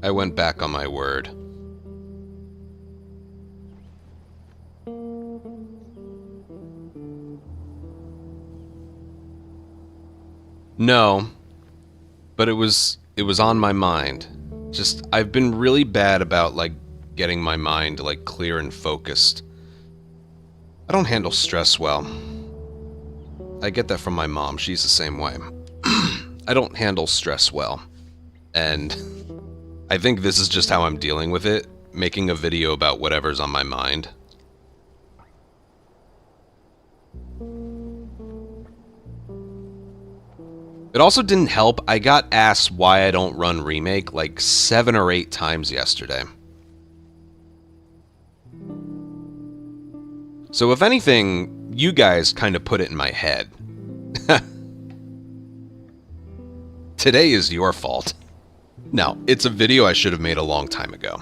I went back on my word. No, but it was on my mind. Just I've been really bad about like getting my mind like clear and focused. I don't handle stress well. I get that from my mom. She's the same way. I don't handle stress well. And I think this is just how I'm dealing with it, making a video about whatever's on my mind. It also didn't help, I got asked why I don't run Remake like 7 or 8 times yesterday. So if anything, you guys kind of put it in my head. Today is your fault. No, it's a video I should have made a long time ago.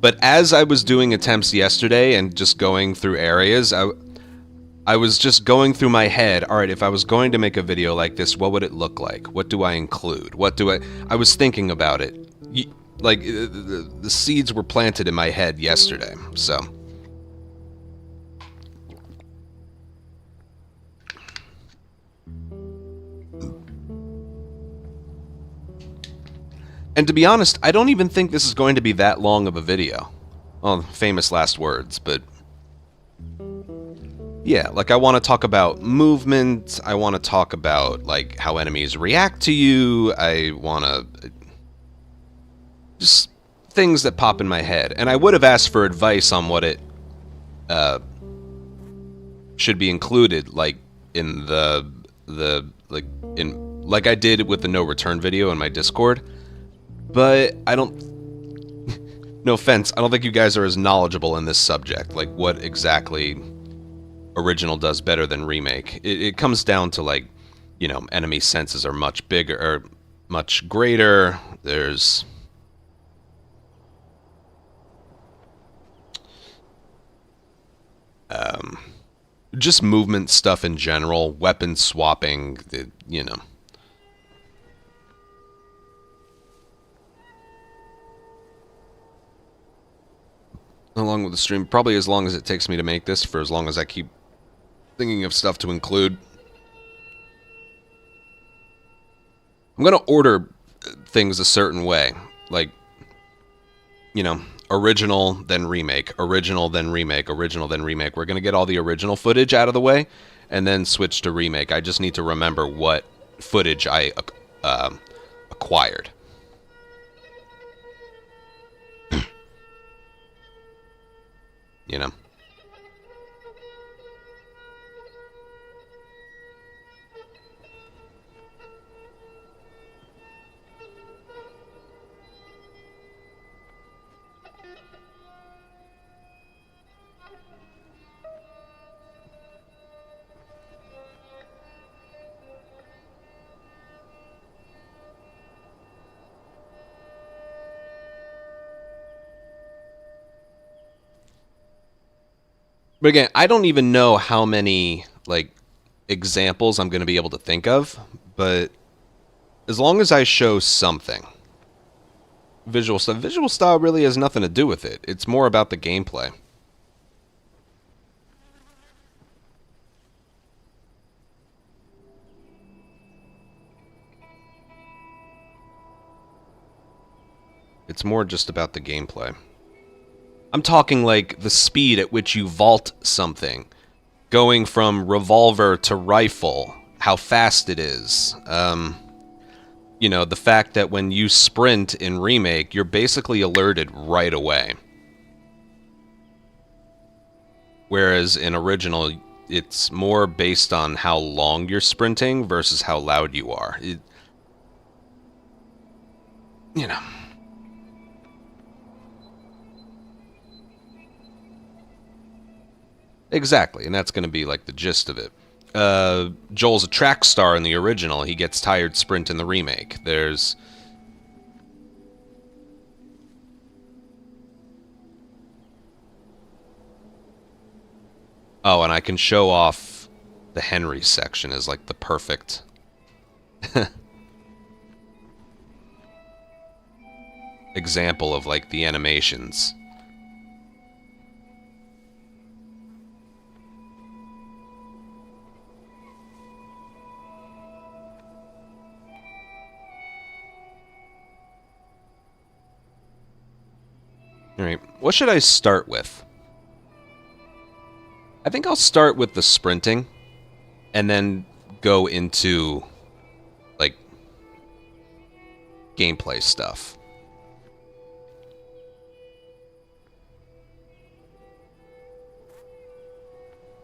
But as I was doing attempts yesterday and just going through areas, I was just going through my head, alright, if I was going to make a video like this, what would it look like? What do I include? I was thinking about it. Like, the seeds were planted in my head yesterday, so. And to be honest, I don't even think this is going to be that long of a video. Well, famous last words, but... yeah, like I want to talk about movement, I want to talk about, like, how enemies react to you, I want to... just things that pop in my head. And I would have asked for advice on what it should be included, like, in like I did with the no return video in my Discord. But I don't... no offense, I don't think you guys are as knowledgeable in this subject. Like, what exactly original does better than remake. It comes down to, like, you know, enemy senses are much bigger, or much greater. There's... just movement stuff in general, weapon swapping, you know. Along with the stream, probably as long as it takes me to make this, for as long as I keep thinking of stuff to include. I'm gonna order things a certain way, like, you know, original, then remake, original, then remake, original, then remake. We're gonna get all the original footage out of the way, and then switch to remake. I just need to remember what footage I acquired. You know? But again, I don't even know how many, like, examples I'm going to be able to think of, but as long as I show something. Visual style really has nothing to do with it. It's more about the gameplay. It's more just about the gameplay. I'm talking like the speed at which you vault something. Going from revolver to rifle. How fast it is. You know, the fact that when you sprint in Remake, you're basically alerted right away. Whereas in Original, it's more based on how long you're sprinting versus how loud you are. You know. Exactly, and that's going to be like the gist of it. Joel's a track star in the original. He gets tired sprint in the remake. There's... Oh, and I can show off the Henry section as like the perfect example of like the animations. Alright, what should I start with? I think I'll start with the sprinting, and then go into, like, gameplay stuff.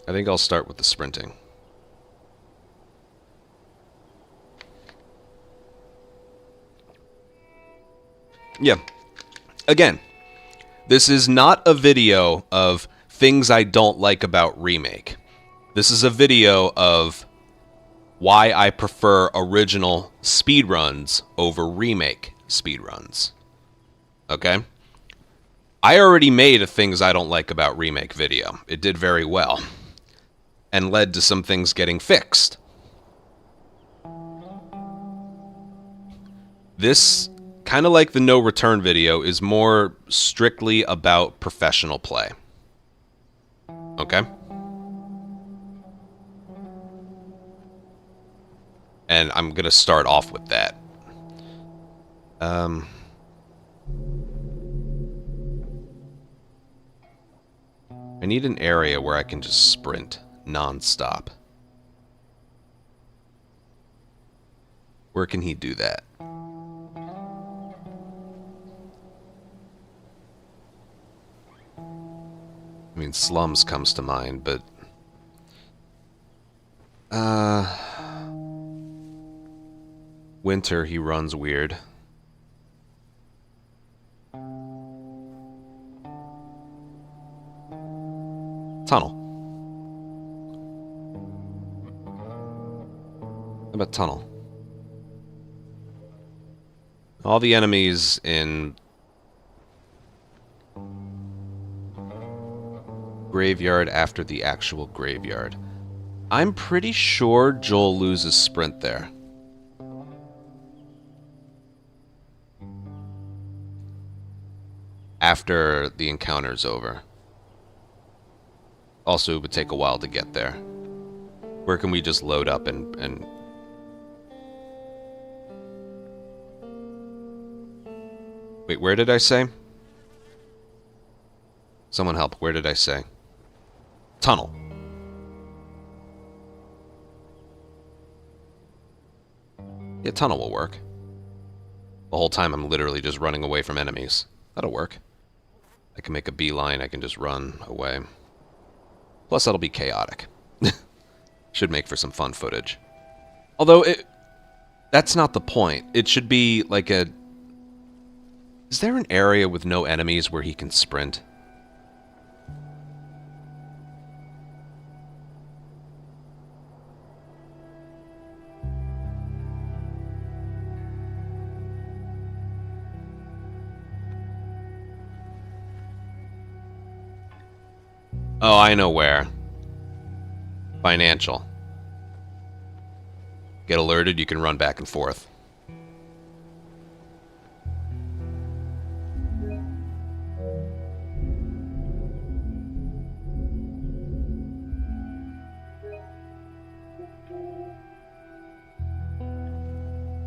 I think I'll start with the sprinting. Yeah. Again, this is not a video of things I don't like about Remake. This is a video of why I prefer original speedruns over Remake speedruns. Okay? I already made a things I don't like about Remake video. It did very well. And led to some things getting fixed. This, kind of like the no return video, is more strictly about professional play. Okay? And I'm going to start off with that. I need an area where I can just sprint non-stop. Where can he do that? I mean, slums comes to mind, but... winter, he runs weird. Tunnel. How about tunnel? All the enemies in graveyard after the actual graveyard. I'm pretty sure Joel loses sprint there. After the encounter's over. Also, it would take a while to get there. Where can we just load up and... Wait, where did I say? Someone help, where did I say? Tunnel. Yeah, tunnel will work. The whole time I'm literally just running away from enemies. That'll work. I can make a beeline, I can just run away. Plus, that'll be chaotic. Should make for some fun footage. Although, that's not the point. It should be like a... Is there an area with no enemies where he can sprint? Oh, I know where. Financial. Get alerted, you can run back and forth.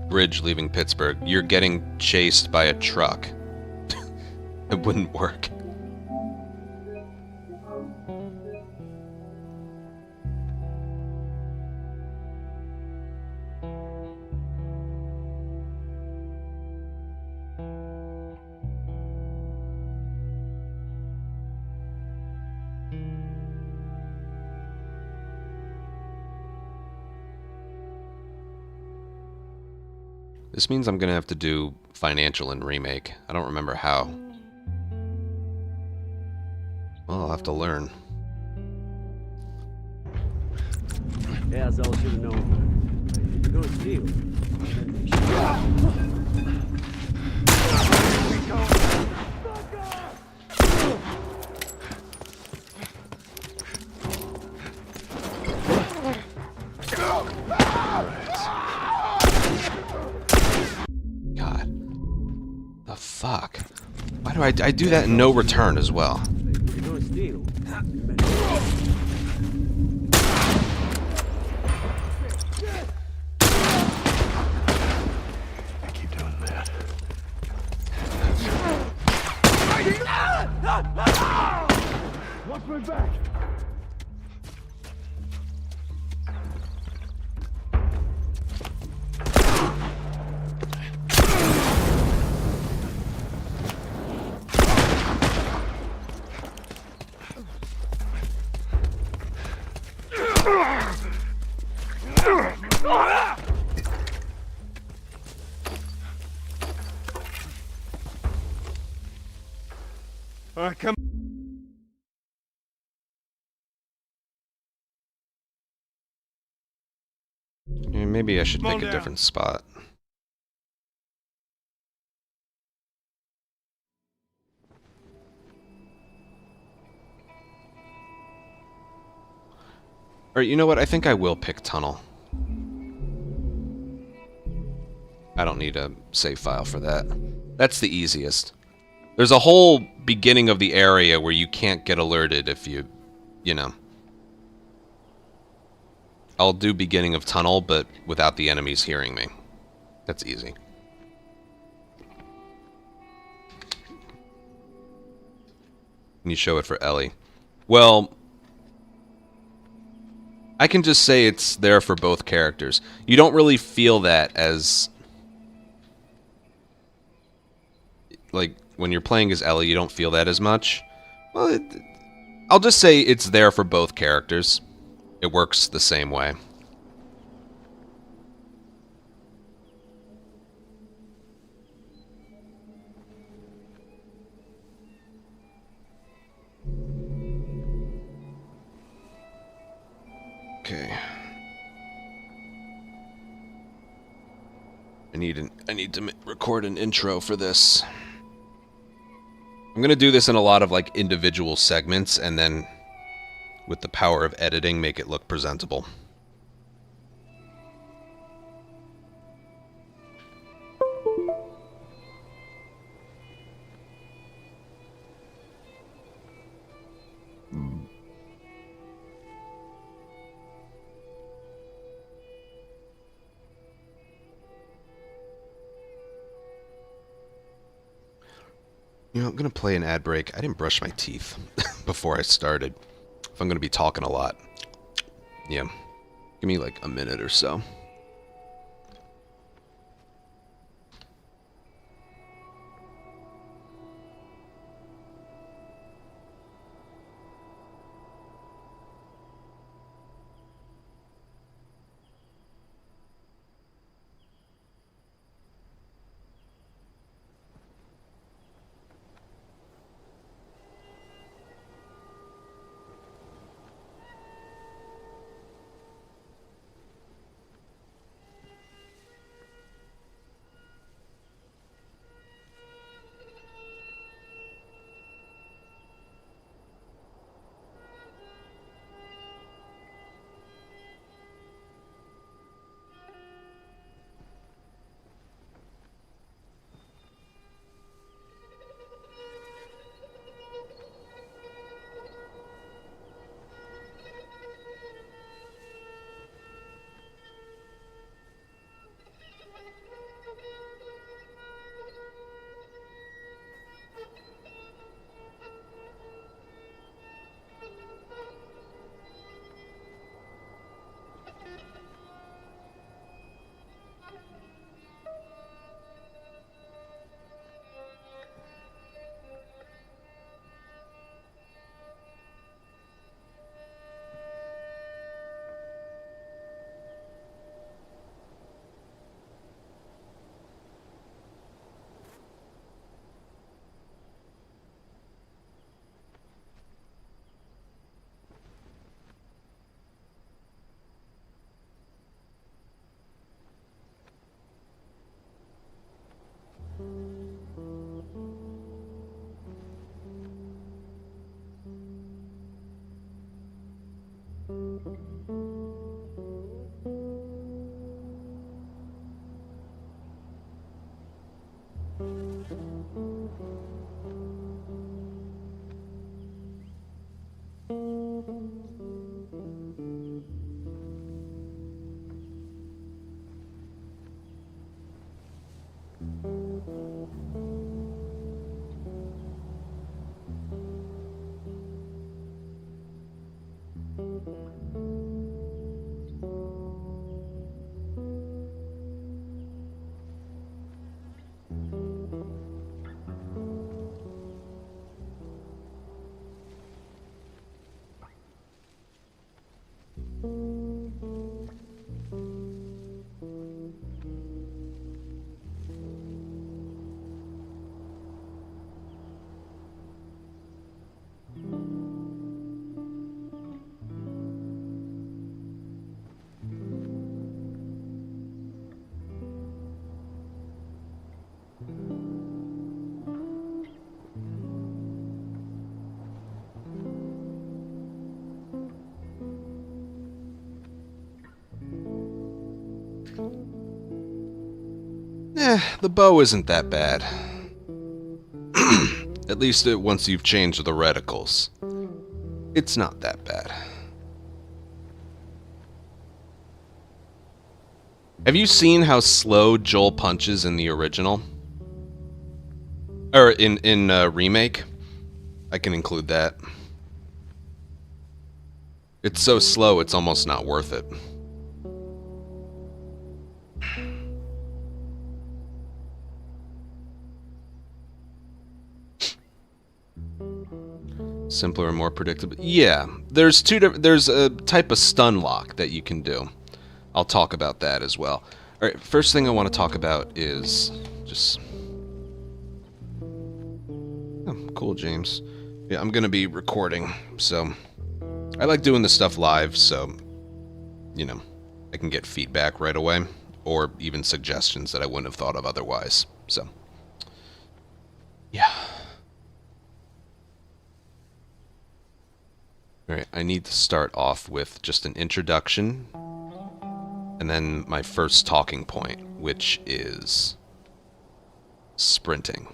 Bridge leaving Pittsburgh. You're getting chased by a truck. It wouldn't work. This means I'm gonna have to do financial and remake. I don't remember how. Well, I'll have to learn. Ja, zal zullen nou. Goed deal. do I do that in no return as well? You're gonna steal. Keep doing that. Watch my back. All right, come. Yeah, maybe I should Come on pick a down. different spot. Or you know what? I think I will pick tunnel. I don't need a save file for that. That's the easiest. There's a whole beginning of the area where you can't get alerted if you know. I'll do beginning of tunnel, but without the enemies hearing me. That's easy. Can you show it for Ellie? Well, I can just say it's there for both characters. You don't really feel that as... like, when you're playing as Ellie, you don't feel that as much. Well, I'll just say it's there for both characters. It works the same way. Okay. I need to record an intro for this. I'm gonna do this in a lot of like individual segments, and then with the power of editing, make it look presentable. You know, I'm gonna play an ad break. I didn't brush my teeth before I started. If I'm gonna be talking a lot. Yeah. Give me like a minute or so. The bow isn't that bad. At least once you've changed the reticles. It's not that bad. Have you seen how slow Joel punches in the original? Or in Remake? I can include that. It's so slow, it's almost not worth it. Simpler and more predictable. Yeah, there's there's a type of stun lock that you can do. I'll talk about that as well. All right, first thing I want to talk about is just... Oh, cool, James. Yeah, I'm gonna be recording, so I like doing this stuff live, so you know, I can get feedback right away, or even suggestions that I wouldn't have thought of otherwise. So, yeah. Alright, I need to start off with just an introduction, and then my first talking point, which is sprinting.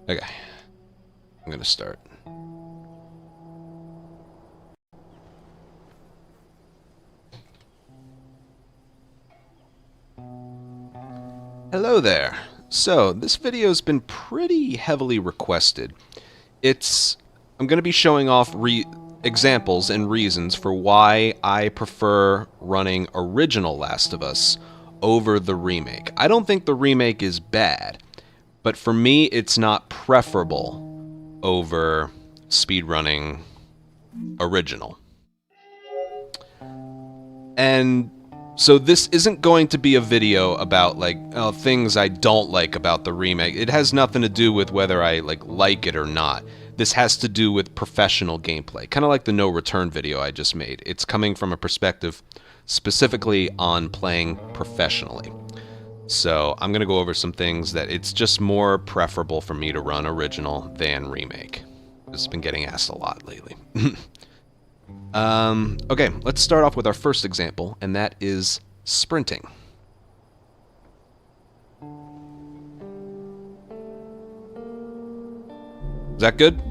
Okay, I'm gonna start. Hello there. So, this video's been pretty heavily requested. I'm going to be showing off examples and reasons for why I prefer running original Last of Us over the remake. I don't think the remake is bad, but for me, it's not preferable over speedrunning original. And so this isn't going to be a video about, like, things I don't like about the remake. It has nothing to do with whether I, like it or not. This has to do with professional gameplay. Kind of like the No Return video I just made. It's coming from a perspective specifically on playing professionally. So I'm going to go over some things that it's just more preferable for me to run original than remake. This has been getting asked a lot lately. Okay, let's start off with our first example, and that is sprinting. Is that good?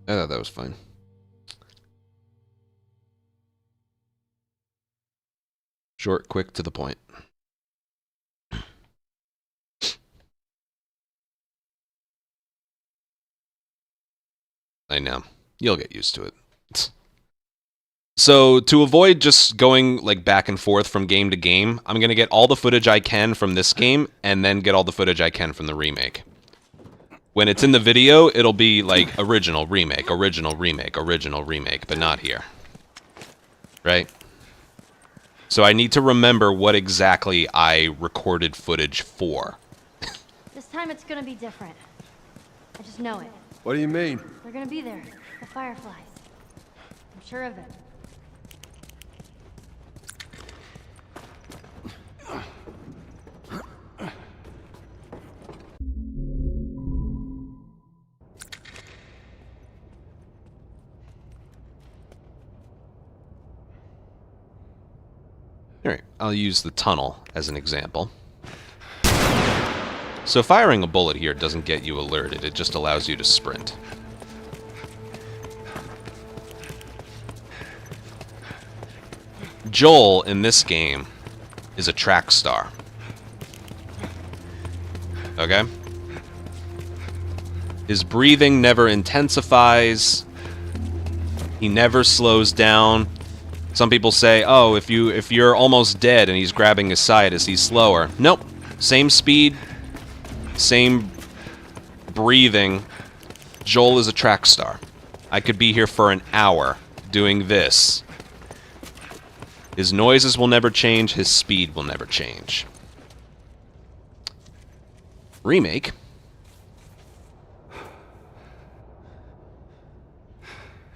I thought that was fine. Short, quick, to the point. I know. You'll get used to it. So, to avoid just going, like, back and forth from game to game, I'm going to get all the footage I can from this game, and then get all the footage I can from the remake. When it's in the video, it'll be, like, original, remake, original, remake, original, remake, but not here. Right? So I need to remember what exactly I recorded footage for. This time it's gonna be different. I just know it. What do you mean? They're gonna be there. The Fireflies. I'm sure of it. Alright, I'll use the tunnel as an example. So firing a bullet here doesn't get you alerted, it just allows you to sprint. Joel, in this game, is a track star. Okay? His breathing never intensifies. He never slows down. Some people say, oh, if you're almost dead and he's grabbing his side, is he slower? Nope. Same speed, same breathing. Joel is a track star. I could be here for an hour doing this. His noises will never change, his speed will never change. Remake.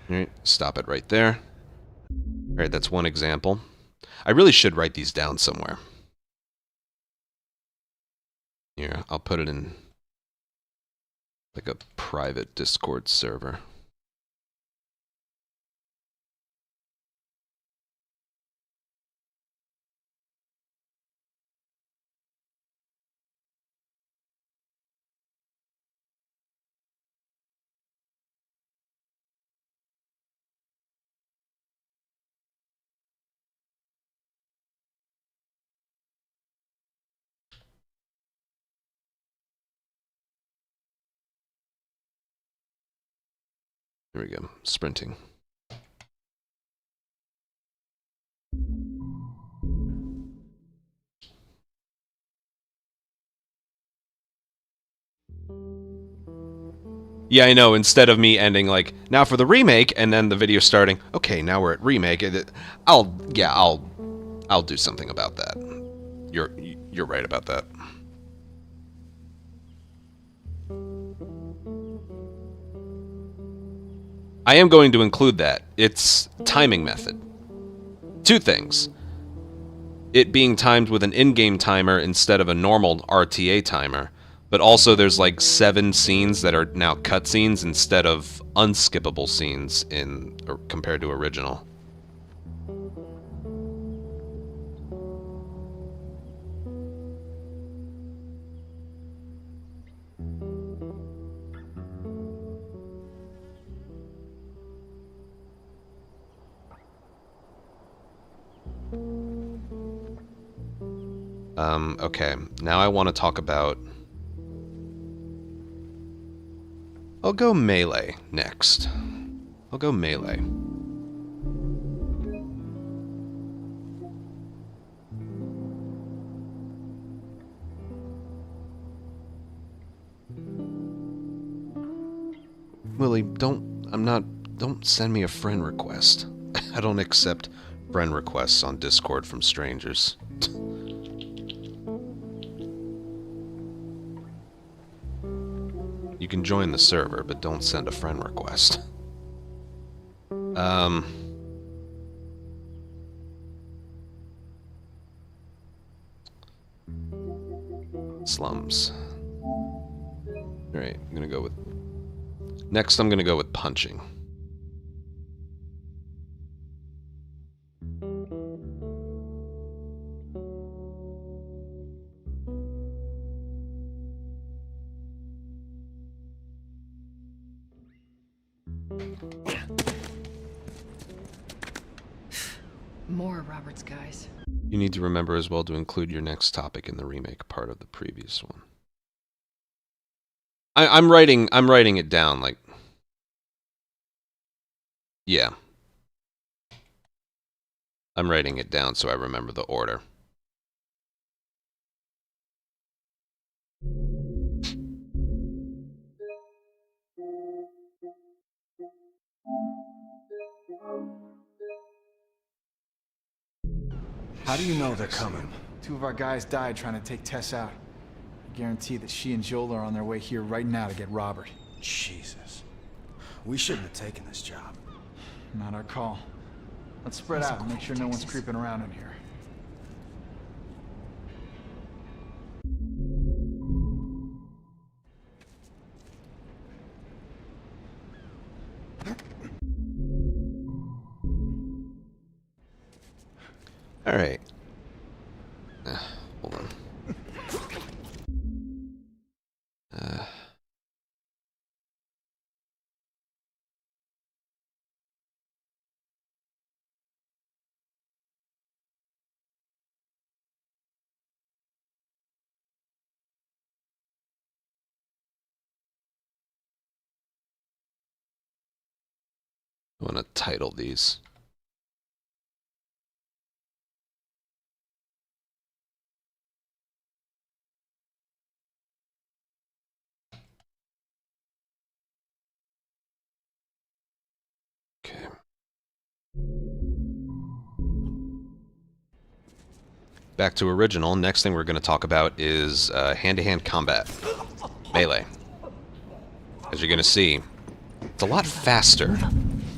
Alright, stop it right there. Alright, that's one example. I really should write these down somewhere. Here, I'll put it in like a private Discord server. Here we go, sprinting. Yeah, I know, instead of me ending like, now for the remake, and then the video starting, okay, now we're at remake, I'll do something about that. You're right about that. I am going to include that. It's timing method. Two things. It being timed with an in-game timer instead of a normal RTA timer, but also there's like 7 scenes that are now cutscenes instead of unskippable scenes compared to original. Okay, now I want to talk about... I'll go melee next. I'll go melee. Willie, don't send me a friend request. I don't accept friend requests on Discord from strangers. You can join the server, but don't send a friend request. Slums. Alright, I'm gonna go with... Next, I'm gonna go with punching. More Robert's guys. You need to remember as well to include your next topic in the remake part of the previous one. I'm writing it down, like... Yeah. I'm writing it down so I remember the order. How do you know they're coming? 2 of our guys died trying to take Tess out. I guarantee that she and Joel are on their way here right now to get Robert. Jesus. We shouldn't have taken this job. Not our call. Let's spread out and make sure no one's creeping around in here. Alright. Hold on. I want to title these. Okay. Back to original. Next thing we're going to talk about is hand-to-hand combat. Melee. As you're going to see, it's a lot faster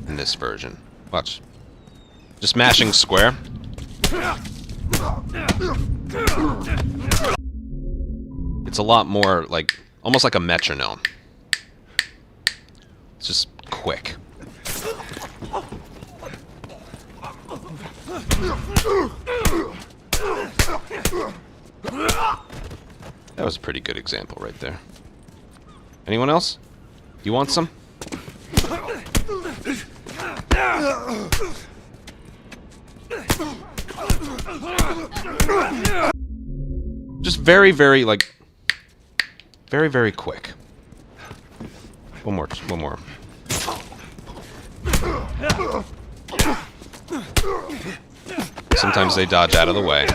in this version. Watch. Just mashing square. It's a lot more like, almost like a metronome. It's just quick. That was a pretty good example right there. Anyone else? You want some? Just very, very, like, very, very quick. One more, one more. Sometimes they dodge out of the way.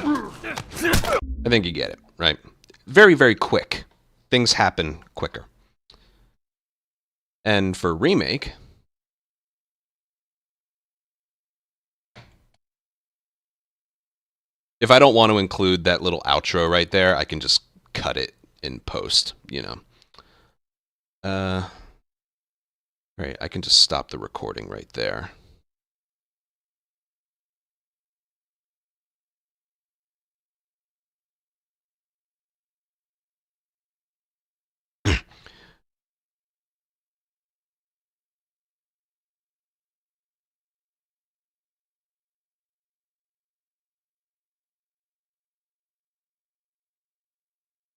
I think you get it, right? Very, very quick. Things happen quicker. And for Remake, if I don't want to include that little outro right there, I can just cut it in post, you know. Right, I can just stop the recording right there.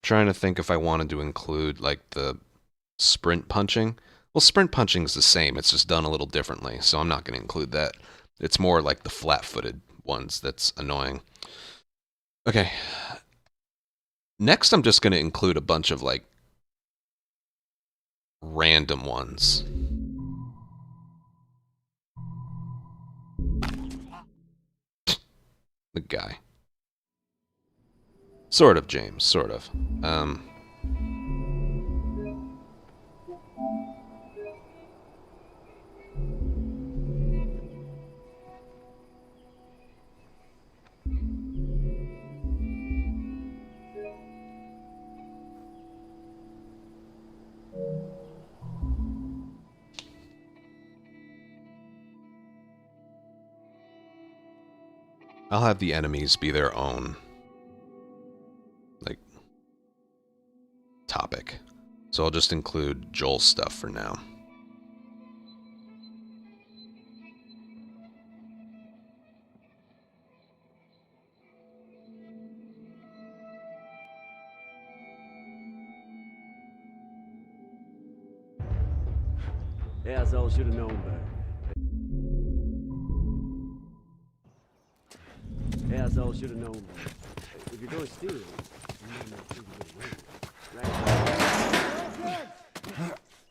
Trying to think if I wanted to include like the sprint punching. Well, sprint punching is the same, it's just done a little differently, so I'm not going to include that. It's more like the flat-footed ones that's annoying. Okay. Next, I'm just going to include a bunch of like random ones. The guy. Sort of, James, sort of. I'll have the enemies be their own, like, topic. So I'll just include Joel's stuff for now. Yeah, so I should have known better. Yeah, so I should have known better. If you're going to steal, you might not think you're going to win. Right?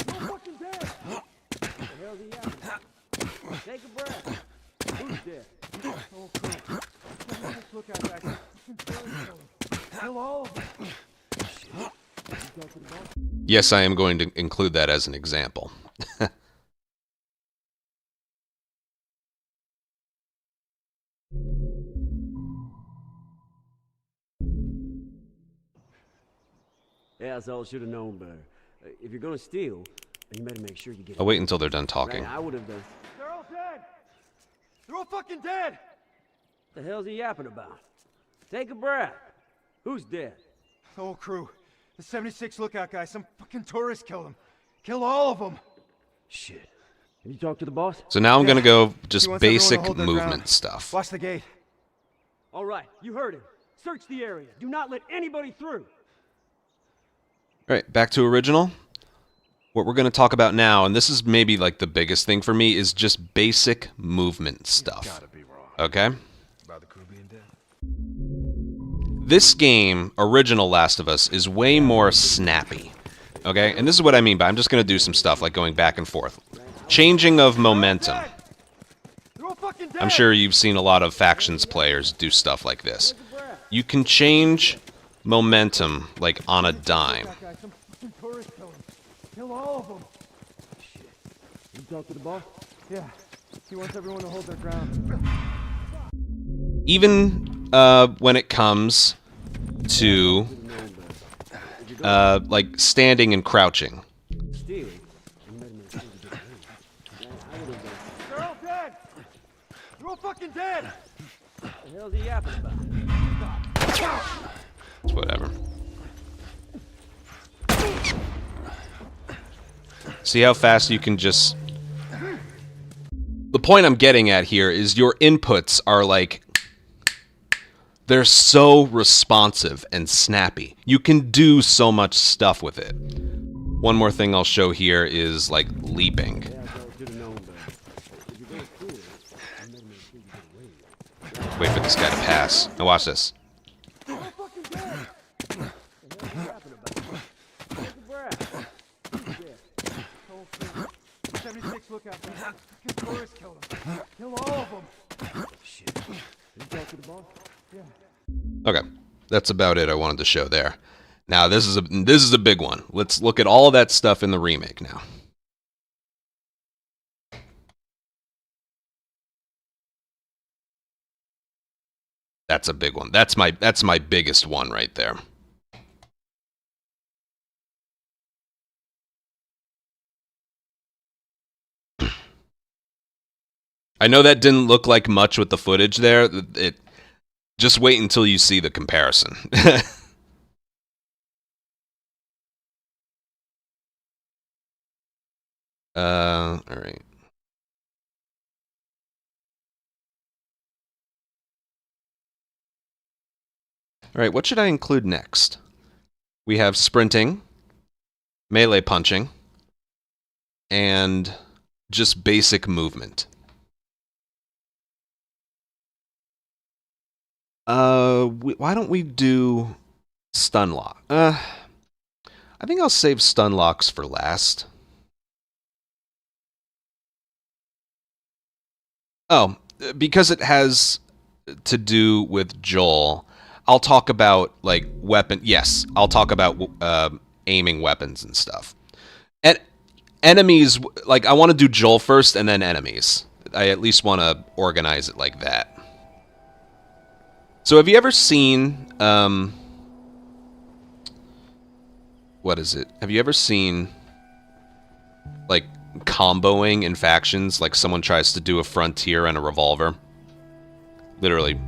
You're fucking dead! The hell's he at? Take a breath. Who's dead? Oh, crap. Look out back. Kill all of them. Yes, I am going to include that as an example. Yeah, so I should have known better. If you're gonna steal, you better make sure you get. I'll wait until they're done talking. Right, I would have done. They're all dead! They're all fucking dead! The hell's he yapping about? Take a breath. Who's dead? The whole crew. The 76 lookout guy. Some fucking tourist killed him. Kill all of them. Shit. Have you talked to the boss? So now I'm going to go He just wants everyone to basic hold their movement ground. stuff. Watch the gate. All right, you heard him. Search the area. Do not let anybody through. Alright, back to original. What we're going to talk about now, and this is maybe like the biggest thing for me, is just basic movement stuff. Gotta be wrong. Okay? About the crew being dead? This game, original Last of Us, is way more snappy. Okay? And this is what I mean by I'm just going to do some stuff like going back and forth. Changing of momentum. I'm sure you've seen a lot of factions players do stuff like this. You can change momentum like on a dime. That guy, some fucking tourist kill him. Kill all of them. Shit. You talk to the boss? Yeah. He wants everyone to hold their ground. Even when it comes to like standing and crouching. Stealing? They're all dead! They're all fucking dead! What the hell's he yapping about? It's whatever. See how fast you can just... The point I'm getting at here is your inputs are like... They're so responsive and snappy. You can do so much stuff with it. One more thing I'll show here is like leaping. Wait for this guy to pass. Now watch this. 76 lookout guys. Some fucking tourists killed him. Kill all of them. Shit. You talk to the boss? Yeah. Okay, that's about it I wanted to show there. Now this is a big one. Let's look at all of that stuff in the remake now. That's a big one. That's my biggest one right there. I know that didn't look like much with the footage there. Just wait until you see the comparison. All right. All right, what should I include next? We have sprinting, melee punching, and just basic movement. Why don't we do stun lock? I think I'll save stun locks for last. Oh, because it has to do with Joel, I'll talk about, like, weapon... Yes, I'll talk about aiming weapons and stuff. And enemies... Like, I want to do Joel first and then enemies. I at least want to organize it like that. So have you ever seen... what is it? Have you ever seen... like, comboing in factions? Like, someone tries to do a frontier and a revolver? Literally...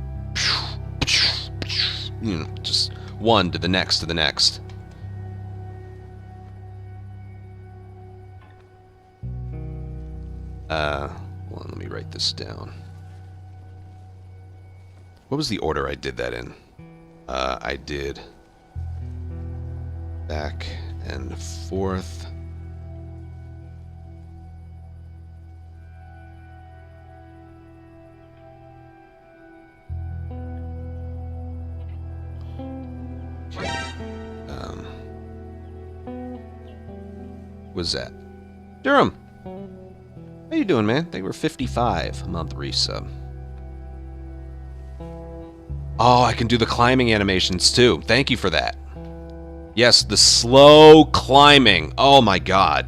You know, just one to the next to the next. Hold on, let me write this down. What was the order I did that in? I did back and forth. Was that? Durham! How you doing, man? They were 55 a month resub. Oh, I can do the climbing animations too. Thank you for that. Yes, the slow climbing. Oh my god.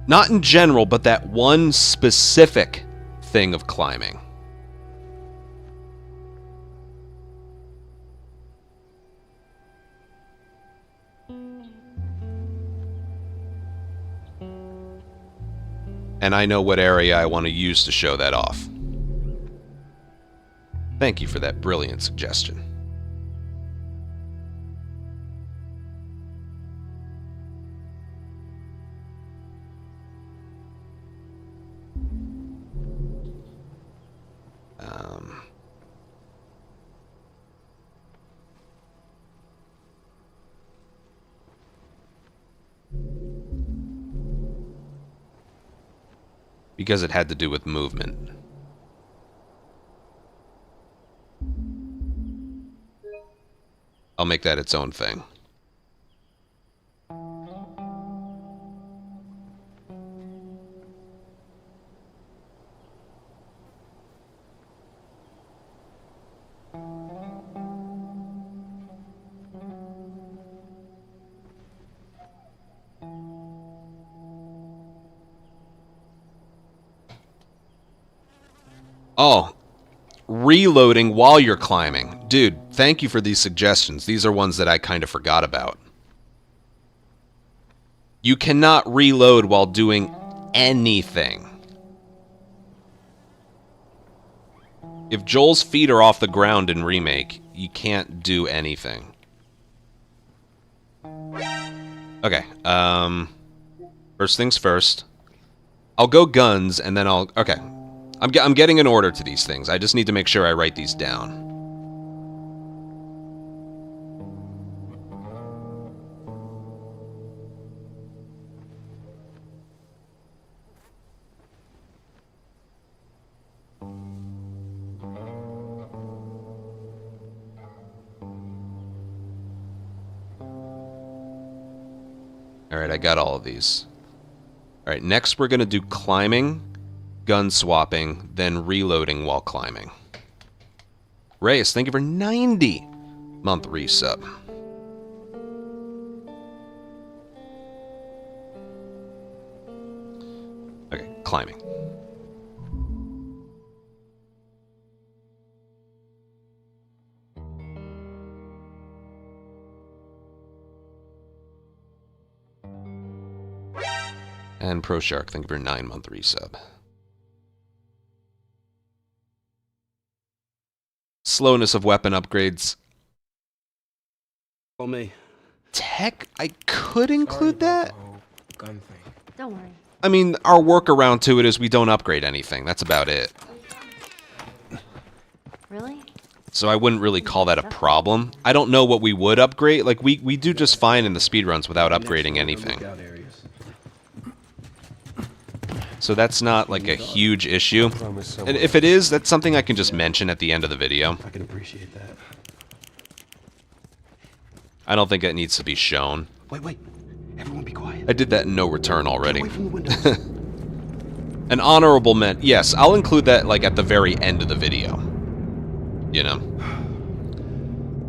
Not in general, but that one specific thing of climbing. And I know what area I want to use to show that off. Thank you for that brilliant suggestion. Because it had to do with movement. I'll make that its own thing. Oh, reloading while you're climbing. Dude, thank you for these suggestions. These are ones that I kind of forgot about. You cannot reload while doing anything. If Joel's feet are off the ground in Remake, you can't do anything. Okay, first things first. I'll go guns, and then I'll... Okay. I'm getting an order to these things. I just need to make sure I write these down. Alright, I got all of these. Alright, next we're going to do climbing, gun swapping, then reloading while climbing. Reyes, thank you for 90-month resub. Okay, climbing. And Pro Shark, thank you for 9-month resub. Slowness of weapon upgrades. On me. Tech? I could include that. Gun thing. Don't worry. I mean, our workaround to it is we don't upgrade anything. That's about it. Really? So I wouldn't really call that a problem. I don't know what we would upgrade. Like, we do just fine in the speedruns without upgrading anything. So that's not, like, a huge issue. And if it is, that's something I can just mention at the end of the video. I can appreciate that. I don't think it needs to be shown. Wait. Everyone be quiet. I did that in No Return already. Get away from the windows. An honorable mention. Yes, I'll include that, like, at the very end of the video. You know?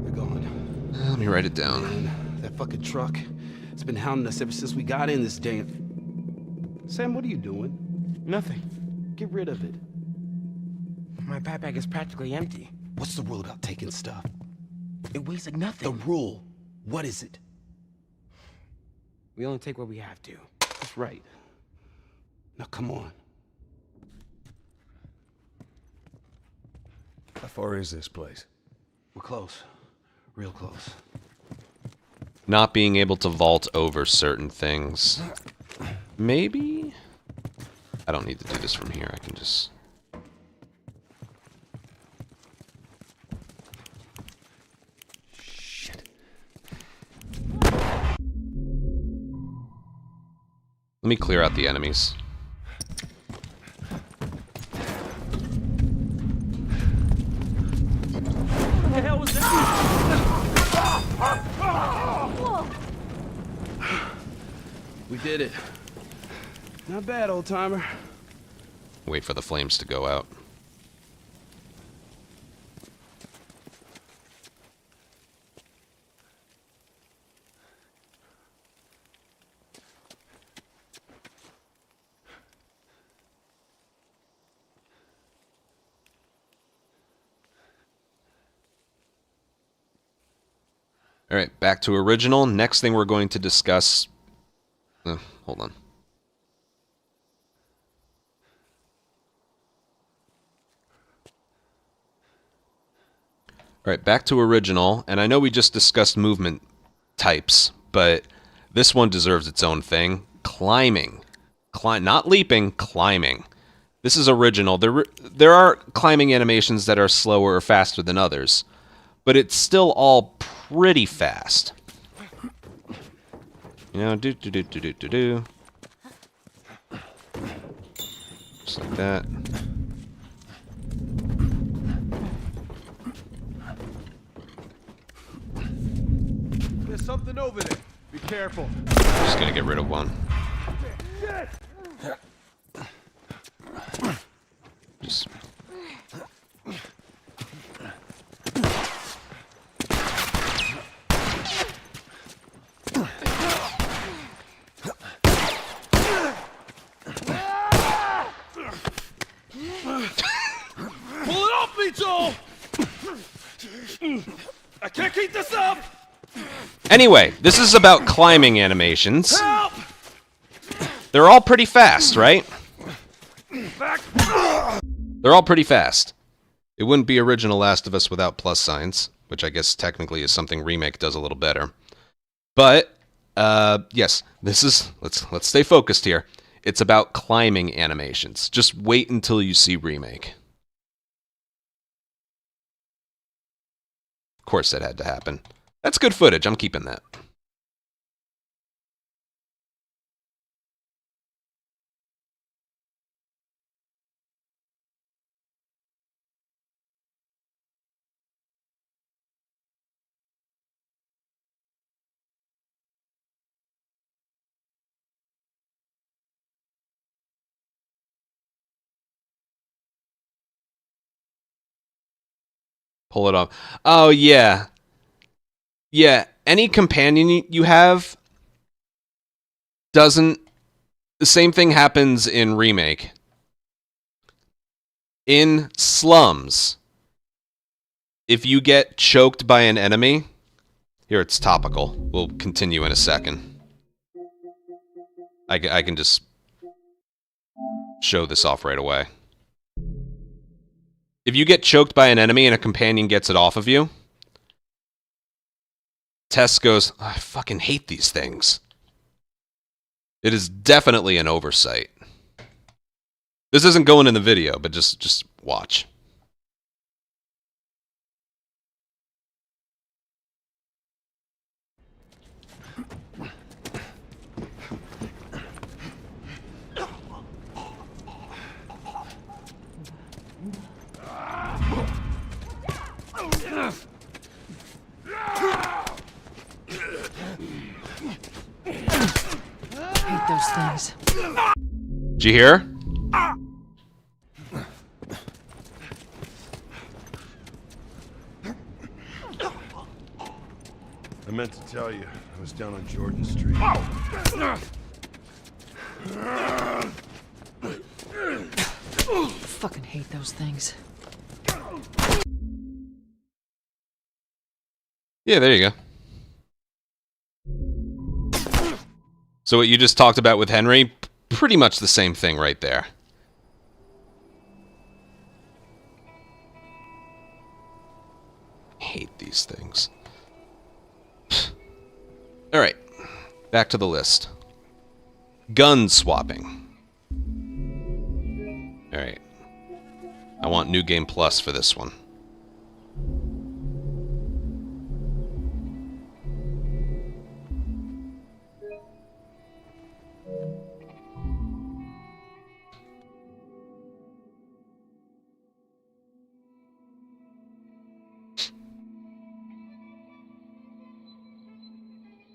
They're gone. Let me write it down. Man, that fucking truck. It's been hounding us ever since we got in this damn... Sam, what are you doing? Nothing. Get rid of it. My backpack is practically empty. What's the rule about taking stuff? It weighs like The nothing. rule. What is it? We only take what we have to. That's right. Now come on. How far is this place? We're close. Real close. Not being able to vault over certain things. Maybe? I don't need to do this from here. I can just... Shit. Let me clear out the enemies. What the hell was that? We did it. Not bad, old timer. Wait for the flames to go out. Alright, back to original. Next thing we're going to discuss... hold on. Alright, back to original. And I know we just discussed movement types, but this one deserves its own thing. Climbing. Not leaping, climbing. This is original. There are climbing animations that are slower or faster than others, but it's still all pretty fast. You know, do. that. There's something over there. Be careful. Just gonna get rid of one. Just... Pull it off me, Joel! I can't keep this up! Anyway, this is about climbing animations. Help! They're all pretty fast, right? Back! They're all pretty fast. It wouldn't be original Last of Us without plus signs, which I guess technically is something Remake does a little better. But, yes, this is... Let's stay focused here. It's about climbing animations. Just wait until you see Remake. Of course that had to happen. That's good footage. I'm keeping that. Pull it off. Oh, yeah. Yeah, any companion you have doesn't... The same thing happens in Remake. In slums, if you get choked by an enemy... Here, it's topical. We'll continue in a second. I can just show this off right away. If you get choked by an enemy and a companion gets it off of you... Tess goes, I fucking hate these things. It is definitely an oversight. This isn't going in the video, but just watch. Hate those things. Did you hear? I meant to tell you, I was down on Jordan Street. Fucking hate those things. Yeah, there you go. So what you just talked about with Henry, pretty much the same thing right there. Hate these things. Alright, back to the list. Gun swapping. Alright. I want New Game Plus for this one.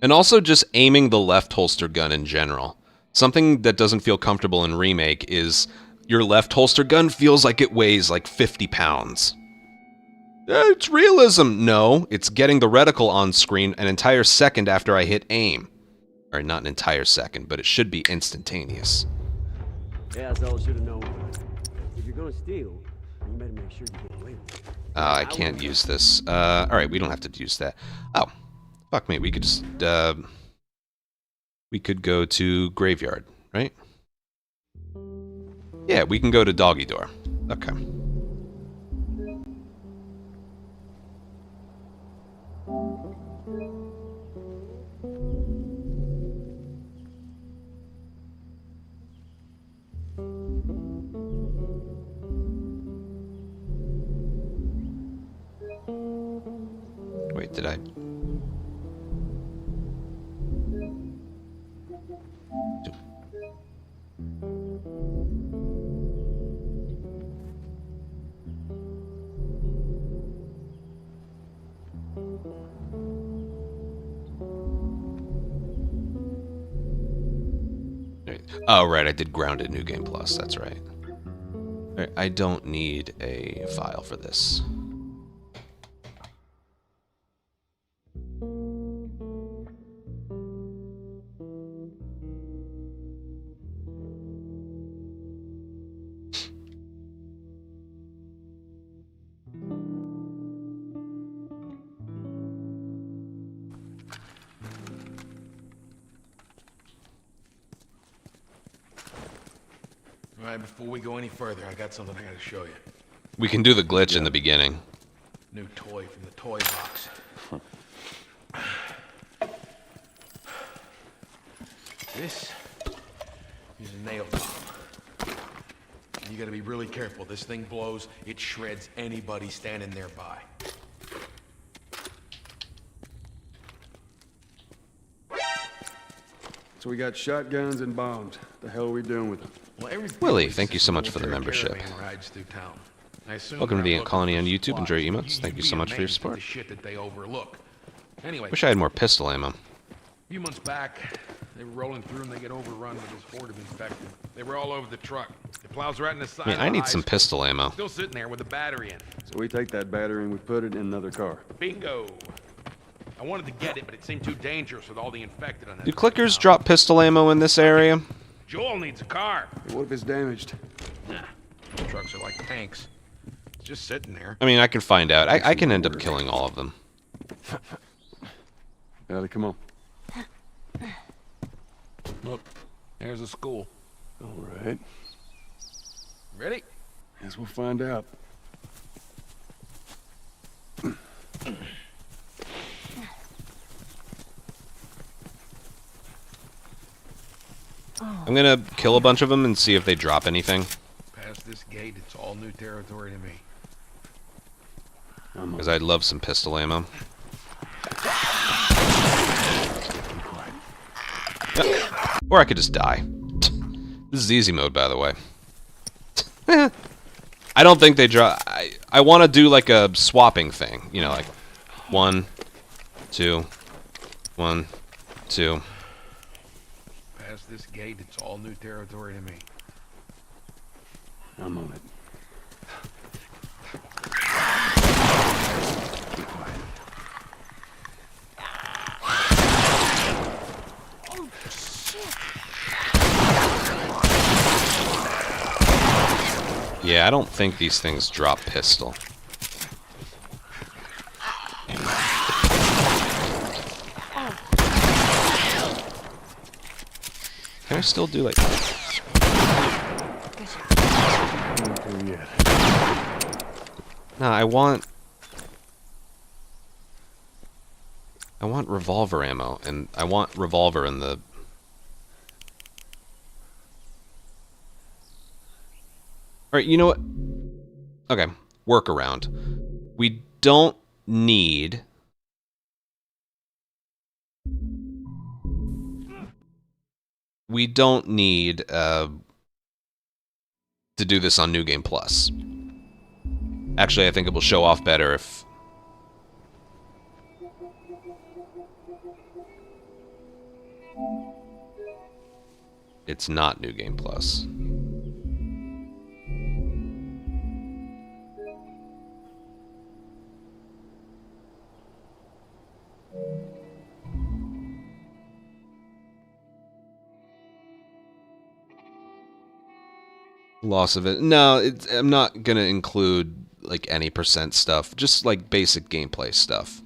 And also just aiming the left holster gun in general. Something that doesn't feel comfortable in Remake is your left holster gun feels like it weighs like 50 pounds. It's realism. No, it's getting the reticle on screen an entire second after I hit aim. Or not an entire second, but it should be instantaneous. Yeah, that's all I should have known. If you're gonna steal, you better make sure you get away with it. I can't use this. Alright, we don't have to use that. Oh. Fuck me, we could just, we could go to Graveyard, right? Yeah, we can go to Doggy Door. Okay. Wait, did I... Oh, right, I did Grounded New Game Plus, that's right. Alright, I don't need a file for this. All right, before we go any further, I got something I gotta show you. We can do the glitch in the beginning. New toy from the toy box. This is a nail bomb. You gotta be really careful. This thing blows, it shreds anybody standing nearby. So we got shotguns and bombs. The hell are we doing with them? Well, every Willie, place thank you is so a much for the military membership. caravan rides through town. I assume Welcome to they're the looking Colony for on YouTube. supplies. Enjoy your emotes. You'd Thank you be so much for your amazed at support. the shit that they overlook. Anyway, Wish I had more pistol ammo. a few months back, they were rolling through and they get overrun with this horde of infected. They were all over the truck. The plows right in the side. I mean, of the I need high some school. pistol ammo. Still sitting there with a battery in it. So we take that battery and we put it in another car. Bingo. I wanted to get it, but it seemed too dangerous with all the infected on that. Do clickers drop pistol ammo in this area? Joel needs a car. What if it's damaged? Nah, trucks are like tanks. It's just sitting there. I mean, I can find out. I can end up killing all of them. Ellie, come on. Look, there's a school. All right. Ready? Guess we'll find out. I'm gonna kill a bunch of them and see if they drop anything. Past this gate, it's all new territory to me. Because I'd love some pistol ammo. Or I could just die. This is easy mode, by the way. I don't think they drop. I want to do like a swapping thing. You know, like 1, 2, 1, 2. Past this gate, it's all new territory to me. I'm on it. Yeah, I don't think these things drop pistol. Can I still do like... No, I want revolver ammo, and I want revolver in the... Alright, you know what? Okay, workaround. We don't need... We don't need to do this on New Game Plus. Actually, I think it will show off better if... it's not New Game Plus. Loss of it. No, I'm not gonna include like any percent stuff. Just like basic gameplay stuff.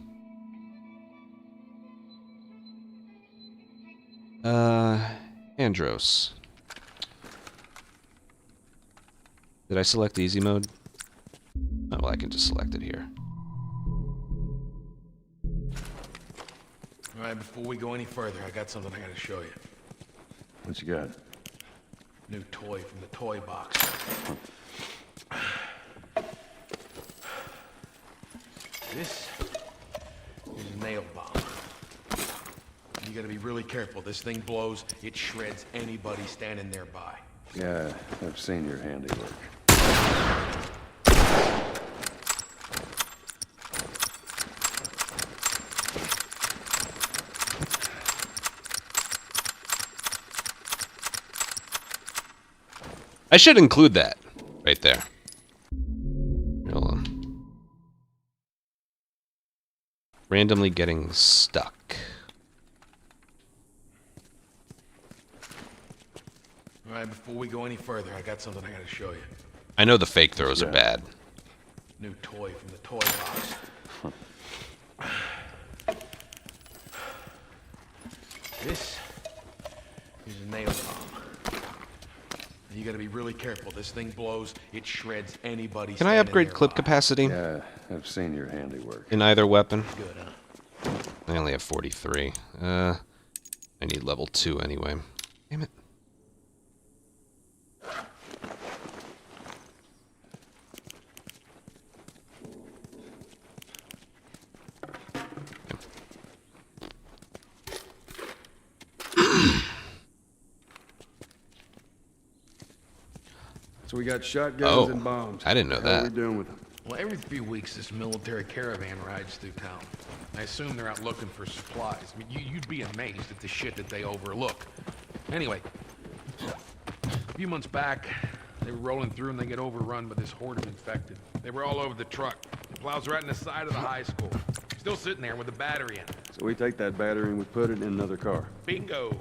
Andros. Did I select easy mode? Oh, well, I can just select it here. All right, before we go any further, I got something I gotta show you. What you got? New toy from the toy box. This is a nail bomb. You gotta be really careful. This thing blows, it shreds anybody standing nearby. Yeah, I've seen your handiwork. I should include that right there. Hold on. Randomly getting stuck. All right, before we go any further, I got something I gotta show you. I know the fake throws are bad. New toy from the toy box. This is a nail bomb. You gotta be really careful. This thing blows, it shreds anybody. Can I upgrade clip capacity Yeah, I've seen your handiwork. in either weapon? Good, huh? I only have 43. I need level 2 anyway. Damn it. So we got shotguns and bombs. I didn't know How are we that. doing with them? Well, every few weeks, this military caravan rides through town. I assume they're out looking for supplies. I mean, you'd be amazed at the shit that they overlook. Anyway, a few months back, they were rolling through and they get overrun by this horde of infected. They were all over the truck. The plows right in the side of the high school. Still sitting there with a battery in it. So we take that battery and we put it in another car. Bingo.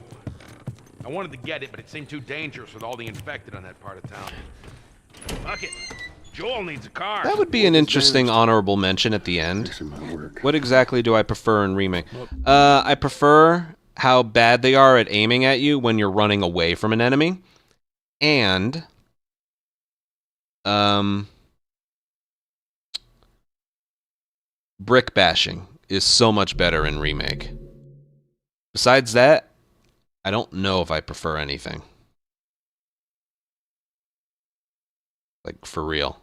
I wanted to get it, but it seemed too dangerous with all the infected on that part of town. Fuck it. Joel needs a car. That would be an interesting honorable mention at the end. Fixing my work. What exactly do I prefer in Remake? I prefer how bad they are at aiming at you when you're running away from an enemy. And brick bashing is so much better in Remake. Besides that, I don't know if I prefer anything. Like, for real.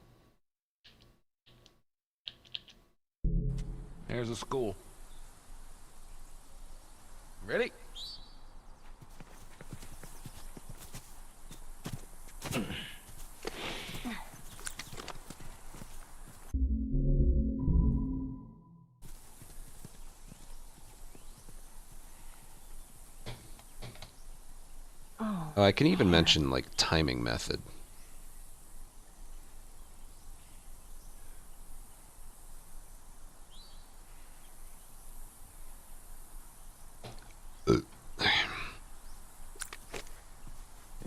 There's a school. Ready? Oh, I can even mention, like, timing method.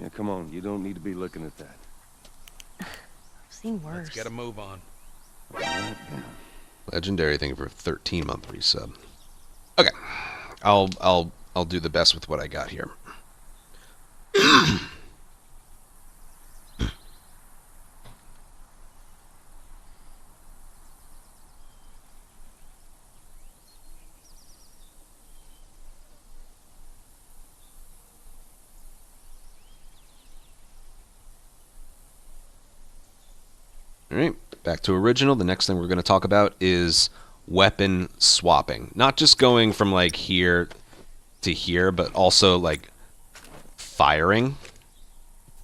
Yeah, come on. You don't need to be looking at that. I've seen worse. Let's get a move on. Legendary thing for a 13-month resub. Okay, I'll do the best with what I got here. Alright, back to original. The next thing we're going to talk about is weapon swapping. Not just going from, like, here to here, but also, like, firing.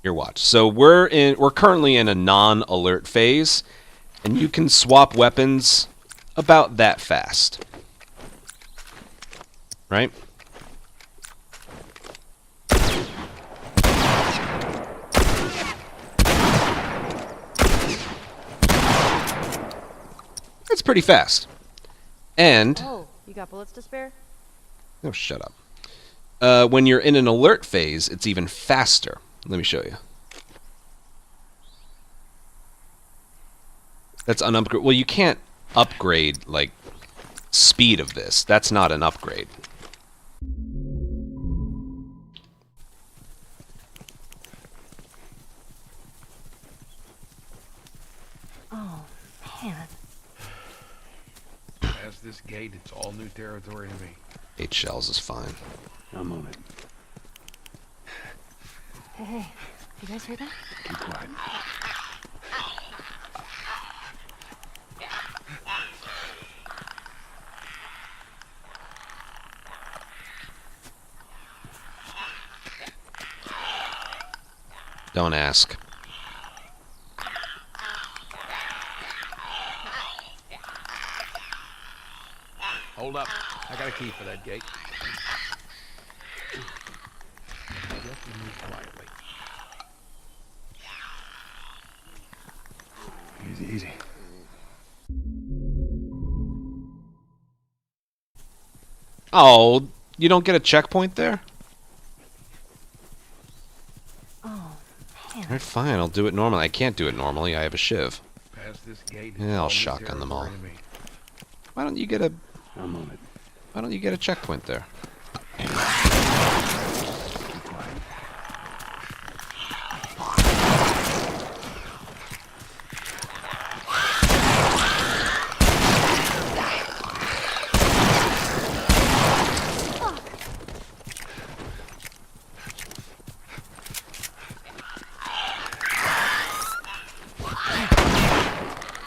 Here, watch. So we're currently in a non-alert phase, and you can swap weapons about that fast. Right? It's pretty fast. And... Oh, you got bullets to spare? Oh, shut up. When you're in an alert phase, it's even faster. Let me show you. That's an upgrade. Well, you can't upgrade, like, speed of this. That's not an upgrade. Oh, man. Past this gate, it's all new territory to me. 8 shells is fine. I'm on it. Hey, you guys hear that? Keep quiet. Don't ask. Hold up. I got a key for that gate. I guess we move quietly. easy. Oh, you don't get a checkpoint there? Alright, fine, I'll do it normally. I can't do it normally, I have a shiv. Past this gate, Yeah, I'll all new shotgun them all. territory to me. Why don't you get a... I'm on it. Why don't you get a checkpoint there?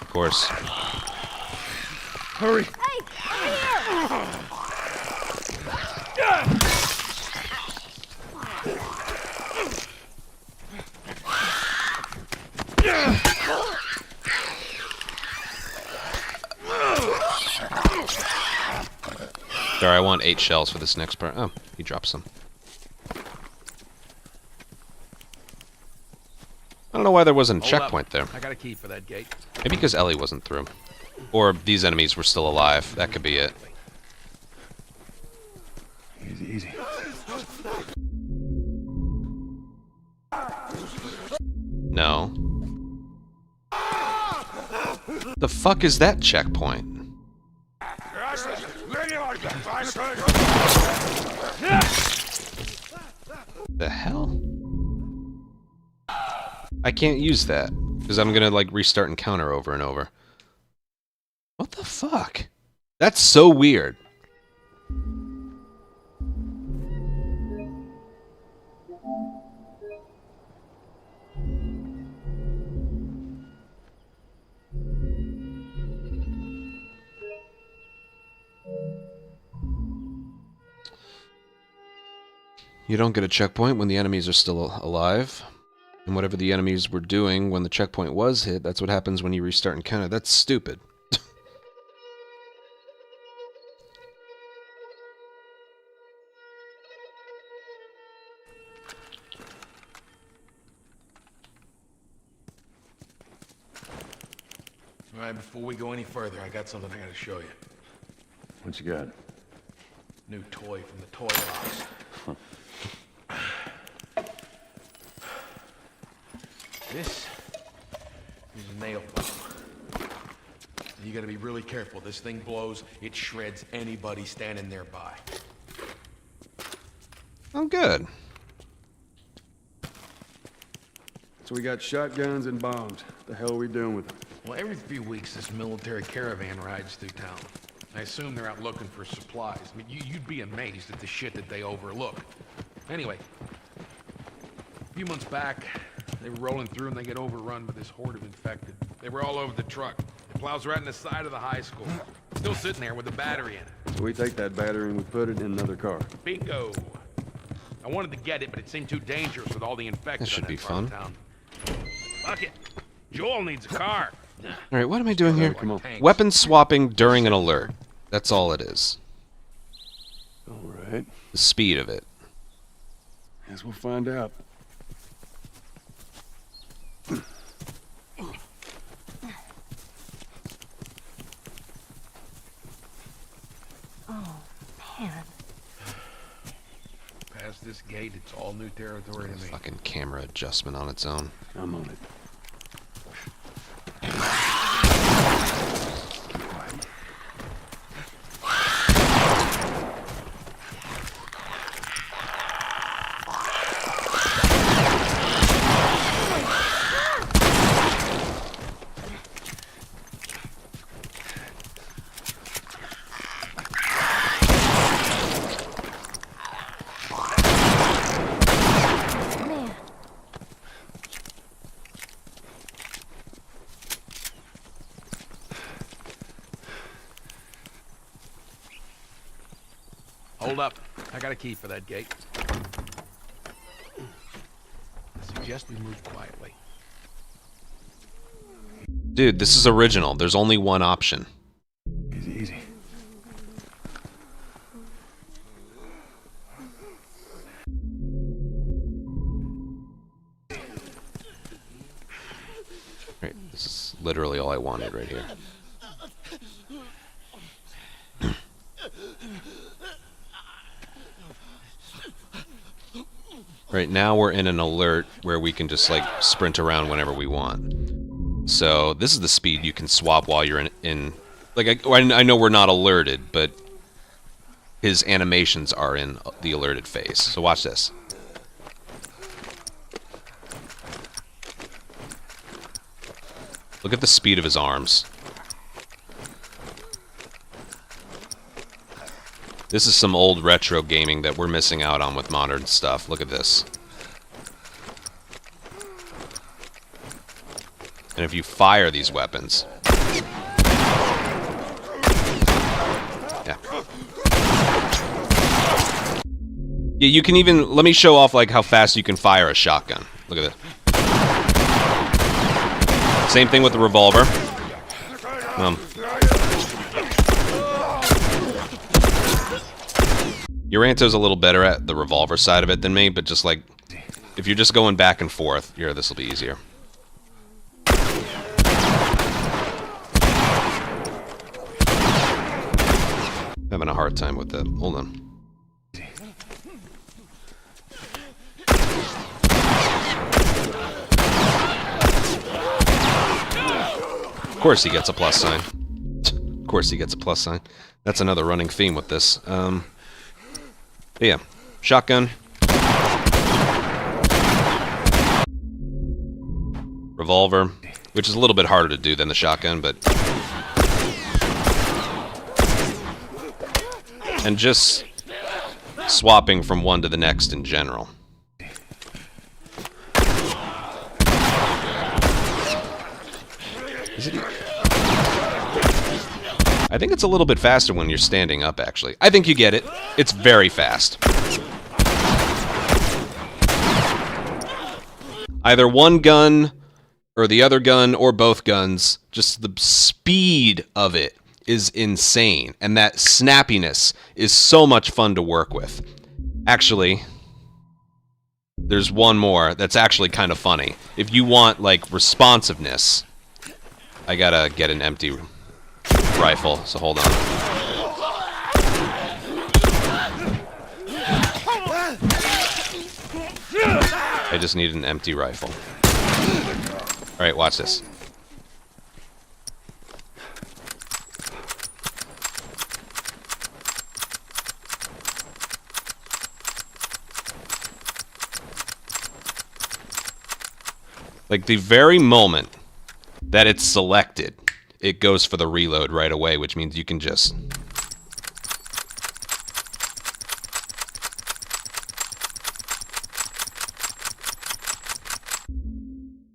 Of course. Hurry! Hey, over here! Sorry, I want 8 shells for this next part. Oh, he dropped some. I don't know why there wasn't a Hold up. checkpoint there. I got a key for that gate. Maybe because Ellie wasn't through. Or these enemies were still alive. That could be it. Easy, easy. No. The fuck is that checkpoint? The hell? I can't use that because I'm gonna like restart encounter over and over. What the fuck? That's so weird. You don't get a checkpoint when the enemies are still alive. And whatever the enemies were doing when the checkpoint was hit, that's what happens when you restart encounter. That's stupid. All right, before we go any further, I got something I gotta show you. What you got? New toy from the toy box. This is a nail bomb. You gotta be really careful. This thing blows, it shreds anybody standing nearby. Oh, good. So we got shotguns and bombs. The hell are we doing with them? Well, every few weeks, this military caravan rides through town. I assume they're out looking for supplies. I mean, you'd be amazed at the shit that they overlook. Anyway, a few months back, they were rolling through and they get overrun by this horde of infected. They were all over the truck. It plows right in the side of the high school. Still sitting there with a battery in it. So we take that battery and we put it in another car. Bingo! I wanted to get it, but it seemed too dangerous with all the infected That should on be that part of fun. town. Fuck it. Joel needs a car. Alright, what am I doing here? Come on. Weapon swapping during an alert. That's all it is. All right. The speed of it. Guess we'll find out. Man. Past this gate, it's all new territory to me. Fucking camera adjustment on its own. I'm on it. Man. Hold up. I got a key for that gate. I suggest we move quietly. Dude, this is original. There's only one option. Easy, easy. Right, this is literally all I wanted right here. Right now we're in an alert where we can just like sprint around whenever we want. So this is the speed you can swap while you're in like I know we're not alerted, but his animations are in the alerted phase. So watch this. Look at the speed of his arms. This is some old retro gaming that we're missing out on with modern stuff. Look at this. And if you fire these weapons... Yeah. Yeah, you can even... Let me show off like how fast you can fire a shotgun. Look at this. Same thing with the revolver. Uranto's a little better at the revolver side of it than me, but just like, if you're just going back and forth, here, this will be easier. Having a hard time with that. Hold on. Of course he gets a plus sign. Of course he gets a plus sign. That's another running theme with this. Yeah, shotgun. Revolver, which is a little bit harder to do than the shotgun, but... And just swapping from one to the next in general. Is it... I think it's a little bit faster when you're standing up, actually. I think you get it. It's very fast. Either one gun, or the other gun, or both guns, just the speed of it is insane. And that snappiness is so much fun to work with. Actually, there's one more that's actually kind of funny. If you want, like, responsiveness, I gotta get an empty rifle, so hold on. I just need an empty rifle. Alright, watch this. Like, the very moment that it's selected, it goes for the reload right away, which means you can just...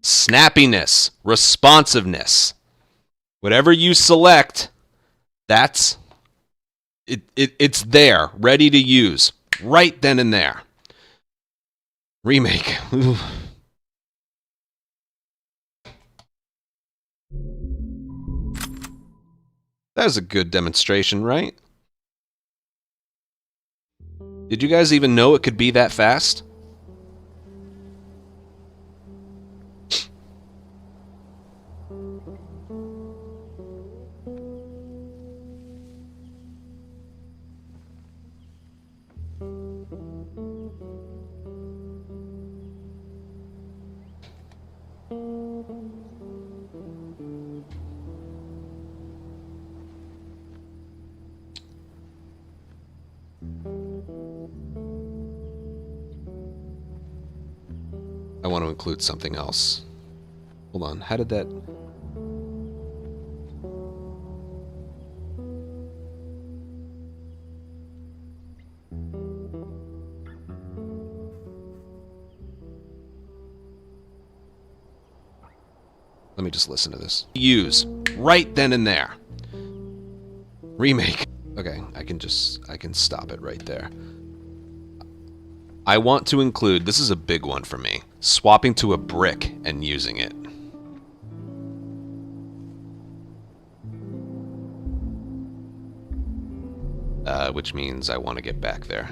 Snappiness, responsiveness. Whatever you select, that's... It's there, ready to use, right then and there. Remake. Ooh. That was a good demonstration, right? Did you guys even know it could be that fast? I want to include something else. Hold on, how did that... Let me just listen to this. Use right then and there. Remake. Okay, I can stop it right there. I want to include, this is a big one for me, swapping to a brick and using it. Which means I want to get back there.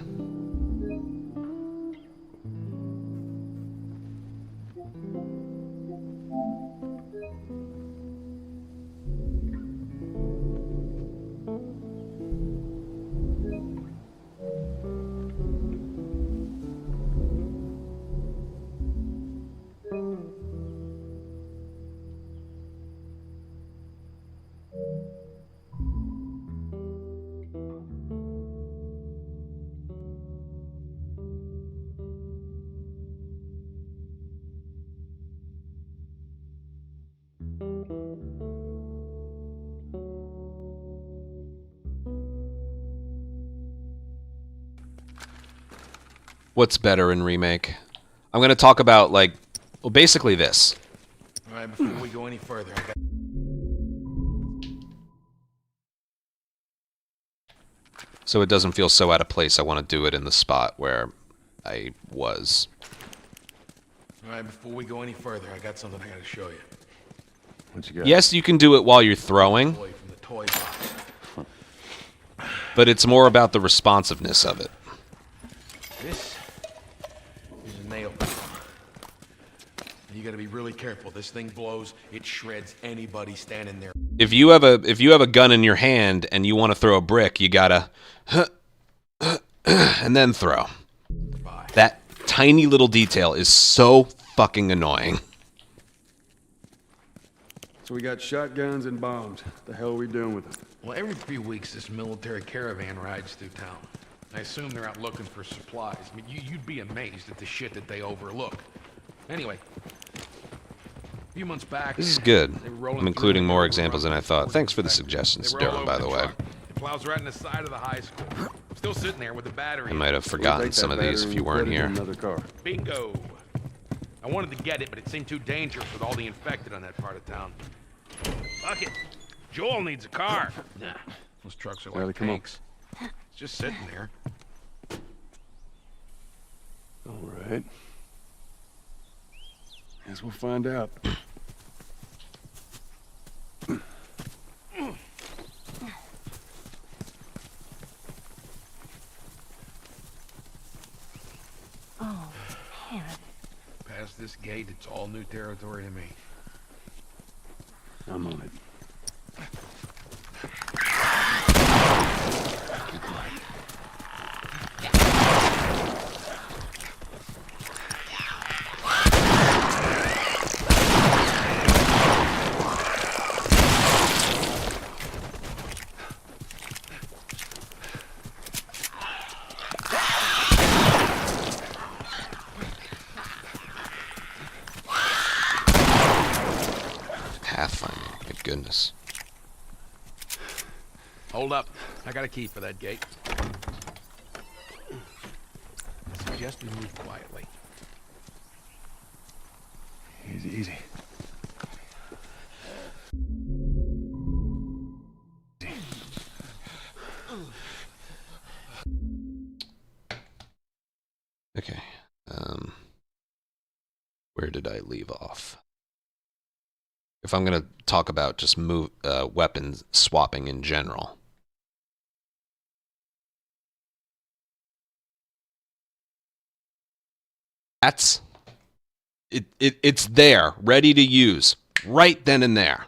What's better in Remake? I'm going to talk about, like, well, basically this. All right, before we go any further, I got... So it doesn't feel so out of place, I want to do it in the spot where I was. All right, before we go any further, I got something I gotta show you. What you got? Yes, you can do it while you're throwing, Toy from the toy box. but it's more about the responsiveness of it. This is a nail gun. You gotta be really careful. This thing blows, it shreds anybody standing there. If you have a gun in your hand and you want to throw a brick, you gotta and then throw. That tiny little detail is so fucking annoying. So we got shotguns and bombs. The hell are we doing with them? Well, every few weeks this military caravan rides through town. I assume they're out looking for supplies. I mean, you'd be amazed at the shit that they overlook. Anyway, a few months back... This is good. they were rolling I'm including through more and examples than I thought. Thanks for the suggestions, They were all Darren, by over the way. truck. It plows right in the side of the high school. Still sitting there with the battery. I might have We'll forgotten take some that of these battery if you and weren't put it in here. another car. Bingo! I wanted to get it, but it seemed too dangerous with all the infected on that part of town. Fuck it. Joel needs a car. Nah, those trucks are Riley, like come on. tanks. It's just sitting there. All right. Guess we'll find out. Oh, man. Past this gate, it's all new territory to me. I'm on it. Pathfinder, my goodness. Hold up. I got a key for that gate. I suggest we move quietly. Easy, easy. Okay. Where did I leave off? If I'm going to talk about just weapons swapping in general. That's it's there, ready to use, right then and there.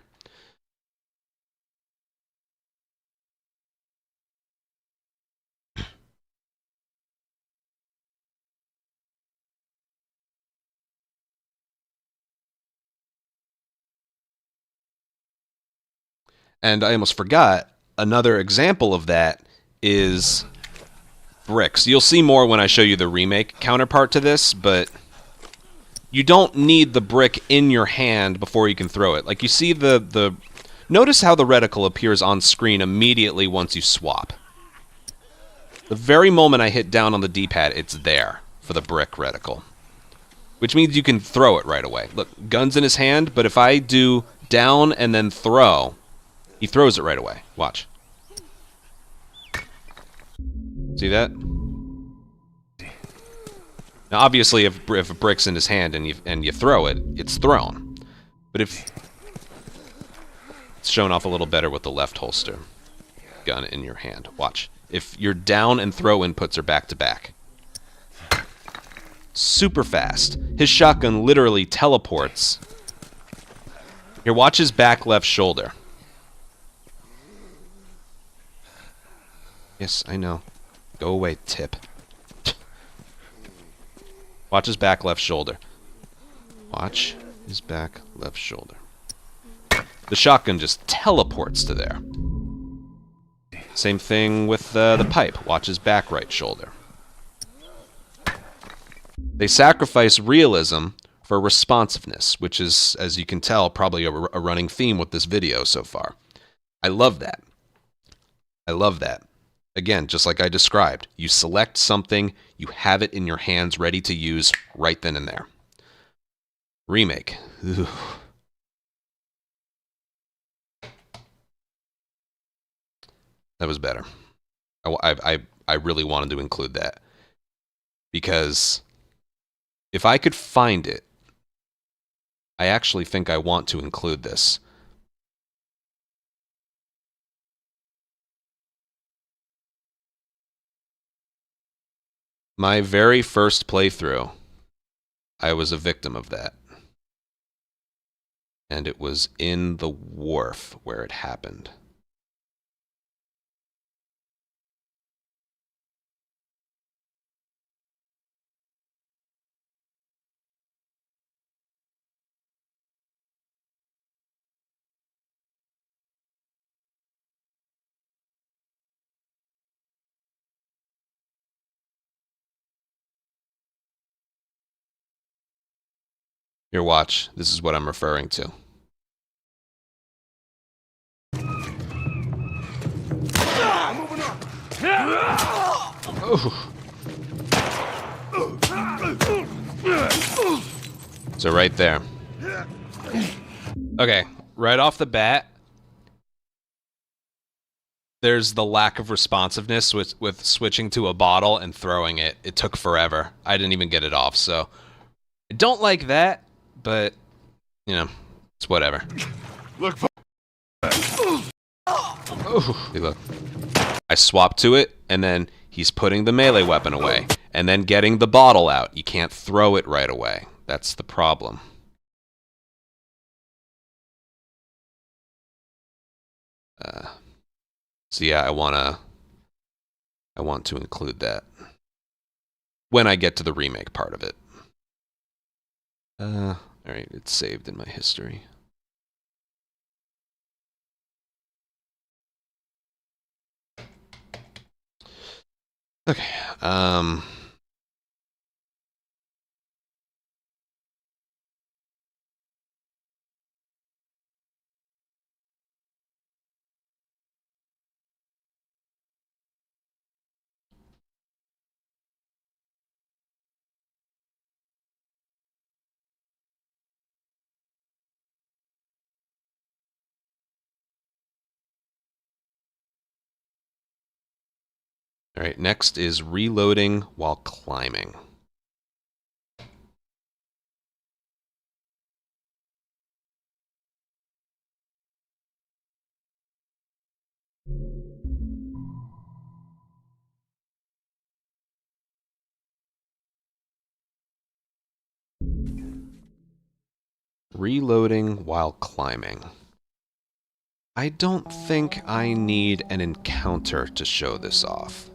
And I almost forgot, another example of that is bricks. You'll see more when I show you the remake counterpart to this, but you don't need the brick in your hand before you can throw it. Like, you see the notice how the reticle appears on screen immediately once you swap. The very moment I hit down on the D-pad, it's there for the brick reticle. Which means you can throw it right away. Look, gun's in his hand, but if I do down and then throw... he throws it right away. Watch. See that? Now, obviously, if a brick's in his hand and you throw it, it's thrown. But if it's shown off a little better with the left holster gun in your hand. Watch. If your down and throw inputs are back to back. Super fast. His shotgun literally teleports. Here, watch his back left shoulder. Yes, I know. Go away, Tip. Watch his back left shoulder. Watch his back left shoulder. The shotgun just teleports to there. Same thing with the pipe. Watch his back right shoulder. They sacrifice realism for responsiveness, which is, as you can tell, probably a running theme with this video so far. I love that. I love that. Again, just like I described, you select something, you have it in your hands ready to use right then and there. Remake. Ugh. That was better. I really wanted to include that. Because if I could find it, I actually think I want to include this. My very first playthrough, I was a victim of that. And it was in the wharf where it happened. Here, watch. This is what I'm referring to. So right there. Okay, right off the bat, there's the lack of responsiveness with switching to a bottle and throwing it. It took forever. I didn't even get it off, so I don't like that, but you know, it's whatever. Look for See, look. I swapped to it, and then he's putting the melee weapon away, and then getting the bottle out. You can't throw it right away. That's the problem. So yeah, I want to include that when I get to the remake part of it. All right, it's saved in my history. Okay. All right, next is reloading while climbing. Reloading while climbing. I don't think I need an encounter to show this off.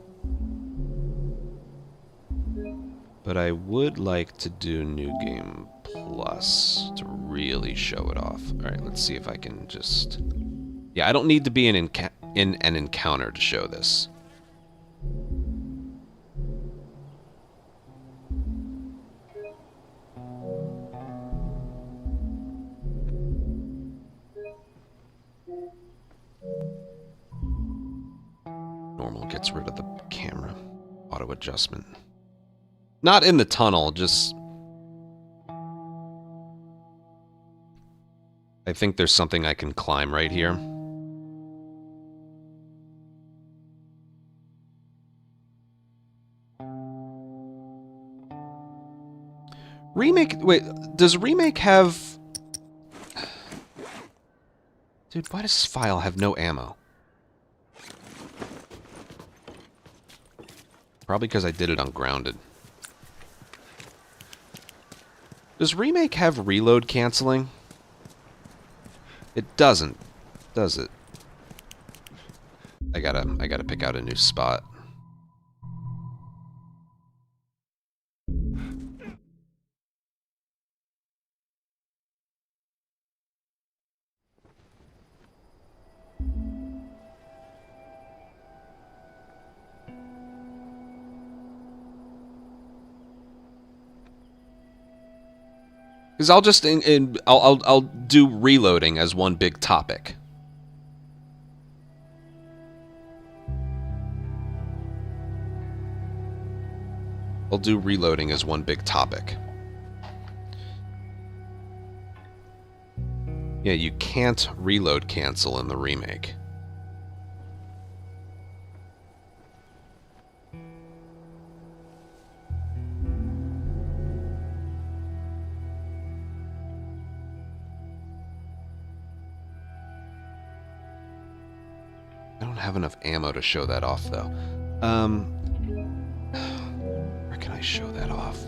But I would like to do New Game Plus to really show it off. Alright, let's see if I can just... Yeah, I don't need to be in an encounter to show this. Normal gets rid of the camera. Auto adjustment. Not in the tunnel, just... I think there's something I can climb right here. Remake... Wait, does Remake have... Dude, why does this file have no ammo? Probably because I did it on grounded. Does Remake have reload canceling? It doesn't, does it? I gotta pick out a new spot. Because I'll just I'll do reloading as one big topic. I'll do reloading as one big topic. Yeah, you can't reload cancel in the remake. I don't have enough ammo to show that off, though. Where can I show that off?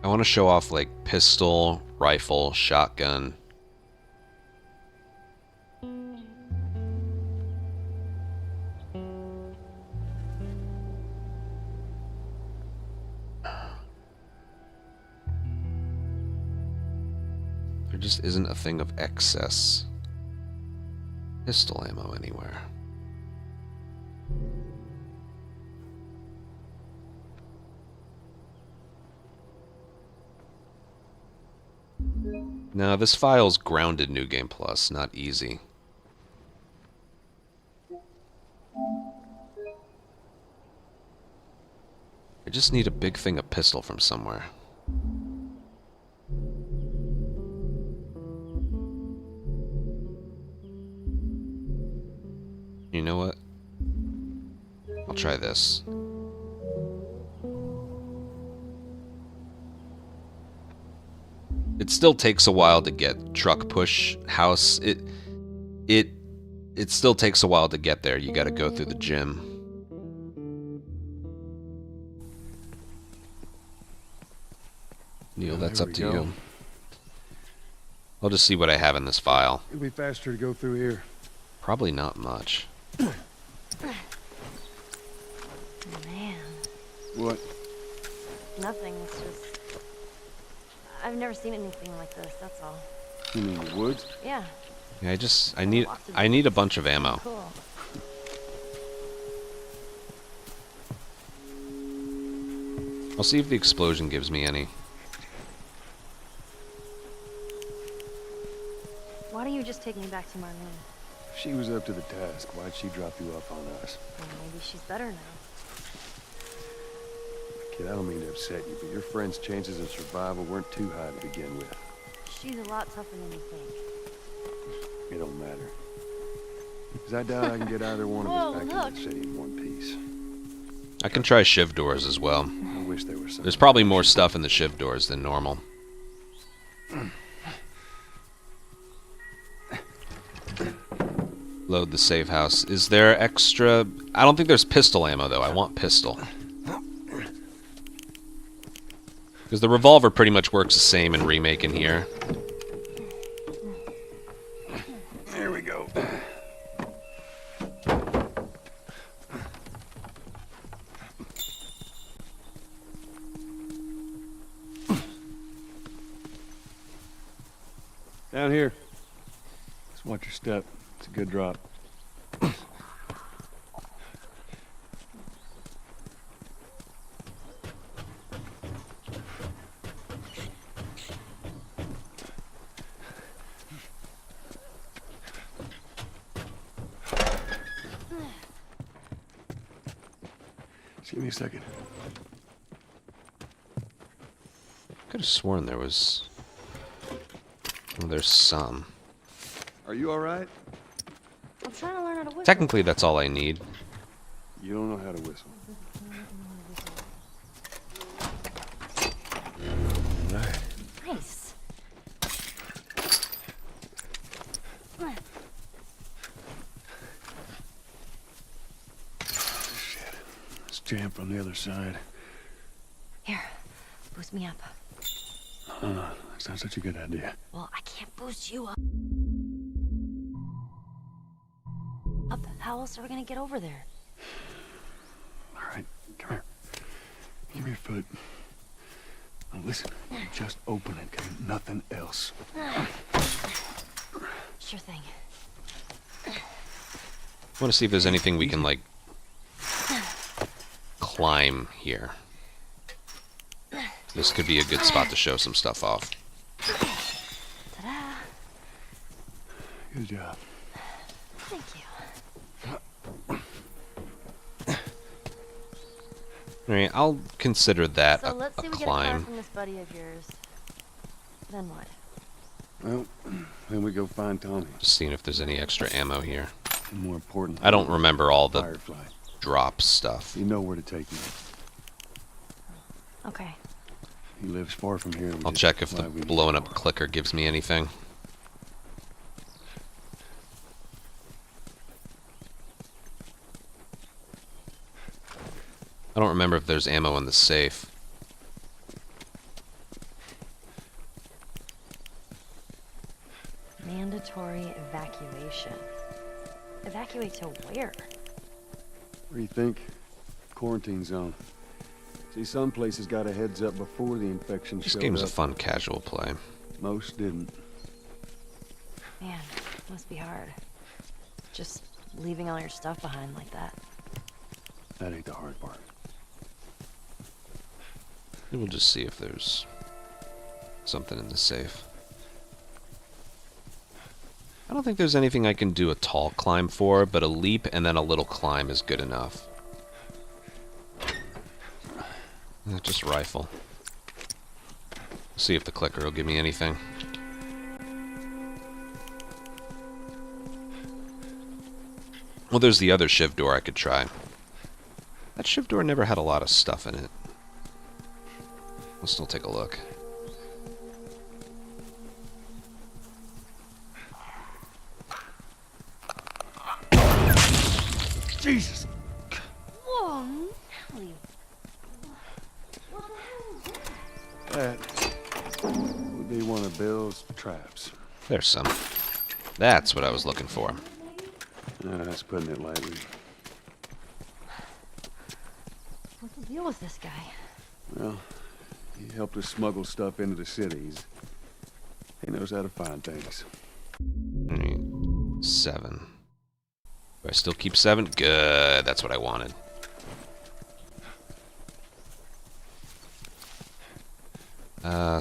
I want to show off like pistol, rifle, shotgun. There just isn't a thing of excess pistol ammo anywhere. No, this file's grounded New Game Plus, not easy. I just need a big thing of pistol from somewhere. You know what? I'll try this. It still takes a while to get truck push house. It still takes a while to get there. You got to go through the gym. Neil, that's up to you. I'll just see what I have in this file. It'll be faster to go through here. Probably not much. Man, What? nothing. It's just... I've never seen anything like this, that's all. You mean the woods? Yeah, Yeah, I need a bunch of ammo. cool. I'll see if the explosion gives me any. Why don't you just take me back to my room? If she was up to the task, why'd she drop you off on us? Well, maybe she's better now. Kid, I don't mean to upset you, but your friend's chances of survival weren't too high to begin with. She's a lot tougher than you think. It don't matter. Because I doubt I can get either one of us back into the city in one piece. I can try shiv doors as well. I wish there was something. There's probably more stuff in the shiv doors than normal. Load the safe house. Is there extra... I don't think there's pistol ammo, though. I want pistol. Because the revolver pretty much works the same in Remake and here. There we go. Down here. Just watch your step. It's a good drop. Just give me a second. Could have sworn there was... Well, there's some. Are you alright? I'm trying to learn how to whistle. Technically, that's all I need. You don't know how to whistle. Right. Nice. Shit. It's jammed from the other side. Here, boost me up. That's not such a good idea. Well, I can't boost you up. How else are we gonna get over there? Alright, come here. Give me your foot. Now listen, just open it, okay? Nothing else. Sure thing. I want to see if there's anything we can, like, climb here. This could be a good spot to show some stuff off. Ta-da! Good job. Thank you. Alright, I'll consider that So let's a say we get a car climb. from this buddy of yours. Then what? Well, then we go find Tommy. Just seeing if there's any extra ammo here. And more important, I don't remember all the Firefly. drop stuff. You know where to take me. Okay. He lives far from here. I'll check if the blowing up clicker gives me anything. I don't remember if there's ammo in the safe. Mandatory evacuation. Evacuate to where? Where do you think? Quarantine zone. See, some places got a heads up before the infection This showed game's a up. fun casual play. Most didn't. Man, must be hard. Just leaving all your stuff behind like that. That ain't the hard part. We'll just see if there's something in the safe. I don't think there's anything I can do a tall climb for, but a leap and then a little climb is good enough. Just rifle. See if the clicker will give me anything. Well, there's the other shiv door I could try. That shiv door never had a lot of stuff in it. We'll still take a look. Jesus! Whoa, Nelly. That would be one of Bill's traps. There's some. That's what I was looking for. That's putting it lightly. What's the deal with this guy? Well, he helped us smuggle stuff into the cities. He knows how to find things. 7. Do I still keep 7? Good. That's what I wanted.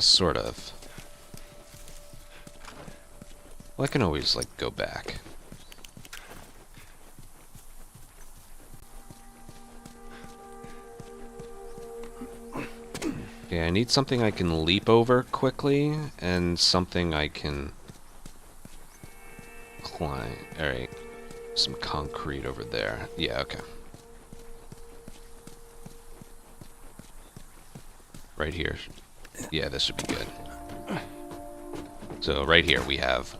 Sort of. Well, I can always, like, go back. Okay, I need something I can leap over quickly, and something I can climb. Alright. Some concrete over there. Yeah, okay. Right here. Yeah, this should be good. So right here we have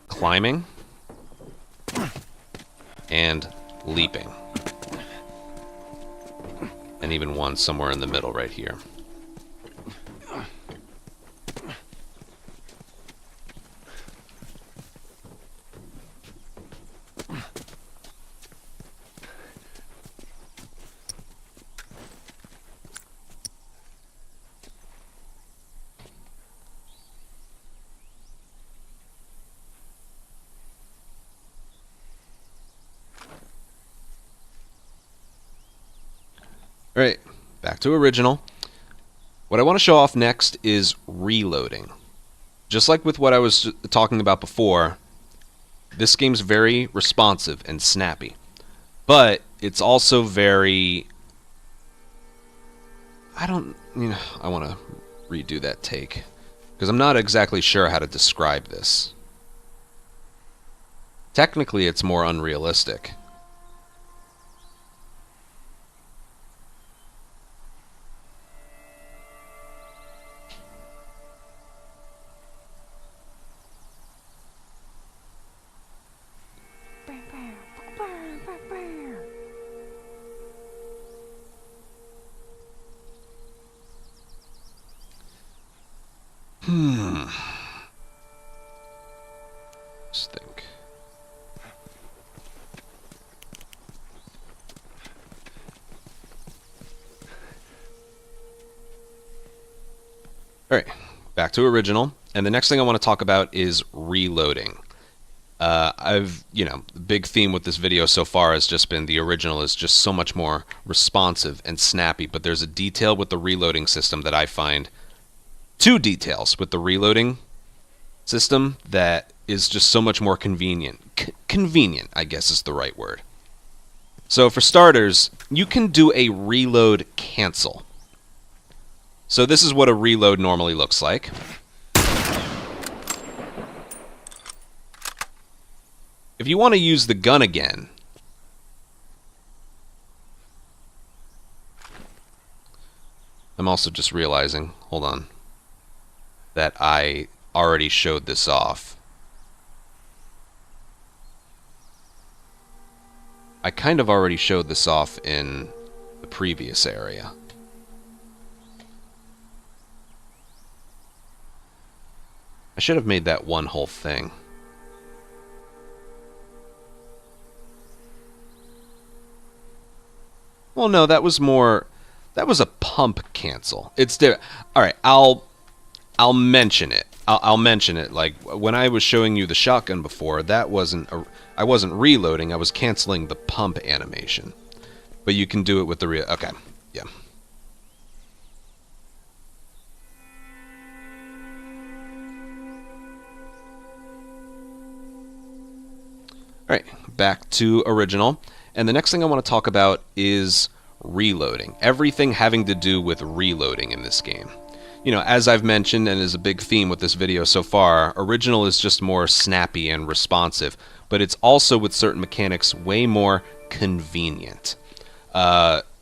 climbing and leaping. And even one somewhere in the middle right here. Alright, back to original. What I want to show off next is reloading. Just like with what I was talking about before, this game's very responsive and snappy. But it's also very... I want to redo that take. Because I'm not exactly sure how to describe this. Technically, it's more unrealistic. Just think. Alright, back to original. And the next thing I want to talk about is reloading. The big theme with this video so far has just been the original is just so much more responsive and snappy, but there's a detail with the reloading system that I find, two details with the reloading system that is just so much more convenient. Convenient, I guess is the right word. So for starters, you can do a reload cancel. So this is what a reload normally looks like. If you want to use the gun again, I'm also just realizing, hold on, that I already showed this off. I kind of already showed this off in the previous area. I should have made that one whole thing. Well, no, that was a pump cancel. It's different. All right, I'll mention it. I'll mention it. Like when I was showing you the shotgun before, that wasn't I wasn't reloading. I was canceling the pump animation. But you can do it with the okay. Yeah. All right, back to original. And the next thing I want to talk about is reloading. Everything having to do with reloading in this game. You know, as I've mentioned, and is a big theme with this video so far, original is just more snappy and responsive, but it's also, with certain mechanics, way more convenient.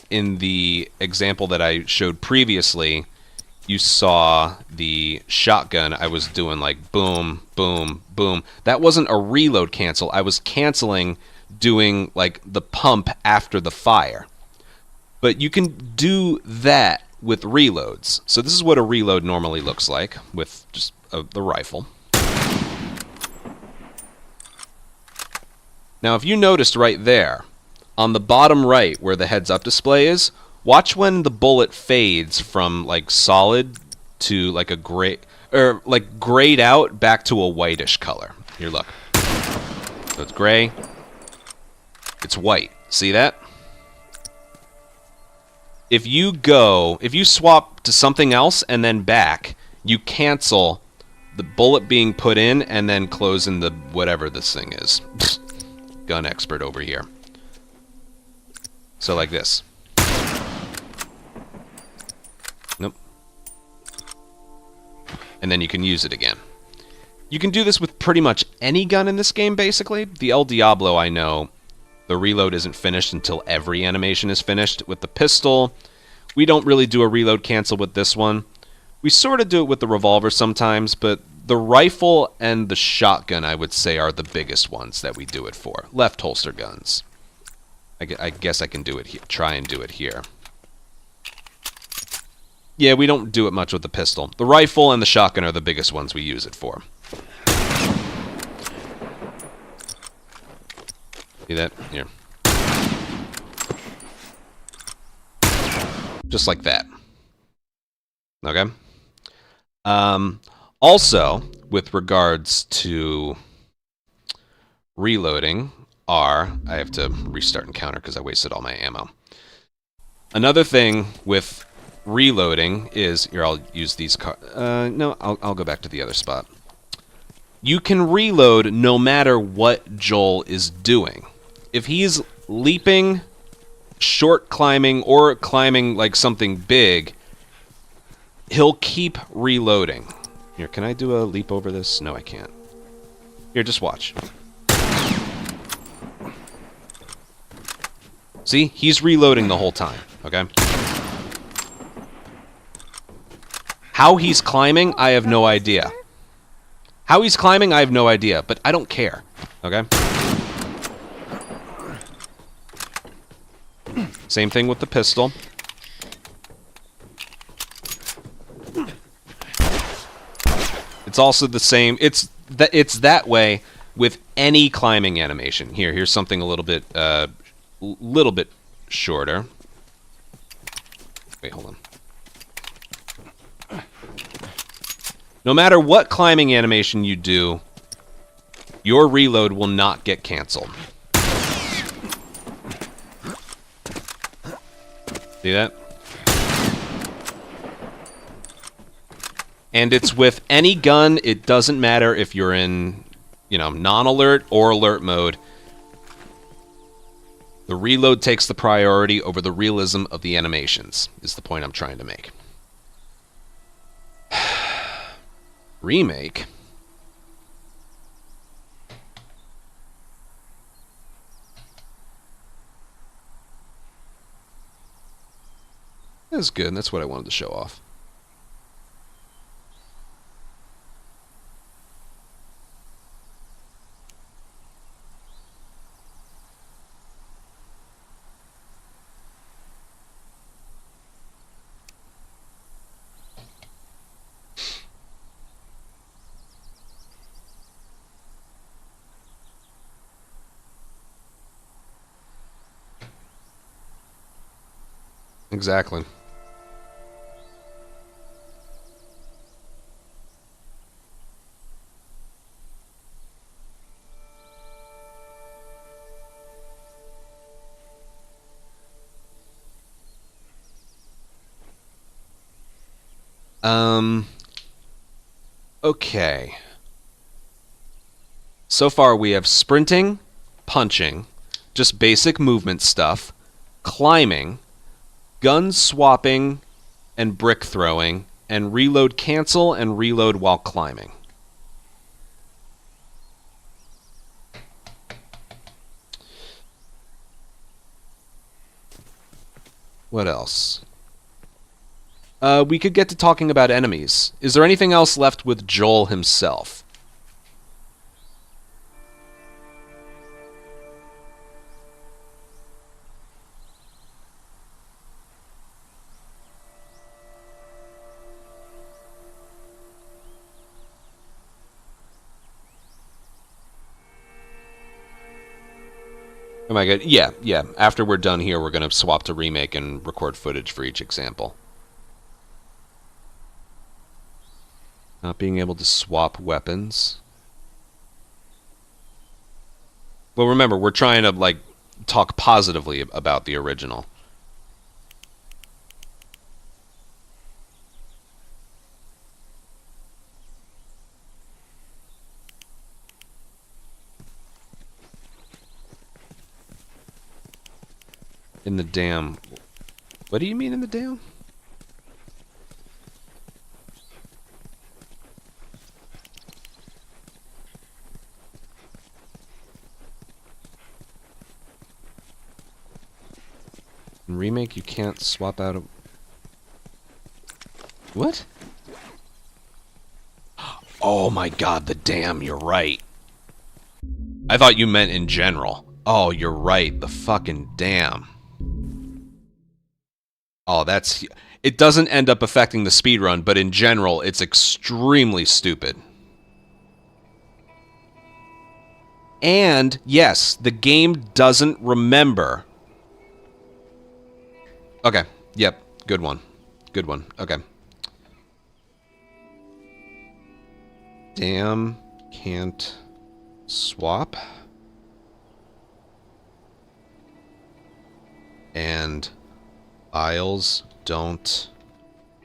In the example that I showed previously, you saw the shotgun. I was doing like boom, boom, boom. That wasn't a reload cancel. I was canceling doing like the pump after the fire. But you can do that with reloads. So this is what a reload normally looks like with just the rifle. Now if you noticed right there, on the bottom right where the heads up display is, watch when the bullet fades from like solid to like a gray, or like grayed out back to a whitish color. Here, look. So it's gray. It's white. See that? If you swap to something else and then back, you cancel the bullet being put in and then close in the whatever this thing is. Gun expert over here. So like this. Nope. And then you can use it again. You can do this with pretty much any gun in this game, basically. The El Diablo, I know, the reload isn't finished until every animation is finished. With the pistol, we don't really do a reload cancel with this one. We sort of do it with the revolver sometimes, but the rifle and the shotgun, I would say, are the biggest ones that we do it for. Left holster guns. I guess I can do it here. Try and do it here. Yeah, we don't do it much with the pistol. The rifle and the shotgun are the biggest ones we use it for. See that? Here. Just like that. Okay? Also, with regards to reloading, I have to restart encounter because I wasted all my ammo. Another thing with reloading is, here, I'll use these no, I'll go back to the other spot. You can reload no matter what Joel is doing. If he's leaping, short climbing, or climbing like something big, he'll keep reloading. Here, can I do a leap over this? No, I can't. Here, just watch. See? He's reloading the whole time, okay? How he's climbing, I have no idea. How he's climbing, I have no idea, but I don't care, okay? Same thing with the pistol. It's also the same. It's that way with any climbing animation. Here's something a little bit shorter. Wait, hold on. No matter what climbing animation you do, your reload will not get canceled. See that? And it's with any gun. It doesn't matter if you're in, you know, non-alert or alert mode. The reload takes the priority over the realism of the animations, is the point I'm trying to make. Remake. That's good. That's what I wanted to show off. Exactly. Okay. So far we have sprinting, punching, just basic movement stuff, climbing, gun swapping, and brick throwing, and reload cancel and reload while climbing. What else? We could get to talking about enemies. Is there anything else left with Joel himself? Am I good? Yeah, yeah. After we're done here, we're going to swap to Remake and record footage for each example. Not being able to swap weapons. Well, remember, we're trying to, like, talk positively about the original. In the dam. What do you mean in the dam? In Remake, you can't swap out a... What? Oh my god, the dam, you're right. I thought you meant in general. Oh, you're right, the fucking dam. Oh, that's... It doesn't end up affecting the speedrun, but in general, it's extremely stupid. And, yes, the game doesn't remember... Okay, yep, good one. Good one, okay. Damn, can't swap. And files don't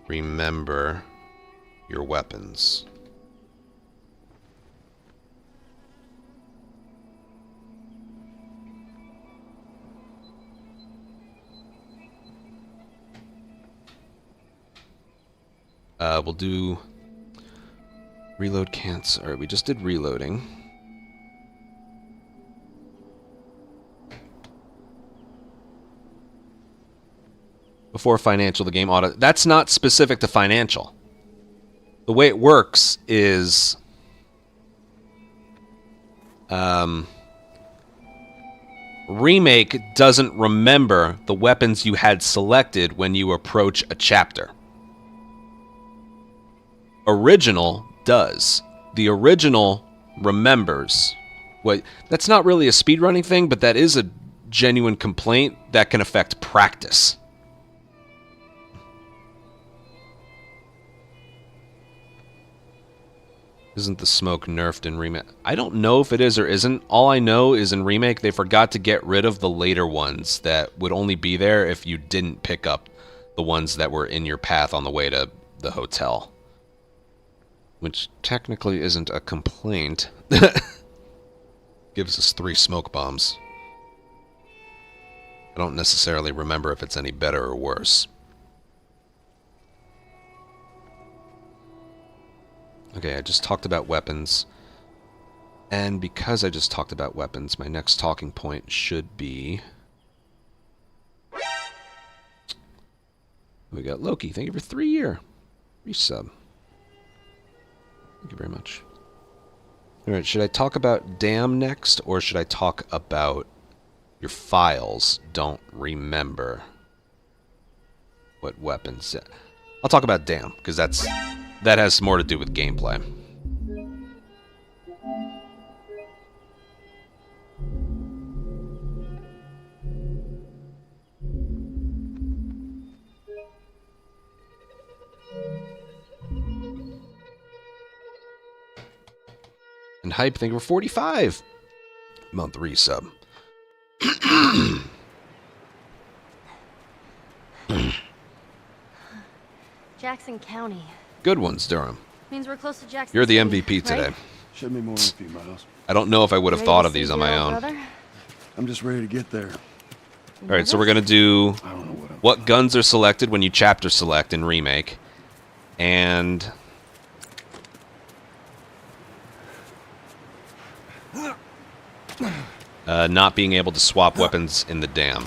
remember your weapons. We'll do reload cancel. Alright, we just did reloading. Before financial, the game auto... That's not specific to financial. The way it works is... Remake doesn't remember the weapons you had selected when you approach a chapter. Original does. The original remembers. What? That's not really a speedrunning thing, but that is a genuine complaint that can affect practice. Isn't the smoke nerfed in Remake? I don't know if it is or isn't. All I know is in Remake, they forgot to get rid of the later ones that would only be there if you didn't pick up the ones that were in your path on the way to the hotel. Which technically isn't a complaint. Gives us 3 smoke bombs. I don't necessarily remember if it's any better or worse. Okay, I just talked about weapons. And because I just talked about weapons, my next talking point should be... We got Loki. Thank you for 3-year resub. Thank you very much. Alright, should I talk about Damn next, or should I talk about your files don't remember what weapons... I'll talk about Damn, because that has more to do with gameplay. And Hype, thank you for 45 month resub. Jackson County. Good ones, Durham. Means we're close to Jackson You're the City, MVP today. right? Should be more than a few miles. I don't know if I would have Ready thought to of these see on your my old own. brother? I'm just ready to get there. Alright, so we're going to do I don't know what I'm... what guns are selected when you chapter select in Remake. And... not being able to swap weapons in the Dam.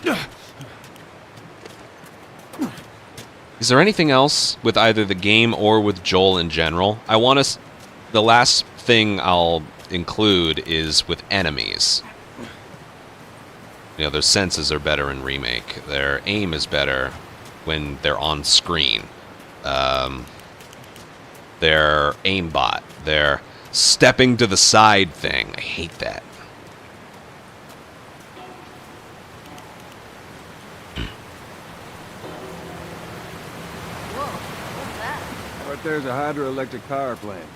Is there anything else with either the game or with Joel in general? I want to... The last thing I'll include is with enemies. You know, their senses are better in Remake. Their aim is better when they're on screen. Their aimbot. Their stepping to the side thing. I hate that. Whoa, what's that? Right there's a hydroelectric power plant.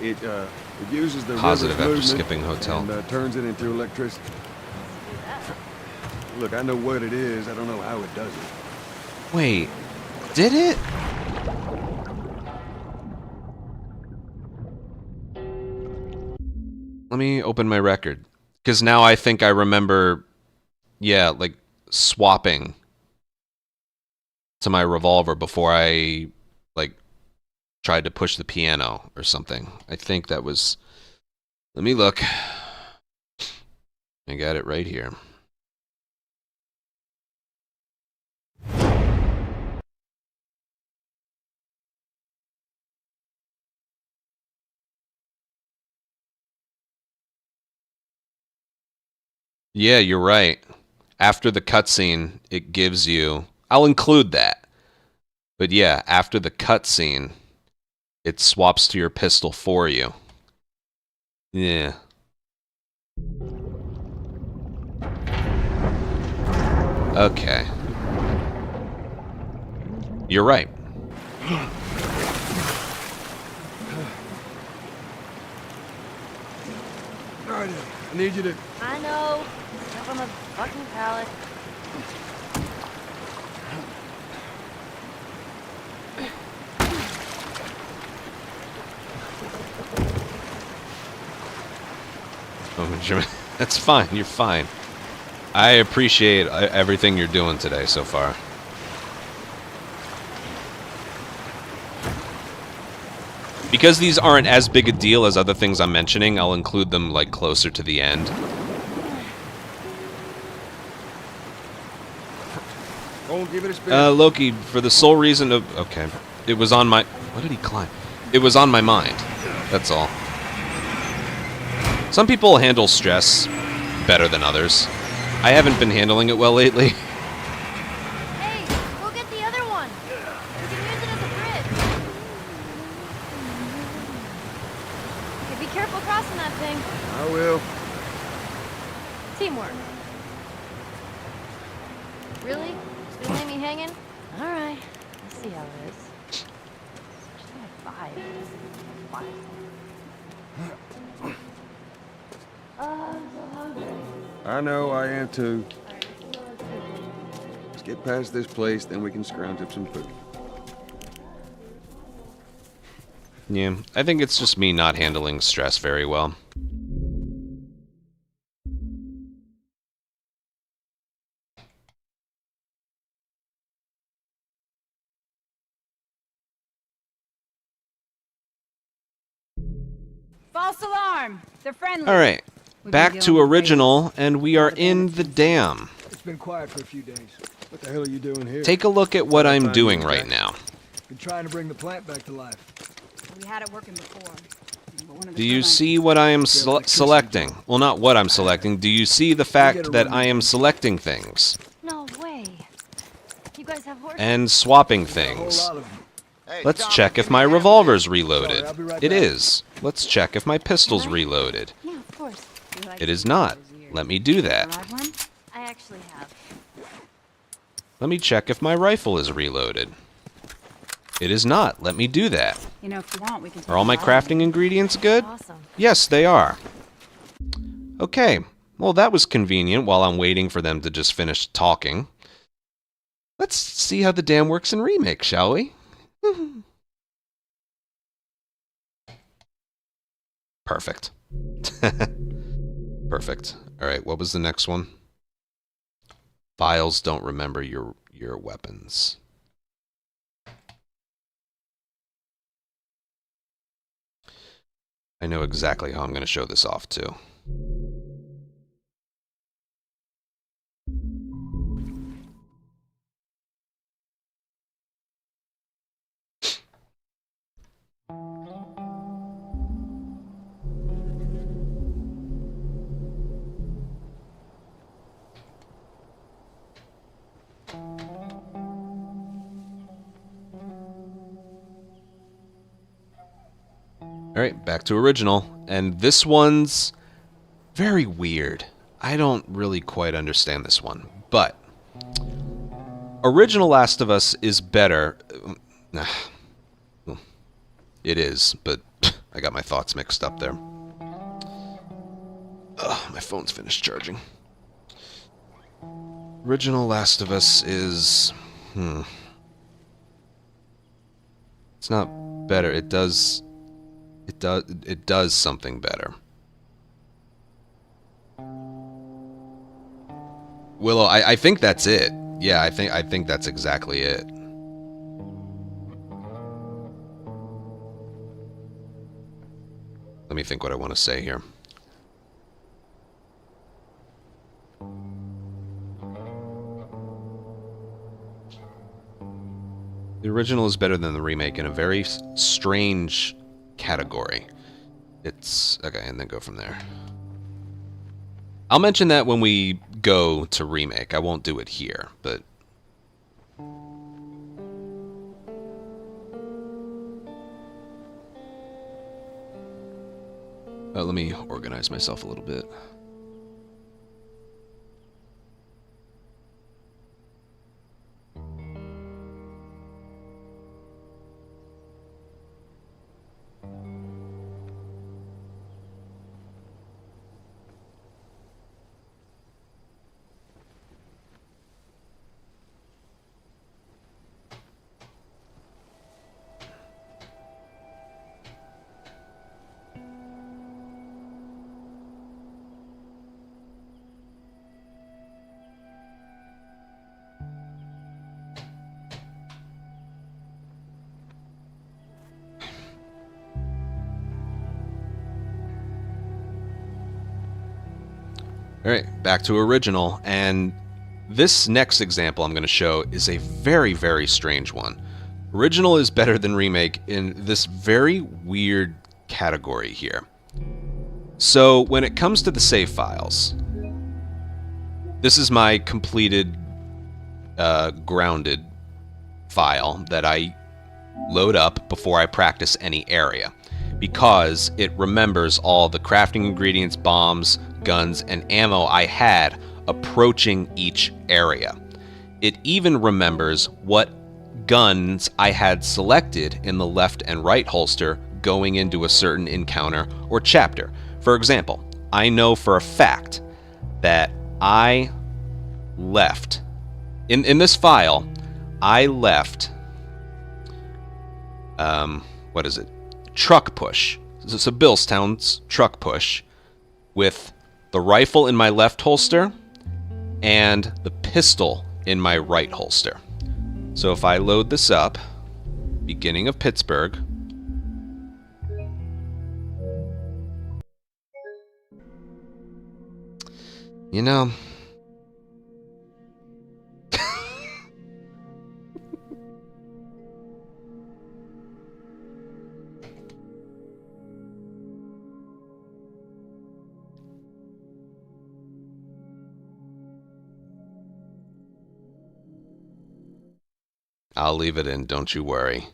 It uses the Positive river's after movement skipping hotel. and turns it into electricity. Look, I know what it is. I don't know how it does it. Wait, did it? Let me open my record. Because now I think I remember, yeah, like, swapping to my revolver before I, like, tried to push the piano or something. I think that was... Let me look. I got it right here. Yeah, you're right. After the cutscene, it gives you... I'll include that. But yeah, after the cutscene, it swaps to your pistol for you. Yeah. Okay. You're right. Alright, I need you to... I know. Step on the fucking pallet. Oh, Jimmy, that's fine. You're fine. I appreciate everything you're doing today so far. Because these aren't as big a deal as other things I'm mentioning, I'll include them, like, closer to the end. Won't give it a spin. Loki, for the sole reason of... Okay. It was on my... What did he climb? It was on my mind. That's all. Some people handle stress better than others. I haven't been handling it well lately. Hey, go get the other one. We can use it as a bridge. Okay, be careful crossing that thing. I will. Teamwork. Really? Just gonna leave me hanging? All right. Let's see how it is. 5. Why? I'm so hungry. I know, I am too. Let's get past this place, then we can scrounge up some food. Yeah, I think it's just me not handling stress very well. False alarm! They're friendly. Alright, back to original, and we are in the dam. It's been quiet for a few days. What the hell are you doing here? Take a look at what I'm doing right now. Been trying to bring the plant back to life. We had it working before. Do you see what I am selecting? Well, not what I'm selecting. Do you see the fact that I am selecting things? No way. You guys have horses? And swapping things. Let's check if my revolver's reloaded. It is. Let's check if my pistol's reloaded. Yeah, of course. It is not. Let me do that. I actually have. Let me check if my rifle is reloaded. It is not. Let me do that. You know, if you want, we can. Are all my crafting ingredients good? Awesome. Yes, they are. Okay. Well, that was convenient while I'm waiting for them to just finish talking. Let's see how the dam works in Remake, shall we? Perfect. Perfect. Alright, what was the next one? Files don't remember your weapons. I know exactly how I'm going to show this off, too. Alright, back to original. And this one's very weird. I don't really quite understand this one. But original Last of Us is better. It is, but I got my thoughts mixed up there. Ugh, my phone's finished charging. Original Last of Us is... It's not better. It does something better. Willow, I think that's it. Yeah, I think that's exactly it. Let me think what I want to say here. The original is better than the remake in a very strange category. It's okay, and then go from there. I'll mention that when we go to remake. I won't do it here, but let me organize myself a little bit. Alright, back to original, and this next example I'm going to show is a very, very strange one. Original is better than remake in this very weird category here. So, when it comes to the save files, this is my completed, grounded file that I load up before I practice any area, because it remembers all the crafting ingredients, bombs, guns, and ammo I had approaching each area. It even remembers what guns I had selected in the left and right holster going into a certain encounter or chapter. For example, I know for a fact that I left, in this file, I left, what is it? Truck push. So Billstown's truck push with the rifle in my left holster and the pistol in my right holster. So if I load this up, beginning of Pittsburgh, you know, I'll leave it in, don't you worry.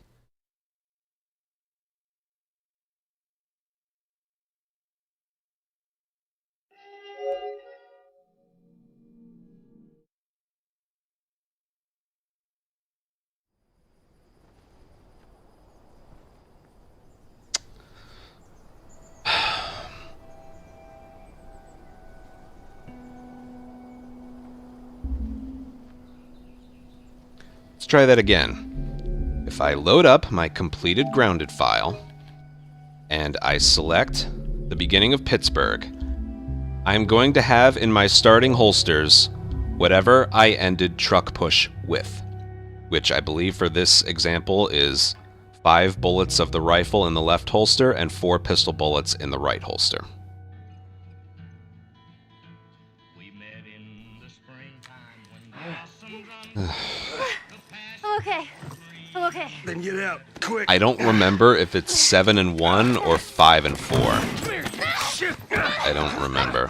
Let's try that again. If I load up my completed grounded file and I select the beginning of Pittsburgh, I'm going to have in my starting holsters whatever I ended truck push with, which I believe for this example is 5 bullets of the rifle in the left holster and 4 pistol bullets in the right holster. Okay. I'm okay. Then get out, quick. I don't remember if it's 7 and 1 or 5 and 4. I don't remember.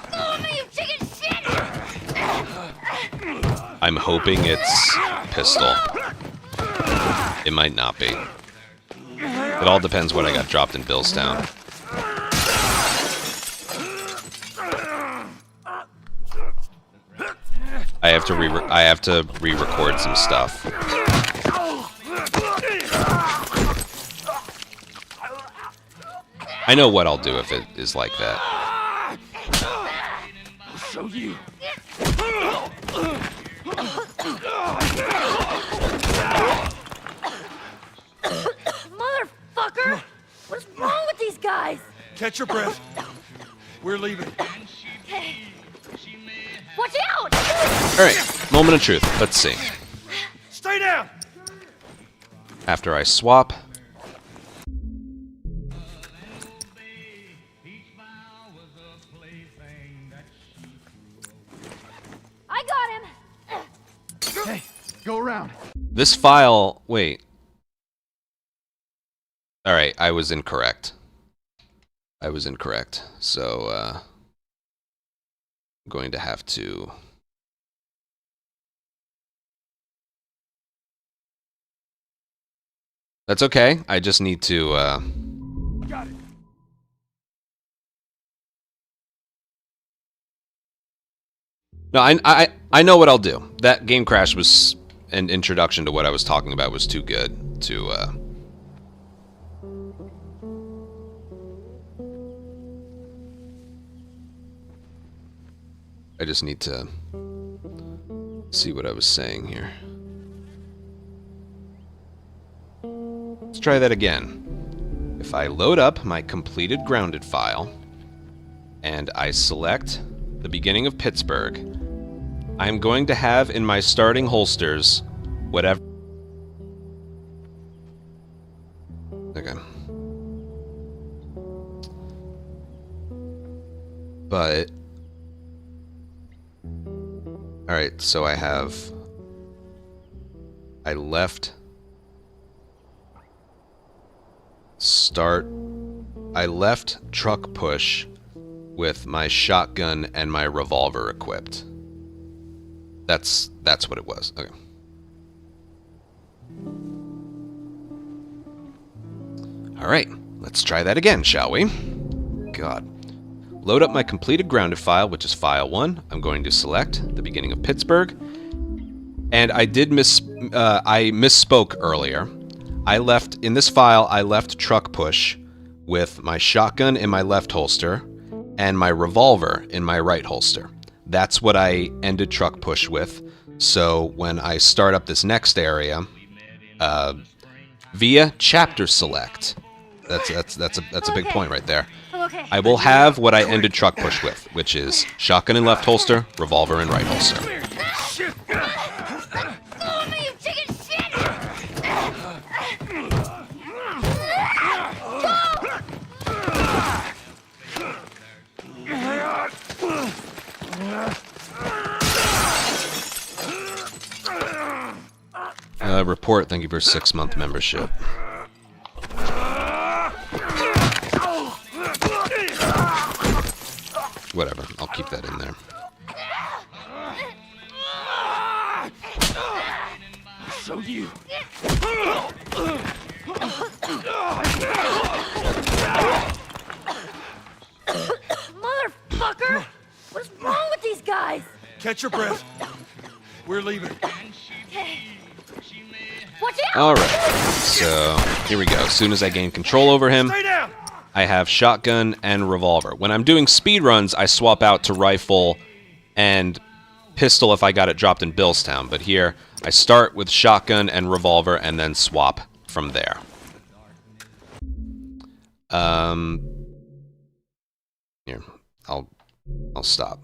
I'm hoping it's pistol. It might not be. It all depends what I got dropped in Billstown. I have to re-record some stuff. I know what I'll do if it is like that. I'll show you. Motherfucker! What's wrong with these guys? Catch your breath. We're leaving. Okay. Watch out! Alright, moment of truth. Let's see. Stay down! After I swap. I got him! Hey, go around. This file... Wait. Alright, I was incorrect. So, I'm going to have to... That's okay. I just need to, Got it. No, I know what I'll do. That game crash was an introduction to what I was talking about was too good to, I just need to see what I was saying here. Let's try that again. If I load up my completed grounded file and I select the beginning of Pittsburgh, I'm going to have in my starting holsters whatever... Okay. But... Alright, so I have... I left... I left truck push with my shotgun and my revolver equipped. That's what it was. Okay. Alright, let's try that again, shall we? God. Load up my completed grounded file, which is file 1. I'm going to select the beginning of Pittsburgh. And I did I misspoke earlier. I left, in this file, I left truck push with my shotgun in my left holster and my revolver in my right holster. That's what I ended truck push with. So when I start up this next area, via chapter select, that's a big point right there. I will have what I ended truck push with, which is shotgun in left holster, revolver in right holster. Report, thank you for 6-month membership. Whatever, I'll keep that in there. So you. Motherfucker! What's wrong with these guys? Catch your breath. We're leaving. Watch out! Alright, so here we go. As soon as I gain control over him, I have shotgun and revolver. When I'm doing speed runs, I swap out to rifle and pistol if I got it dropped in Billstown. But here, I start with shotgun and revolver and then swap from there. Here, I'll stop.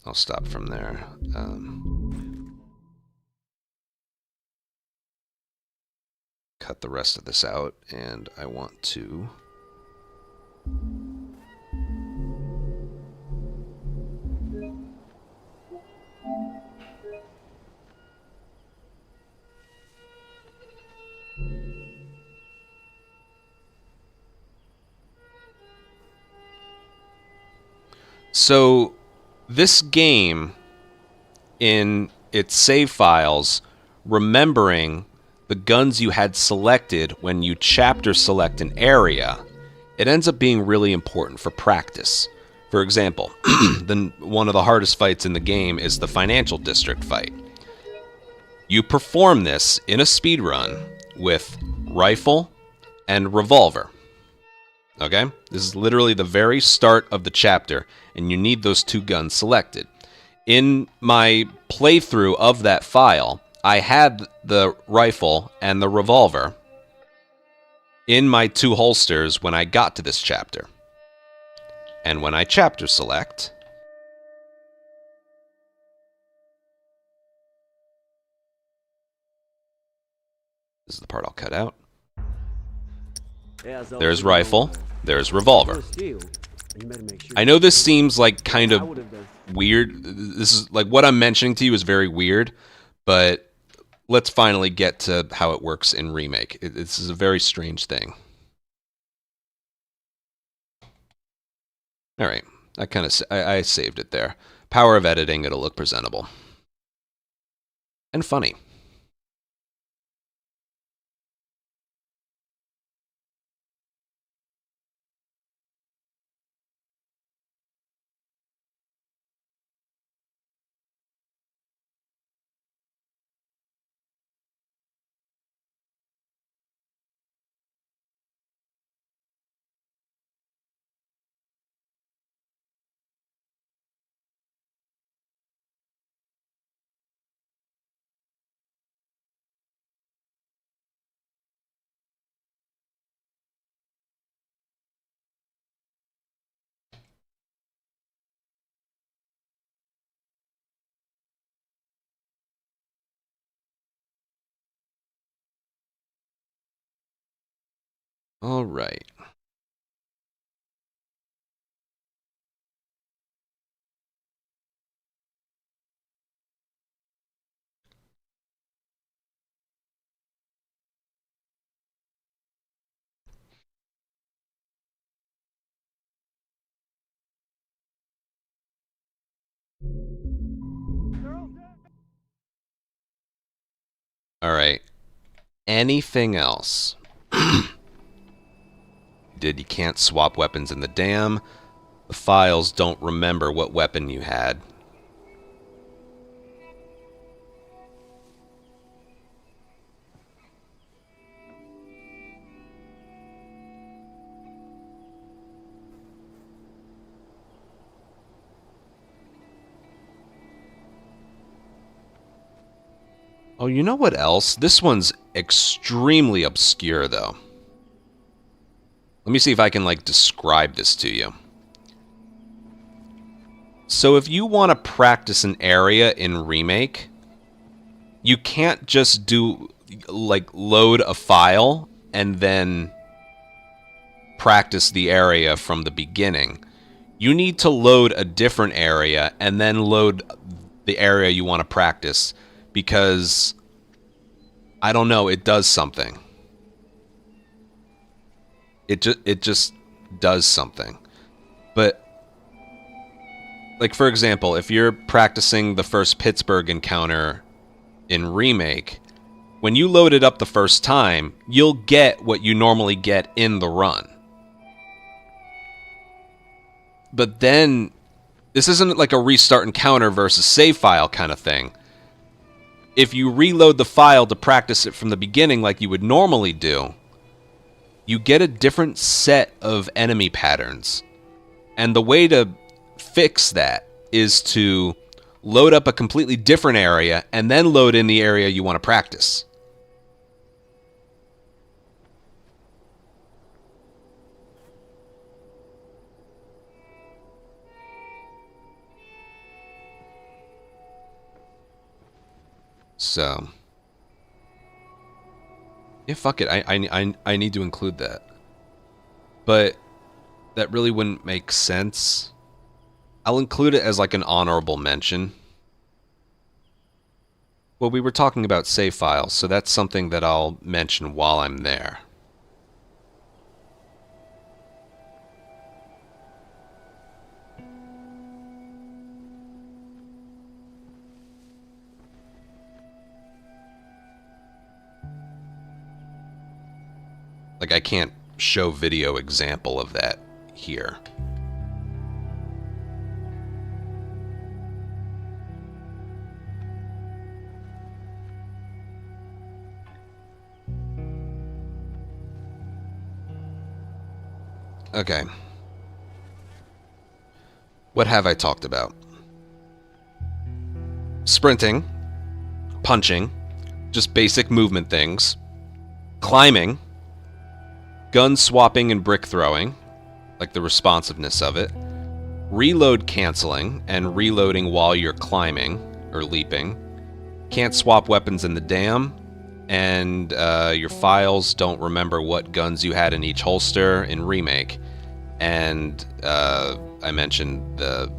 I'll stop from there. Cut the rest of this out, and I want to... So, this game, in its save files, remembering the guns you had selected when you chapter select an area, it ends up being really important for practice. For example, one of the hardest fights in the game is the financial district fight. You perform this in a speedrun with rifle and revolver. Okay? This is literally the very start of the chapter, and you need those two guns selected. In my playthrough of that file, I had the rifle and the revolver in my two holsters when I got to this chapter. And when I chapter select, this is the part I'll cut out. There's rifle, there's revolver. I know this seems like kind of weird. This is like what I'm mentioning to you is very weird, but let's finally get to how it works in Remake. This is a very strange thing. All right, I saved it there. Power of editing, it'll look presentable. And funny. All right. All right. Anything else? You can't swap weapons in the dam. The files don't remember what weapon you had. Oh, you know what else? This one's extremely obscure, though. Let me see if I can, like, describe this to you. So if you want to practice an area in Remake, you can't just do, like, load a file and then practice the area from the beginning. You need to load a different area and then load the area you want to practice because, I don't know, it does something. It just does something. But, like, for example, if you're practicing the first Pittsburgh encounter in Remake, when you load it up the first time, you'll get what you normally get in the run. But then, this isn't like a restart encounter versus save file kind of thing. If you reload the file to practice it from the beginning like you would normally do, you get a different set of enemy patterns. And the way to fix that is to load up a completely different area and then load in the area you want to practice. So, yeah, fuck it. I need to include that. But that really wouldn't make sense. I'll include it as like an honorable mention. Well, we were talking about save files, so that's something that I'll mention while I'm there. Like, I can't show video example of that here. Okay. What have I talked about? Sprinting, punching, just basic movement things, climbing, gun swapping and brick throwing, like the responsiveness of it, reload canceling and reloading while you're climbing or leaping, can't swap weapons in the dam, and your files don't remember what guns you had in each holster in Remake. And I mentioned the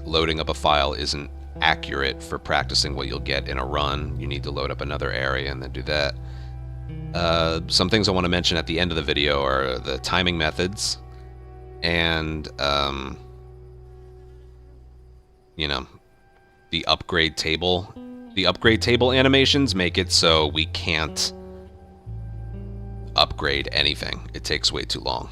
loading up a file isn't accurate for practicing what you'll get in a run. You need to load up another area and then do that. Some things I want to mention at the end of the video are the timing methods and, you know, the upgrade table. The upgrade table animations make it so we can't upgrade anything. It takes way too long.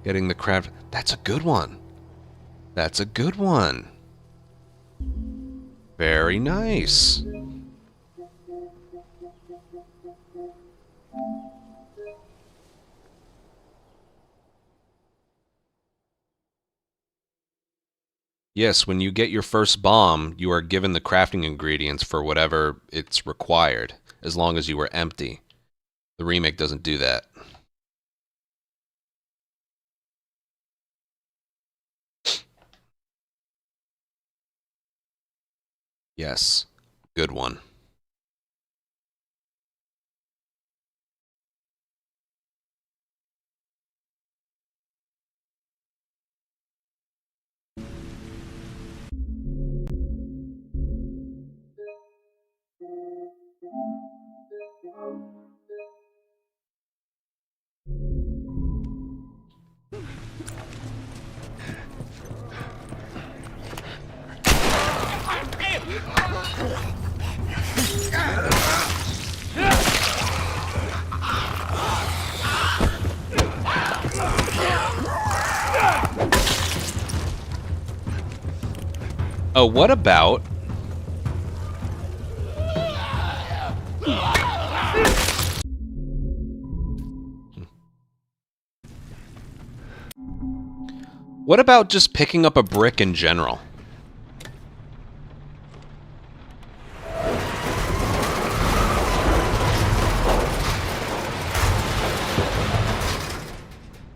Getting the craft. That's a good one. That's a good one. Very nice. Yes, when you get your first bomb, you are given the crafting ingredients for whatever it's required, as long as you were empty. The remake doesn't do that. Yes, good one. Oh, what about... What about just picking up a brick in general?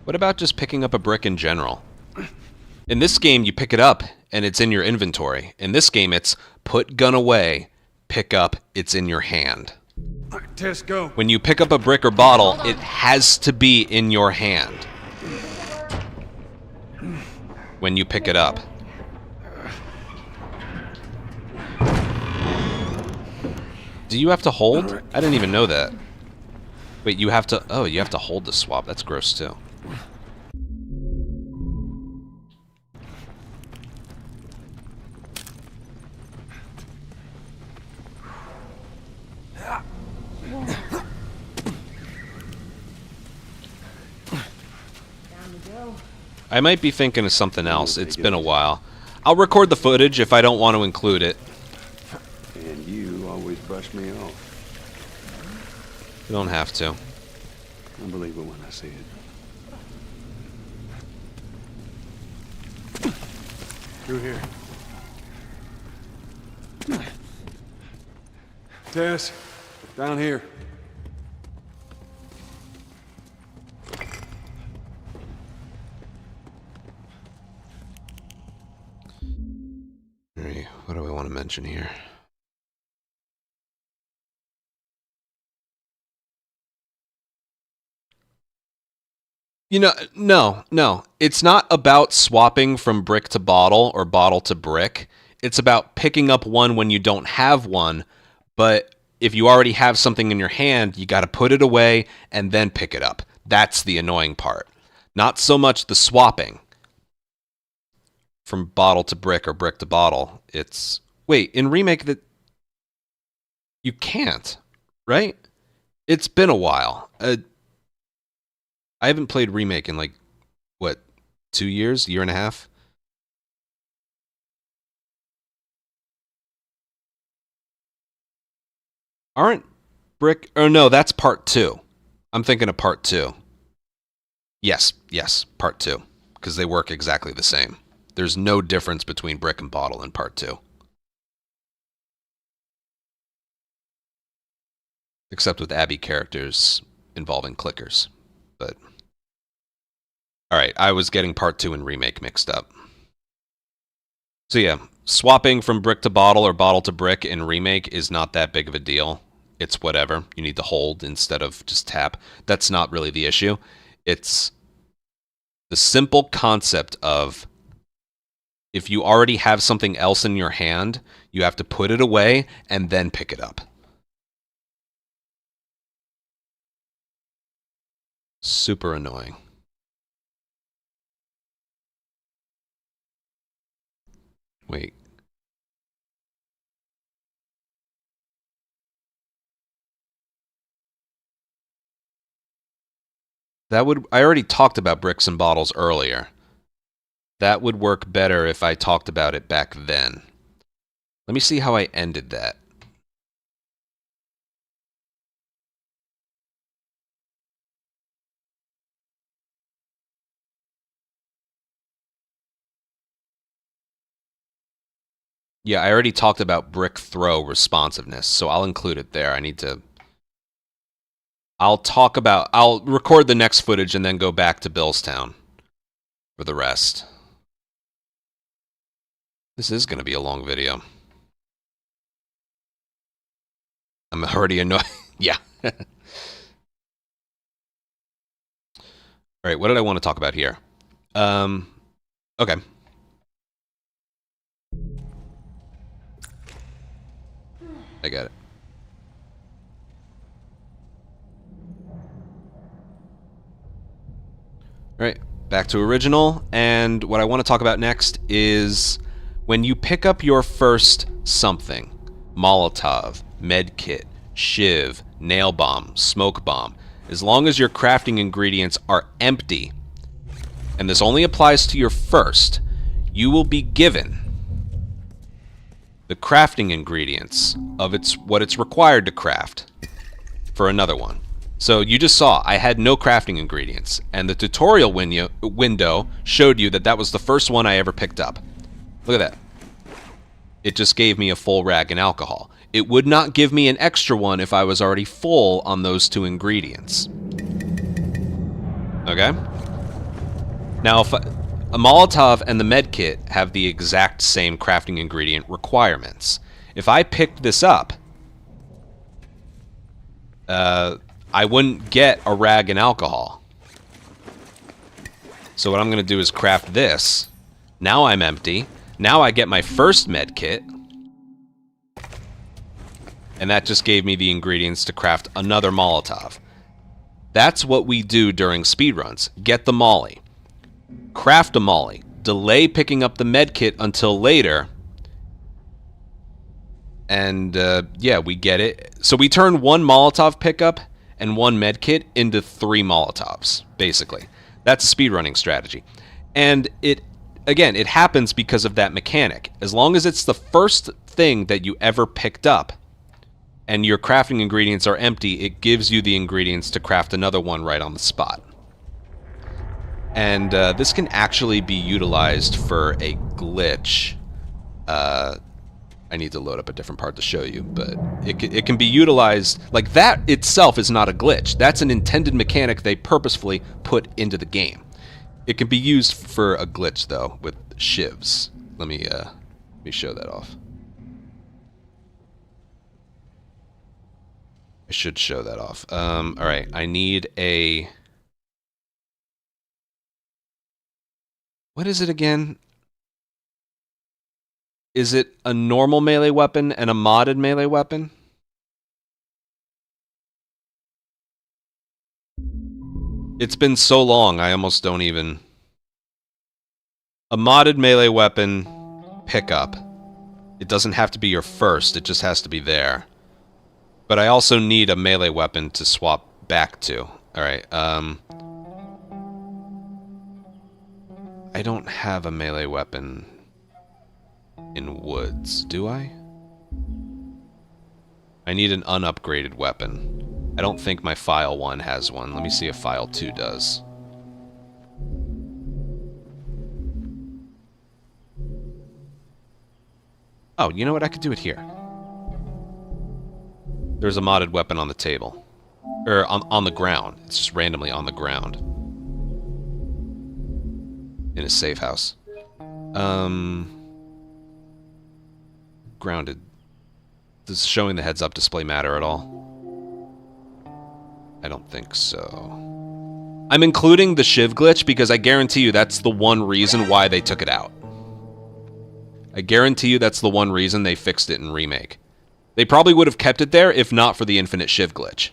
What about just picking up a brick in general? In this game, you pick it up, and it's in your inventory. In this game, it's put gun away, pick up, it's in your hand. Tess, go. When you pick up a brick or bottle, it has to be in your hand. When you pick it up. Do you have to hold? I didn't even know that. Wait, you have to... Oh, you have to hold the swap. That's gross, too. I might be thinking of something else. It's been a while. I'll record the footage if I don't want to include it. And you always brush me off. You don't have to. I believe it when I see it. Through here. Tess, down here. Alright, what do I want to mention here? You know, no. It's not about swapping from brick to bottle or bottle to brick. It's about picking up one when you don't have one, but if you already have something in your hand, you got to put it away and then pick it up. That's the annoying part. Not so much the swapping from bottle to brick or brick to bottle. It's... Wait, in Remake that... You can't, right? It's been a while. I haven't played Remake in like, what, 2 years? Year and a half? Aren't brick... Oh no, that's part 2. I'm thinking of part 2. Yes, part 2. Because they work exactly the same. There's no difference between brick and bottle in part 2. Except with Abby characters involving clickers. But... Alright, I was getting part 2 and Remake mixed up. So yeah, swapping from brick to bottle or bottle to brick in Remake is not that big of a deal. It's whatever. You need to hold instead of just tap. That's not really the issue. It's the simple concept of if you already have something else in your hand, you have to put it away and then pick it up. Super annoying. Wait. That would... I already talked about bricks and bottles earlier. That would work better if I talked about it back then. Let me see how I ended that. Yeah, I already talked about brick throw responsiveness, so I'll include it there. I need to... I'll record the next footage and then go back to Billstown for the rest. This is going to be a long video. I'm already annoyed. Yeah. Alright, what did I want to talk about here? Okay. I got it. Alright, back to original, and what I want to talk about next is when you pick up your first something, Molotov, medkit, shiv, nail bomb, smoke bomb, as long as your crafting ingredients are empty, and this only applies to your first, you will be given the crafting ingredients of what it's required to craft for another one. So you just saw I had no crafting ingredients, and the tutorial window showed you that that was the first one I ever picked up. Look at that. It just gave me a full rag and alcohol. It would not give me an extra one if I was already full on those 2 ingredients. Okay? Now, if a Molotov and the medkit have the exact same crafting ingredient requirements. If I picked this up, I wouldn't get a rag and alcohol. So what I'm going to do is craft this. Now I'm empty. Now I get my first medkit. And that just gave me the ingredients to craft another Molotov. That's what we do during speedruns. Get the molly. Craft a molly. Delay picking up the medkit until later. And, yeah, we get it. So we turn 1 Molotov pickup and 1 medkit into 3 Molotovs, basically. That's a speedrunning strategy. And it, again, it happens because of that mechanic. As long as it's the first thing that you ever picked up, and your crafting ingredients are empty, it gives you the ingredients to craft another one right on the spot. And this can actually be utilized for a glitch. I need to load up a different part to show you, but it can be utilized. Like, that itself is not a glitch. That's an intended mechanic they purposefully put into the game. It can be used for a glitch, though, with shivs. Let me show that off. I should show that off. Alright, I need a... What is it again? Is it a normal melee weapon and a modded melee weapon? It's been so long, I almost don't even... A modded melee weapon pickup. It doesn't have to be your first, it just has to be there. But I also need a melee weapon to swap back to. Alright, I don't have a melee weapon in woods, do I? I need an unupgraded weapon. I don't think my File 1 has one. Let me see if File 2 does. Oh, you know what? I could do it here. There's a modded weapon on the table. Or on the ground. It's just randomly on the ground. In a safe house. Grounded. Does showing the heads up display matter at all? I don't think so. I'm including the shiv glitch because I guarantee you that's the one reason why they took it out. I guarantee you that's the one reason they fixed it in Remake. They probably would have kept it there if not for the infinite shiv glitch.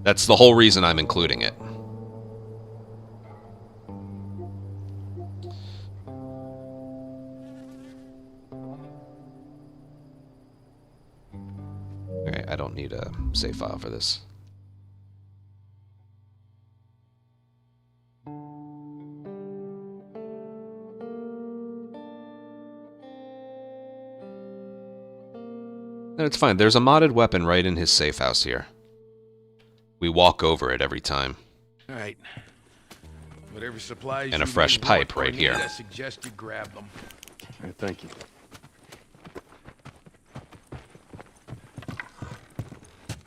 That's the whole reason I'm including it. Okay, I don't need a save file for this. No, it's fine. There's a modded weapon right in his safe house here. We walk over it every time. All right. Whatever supplies and a you fresh may pipe want or right here. need, I suggest you grab them. All right, thank you.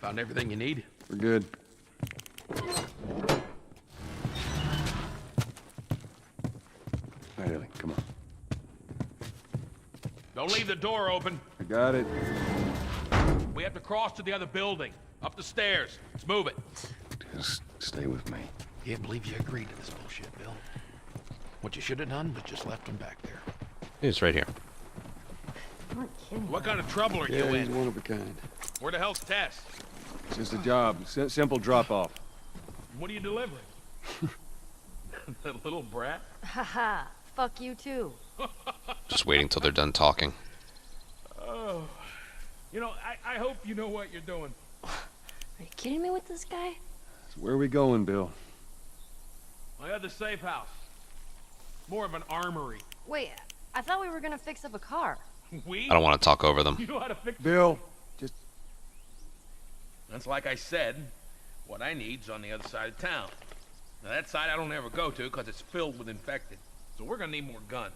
Found everything you need? We're good. All right, Ellie, come on. Don't leave the door open. I got it. We have to cross to the other building. Up the stairs. Let's move it. Just stay with me. Can't believe you agreed to this bullshit, Bill. What you should have done was just left him back there. It's right here. I'm not kidding. What kind of trouble are Yeah, you he's in? one of a kind. Where the hell's Tess? It's just a job. Simple drop-off. What are you delivering? That little brat? Haha, fuck you too. Just waiting till they're done talking. Oh. You know, I hope you know what you're doing. Are you kidding me with this guy? So where are we going, Bill? My other safe house. More of an armory. Wait, I thought we were gonna fix up a car. We? I don't want to talk over them. You know how to fix Bill, just... That's like I said. What I need's on the other side of town. Now that side I don't ever go to because it's filled with infected. So we're gonna need more guns.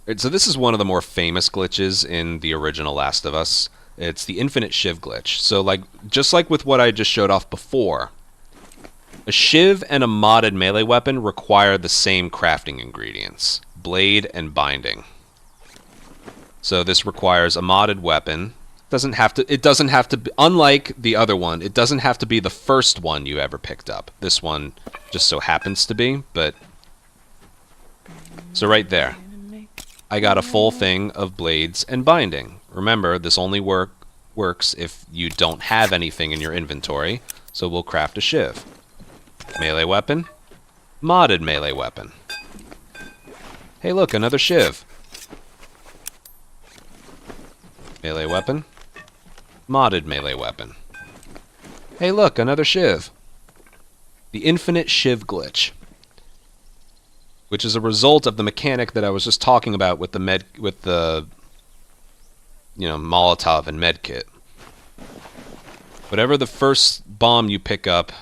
Alright, so this is one of the more famous glitches in the original Last of Us. It's the infinite shiv glitch. So like, just like with what I just showed off before, a shiv and a modded melee weapon require the same crafting ingredients: blade and binding. So this requires a modded weapon. It doesn't have to be, unlike the other one, it doesn't have to be the first one you ever picked up. This one just so happens to be, but so right there, I got a full thing of blades and binding. Remember, this only works if you don't have anything in your inventory, so we'll craft a shiv. Melee weapon, modded melee weapon. Hey look, another shiv. Melee weapon, modded melee weapon. Hey look, another shiv. The infinite shiv glitch, which is a result of the mechanic that I was just talking about with the Molotov and medkit. Whatever the first bomb you pick up,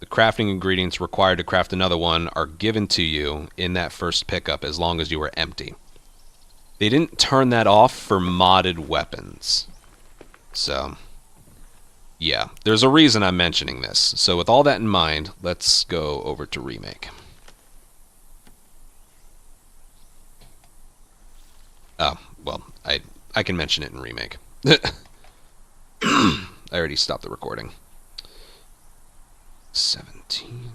the crafting ingredients required to craft another one are given to you in that first pickup as long as you are empty. They didn't turn that off for modded weapons. So, yeah, there's a reason I'm mentioning this. So with all that in mind, let's go over to Remake. Oh, well, I can mention it in Remake. I already stopped the recording. 17.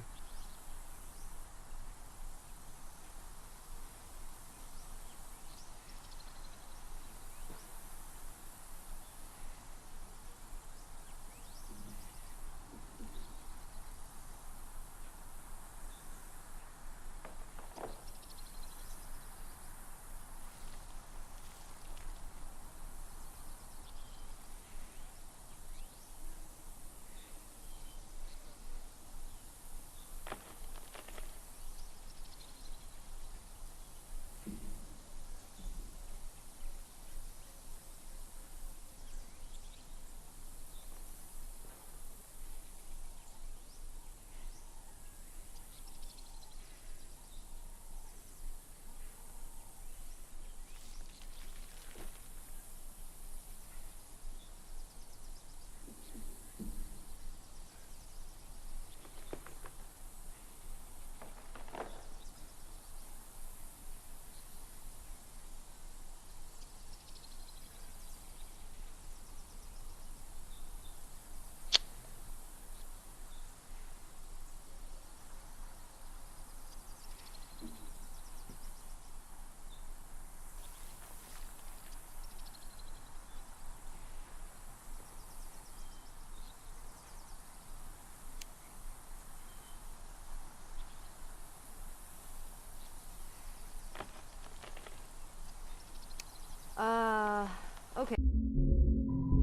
Okay.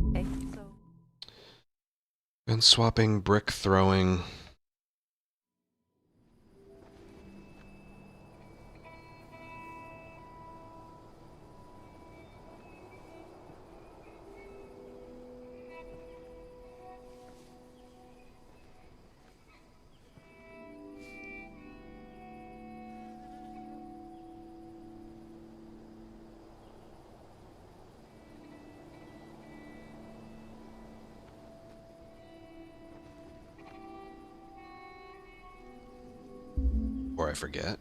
Okay, so... Been swapping, brick throwing. Before I forget.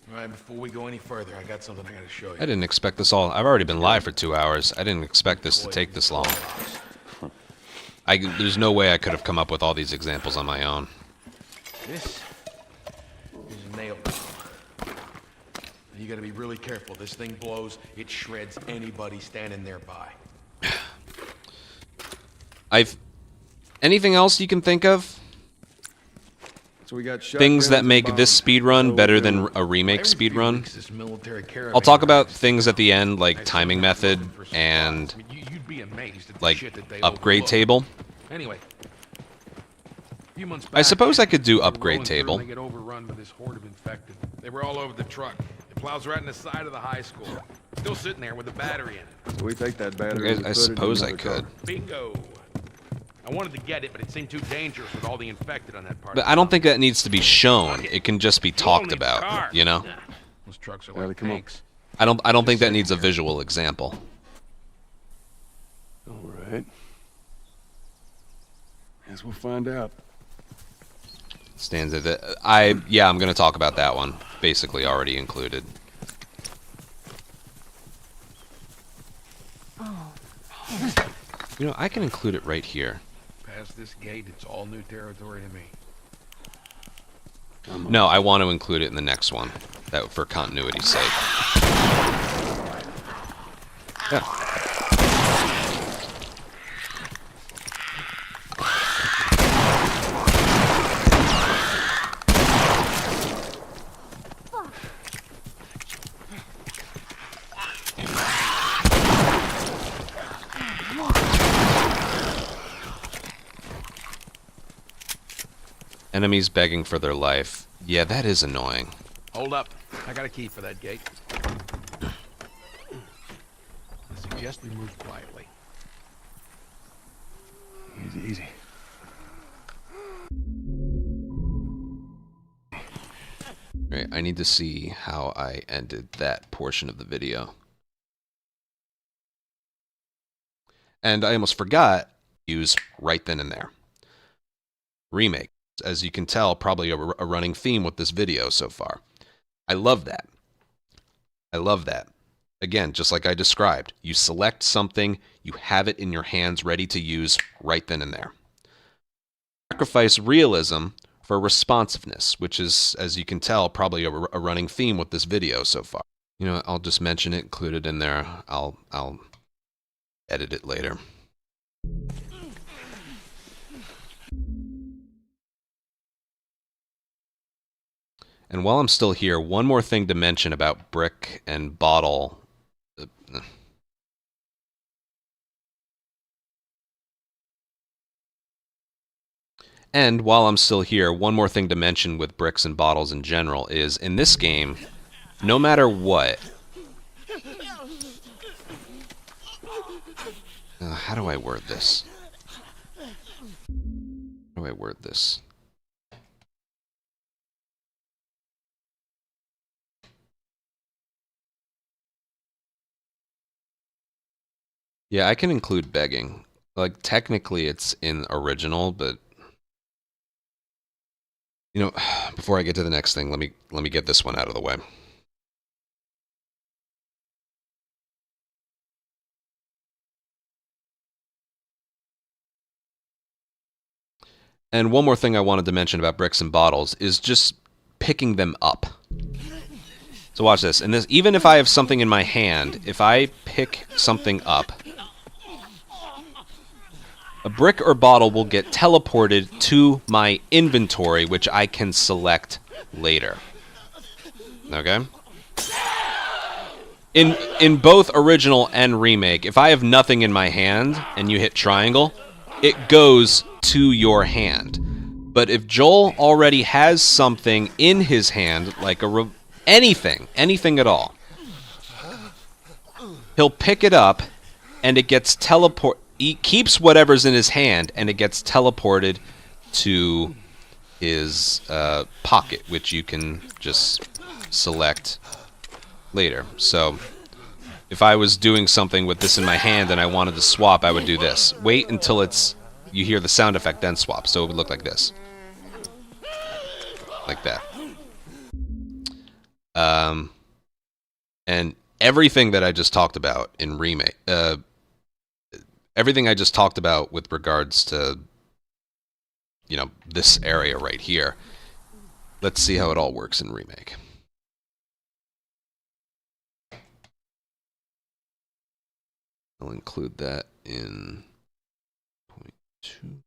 All right, before we go any further, I got something I gotta show you. I didn't expect this all. I've already been live for 2 hours. I didn't expect this to take this long. There's no way I could have come up with all these examples on my own. This is a nail gun. You gotta be really careful. This thing blows, it shreds anybody standing nearby. Anything else you can think of? So we got Things that make this speedrun better than a remake speedrun? I'll talk about things at the end, like timing method and like upgrade table. Anyway, I suppose I could do upgrade table. They get overrun by this horde of infected. They were all over the truck. It plows right in the side of the high school. Still sitting there with a battery in it. So we take that battery. I suppose I could. Bingo. I wanted to get it, but it seemed too dangerous with all the infected on that part. But I don't think that needs to be shown. It can just be talked about, you know? Those trucks are like tanks. I don't think that needs a visual example. All right. Guess we'll find out. Stands at it. Yeah, I'm gonna talk about that one. Basically already included. Oh. You know, I can include it right here. Past this gate, it's all new territory to me. No, I want to include it in the next one. That for continuity's sake. Yeah. Enemies begging for their life. Yeah, that is annoying. Hold up. I got a key for that gate. I suggest we move quietly. Easy, easy. Right, I need to see how I ended that portion of the video. And I almost forgot to use right then and there. Remake. As you can tell, probably a running theme with this video so far. I love that. I love that. Again, just like I described, you select something, you have it in your hands ready to use right then and there. Sacrifice realism for responsiveness, which is, as you can tell, probably a running theme with this video so far. You know, I'll just mention it, include it in there. I'll edit it later. And while I'm still here, one more thing to mention about brick and bottle. And while I'm still here, one more thing to mention with bricks and bottles in general is, in this game, no matter what... how do I word this? How do I word this? Yeah, I can include begging. Like, technically it's in original, but... You know, before I get to the next thing, let me get this one out of the way. And one more thing I wanted to mention about bricks and bottles is just picking them up. So watch this. And this, even if I have something in my hand, if I pick something up, a brick or bottle will get teleported to my inventory, which I can select later. Okay? In both original and remake, if I have nothing in my hand and you hit triangle, it goes to your hand. But if Joel already has something in his hand, like anything at all, he'll pick it up and it gets teleported. He keeps whatever's in his hand, and it gets teleported to his pocket, which you can just select later. So, if I was doing something with this in my hand and I wanted to swap, I would do this. Wait until you hear the sound effect, then swap. So it would look like this. Like that. And everything that I just talked about in Remake, everything I just talked about with regards to, you know, this area right here, let's see how it all works in Remake. I'll include that in point 2.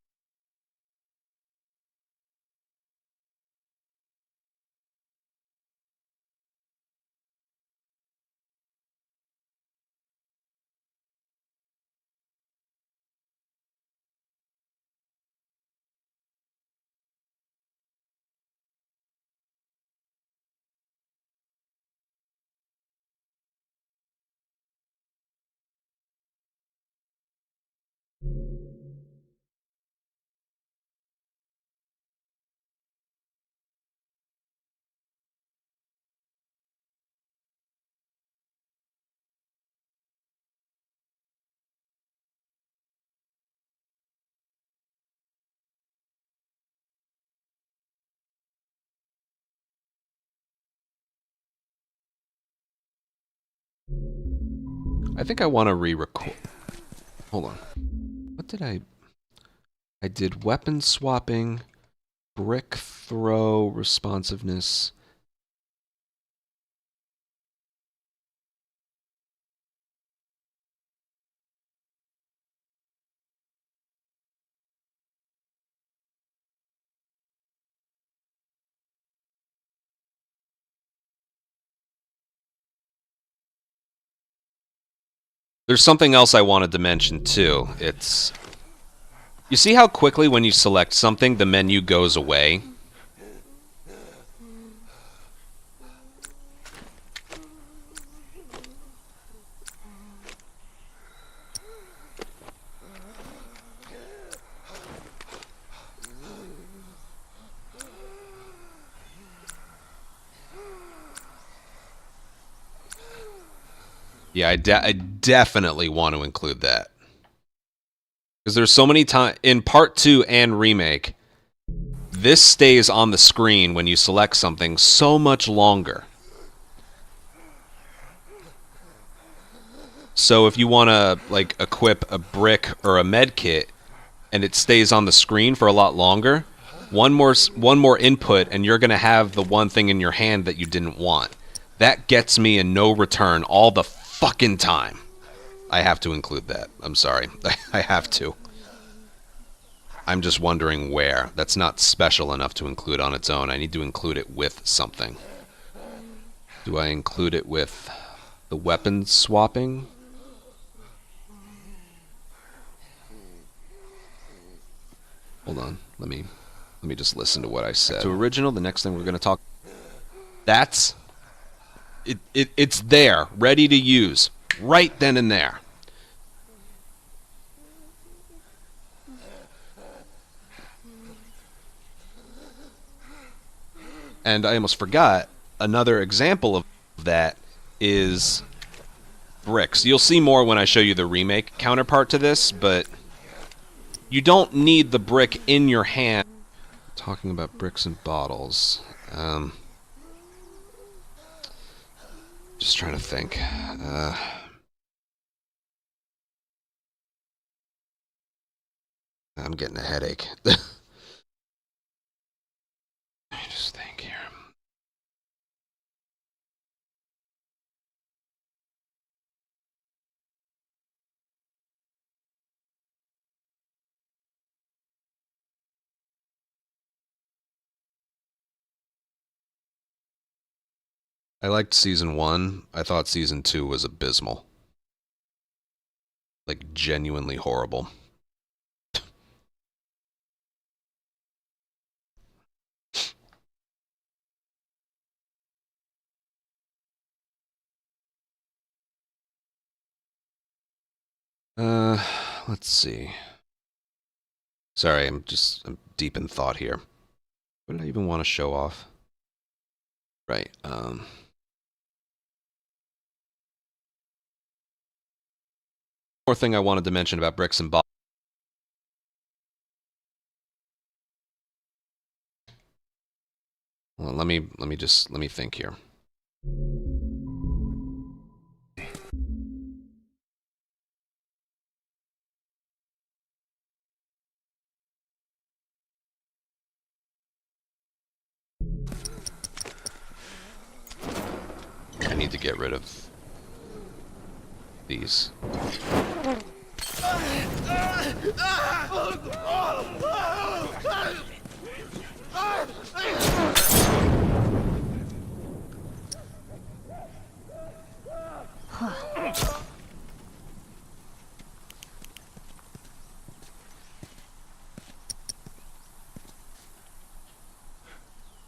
I think I want to re-record. Hold on. What did I did weapon swapping, brick throw, responsiveness. There's something else I wanted to mention too. It's, you see how quickly when you select something, the menu goes away? Yeah, I definitely want to include that. Because there's so many times, in Part 2 and Remake, this stays on the screen when you select something so much longer. So if you want to, like, equip a brick or a med kit, and it stays on the screen for a lot longer, one more input, and you're going to have the one thing in your hand that you didn't want. That gets me a no return all the fucking time. I have to include that. I'm sorry. I have to. I'm just wondering where. That's not special enough to include on its own. I need to include it with something. Do I include it with the weapon swapping? Hold on. Let me just listen to what I said. To original, the next thing we're going to talk, that's it's there, ready to use right then and there. And I almost forgot, another example of that is bricks. You'll see more when I show you the Remake counterpart to this, but you don't need the brick in your hand. Talking about bricks and bottles. Just trying to think. I'm getting a headache. Just think here. I liked Season 1. I thought Season 2 was abysmal. Like, genuinely horrible. Let's see. Sorry, I'm deep in thought here. What did I even want to show off? Right, more thing I wanted to mention about bricks and bottles. Well, let me think here. need to get rid of these.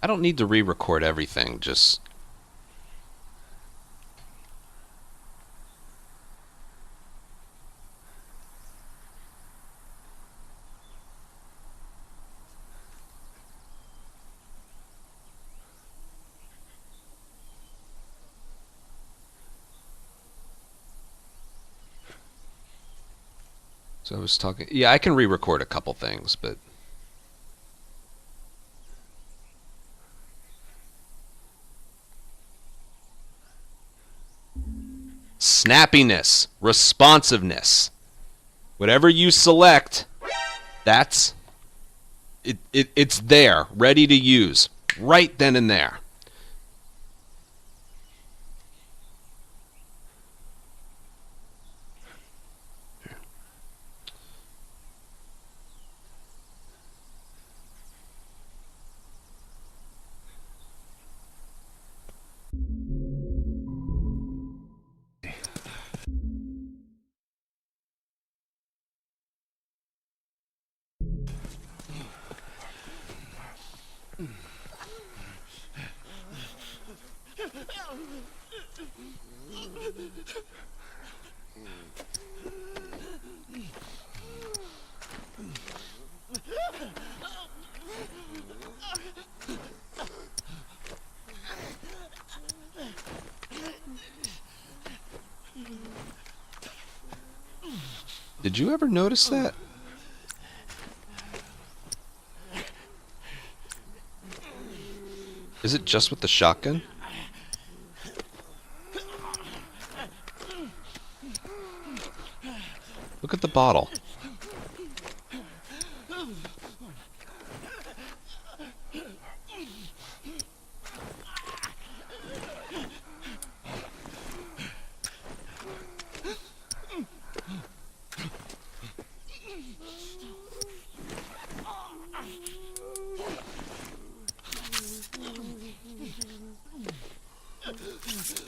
I don't need to re-record everything, just... So I was talking... Yeah, I can re-record a couple things, but... Snappiness, responsiveness. Whatever you select, that's... It's there, ready to use, right then and there. Did you ever notice that? Is it just with the shotgun? Look at the bottle.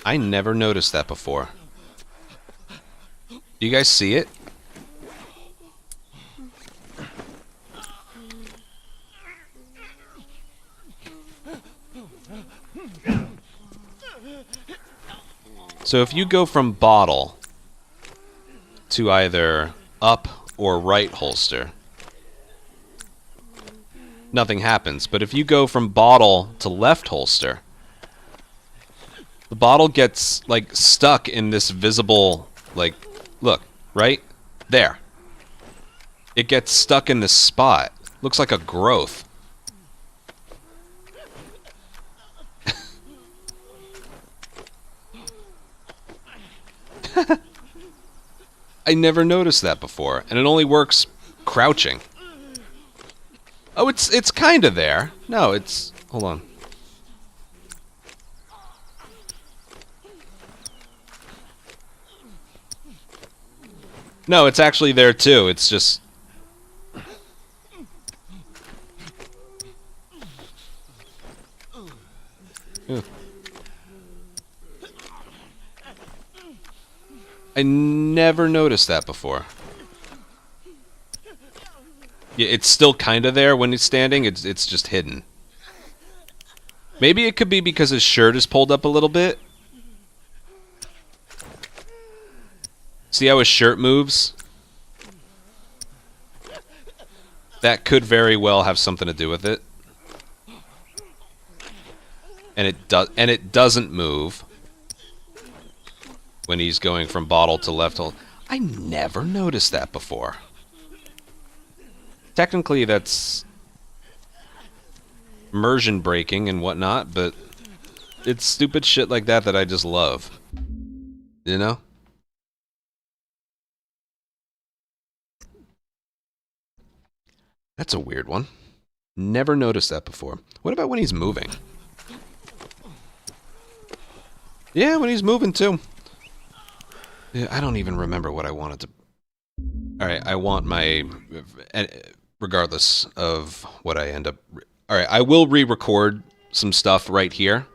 I never noticed that before. Do you guys see it? So if you go from bottle to either up or right holster, nothing happens. But if you go from bottle to left holster, the bottle gets, like, stuck in this visible, like, look, right? There. It gets stuck in this spot. Looks like a growth. I never noticed that before, and it only works crouching. Oh, it's kind of there. No, it's... Hold on. No, it's actually there too. It's just... Yeah. I never noticed that before. Yeah, it's still kind of there when he's standing. It's just hidden. Maybe it could be because his shirt is pulled up a little bit. See how his shirt moves? That could very well have something to do with it. And it doesn't move when he's going from bottle to left hold. I never noticed that before. Technically, that's immersion breaking and whatnot, but it's stupid shit like that that I just love. You know? That's a weird one. Never noticed that before. What about when he's moving? Yeah, when he's moving too. Yeah, I don't even remember what I wanted to... Alright, I want my... Regardless of what I end up... Alright, I will re-record some stuff right here.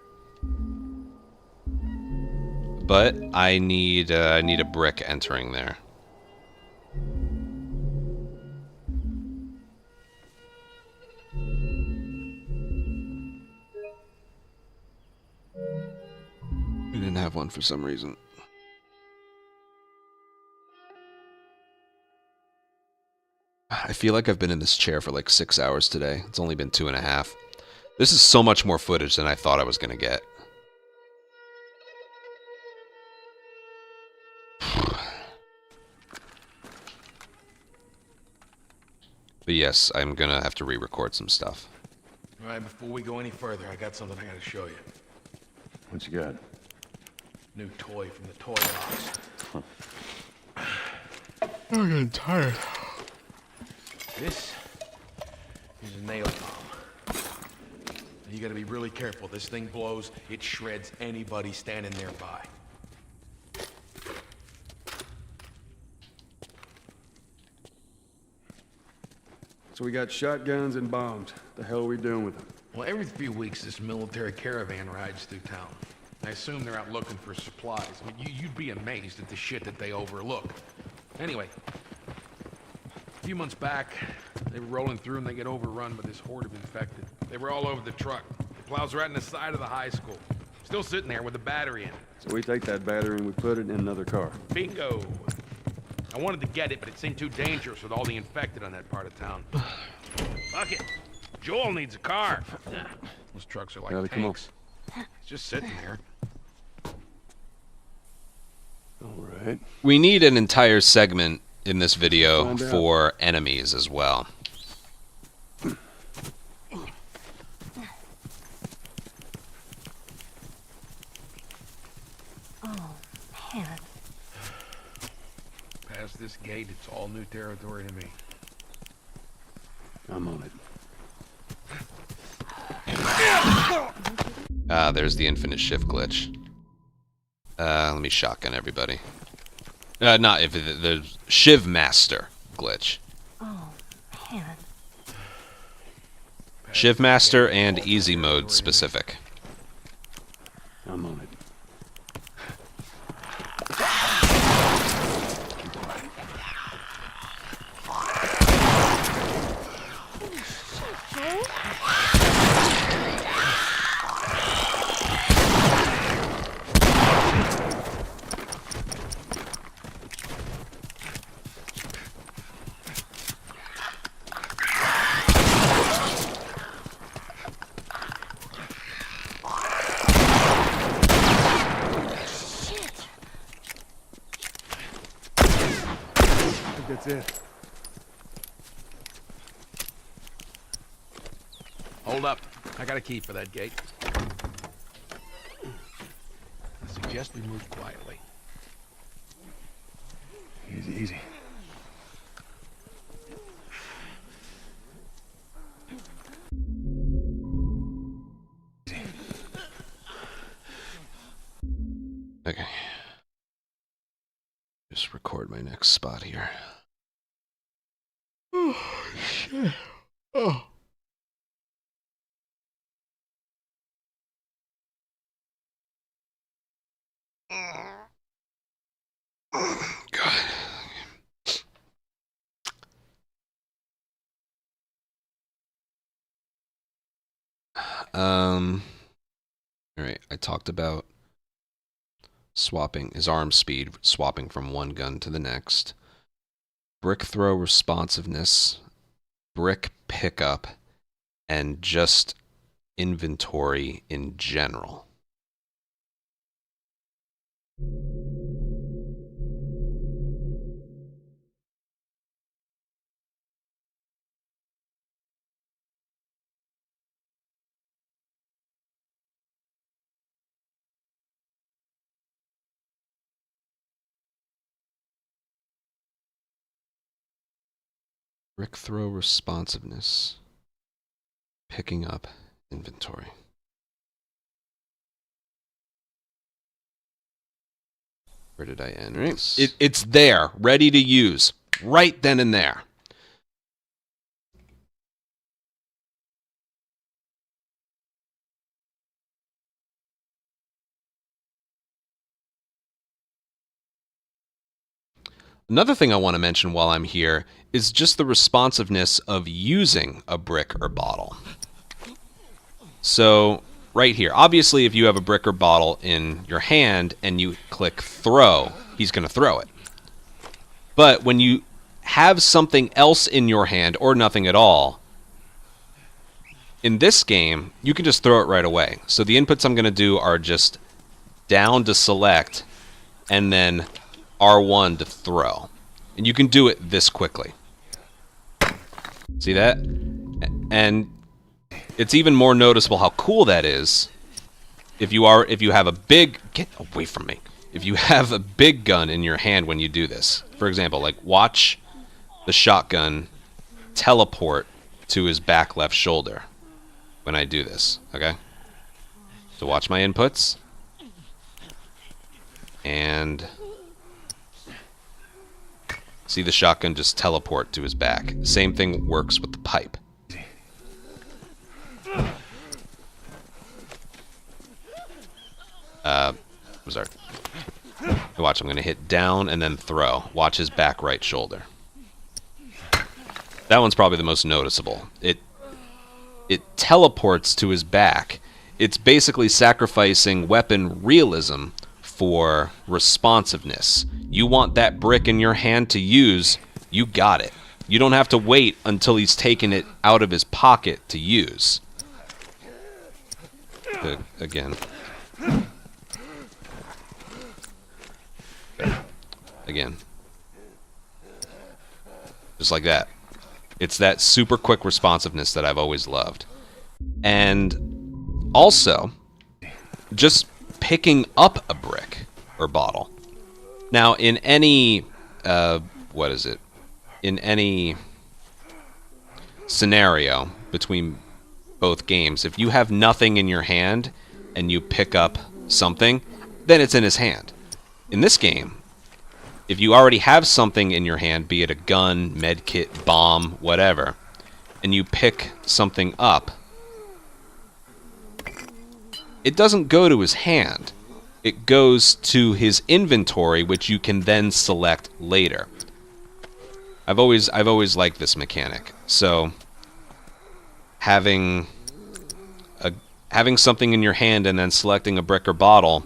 But I need a brick entering there. We didn't have one for some reason. I feel like I've been in this chair for like 6 hours today. It's only been 2.5. This is so much more footage than I thought I was going to get. But yes, I'm going to have to re-record some stuff. All right, before we go any further, I got something I gotta show you. What you got? New toy from the toy box. I'm getting tired. This is a nail bomb. You gotta be really careful. This thing blows, it shreds anybody standing nearby. So we got shotguns and bombs. The hell are we doing with them? Well, every few weeks this military caravan rides through town. I assume they're out looking for supplies. I mean, you'd be amazed at the shit that they overlook. Anyway, a few months back, they were rolling through and they get overrun by this horde of infected. They were all over the truck. The plows right in the side of the high school. Still sitting there with a battery in it. So we take that battery and we put it in another car. Bingo. I wanted to get it, but it seemed too dangerous with all the infected on that part of town. Fuck it. Joel needs a car. Those trucks are like Come on. tanks. It's just sitting there. All right. We need an entire segment in this video Find out. for enemies as well. Oh, man. Past this gate, it's all new territory to me. I'm on it. Ah, there's the infinite shift glitch. Let me shotgun everybody. Not if the Shiv Master glitch. Oh, man. Shiv Master and easy mode specific. I'm on it. That's it. Hold up. I got a key for that gate. I suggest we move quietly. Easy, easy. Okay. Just record my next spot here. Oh, shit. Oh. God. All right, I talked about swapping his arm speed, swapping from one gun to the next. Brick throw responsiveness, brick pickup, and just inventory in general. Brick throw responsiveness, picking up inventory. Where did I end? Right. It's there, ready to use, right then and there. Another thing I want to mention while I'm here is just the responsiveness of using a brick or bottle. So, right here, obviously if you have a brick or bottle in your hand and you click throw, he's going to throw it. But when you have something else in your hand or nothing at all, in this game, you can just throw it right away. So the inputs I'm going to do are just down to select and then R1 to throw. And you can do it this quickly. See that? And it's even more noticeable how cool that is if you have a big... Get away from me. If you have a big gun in your hand when you do this. For example, like watch the shotgun teleport to his back left shoulder when I do this, okay? So watch my inputs. And see the shotgun just teleport to his back. Same thing works with the pipe. Sorry. Watch, I'm going to hit down and then throw. Watch his back right shoulder. That one's probably the most noticeable. It teleports to his back. It's basically sacrificing weapon realism for responsiveness. You want that brick in your hand to use, you got it. You don't have to wait until he's taken it out of his pocket to use. Again. Again. Just like that. It's that super quick responsiveness that I've always loved. And also, just picking up a brick or bottle. Now, in any, in any scenario between both games, if you have nothing in your hand and you pick up something, then it's in his hand. In this game, if you already have something in your hand, be it a gun, medkit, bomb, whatever, and you pick something up, it doesn't go to his hand. It goes to his inventory, which you can then select later. I've always liked this mechanic. So having something in your hand and then selecting a brick or bottle,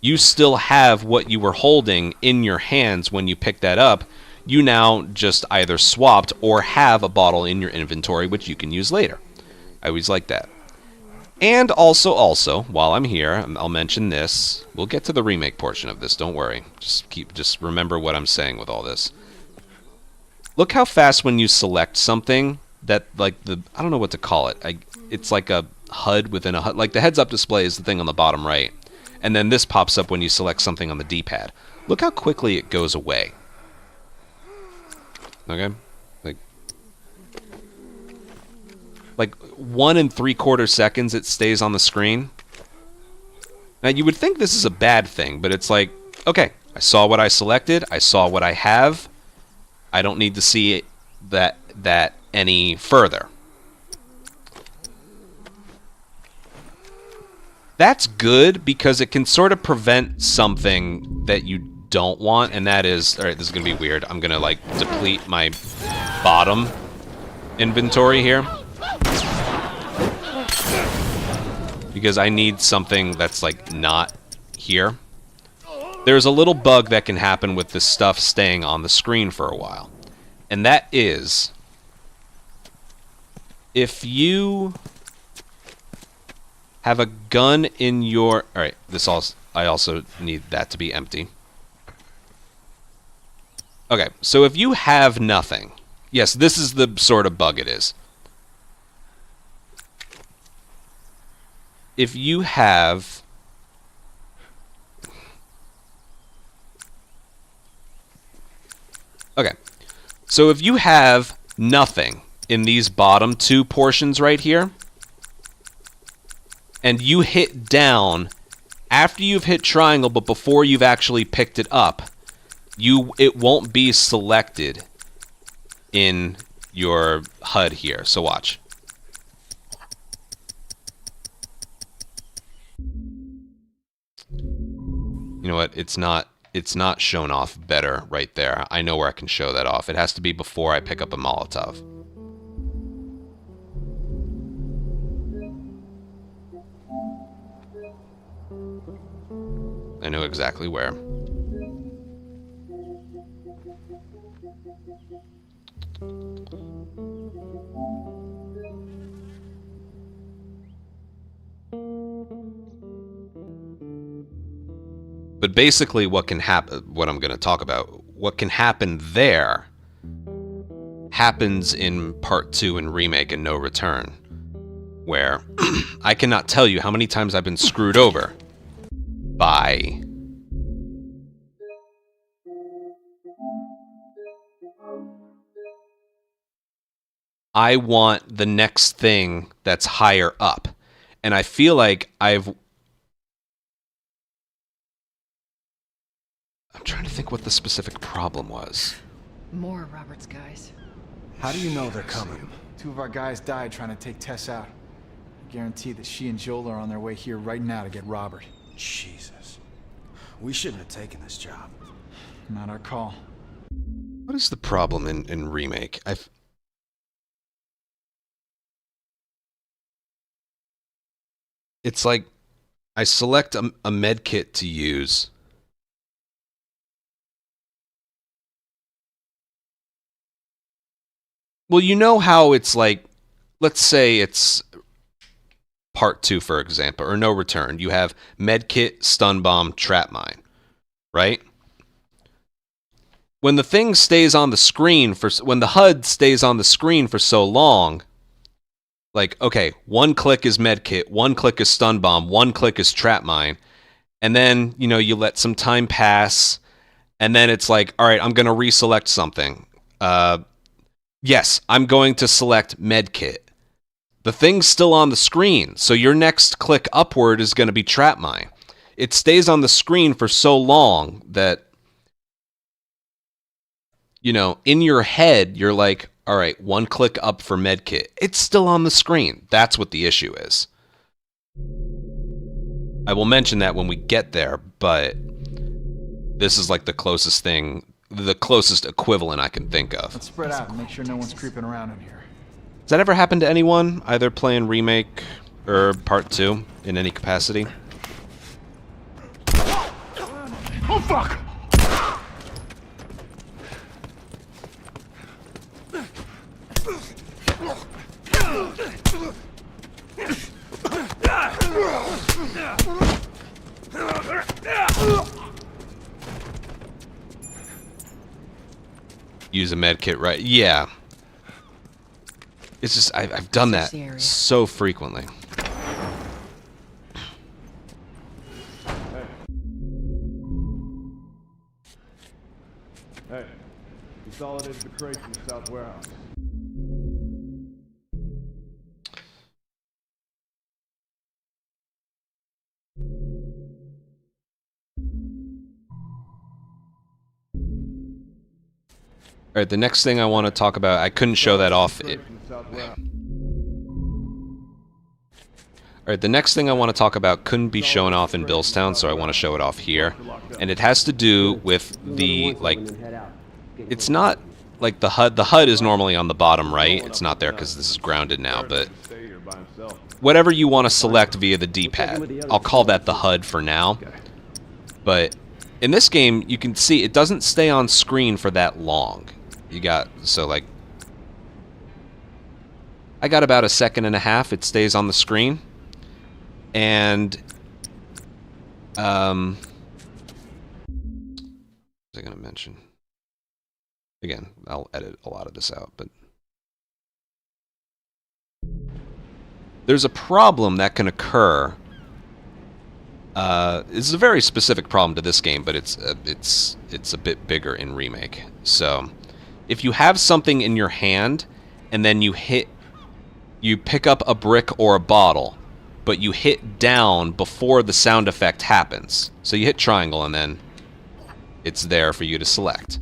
you still have what you were holding in your hands when you picked that up. You now just either swapped or have a bottle in your inventory, which you can use later. I always like that. And also, while I'm here, I'll mention this. We'll get to the remake portion of this, don't worry. Just remember what I'm saying with all this. Look how fast when you select something that, like, I don't know what to call it. It's like a HUD within a HUD. Like the heads-up display is the thing on the bottom right. And then this pops up when you select something on the D-pad. Look how quickly it goes away. Okay? Like 1 3/4 seconds it stays on the screen. Now you would think this is a bad thing, but it's like, okay, I saw what I selected, I saw what I have. I don't need to see that any further. That's good because it can sort of prevent something that you don't want, and that is, alright, this is going to be weird. I'm going to, like, deplete my bottom inventory here. Because I need something that's, like, not here. There's a little bug that can happen with this stuff staying on the screen for a while. And that is, if you have a gun in your... Alright, I also need that to be empty. Okay, so if you have nothing... Yes, this is the sort of bug it is. If you have... Okay, so if you have nothing in these bottom two portions right here, and you hit down after you've hit triangle, but before you've actually picked it up, it won't be selected in your HUD here. So watch. You know what? It's not shown off better right there. I know where I can show that off. It has to be before I pick up a Molotov. I know exactly where. But basically what can happen, what I'm going to talk about, what can happen there happens in part 2 in Remake and No Return, where I cannot tell you how many times I've been screwed over by I want the next thing that's higher up. And I feel like I'm trying to think what the specific problem was. More of Robert's guys. How do you know they're coming? 2 of our guys died trying to take Tess out. I guarantee that she and Joel are on their way here right now to get Robert. Jesus. We shouldn't have taken this job. Not our call. What is the problem in Remake? It's like I select a med kit to use. Well, you know how it's like, let's say it's part 2, for example, or No Return. You have med kit, stun bomb, trap mine, right? When the thing stays on the screen when the HUD stays on the screen for so long, like, okay, 1 click is med kit, 1 click is stun bomb, 1 click is trap mine, and then, you know, you let some time pass, and then it's like, all right, I'm going to reselect something. Yes, I'm going to select medkit. The thing's still on the screen, so your next click upward is going to be trap mine. It stays on the screen for so long that, you know, in your head, you're like, all right, 1 click up for medkit. It's still on the screen. That's what the issue is. I will mention that when we get there, but this is like the closest thing, the closest equivalent I can think of. Let's spread out and make sure no one's creeping around in here. Has that ever happened to anyone, either playing Remake or Part 2 in any capacity? Oh, fuck! Use a med kit, right? Yeah. It's just, I've done that so frequently. Hey, consolidated the crates in the south warehouse. All right, the next thing I want to talk about, I couldn't show that off. All right, the next thing I want to talk about couldn't be shown off in Billstown, so I want to show it off here. And it has to do with the, like, it's not like the HUD. The HUD is normally on the bottom right. It's not there because this is grounded now, but whatever you want to select via the D-pad, I'll call that the HUD for now. But in this game, you can see it doesn't stay on screen for that long. You got, so like, I got about 1.5 seconds it stays on the screen. And, what was I going to mention? Again, I'll edit a lot of this out, but there's a problem that can occur. This is a very specific problem to this game, but it's a bit bigger in Remake. So, if you have something in your hand, and then you pick up a brick or a bottle, but you hit down before the sound effect happens. So you hit triangle and then it's there for you to select.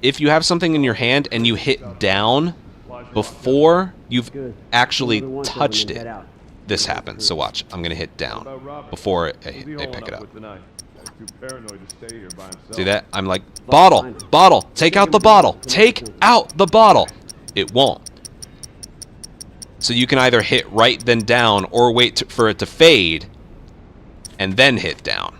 If you have something in your hand and you hit down before you've actually touched it, this happens. So watch, I'm gonna hit down before I pick it up. See that? I'm like, bottle, take out the bottle, take out the bottle. It won't. So you can either hit right then down or wait for it to fade and then hit down.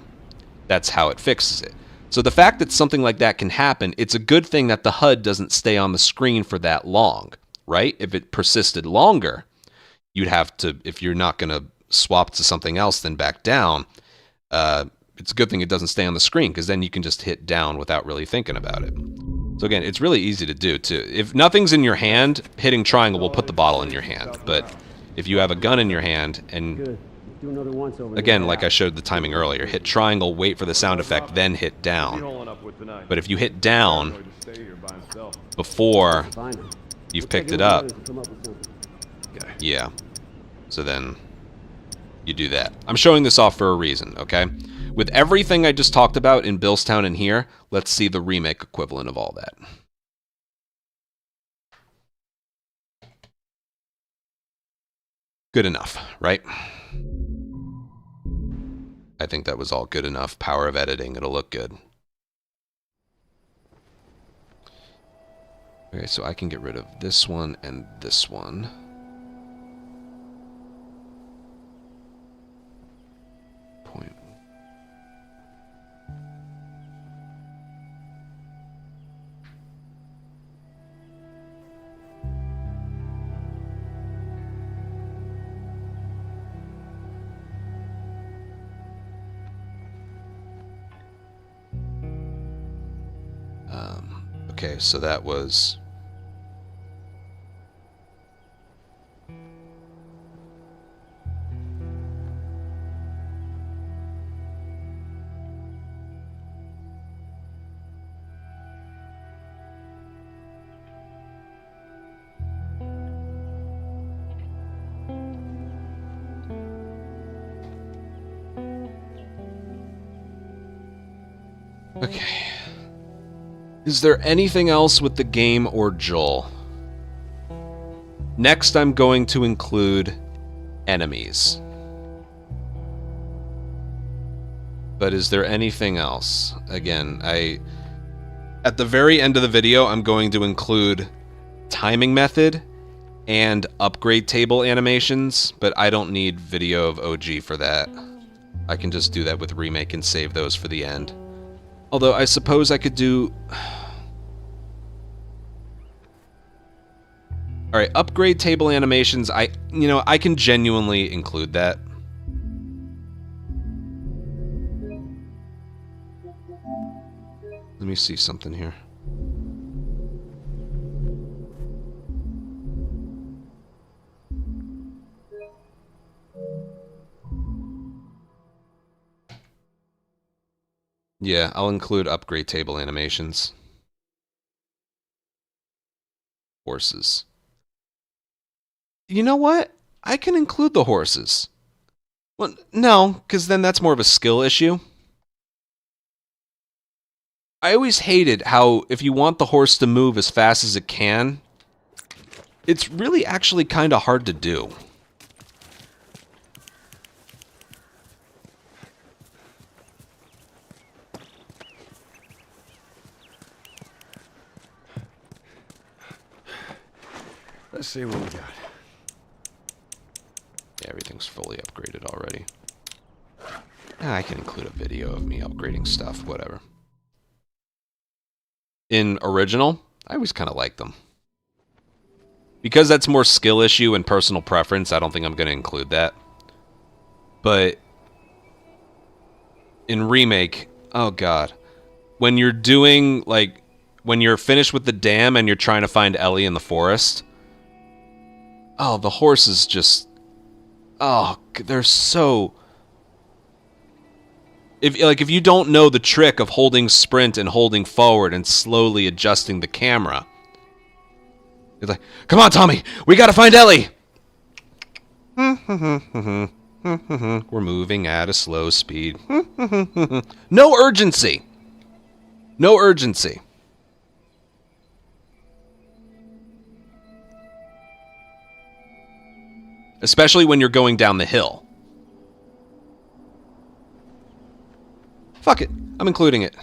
That's how it fixes it. So the fact that something like that can happen, it's a good thing that the HUD doesn't stay on the screen for that long, right? If it persisted longer, you'd have to, if you're not going to swap to something else, then back down. It's a good thing it doesn't stay on the screen, because then you can just hit down without really thinking about it. So again, it's really easy to do, too. If nothing's in your hand, hitting triangle will put the bottle in your hand. But if you have a gun in your hand, and again, like I showed the timing earlier, hit triangle, wait for the sound effect, then hit down. But if you hit down before you've picked it up, yeah, so then you do that. I'm showing this off for a reason, okay? With everything I just talked about in Billstown and here, let's see the remake equivalent of all that. Good enough, right? I think that was all good enough. Power of editing, it'll look good. Okay, so I can get rid of this one and this one. Point. Okay, so that was... Okay. Is there anything else with the game or Joel? Next, I'm going to include enemies. But is there anything else? Again, at the very end of the video, I'm going to include timing method and upgrade table animations, but I don't need video of OG for that. I can just do that with Remake and save those for the end. Although, I suppose I could do... Alright, upgrade table animations, I can genuinely include that. Let me see something here. Yeah, I'll include upgrade table animations. Horses. You know what? I can include the horses. Well, no, because then that's more of a skill issue. I always hated how if you want the horse to move as fast as it can, it's really actually kind of hard to do. Let's see what we got. Yeah, everything's fully upgraded already. I can include a video of me upgrading stuff, whatever. In original, I always kind of like them. Because that's more skill issue and personal preference, I don't think I'm going to include that. But in Remake, oh god. When you're doing, like, when you're finished with the dam and you're trying to find Ellie in the forest, oh, the horses just... Oh, they're so... If you don't know the trick of holding sprint and holding forward and slowly adjusting the camera, It's like, come on, Tommy, we gotta find Ellie. We're moving at a slow speed. No urgency. No urgency. Especially when you're going down the hill. Fuck it. I'm including it.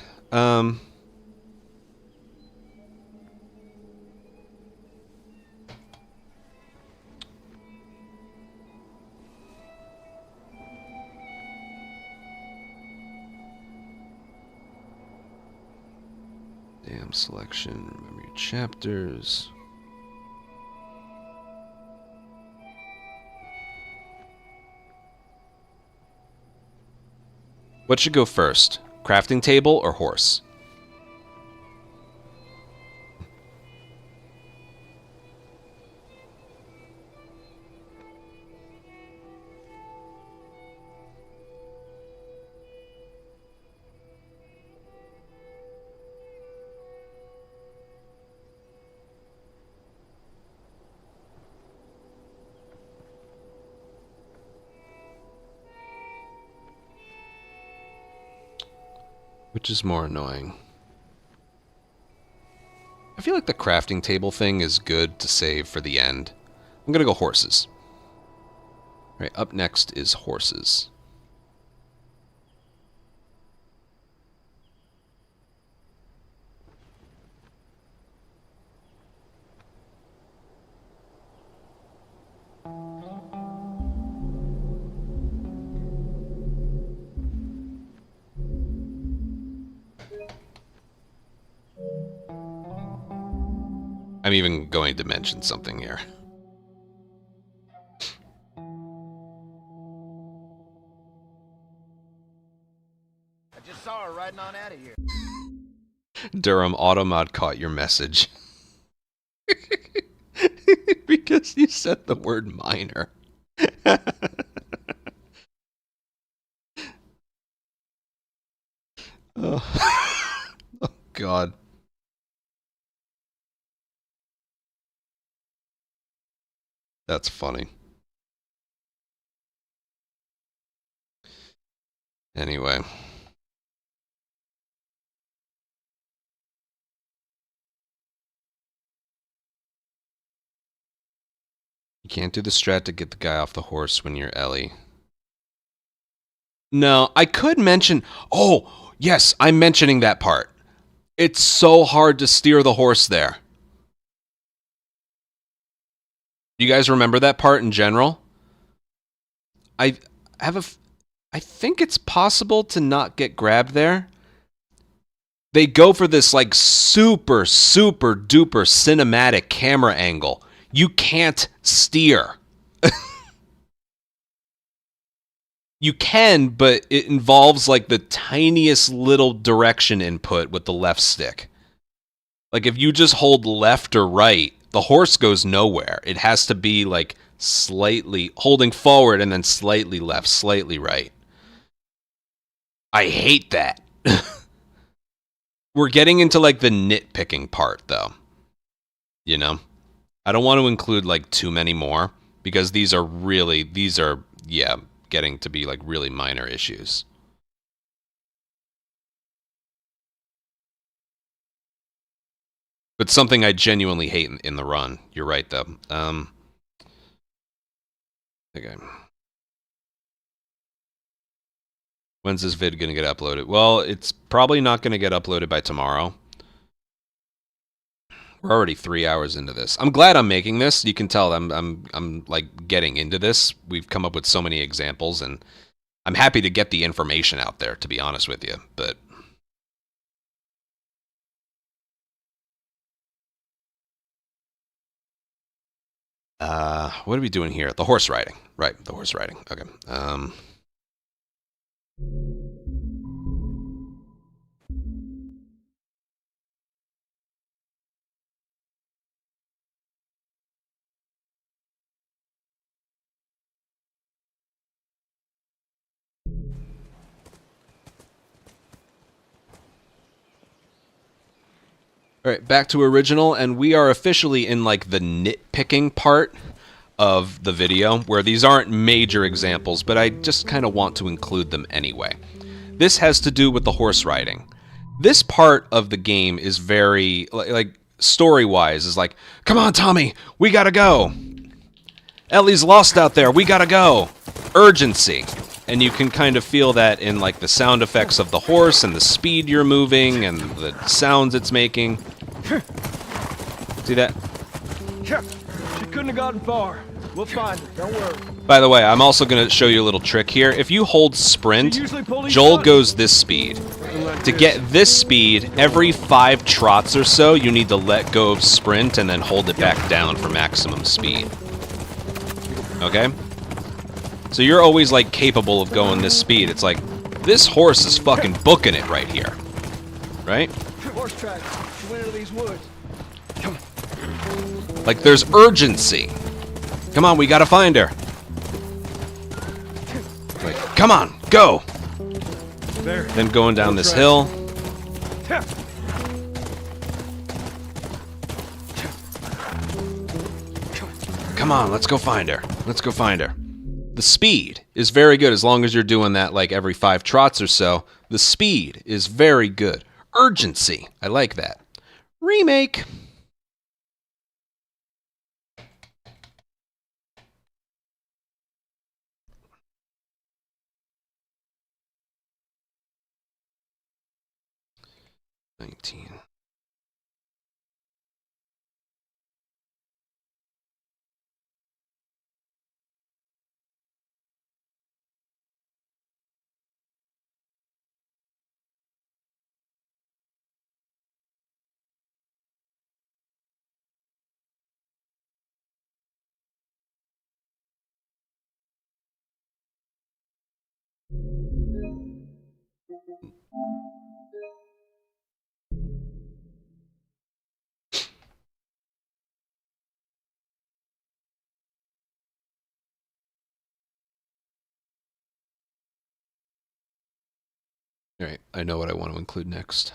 Damn selection. Remember your chapters. What should go first? Crafting table or horse? Which is more annoying? I feel like the crafting table thing is good to save for the end. I'm gonna go horses. Alright, up next is horses. I'm even going to mention something here. I just saw her riding on out of here. Durham Automod caught your message. Because you said the word minor. Oh. Oh, God. That's funny. Anyway. You can't do the strat to get the guy off the horse when you're Ellie. No, I could mention... Oh, yes, I'm mentioning that part. It's so hard to steer the horse there. You guys remember that part in general? I think it's possible to not get grabbed there. They go for this like super duper cinematic camera angle. You can't steer. You can, but it involves like the tiniest little direction input with the left stick. Like if you just hold left or right, the horse goes nowhere. It has to be like slightly holding forward and then slightly left, slightly right. I hate that. We're getting into like the nitpicking part though. You know? I don't want to include like too many more because these are yeah, getting to be like really minor issues. But something I genuinely hate in the run. You're right though. Okay. When's this vid gonna get uploaded? Well, it's probably not gonna get uploaded by tomorrow. We're already 3 hours into this. I'm glad I'm making this. You can tell I'm like getting into this. We've come up with so many examples, and I'm happy to get the information out there, to be honest with you. But what are we doing here? The horse riding. Right, the horse riding. Okay. All Alright, back to original, and we are officially in, like, the nitpicking part of the video, where these aren't major examples, but I just kind of want to include them anyway. This has to do with the horse riding. This part of the game is very, like story-wise, is like, come on, Tommy, we gotta go. Ellie's lost out there, we gotta go. Urgency. And you can kind of feel that in, like, the sound effects of the horse and the speed you're moving and the sounds it's making. See that? She couldn't have gotten far. We'll find her, don't worry. By the way, I'm also going to show you a little trick here. If you hold sprint, Joel goes this speed. To get this speed, every 5 trots or so, you need to let go of sprint and then hold it back down for maximum speed. Okay? So you're always, like, capable of going this speed. It's like, this horse is fucking booking it right here. Right? Horse tracks. She went into these woods. Come on. Like, there's urgency. Come on, we gotta find her. Like, come on, go! There. Then going down this hill. Come on, let's go find her. Let's go find her. The speed is very good as long as you're doing that like every 5 trots or so. The speed is very good. Urgency. I like that. Remake. Alright, I know what I want to include next.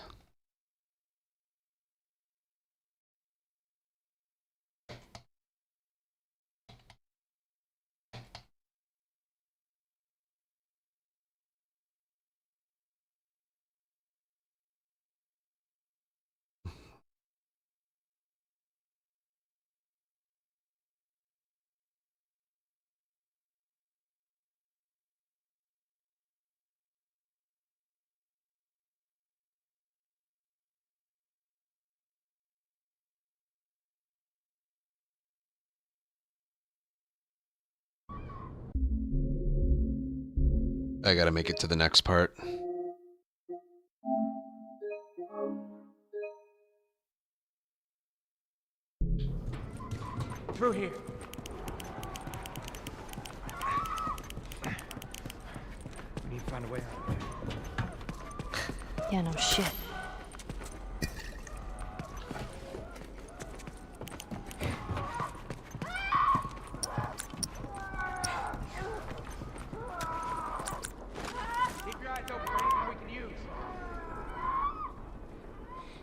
I gotta make it to the next part. Through here. We need to find a way out. Yeah, no shit. Keep your eyes open for anything we can use.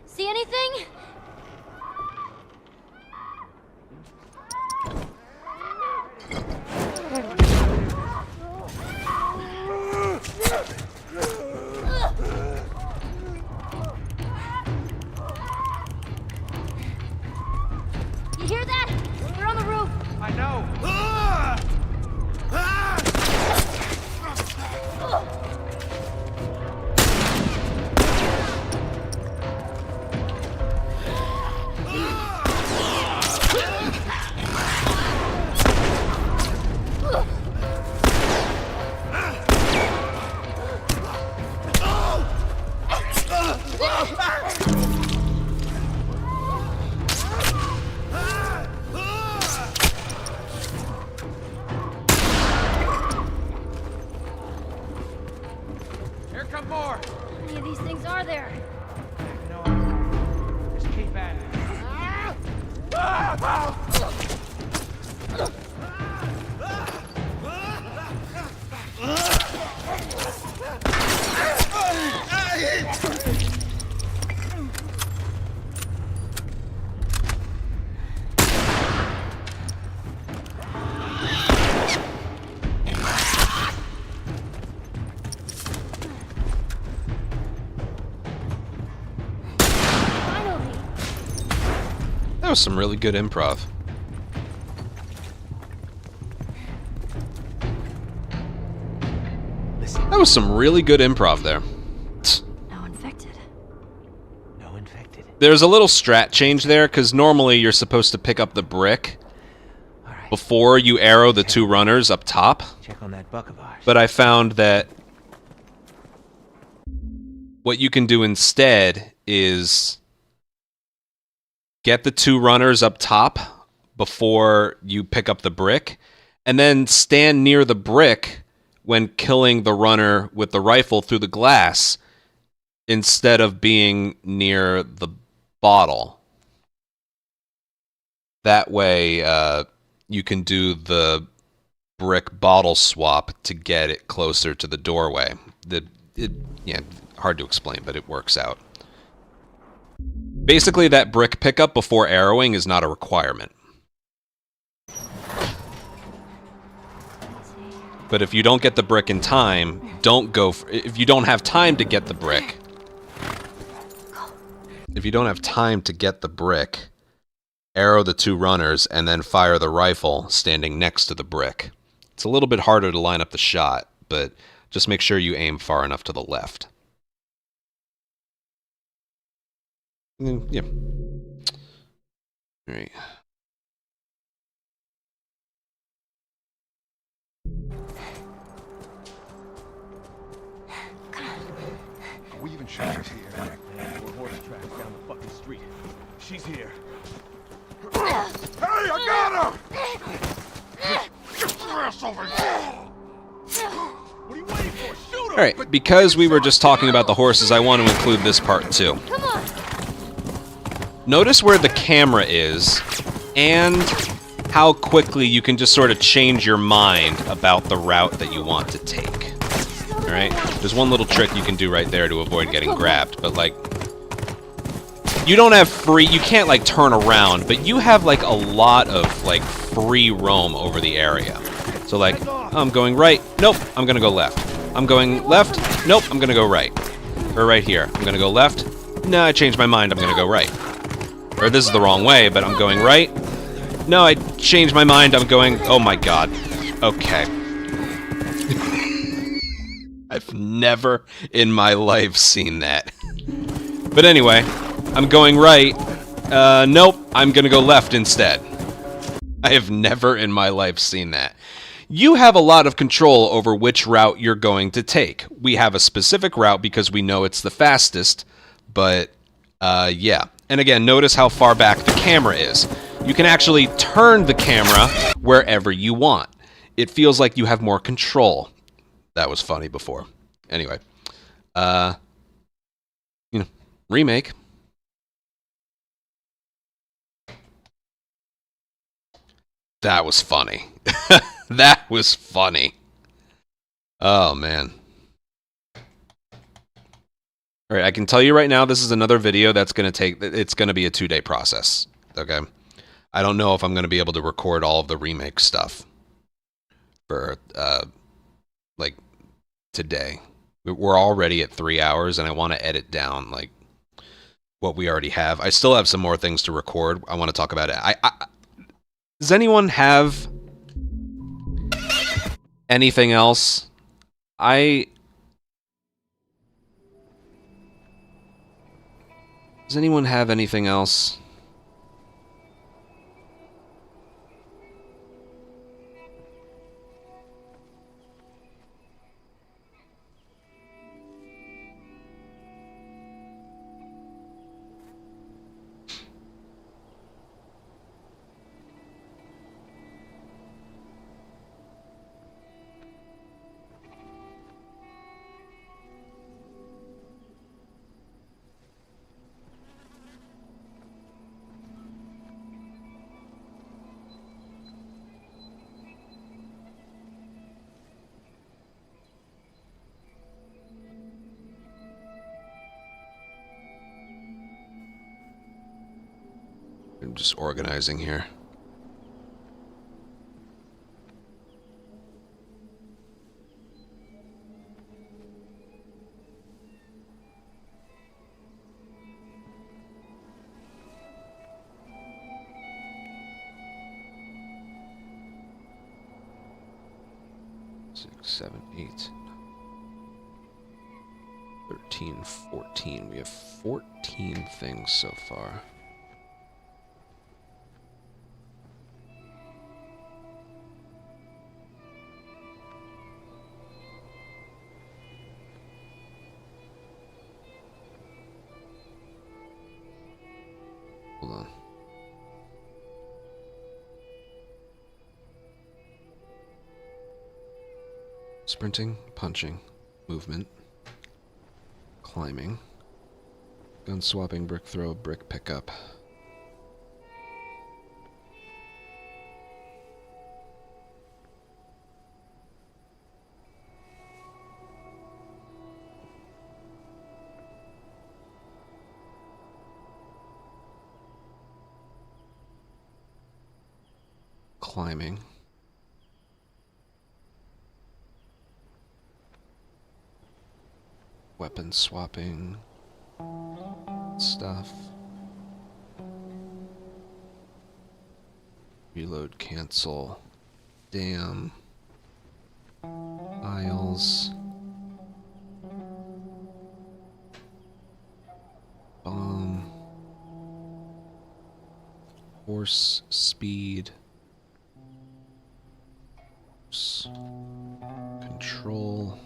See anything? You hear that? We're on the roof. I know. Here come more. How many of these things are there? Just keep at it. was some really good improv. That was some really good improv there. No infected. No infected. There's a little strat change there, because normally you're supposed to pick up the brick before you arrow the two runners up top. Check on that buck of ours. But I found that what you can do instead is get the two runners up top before you pick up the brick, and then stand near the brick when killing the runner with the rifle through the glass instead of being near the bottle. That way, you can do the brick bottle swap to get it closer to the doorway. Yeah, hard to explain, but it works out. Basically, that brick pickup before arrowing is not a requirement. But if you don't get the brick in time, don't go for, if you don't have time to get the brick. If you don't have time to get the brick, arrow the two runners and then fire the rifle standing next to the brick. It's a little bit harder to line up the shot, but just make sure you aim far enough to the left. Yeah. All right. Are we even sure she's here? More horse tracks down the fucking street. She's here. Hey, I got her! Get your ass over here! What are you waiting for? Shoot her! Alright, because we were just talking about the horses, I want to include this part too. Come on. Notice where the camera is, and how quickly you can just sort of change your mind about the route that you want to take. Alright? There's one little trick you can do right there to avoid getting grabbed, but like... You don't have free... You can't, like, turn around, but you have, like, a lot of, like, free roam over the area. So, like, I'm going right. Nope, I'm gonna go left. I'm going left. Nope, I'm gonna go right. Or right here. I'm gonna go left. No, I changed my mind. I'm gonna go right. Or this is the wrong way, but I'm going right. No, I changed my mind. I'm going... Oh, my God. Okay. I've never in my life seen that. But anyway... I'm going right. Nope, I'm gonna go left instead. I have never in my life seen that. You have a lot of control over which route you're going to take. We have a specific route because we know it's the fastest, but, yeah. And again, notice how far back the camera is. You can actually turn the camera wherever you want. It feels like you have more control. That was funny before. Anyway. You know, Remake. That was funny. That was funny. Oh, man. All right, I can tell you right now, this is another video that's going to take... It's going to be a 2-day process, okay? I don't know if I'm going to be able to record all of the remake stuff for, like, today. We're already at 3 hours, and I want to edit down, like, what we already have. I still have some more things to record. I want to talk about it. Does anyone have anything else? Does anyone have anything else? I'm just organizing here. 6, 7, 8, 13, 14. We have 14 things so far. Hold on. Sprinting, punching, movement, climbing, gun swapping, brick throw, brick pickup. Climbing. Weapon swapping stuff. Reload, cancel. Damn. Files. Bomb. Horse speed. Control.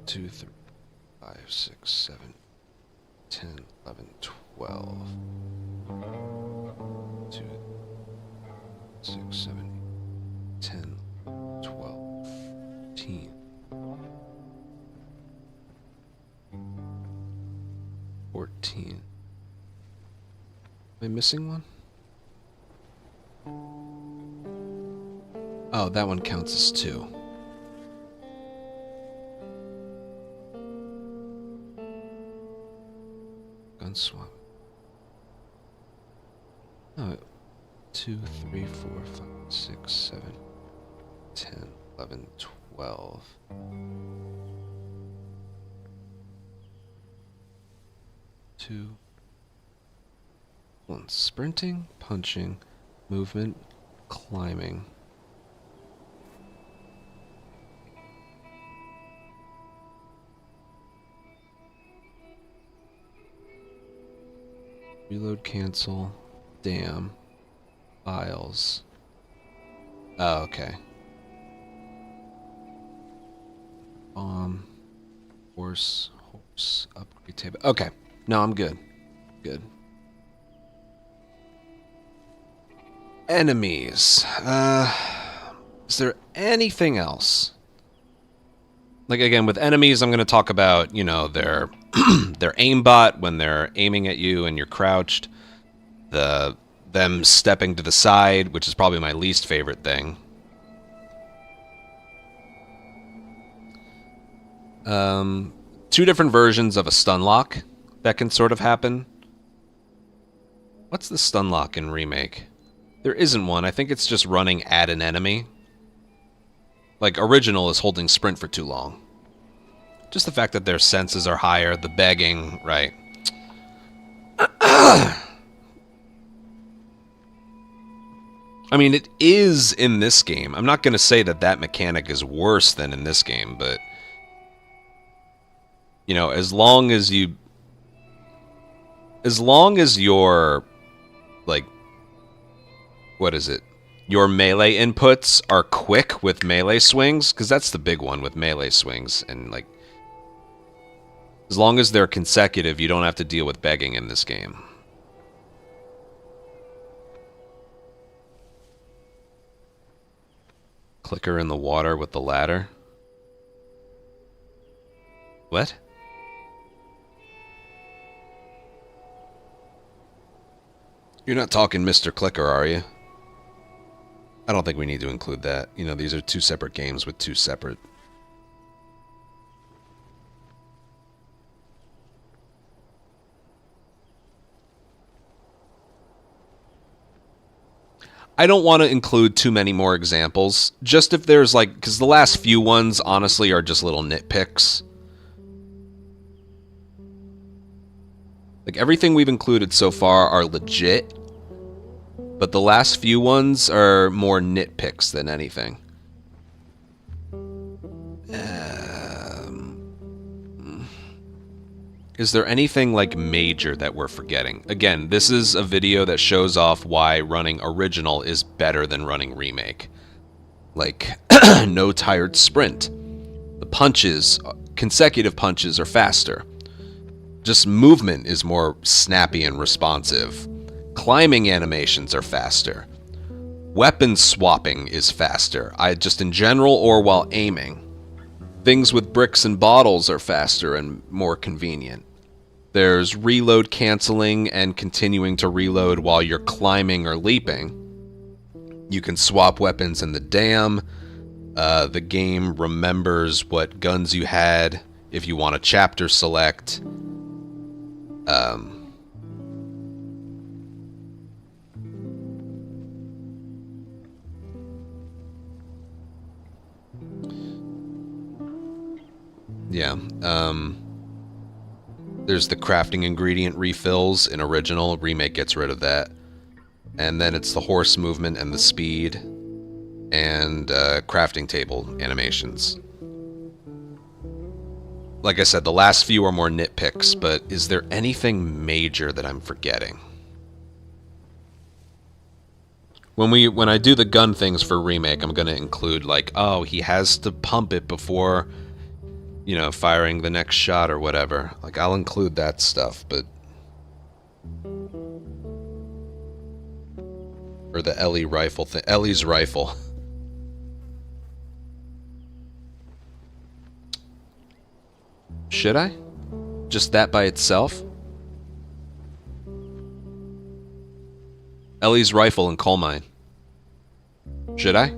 Two, 3, 5, 6, 7, 10, 11, 12. 2, 6, 7, 10, 12, 13. 14. Am I missing one? Oh, that one counts as 2. Gun swap. Oh, 2, 3, 4, 5, 6, 7, 10, 11, 12. 2. 1. Sprinting, punching, movement, climbing. Reload, cancel, damn, files. Oh, okay. Bomb, horse, upgrade table. Okay, no, I'm good. Good. Enemies. Is there anything else? Like, again, with enemies, I'm going to talk about, you know, their aimbot when they're aiming at you and you're crouched. Them stepping to the side, which is probably my least favorite thing. Two different versions of a stun lock that can sort of happen. What's the stun lock in Remake? There isn't one. I think it's just running at an enemy. Like, original is holding sprint for too long. Just the fact that their senses are higher, the begging, right. I mean, it is in this game. I'm not going to say that that mechanic is worse than in this game, but... You know, as long as you... As long as your... Like... What is it? Your melee inputs are quick with melee swings, because that's the big one with melee swings, and, like... As long as they're consecutive, you don't have to deal with begging in this game. Clicker in the water with the ladder. What? You're not talking Mr. Clicker, are you? I don't think we need to include that. You know, these are two separate games with two separate... I don't want to include too many more examples. Just if there's like... Because the last few ones, honestly, are just little nitpicks. Like, everything we've included so far are legit. But the last few ones are more nitpicks than anything. Is there anything, like, major that we're forgetting? Again, this is a video that shows off why running original is better than running remake. Like, no tired sprint. The punches, consecutive punches, are faster. Just movement is more snappy and responsive. Climbing animations are faster. Weapon swapping is faster, just in general or while aiming. Things with bricks and bottles are faster and more convenient. There's reload canceling and continuing to reload while you're climbing or leaping. You can swap weapons in the dam. The game remembers what guns you had if you want to chapter select. Yeah, there's the crafting ingredient refills in original. Remake gets rid of that. And then it's the horse movement and the speed and crafting table animations. Like I said, the last few are more nitpicks, but is there anything major that I'm forgetting? When I do the gun things for Remake, I'm going to include, like, oh, he has to pump it before, you know, firing the next shot or whatever. Like, I'll include that stuff, but... Or the Ellie rifle thing. Ellie's rifle. Should I? Just that by itself? Ellie's rifle and coal mine. Should I?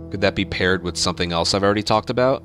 Could that be paired with something else I've already talked about?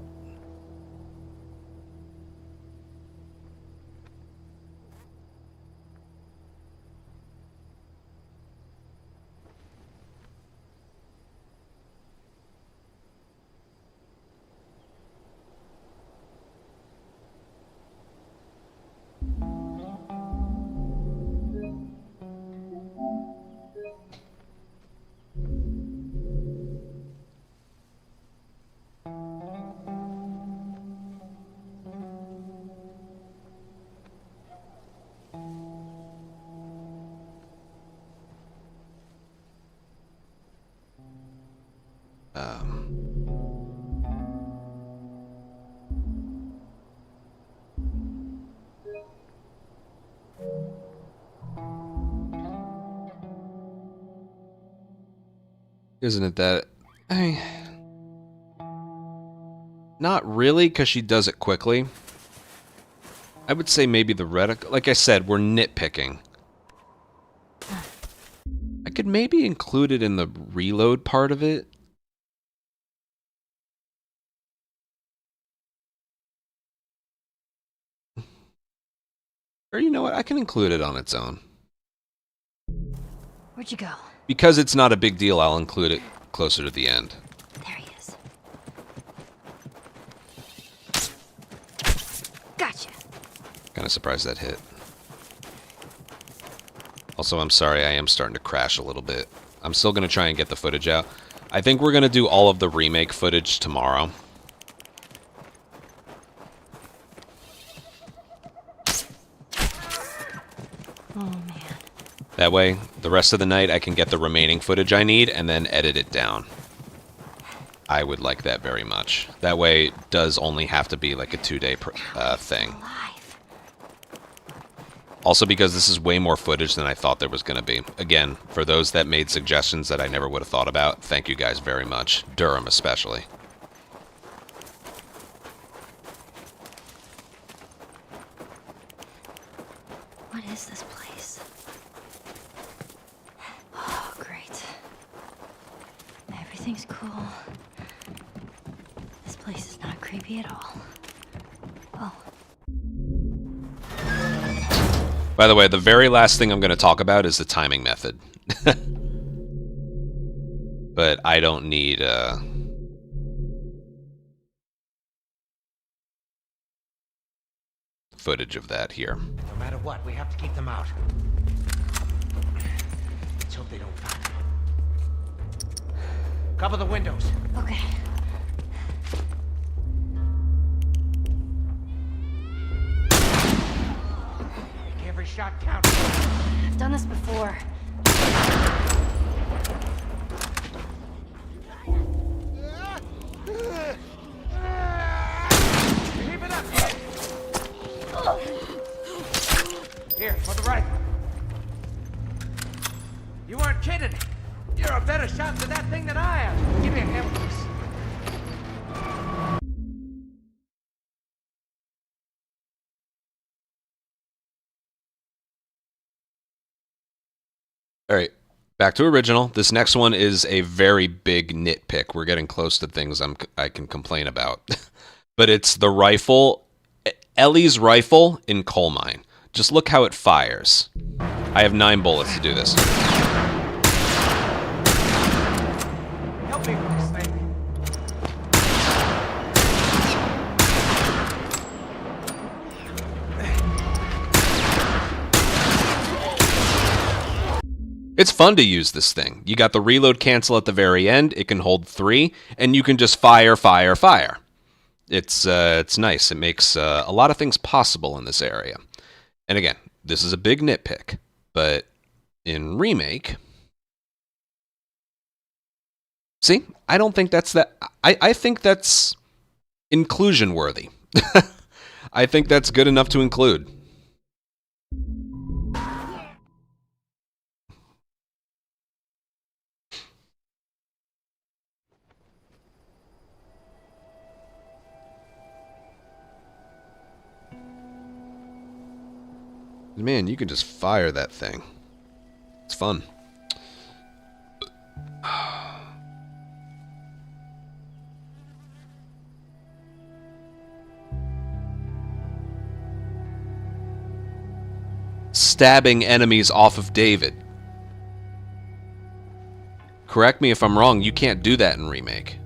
Isn't it that... not really, because she does it quickly. I would say maybe the reticle... Like I said, we're nitpicking. I could maybe include it in the reload part of it. Or you know what? I can include it on its own. Where'd you go? Because it's not a big deal, I'll include it closer to the end. There he is. Gotcha. Kind of surprised that hit. Also, I'm sorry, I am starting to crash a little bit. I'm still going to try and get the footage out. I think we're going to do all of the remake footage tomorrow. Oh, man. That way, the rest of the night I can get the remaining footage I need and then edit it down. I would like that very much. That way, it does only have to be like a 2-day thing. Also because this is way more footage than I thought there was going to be. Again, for those that made suggestions that I never would have thought about, thank you guys very much. Durham especially. What is this place? Oh, great. Everything's cool. This place is not creepy at all. Oh. By the way, the very last thing I'm going to talk about is the timing method. But I don't need footage of that here. No matter what, we have to keep them out. Let's hope they don't find them. Cover the windows. Okay. Make every shot count. I've done this before. Keep it up. Here, for the rifle. You weren't kidding. You're a better shot to that thing than I am. Give me a hand with this. All right, back to original. This next one is a very big nitpick. We're getting close to things I can complain about. But it's the rifle, Ellie's rifle in coal mine. Just look how it fires. I have 9 bullets to do this. Help me with this thing. It's fun to use this thing. You got the reload cancel at the very end. It can hold 3, and you can just fire, fire, fire. It's nice. It makes a lot of things possible in this area. And again, this is a big nitpick, but in Remake, see, I don't think that's that. I think that's inclusion worthy. I think that's good enough to include. Man, you can just fire that thing. It's fun. Stabbing enemies off of David. Correct me if I'm wrong, you can't do that in Remake.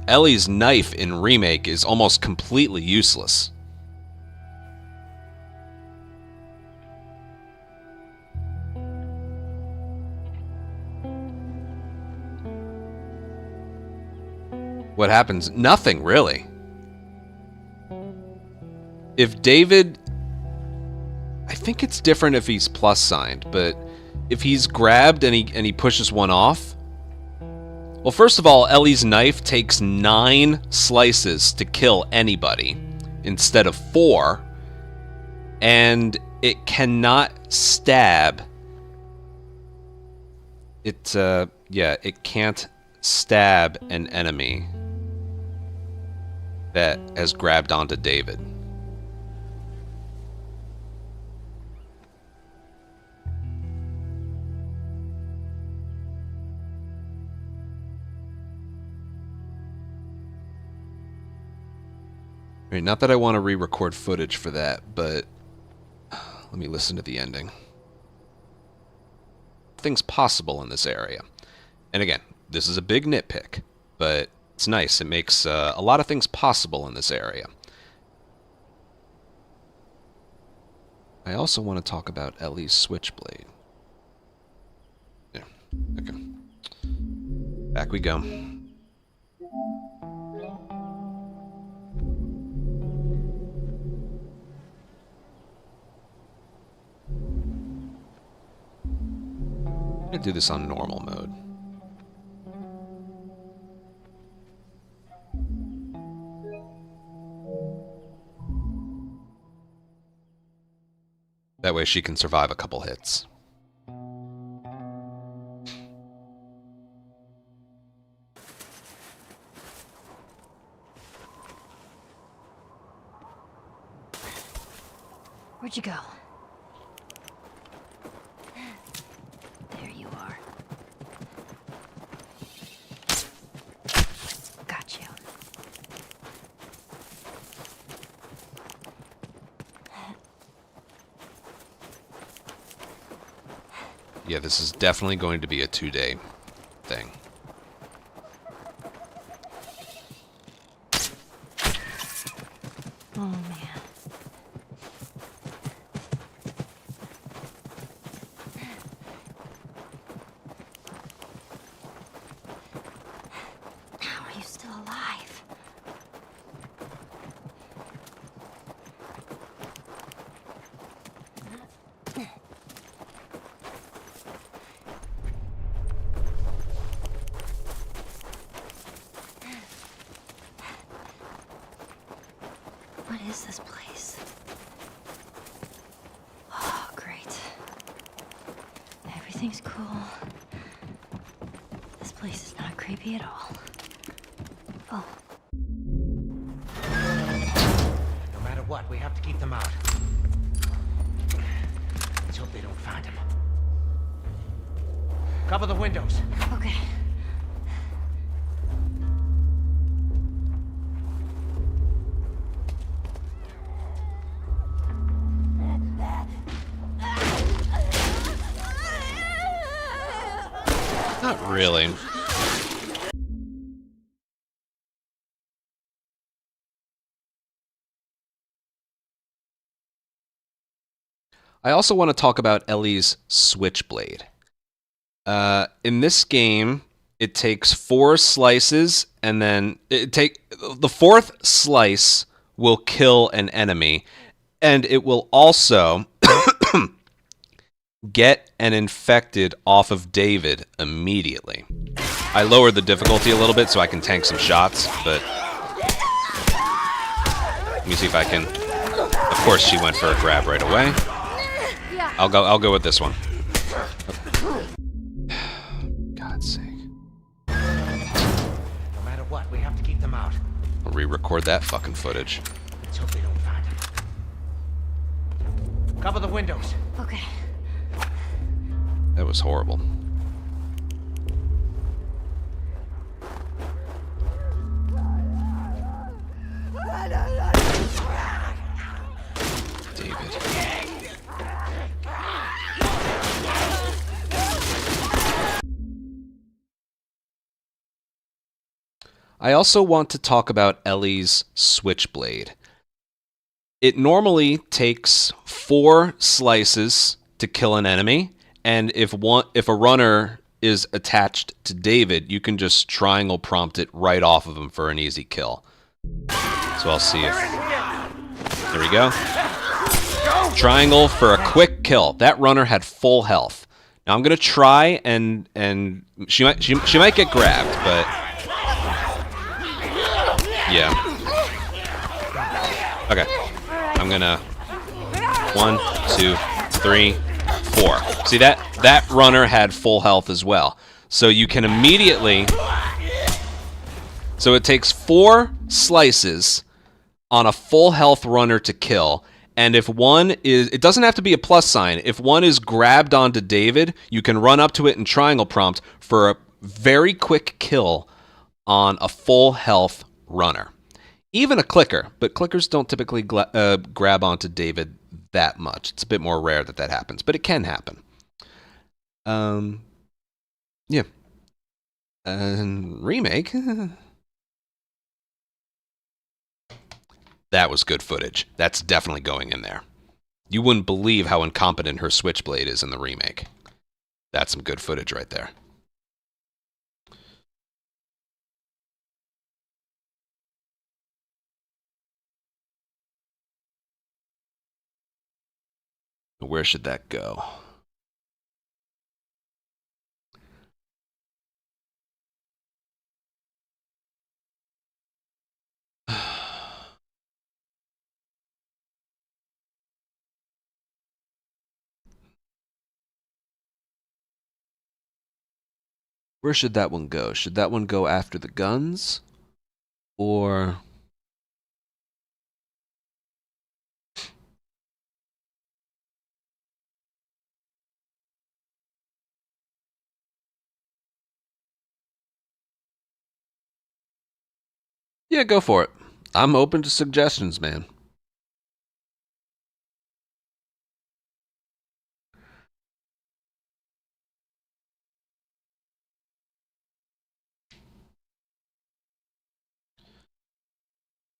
Ellie's knife in Remake is almost completely useless. What happens? Nothing, really. If David... I think it's different if he's plus signed, but if he's grabbed and he pushes one off... Well, first of all, Ellie's knife takes 9 slices to kill anybody instead of 4, and it cannot stab. It can't stab an enemy that has grabbed onto David. Right, not that I want to re-record footage for that, but let me listen to the ending. Things possible in this area. And again, this is a big nitpick, but it's nice. It makes a lot of things possible in this area. I also want to talk about Ellie's switchblade. Yeah, okay. Back we go. I'm gonna do this on normal mode. That way she can survive a couple hits. Where'd you go? There you are. Got you. Yeah, this is definitely going to be a 2-day thing. Oh, man. How are you still alive? What is this place? Oh, great. Everything's cool. This place is not creepy at all. Oh. No matter what, we have to keep them out. Let's hope they don't find him. Cover the windows. Okay. Not really. I also want to talk about Ellie's switchblade. In this game, it takes 4 slices, and then the 4th slice will kill an enemy, and it will also get an infected off of David immediately. I lowered the difficulty a little bit so I can tank some shots, but let me see if I can. Of course, she went for a grab right away. I'll go with this one. God's sake. No matter what, we have to keep them out. I'll re-record that fucking footage. Let's hope they don't find him. Cover the windows. Okay. That was horrible. David. I also want to talk about Ellie's switchblade. It normally takes 4 slices to kill an enemy, and if a runner is attached to David, you can just triangle prompt it right off of him for an easy kill. So I'll see if... There we go. Triangle for a quick kill. That runner had full health. Now I'm gonna try and she might get grabbed, but yeah. Okay. I'm gonna 1, 2, 3, 4. See that runner had full health as well. So you can immediately. So it takes 4 slices on a full health runner to kill. And if one is, it doesn't have to be a plus sign. If one is grabbed onto David, you can run up to it and triangle prompt for a very quick kill on a full health runner. Even a clicker, but clickers don't typically grab onto David that much. It's a bit more rare that happens, but it can happen. Yeah. And Remake. That was good footage. That's definitely going in there. You wouldn't believe how incompetent her switchblade is in the remake. That's some good footage right there. Where should that go? Where should that one go? Should that one go after the guns? Or... Yeah, go for it. I'm open to suggestions, man.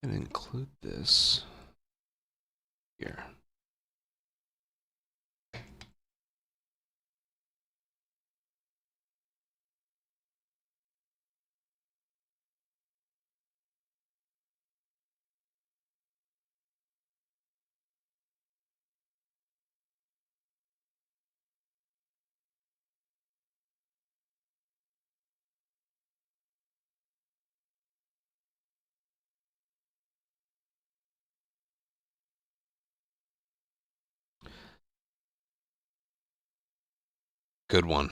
And include this here. Good one.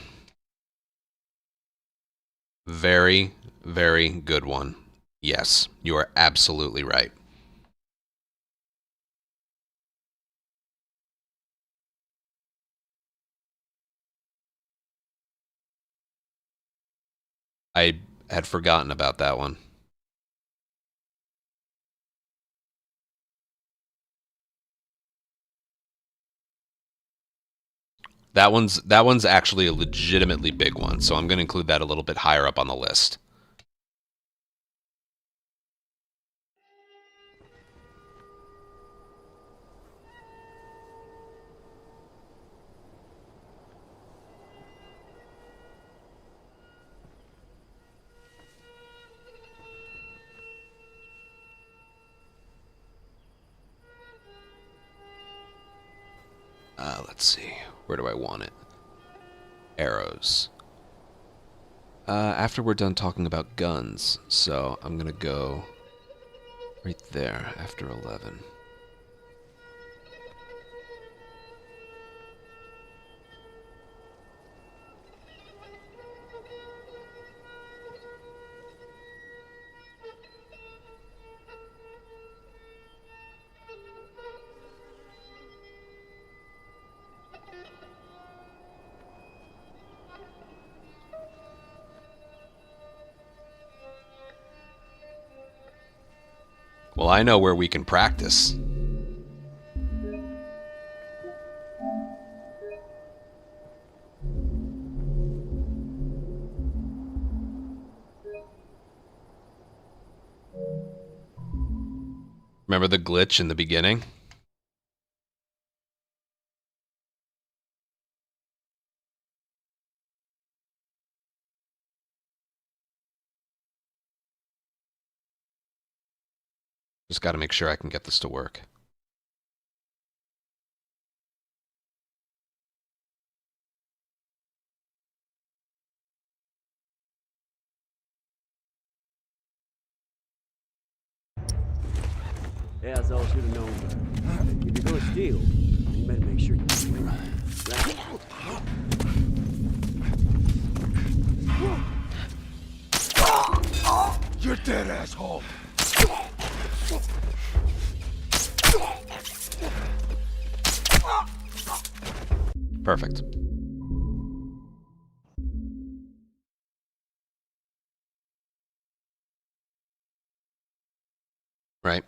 Very, very good one. Yes, you are absolutely right. I had forgotten about that one. That one's actually a legitimately big one, so I'm going to include that a little bit higher up on the list. Let's see. Where do I want it? Arrows. After we're done talking about guns, so I'm going to go right there after 11. Well, I know where we can practice. Remember the glitch in the beginning? Just got to make sure I can get this to work. Yeah, that's all I should have known. If you're gonna steal, you better make sure you do it right. You're dead, asshole! Perfect. Right.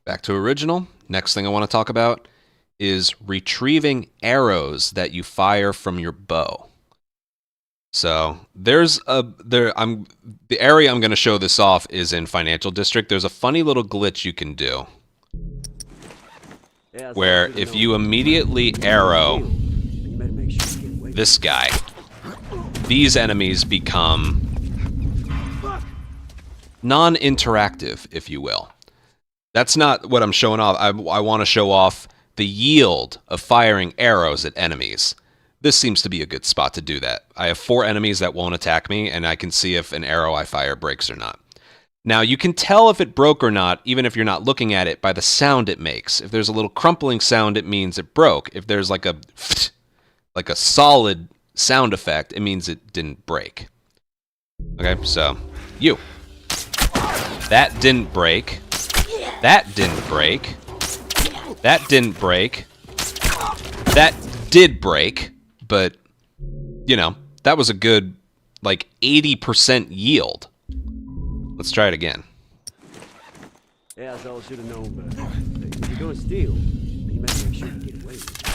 Back to original. Next thing I want to talk about is retrieving arrows that you fire from your bow. So the area I'm going to show this off is in Financial District. There's a funny little glitch you can do where if you immediately arrow this guy, these enemies become non-interactive, if you will. That's not what I'm showing off. I want to show off the yield of firing arrows at enemies. This seems to be a good spot to do that. I have 4 enemies that won't attack me, and I can see if an arrow I fire breaks or not. Now, you can tell if it broke or not, even if you're not looking at it, by the sound it makes. If there's a little crumpling sound, it means it broke. If there's like a solid sound effect, it means it didn't break. Okay, so, you. That didn't break. That didn't break. That didn't break. That did break, but, you know, that was a good, like, 80% yield. Let's try it again. Yeah, I should have known better. If you're gonna steal, you better make sure you get away with it.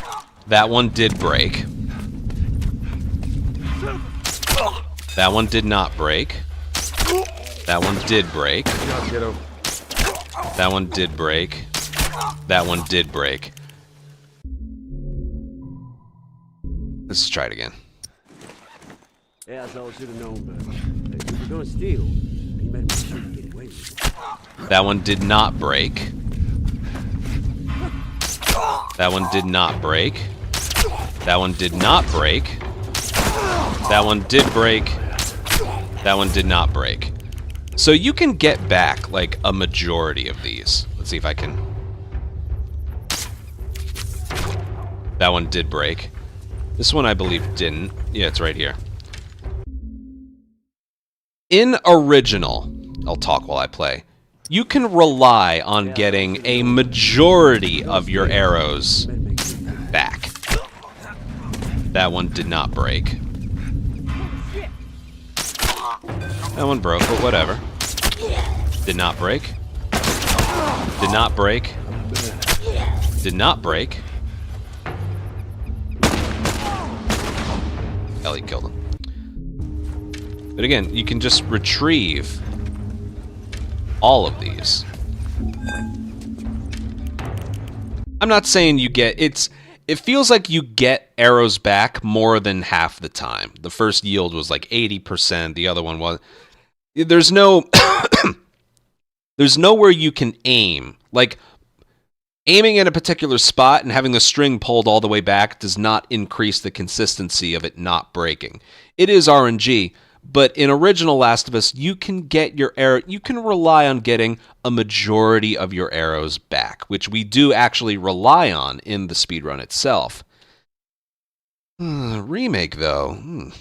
That one did break. That one did not break. That one did break. That one did break. That one did break. Let's try it again. Yeah, I should have known better. If you're gonna steal, you better make sure you get away with it. That one did not break. That one did not break. That one did not break. That one did break. That one did not break. So you can get back, like, a majority of these. Let's see if I can... That one did break. This one, I believe, didn't. Yeah, it's right here. In original, I'll talk while I play, you can rely on getting a majority of your arrows back. That one did not break. That one broke, but whatever. Did not break. Did not break. Did not break. Ellie killed him. But again, you can just retrieve all of these. I'm not saying you get... It feels like you get arrows back more than half the time. The first yield was like 80%, the other one was... There's no... There's nowhere you can aim. Like, aiming in a particular spot and having the string pulled all the way back does not increase the consistency of it not breaking. It is RNG, but in original Last of Us, you can get your arrow... You can rely on getting a majority of your arrows back, which we do actually rely on in the speedrun itself. Remake, though.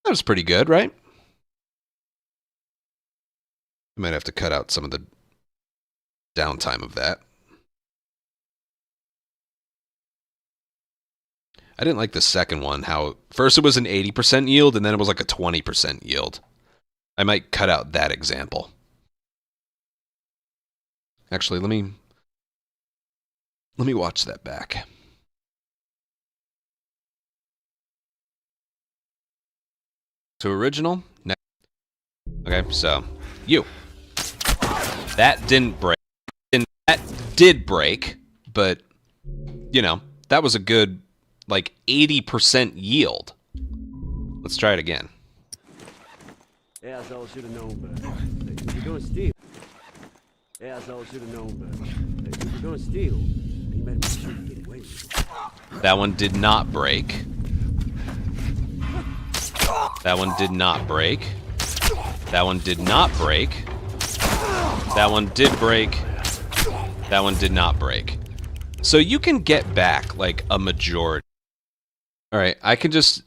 That was pretty good, right? I might have to cut out some of the downtime of that. I didn't like the second one, how first it was an 80% yield and then it was like a 20% yield. I might cut out that example. Actually, let me watch that back. To original? Okay, so you. That didn't break. That did break, but you know, that was a good like 80% yield. Let's try it again. Yeah, I should have known better. If you're gonna steal. Yeah, I should have known better. If you're gonna steal, you better make sure you get away with it. That one did not break. That one did not break. That one did not break. That one did break. That one did not break. So you can get back like a majority. Alright, I can just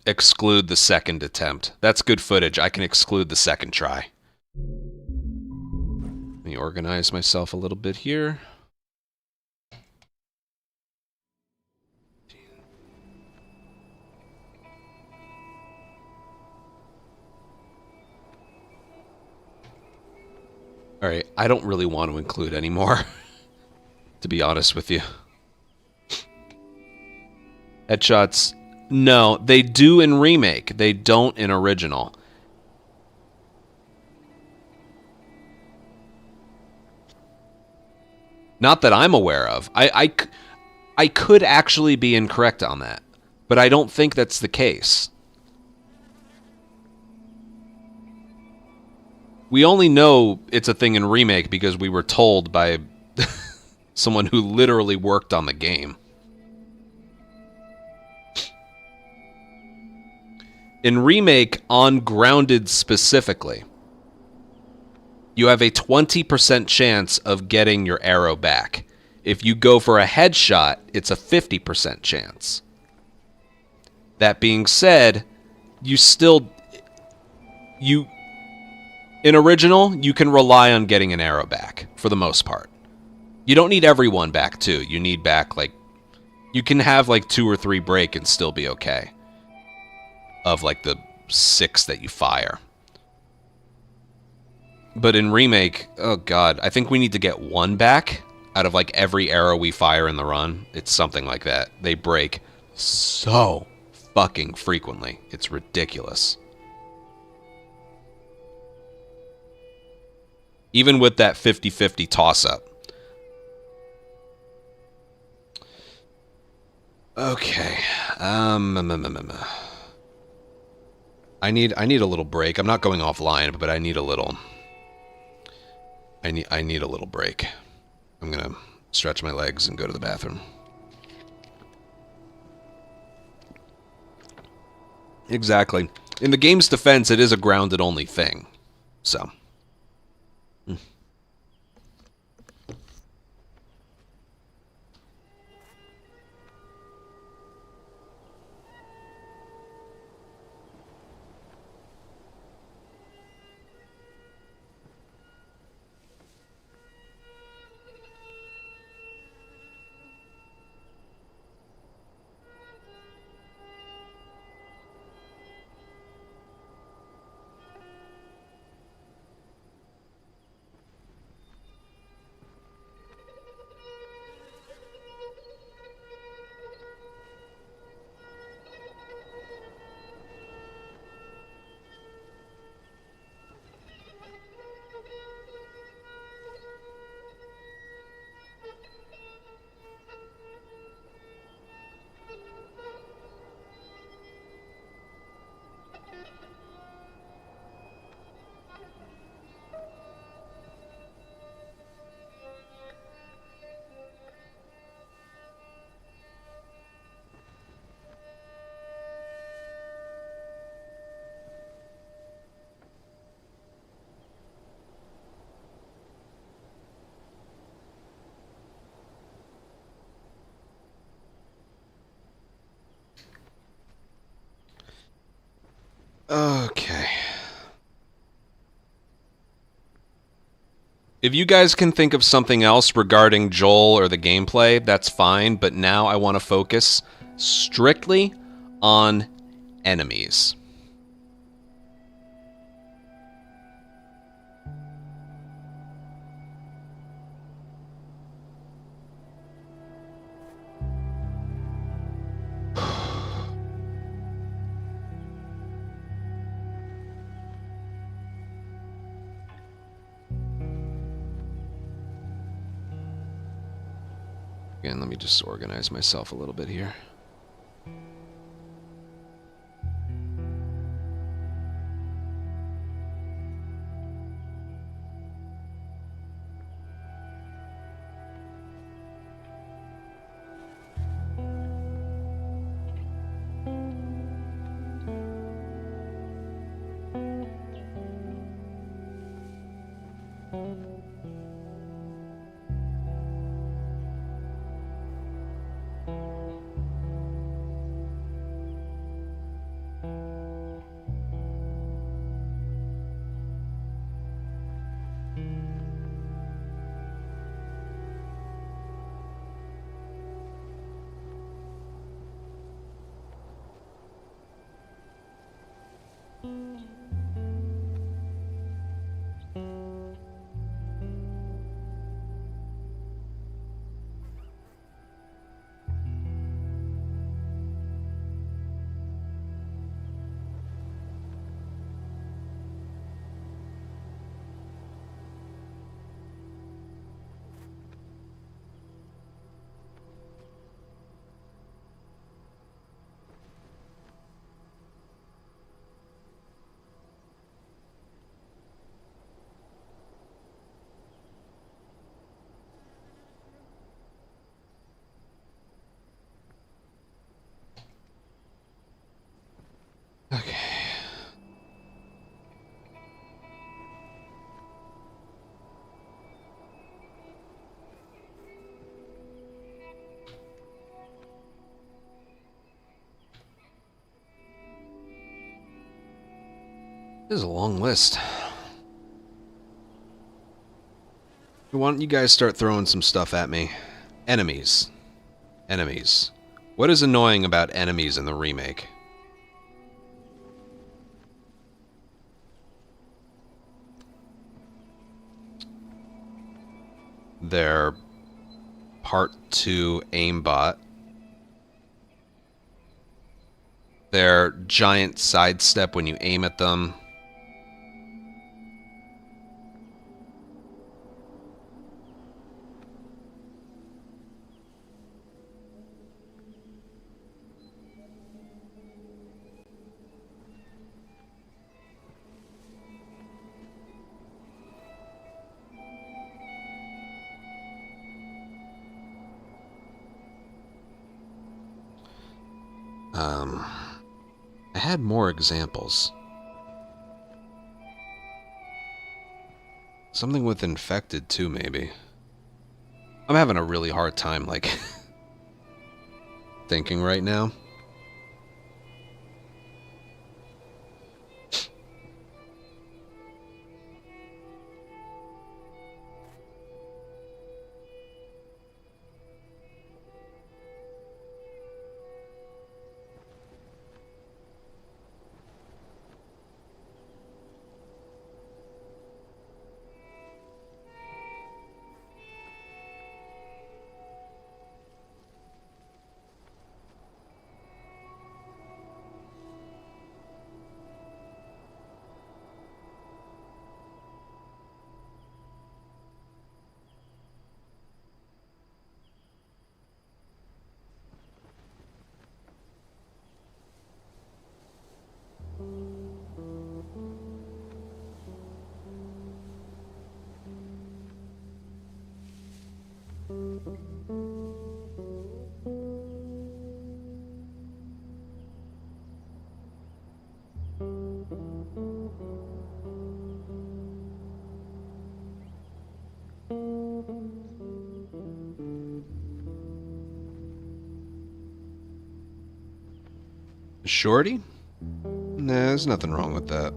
exclude the second attempt. That's good footage. I can exclude the second try. Let me organize myself a little bit here. Alright, I don't really want to include any more, to be honest with you. Headshots, no, they do in Remake. They don't in original. Not that I'm aware of. I could actually be incorrect on that, but I don't think that's the case. We only know it's a thing in Remake because we were told by someone who literally worked on the game. In Remake, on Grounded specifically, you have a 20% chance of getting your arrow back. If you go for a headshot, it's a 50% chance. That being said, you still... In original, you can rely on getting an arrow back, for the most part. You don't need everyone back, too. You need back, like... You can have, like, 2 or 3 break and still be okay. Of, like, the 6 that you fire. But in Remake, oh god, I think we need to get 1 back out of, like, every arrow we fire in the run. It's something like that. They break so fucking frequently. It's ridiculous. Even with that 50-50 toss-up. Okay. I need a little break. I'm not going offline, but I need a little... I need a little break. I'm gonna stretch my legs and go to the bathroom. Exactly. In the game's defense, it is a grounded-only thing. So... Okay. If you guys can think of something else regarding Joel or the gameplay, that's fine, but now I want to focus strictly on enemies. Again, let me just organize myself a little bit here. Okay. This is a long list. Why don't you guys start throwing some stuff at me? Enemies. Enemies. What is annoying about enemies in the remake? Their Part 2 aimbot. Their giant sidestep when you aim at them. I had more examples. Something with infected too, maybe. I'm having a really hard time, like, thinking right now. Shorty? Nah, there's nothing wrong with that.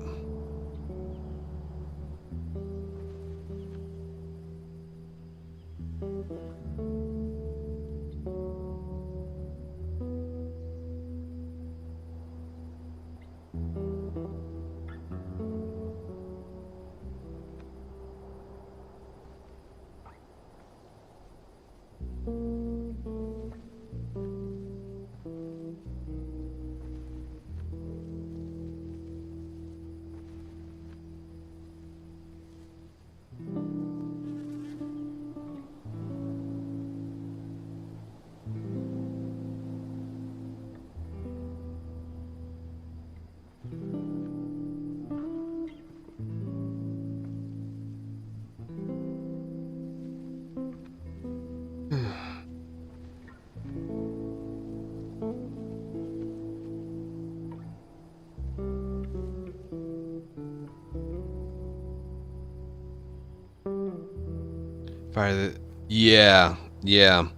Yeah.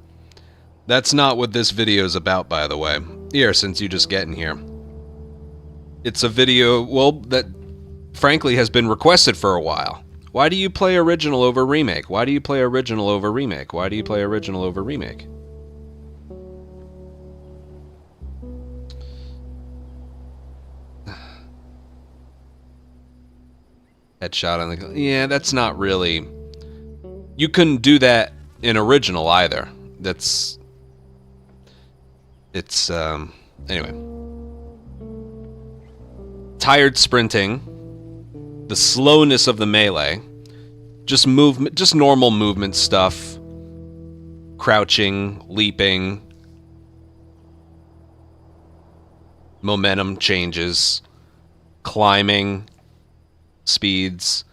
That's not what this video is about, by the way. Here, since you just getting here. It's a video, well, that frankly has been requested for a while. Why do you play original over remake? Why do you play original over remake? Why do you play original over remake? Headshot on the... Yeah, that's not really... You couldn't do that in original either. That's... It's, anyway. Tired sprinting. The slowness of the melee. Just movement, just normal movement stuff. Crouching, leaping. Momentum changes. Climbing. Speeds.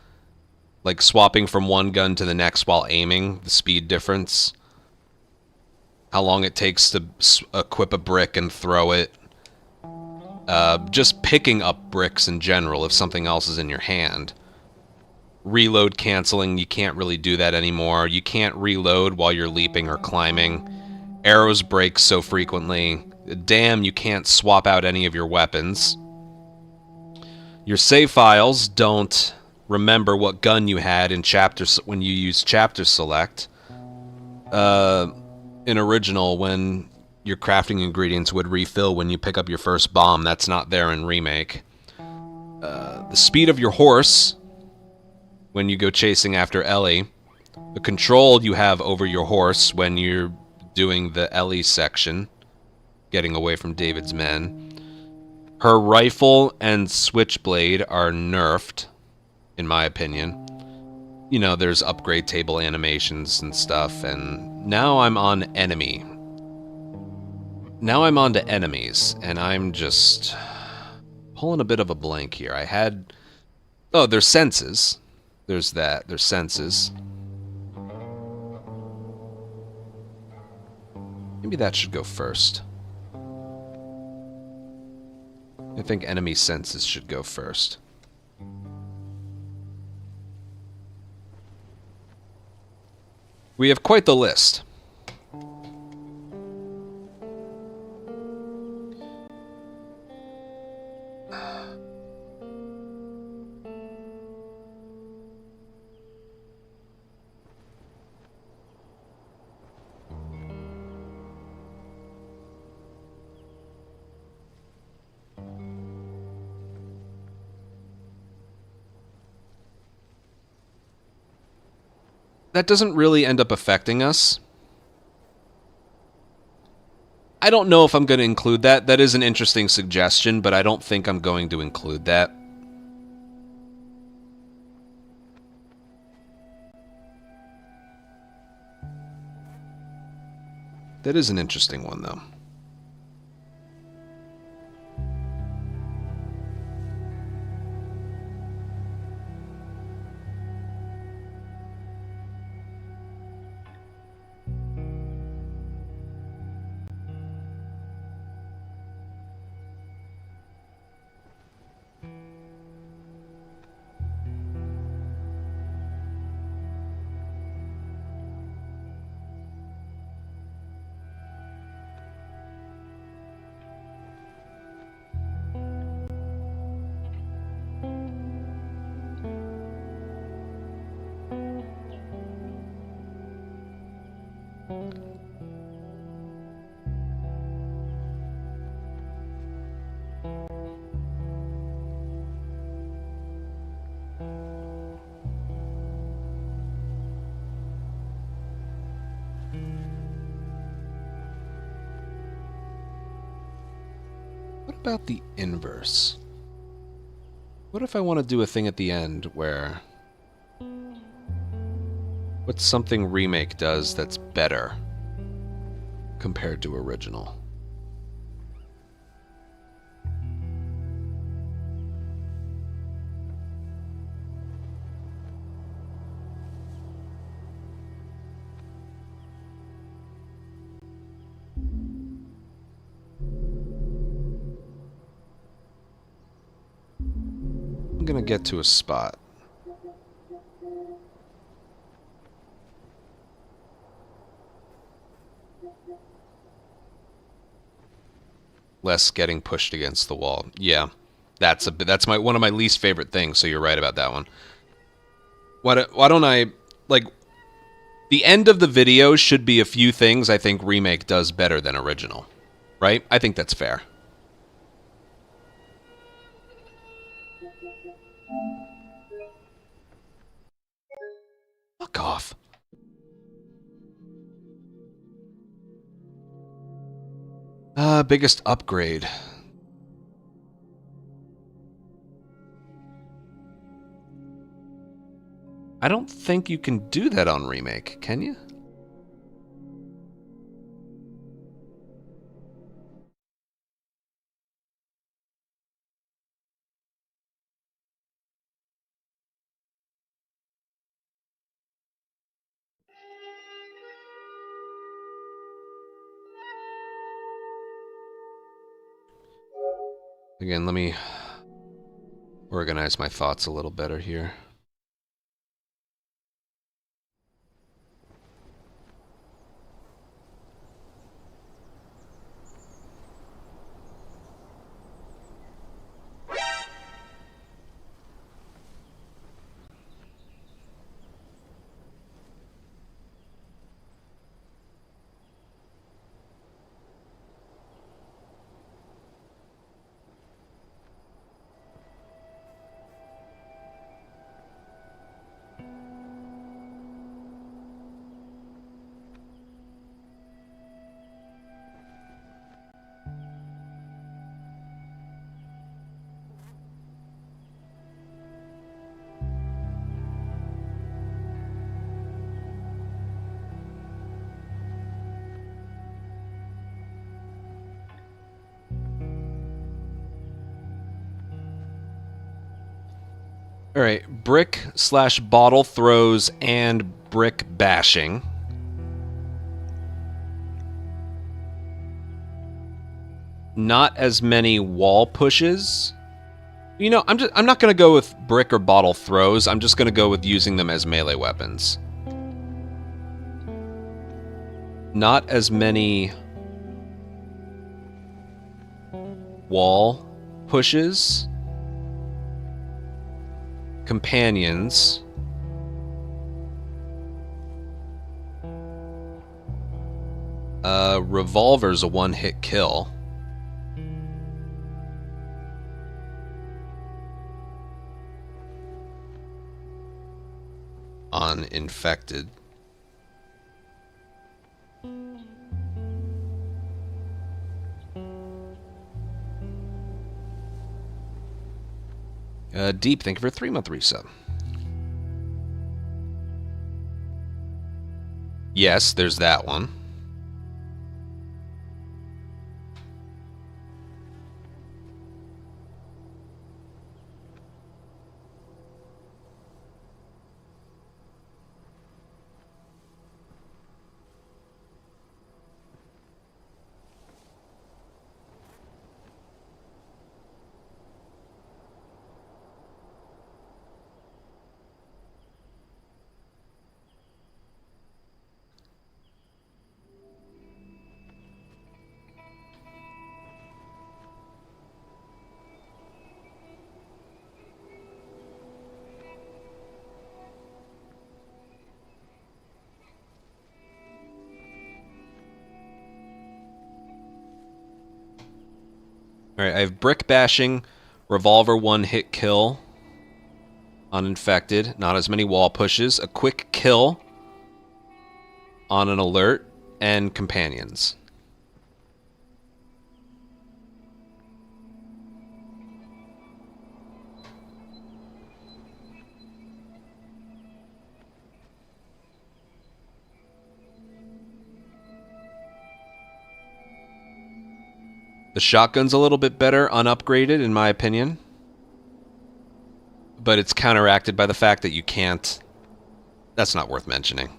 Like swapping from one gun to the next while aiming. The speed difference. How long it takes to equip a brick and throw it. Just picking up bricks in general if something else is in your hand. Reload canceling, you can't really do that anymore. You can't reload while you're leaping or climbing. Arrows break so frequently. Damn, you can't swap out any of your weapons. Your save files don't remember what gun you had in when you use chapter select. In original, when your crafting ingredients would refill when you pick up your first bomb, that's not there in Remake. The speed of your horse when you go chasing after Ellie. The control you have over your horse when you're doing the Ellie section, getting away from David's men. Her rifle and switchblade are nerfed, in my opinion. You know, there's upgrade table animations and stuff, and now I'm on enemy. Now I'm on to enemies, and I'm just pulling a bit of a blank here. I had... Oh, there's senses. There's that. There's senses. Maybe that should go first. I think enemy senses should go first. We have quite the list. That doesn't really end up affecting us. I don't know if I'm going to include that. That is an interesting suggestion, but I don't think I'm going to include that. That is an interesting one, though. What about the inverse? What if I want to do a thing at the end where... What's something Remake does that's better compared to original? I'm gonna get to a spot. Less getting pushed against the wall. Yeah, that's one of my least favorite things. So you're right about that one. Why don't I, like, the end of the video should be a few things I think Remake does better than original, right? I think that's fair. Fuck off. Biggest upgrade. I don't think you can do that on Remake, can you? Again, let me organize my thoughts a little better here. Alright, brick/bottle throws and brick bashing. Not as many wall pushes. You know, I'm not gonna go with brick or bottle throws. I'm just gonna go with using them as melee weapons. Not as many wall pushes. Companions. Revolver's a one-hit kill. On infected. Deep, thank you for a 3-month resub. Yes, there's that one. Alright, I have brick bashing, revolver one-hit kill on infected, not as many wall pushes, a quick kill on an alert, and companions. The shotgun's a little bit better unupgraded, in my opinion. But it's counteracted by the fact that you can't... That's not worth mentioning.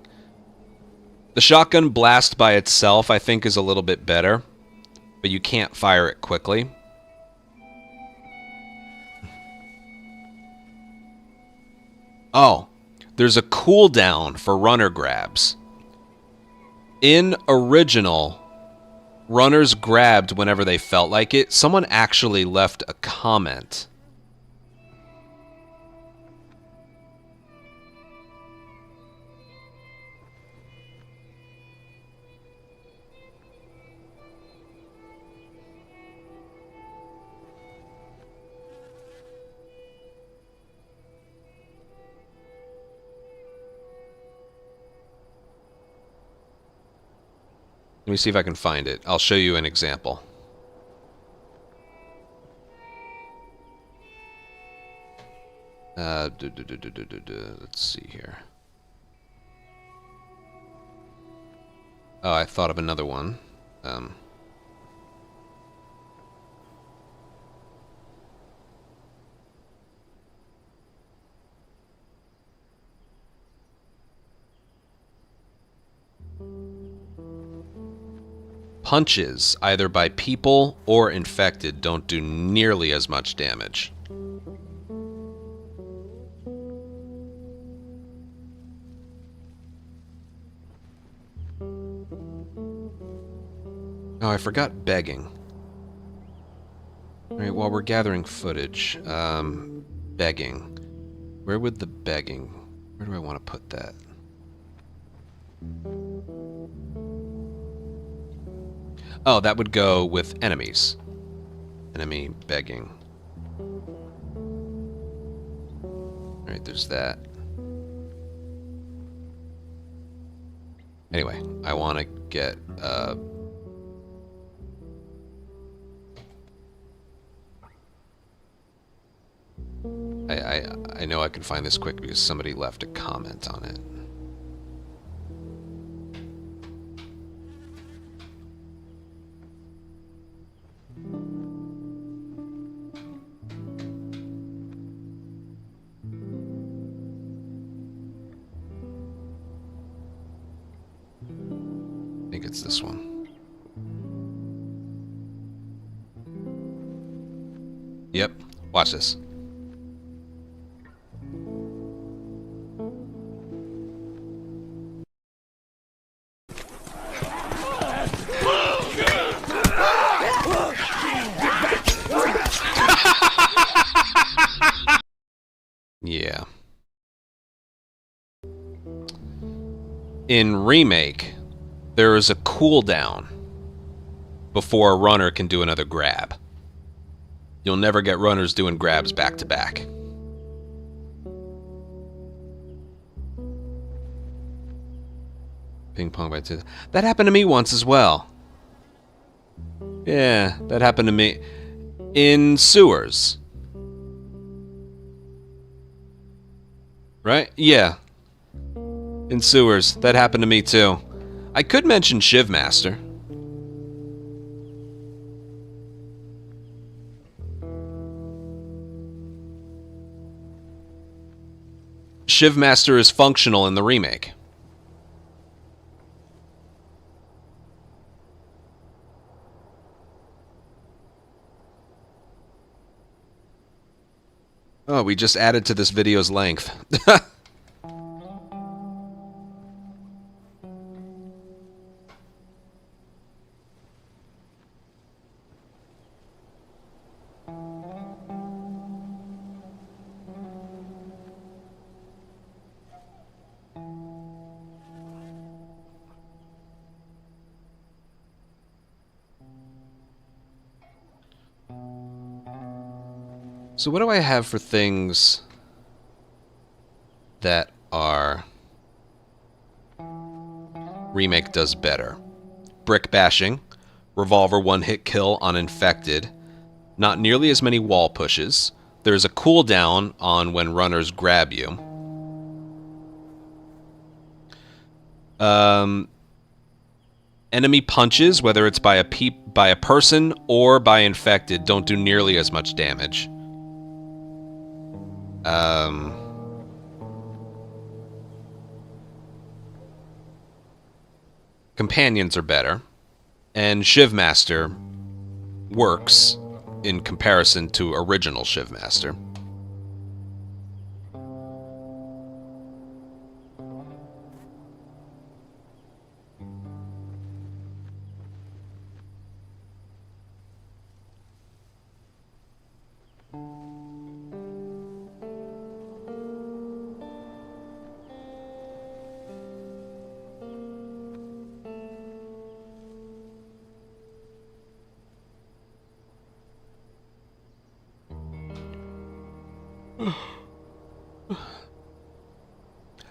The shotgun blast by itself, I think, is a little bit better. But you can't fire it quickly. Oh, there's a cooldown for runner grabs. In original... runners grabbed whenever they felt like it. Someone actually left a comment. Let me see if I can find it. I'll show you an example. Let's see here. Oh, I thought of another one. Punches, either by people or infected, don't do nearly as much damage. Oh, I forgot begging. Alright, while we're gathering footage, begging. Where would the begging... Where do I want to put that? Oh, that would go with enemies. Enemy begging. Alright, there's that. Anyway, I want to get... I know I can find this quick because somebody left a comment on it. it's this one. Yep. Watch this. Yeah. In Remake, there is a cooldown before a runner can do another grab. You'll never get runners doing grabs back to back. Ping pong by 2. That happened to me once as well. Yeah, that happened to me in sewers. Right? Yeah. In sewers. That happened to me too. I could mention Shivmaster. Shivmaster is functional in the remake. Oh, we just added to this video's length. So what do I have for things that are Remake does better? Brick bashing, revolver one-hit kill on infected, not nearly as many wall pushes, there's a cooldown on when runners grab you. Enemy punches, whether it's by a person or by infected, don't do nearly as much damage. Companions are better, and Shivmaster works in comparison to original Shivmaster.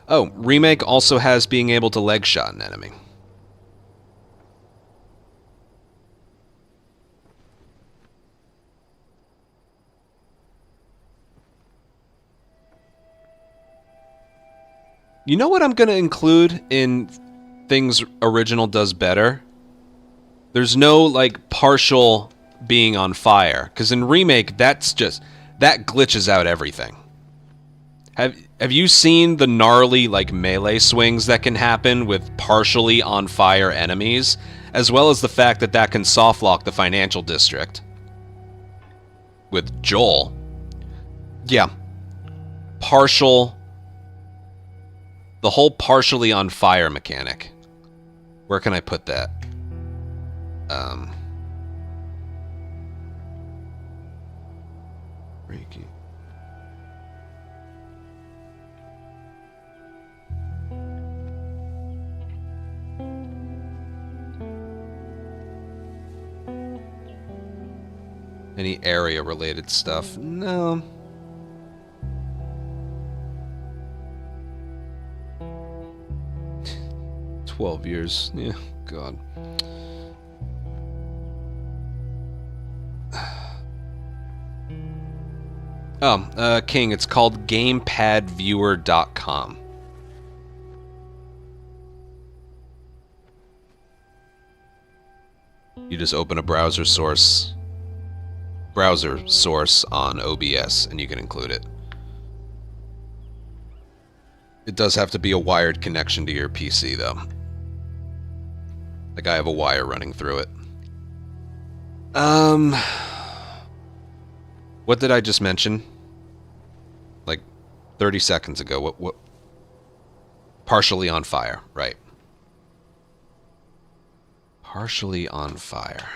Oh, Remake also has being able to leg shot an enemy. You know what I'm going to include in things original does better? There's no, like, partial being on fire. Because in Remake, that's just... that glitches out everything. Have you seen the gnarly, like, melee swings that can happen with partially on fire enemies? As well as the fact that that can softlock the financial district. With Joel. Yeah. Partial... the whole partially on fire mechanic. Where can I put that? Reiki. Any area related stuff? No. "12 years. Yeah, God. Oh, King, it's called GamepadViewer.com. You just open a browser source on OBS and you can include it. It does have to be a wired connection to your PC, though. Like I have a wire running through it. What did I just mention? Like 30 seconds ago. What? Partially on fire, right. Partially on fire.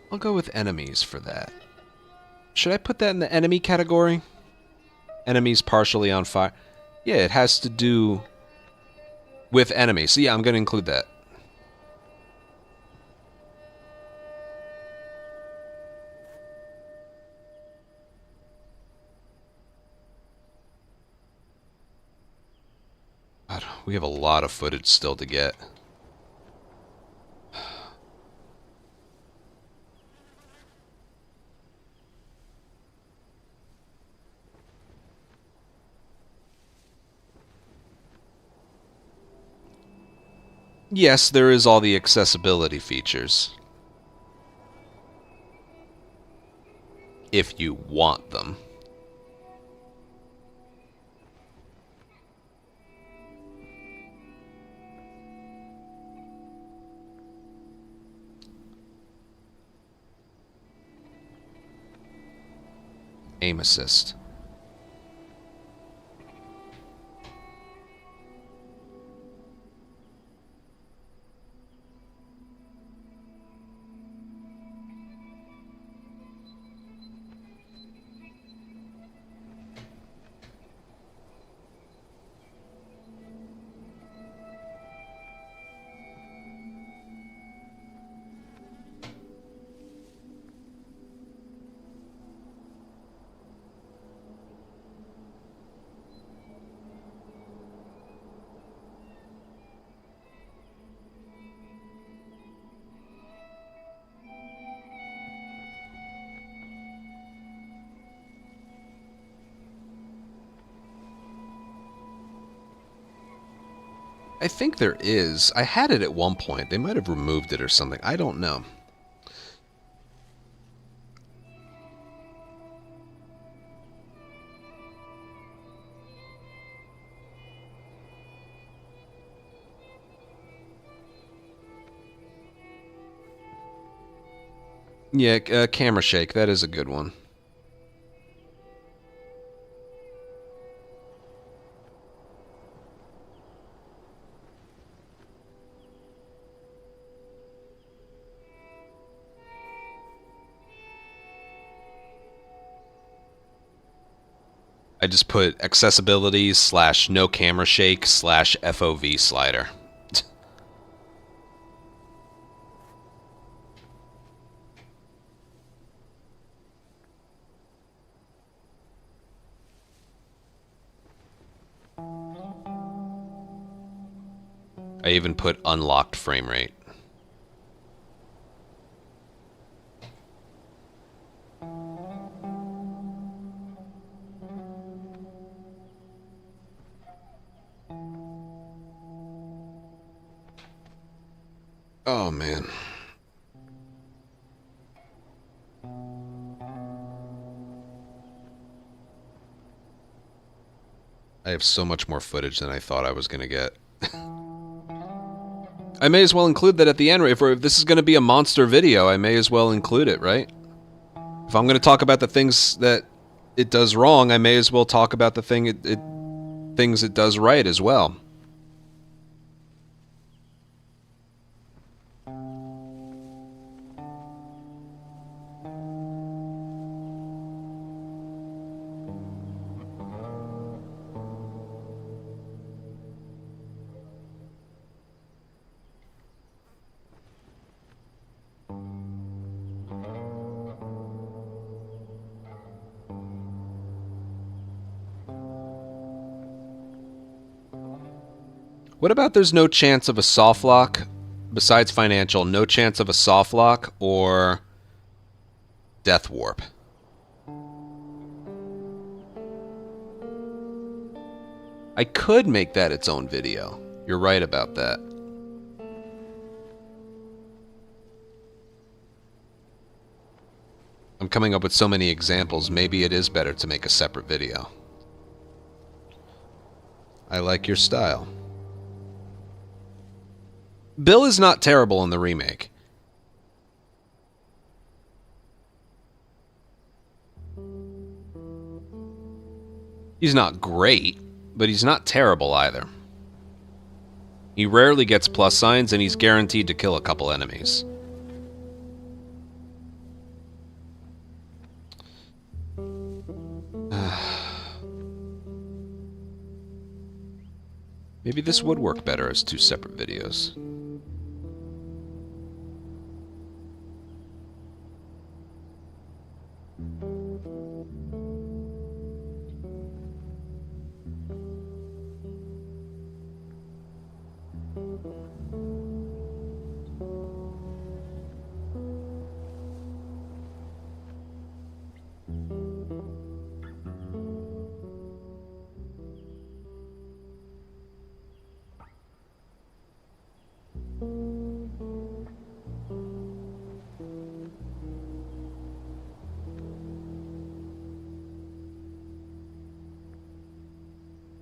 I'll go with enemies for that. Should I put that in the enemy category? Enemies partially on fire. Yeah, it has to do with enemies. So yeah, I'm going to include that. God, we have a lot of footage still to get. Yes, there is all the accessibility features. If you want them. Aim assist. I think there is. I had it at one point. They might have removed it or something. I don't know. Yeah, camera shake. That is a good one. I just put accessibility / no camera shake / FOV slider. I even put unlocked frame rate. Oh, man. I have so much more footage than I thought I was going to get. I may as well include that at the end. If this is going to be a monster video, I may as well include it, right? If I'm going to talk about the things that it does wrong, I may as well talk about the things it does right as well. What about there's no chance of a soft lock, besides financial, no chance of a soft lock or death warp? I could make that its own video. You're right about that. I'm coming up with so many examples, maybe it is better to make a separate video. I like your style. Bill is not terrible in the remake. He's not great, but he's not terrible either. He rarely gets plus signs, and he's guaranteed to kill a couple enemies. Maybe this would work better as 2 separate videos.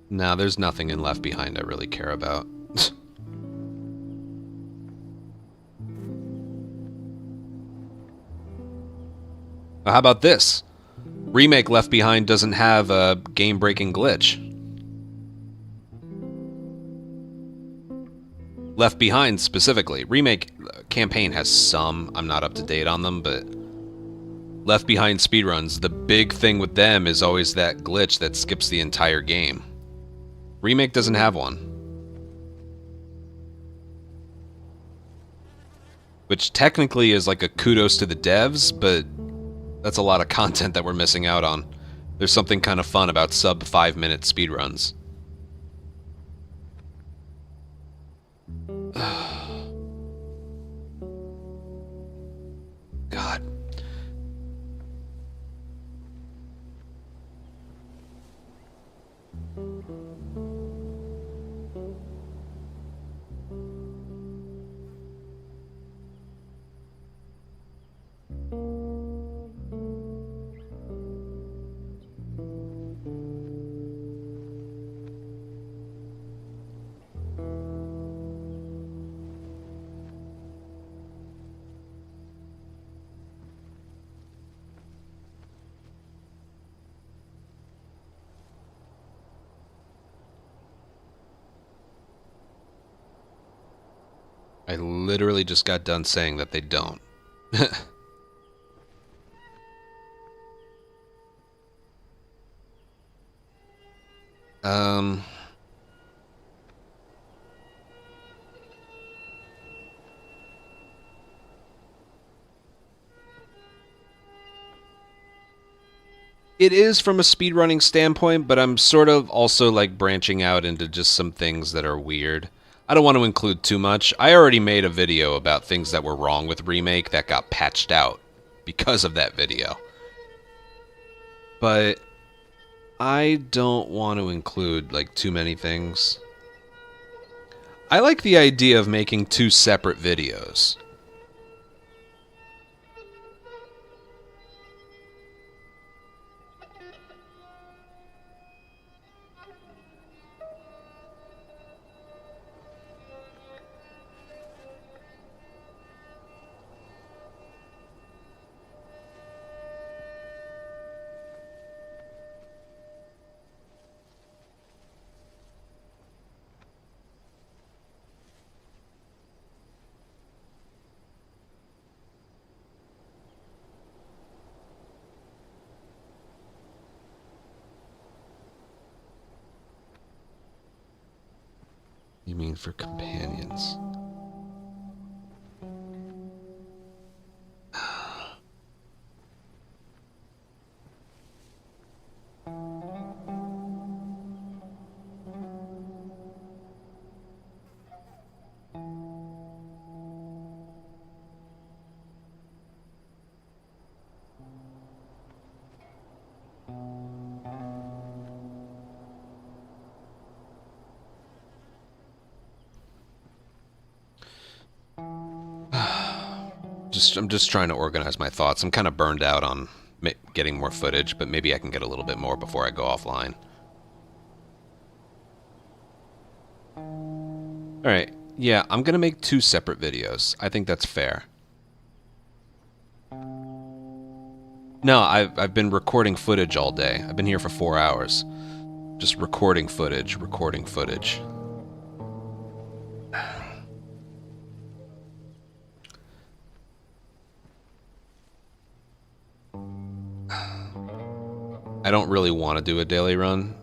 Nah, there's nothing in Left Behind I really care about. How about this? Remake Left Behind doesn't have a game-breaking glitch. Left Behind specifically. Remake campaign has some. I'm not up to date on them, but Left Behind speedruns, the big thing with them is always that glitch that skips the entire game. Remake doesn't have one. Which technically is like a kudos to the devs, but that's a lot of content that we're missing out on. There's something kind of fun about sub 5-minute speedruns. God. I literally just got done saying that they don't. It is from a speedrunning standpoint, but I'm sort of also like branching out into just some things that are weird. I don't want to include too much. I already made a video about things that were wrong with Remake that got patched out because of that video. But I don't want to include like too many things. I like the idea of making 2 separate videos. You mean for companions? I'm just trying to organize my thoughts. I'm kind of burned out on getting more footage, but maybe I can get a little bit more before I go offline. Alright, yeah, I'm gonna make 2 separate videos. I think that's fair. No, I've been recording footage all day. I've been here for 4 hours. Just recording footage, recording footage. I don't really want to do a daily run.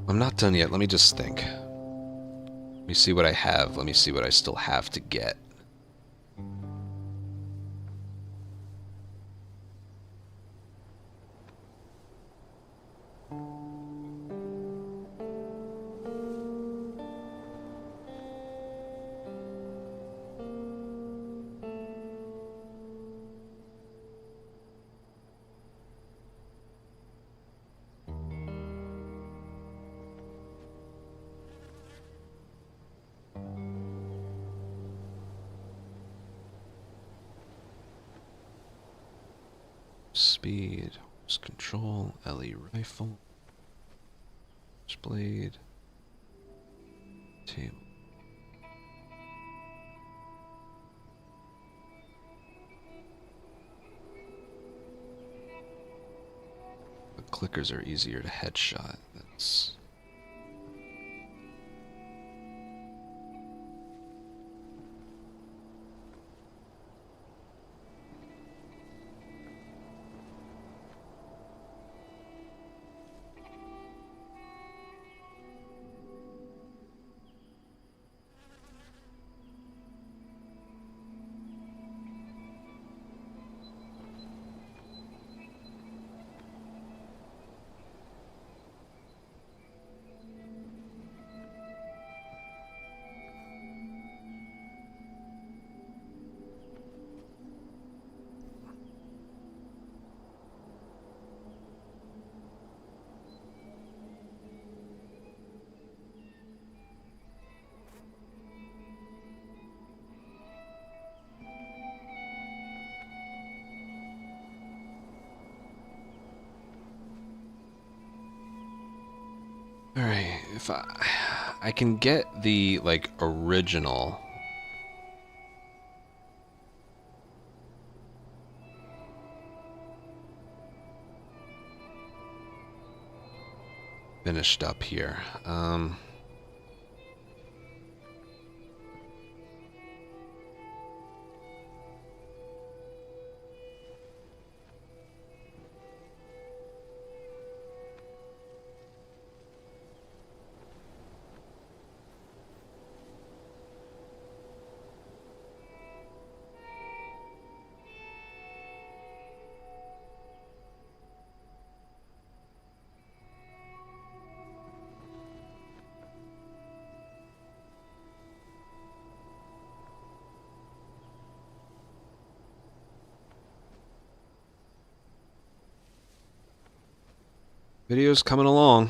I'm not done yet. Let me just think. Let me see what I have. Let me see what I still have to get. Speed, horse control, LE rifle, blade, table. The clickers are easier to headshot. That's... Alright, if I can get the, like, original... finished up here. Video's coming along.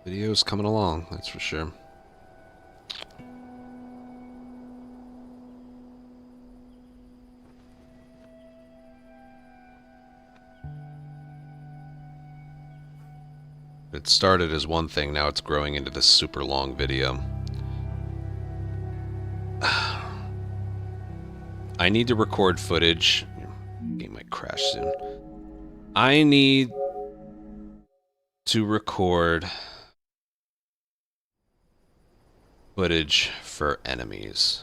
Video's coming along, that's for sure. It started as one thing, now it's growing into this super long video. I need to record footage. Game might crash soon. I need to record footage for enemies.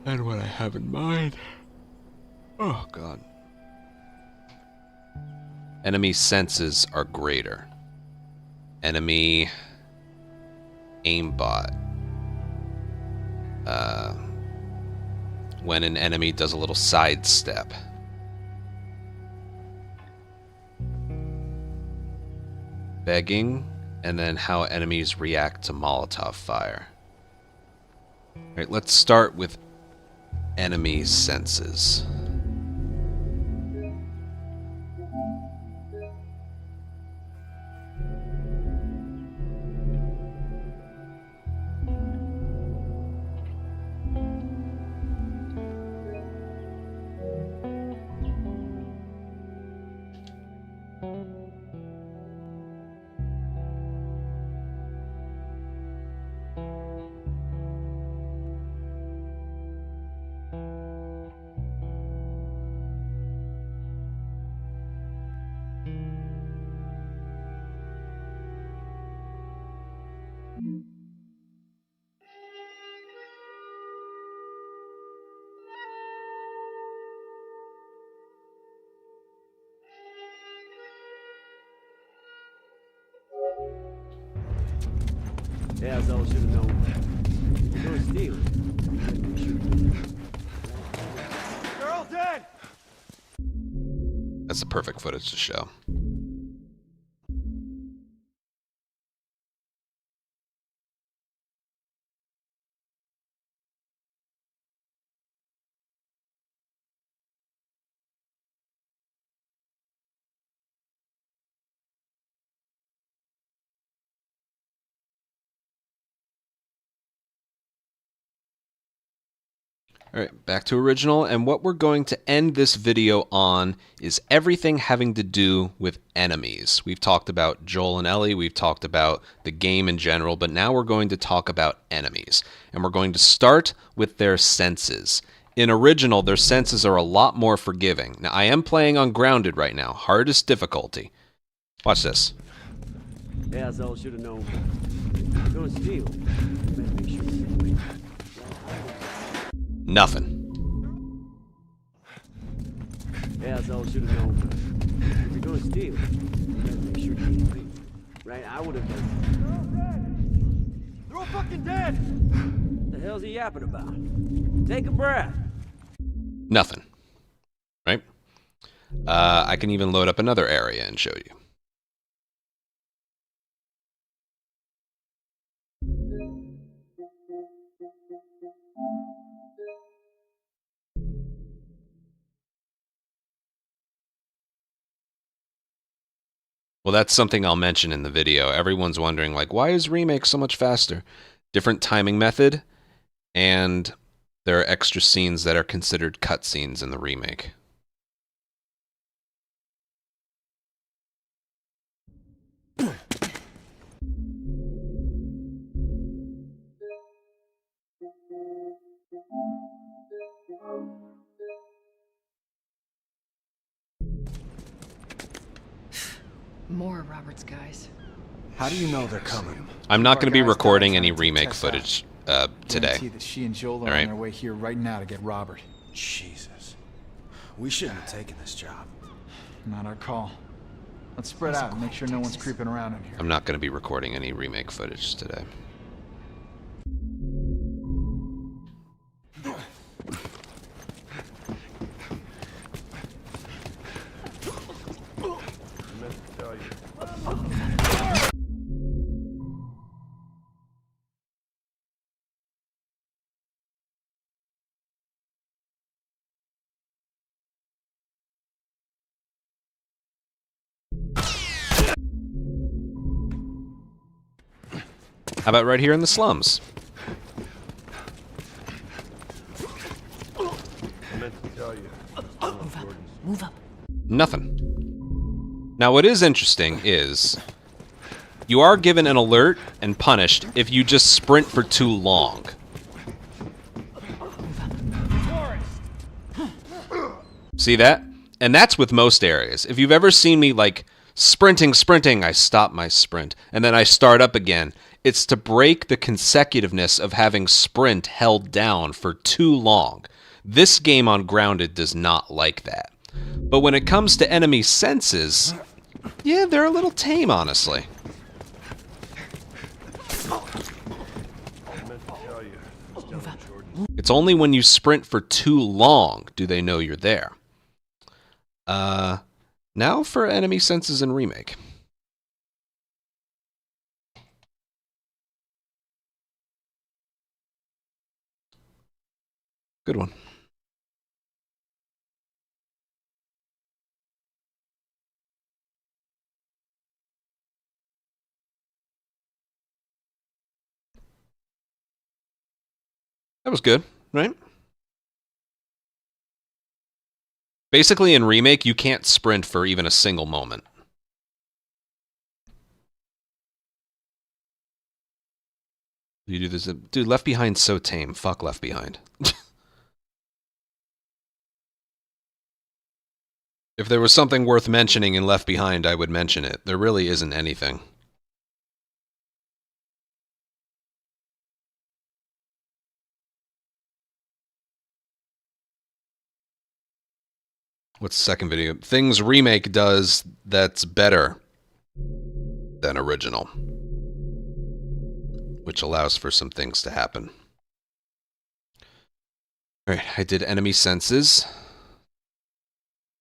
And what I have in mind. Oh, God. Enemy senses are greater. Enemy aimbot. When an enemy does a little sidestep. Begging, and then how enemies react to Molotov fire. Alright, let's start with enemy senses. Yeah, as I should have known. If you're gonna steal it, make sure They're all dead! That's the perfect footage to show. Alright, back to original, and what we're going to end this video on is everything having to do with enemies. We've talked about Joel and Ellie, we've talked about the game in general, but now we're going to talk about enemies. And we're going to start with their senses. In original, their senses are a lot more forgiving. Now, I am playing on Grounded right now, hardest difficulty. Watch this. Yeah, as I should have known. If you're gonna steal it, make sure Nothing. Yeah, as I should have known. If you're gonna steal it, make sure you leave. Right? I would have done. They're all fucking dead! What the hell's he yapping about? Take a breath. Nothing. Right? I can even load up another area and show you. Well, that's something I'll mention in the video. Everyone's wondering, like, why is Remake so much faster? Different timing method, and there are extra scenes that are considered cutscenes in the Remake. More Robert's guys. How do you know they're coming? I'm not going to be Our guys recording died any trying to take Remake Tess out. footage today. Guarantee that she and Joel are All right. on their way here right now to get Robert. Jesus. We shouldn't have taken this job. Not our call. Let's spread out and make sure no one's creeping around in here. I'm not going to be recording any Remake footage today. How about right here in the slums? I meant to tell you. Move up. Nothing. Now, what is interesting is you are given an alert and punished if you just sprint for too long. See that? And that's with most areas. If you've ever seen me, like, sprinting, I stop my sprint, and then I start up again. It's to break the consecutiveness of having sprint held down for too long. This game on Grounded does not like that. But when it comes to enemy senses, yeah, they're a little tame, honestly. It's only when you sprint for too long do they know you're there. Now for enemy senses in Remake. Good one. That was good, right? Basically, in Remake, you can't sprint for even a single moment. You do this, dude. Left Behind's so tame. Fuck Left Behind. If there was something worth mentioning in Left Behind, I would mention it. There really isn't anything. What's the second video? Things Remake does that's better than original. which allows for some things to happen. Alright, I did enemy senses.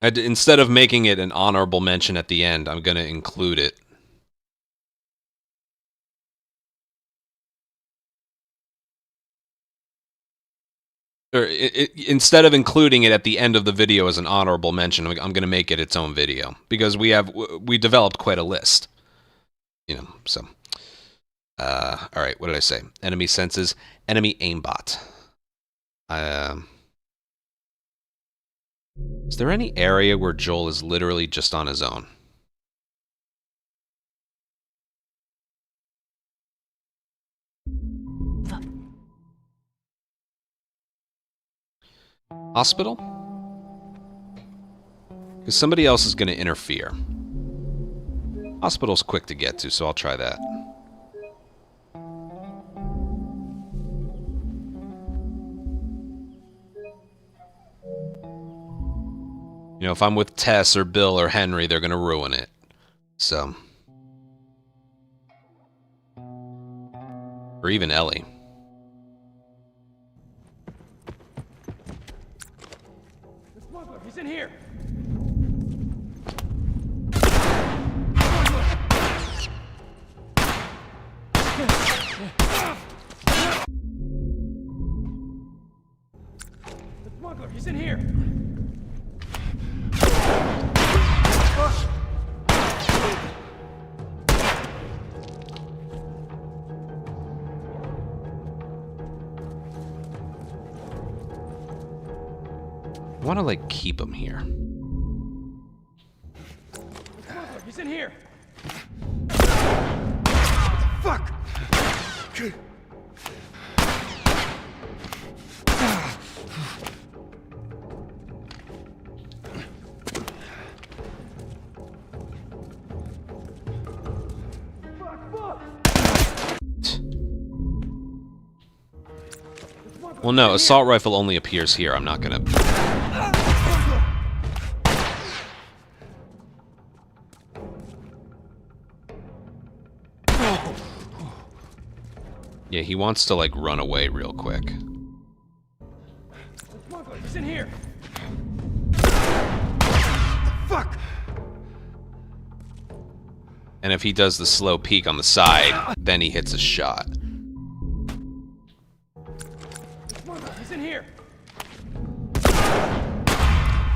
Instead of making it an honorable mention at the end, I'm going to include it. Or instead of including it at the end of the video as an honorable mention, I'm going to make it its own video. Because we developed quite a list. You know, so. Alright, what did I say? Enemy senses, enemy aimbot. Is there any area where Joel is literally just on his own? Hospital? Because somebody else is going to interfere. Hospital's quick to get to, so I'll try that. You know, if I'm with Tess or Bill or Henry, they're going to ruin it. So. Or even Ellie. The smuggler, he's in here. The smuggler, he's in here. I want to, like, keep him here. He's in here. Fuck! Well, no, assault rifle only appears here. I'm not gonna... Yeah, he wants to, like, run away real quick. He's in here. Fuck! And if he does the slow peek on the side, then he hits a shot. He's in here.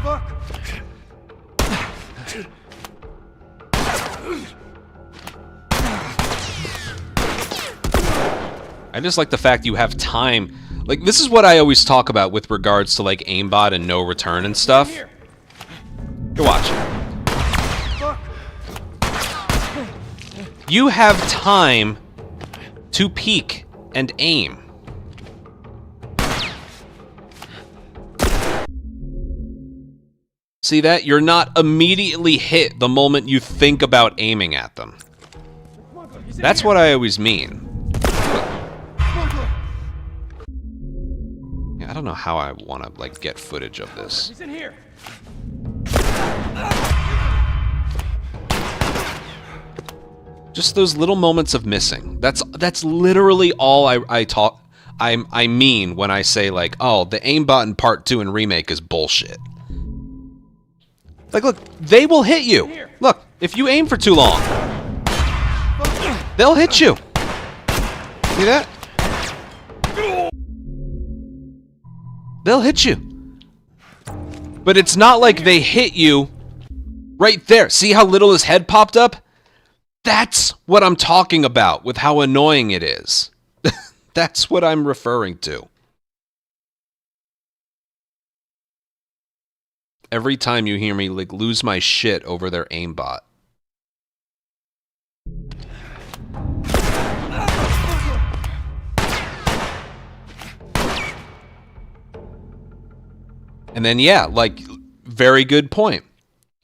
Fuck! I just like the fact you have time. Like, this is what I always talk about with regards to, like, aimbot and no return and stuff. Here, watch. You have time to peek and aim. See that? You're not immediately hit the moment you think about aiming at them. That's what I always mean. Yeah, I don't know how I want to, like, get footage of this. He's in here. Just those little moments of missing. That's literally all I mean when I say, like, oh, the aimbot in Part 2 in Remake is bullshit. Like, look, they will hit you. Look, if you aim for too long, they'll hit you. See that? They'll hit you. But it's not like they hit you right there. See how little his head popped up? That's what I'm talking about with how annoying it is. That's what I'm referring to. Every time you hear me, like, lose my shit over their aimbot. And then, yeah, like, very good point.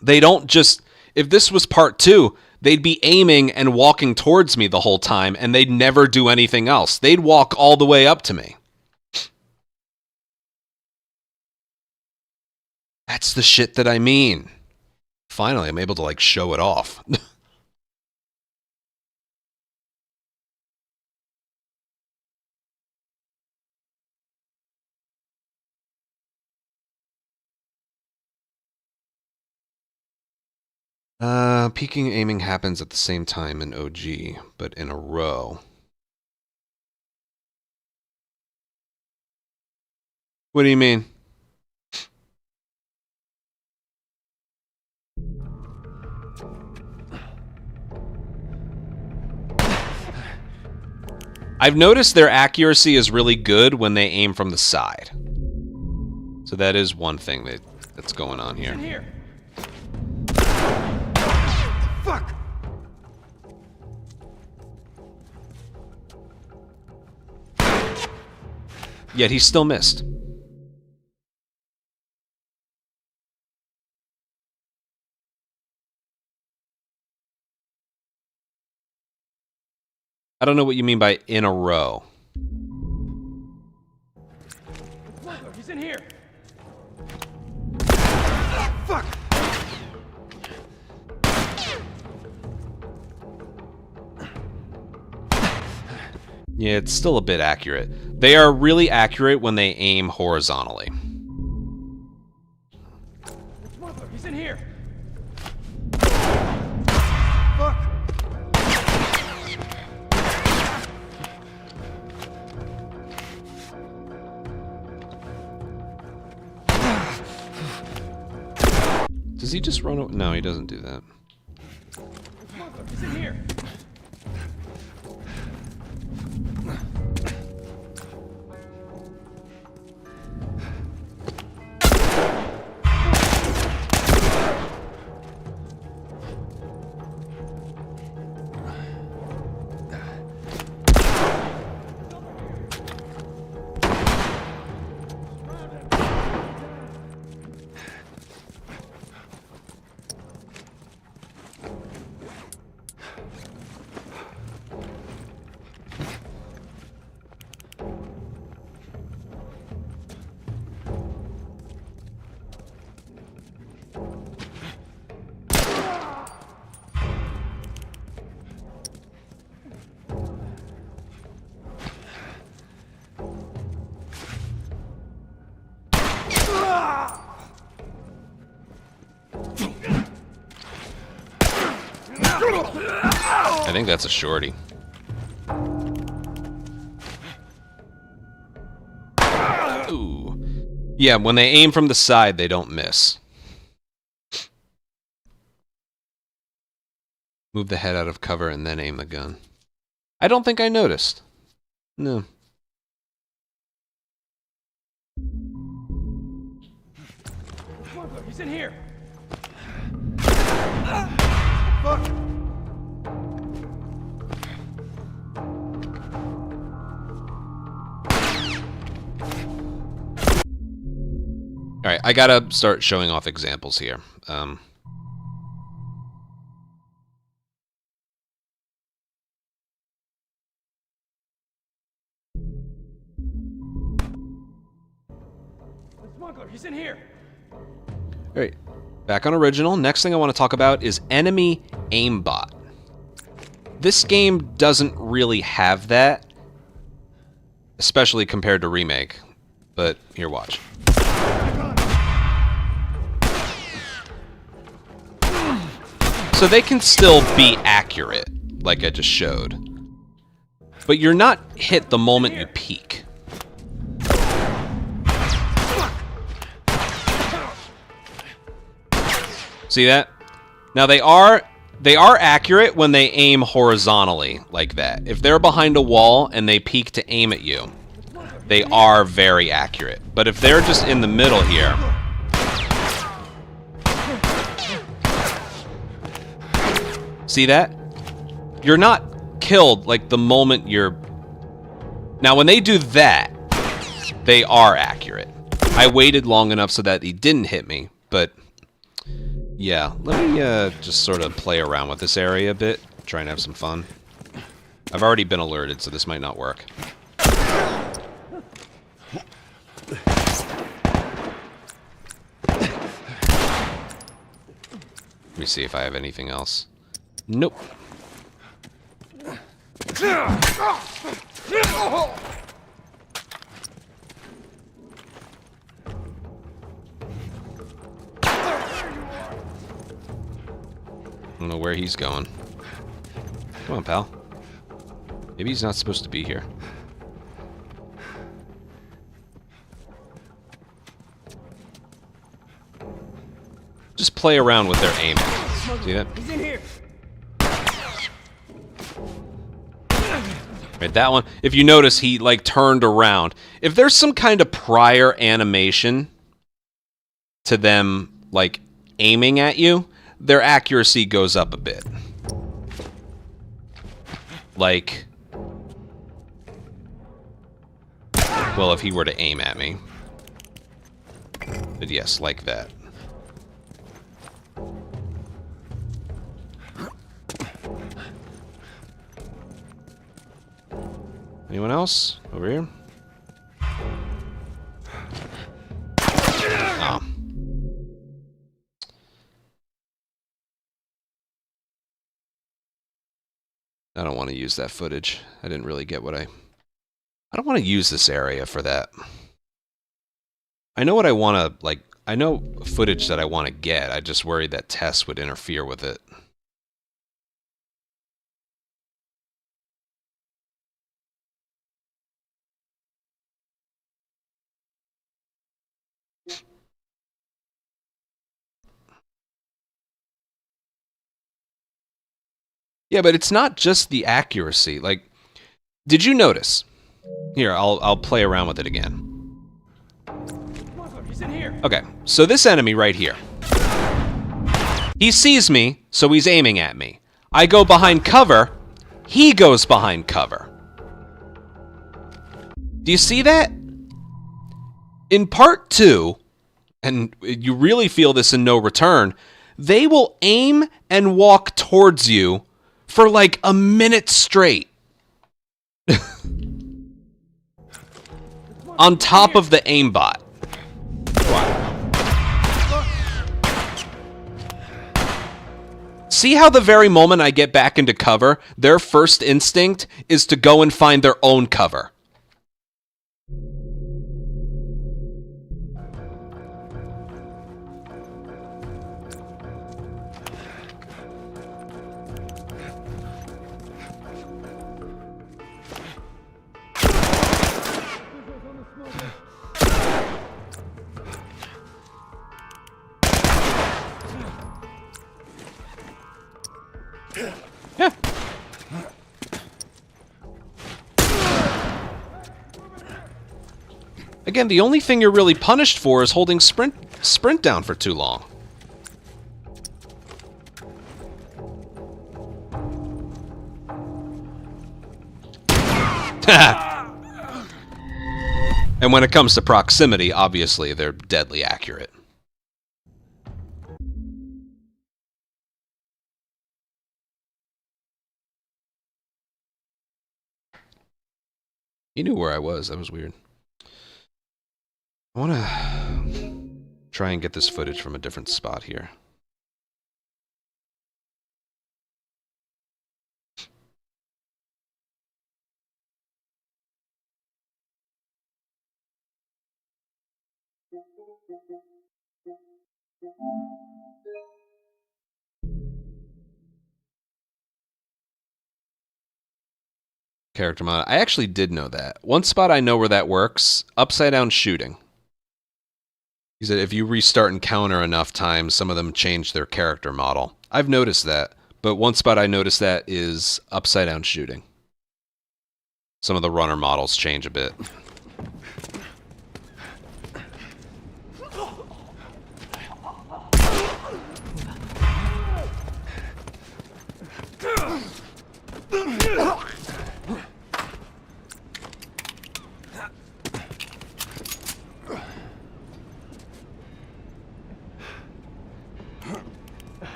They don't just... If this was Part 2, they'd be aiming and walking towards me the whole time, and they'd never do anything else. They'd walk all the way up to me. That's the shit that I mean. Finally, I'm able to, like, show it off. Peeking aiming happens at the same time in OG, but in a row. What do you mean? I've noticed their accuracy is really good when they aim from the side. So that is one thing that's going on here. In here. Fuck! Yet he still missed. I don't know what you mean by in a row. He's in here. Fuck! Yeah, it's still a bit accurate. They are really accurate when they aim horizontally. He's in here. Does he just run? No, he doesn't do that. He's in here. I think that's a shorty. Ooh. Yeah, when they aim from the side, they don't miss. Move the head out of cover and then aim the gun. I don't think I noticed. No. He's in here. Fuck! Alright, I gotta start showing off examples here. Smuggler, he's in here. Alright, back on original. Next thing I want to talk about is enemy aimbot. This game doesn't really have that, especially compared to Remake. But here, watch. So they can still be accurate, like I just showed. But you're not hit the moment you peek. See that? Now they are accurate when they aim horizontally like that. If they're behind a wall and they peek to aim at you, they are very accurate. But if they're just in the middle here, see that? You're not killed like the moment you're... Now when they do that, they are accurate. I waited long enough so that he didn't hit me, but... Yeah, let me just sort of play around with this area a bit, try and have some fun. I've already been alerted, so this might not work. Let me see if I have anything else. Nope. don't know where he's going. Come on, pal. Maybe he's not supposed to be here. Just play around with their aim. See that? He's in here. Right, that one. If you notice, he, like, turned around. If there's some kind of prior animation to them, like, aiming at you, their accuracy goes up a bit. Like... well, if he were to aim at me. But yes, like that. Anyone else? Over here? Oh. I don't want to use that footage. I didn't really get what I don't want to use this area for that. I know what I want to, like, I know footage that I want to get. I just worried that Tess would interfere with it. Yeah, but it's not just the accuracy. Like, did you notice? Here, I'll play around with it again. He's in here. Okay, so this enemy right here. He sees me, so he's aiming at me. I go behind cover, he goes behind cover. Do you see that? In part 2, and you really feel this in No Return, they will aim and walk towards you for like a minute straight. On top of the aimbot. See how the very moment I get back into cover, their first instinct is to go and find their own cover. Yeah. Again, the only thing you're really punished for is holding sprint down for too long. And when it comes to proximity, obviously they're deadly accurate. He knew where I was. That was weird. I want to try and get this footage from a different spot here. Character mod. I actually did know that. One spot I know where that works, upside down shooting. He said if you restart encounter enough times, some of them change their character model. I've noticed that, but one spot I noticed that is upside down shooting. Some of the runner models change a bit.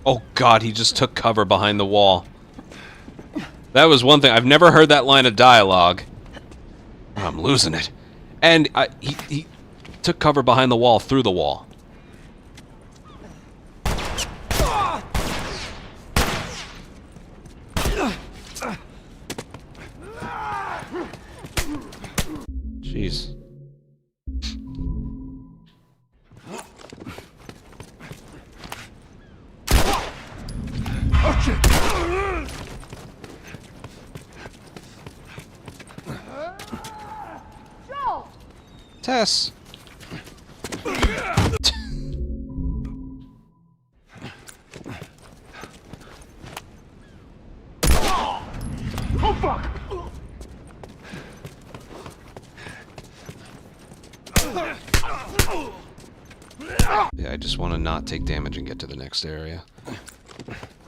Oh god, he just took cover behind the wall. That was one thing. I've never heard that line of dialogue. I'm losing it. And he took cover behind the wall, through the wall. Tess. Oh, fuck! Yeah, I just want to not take damage and get to the next area.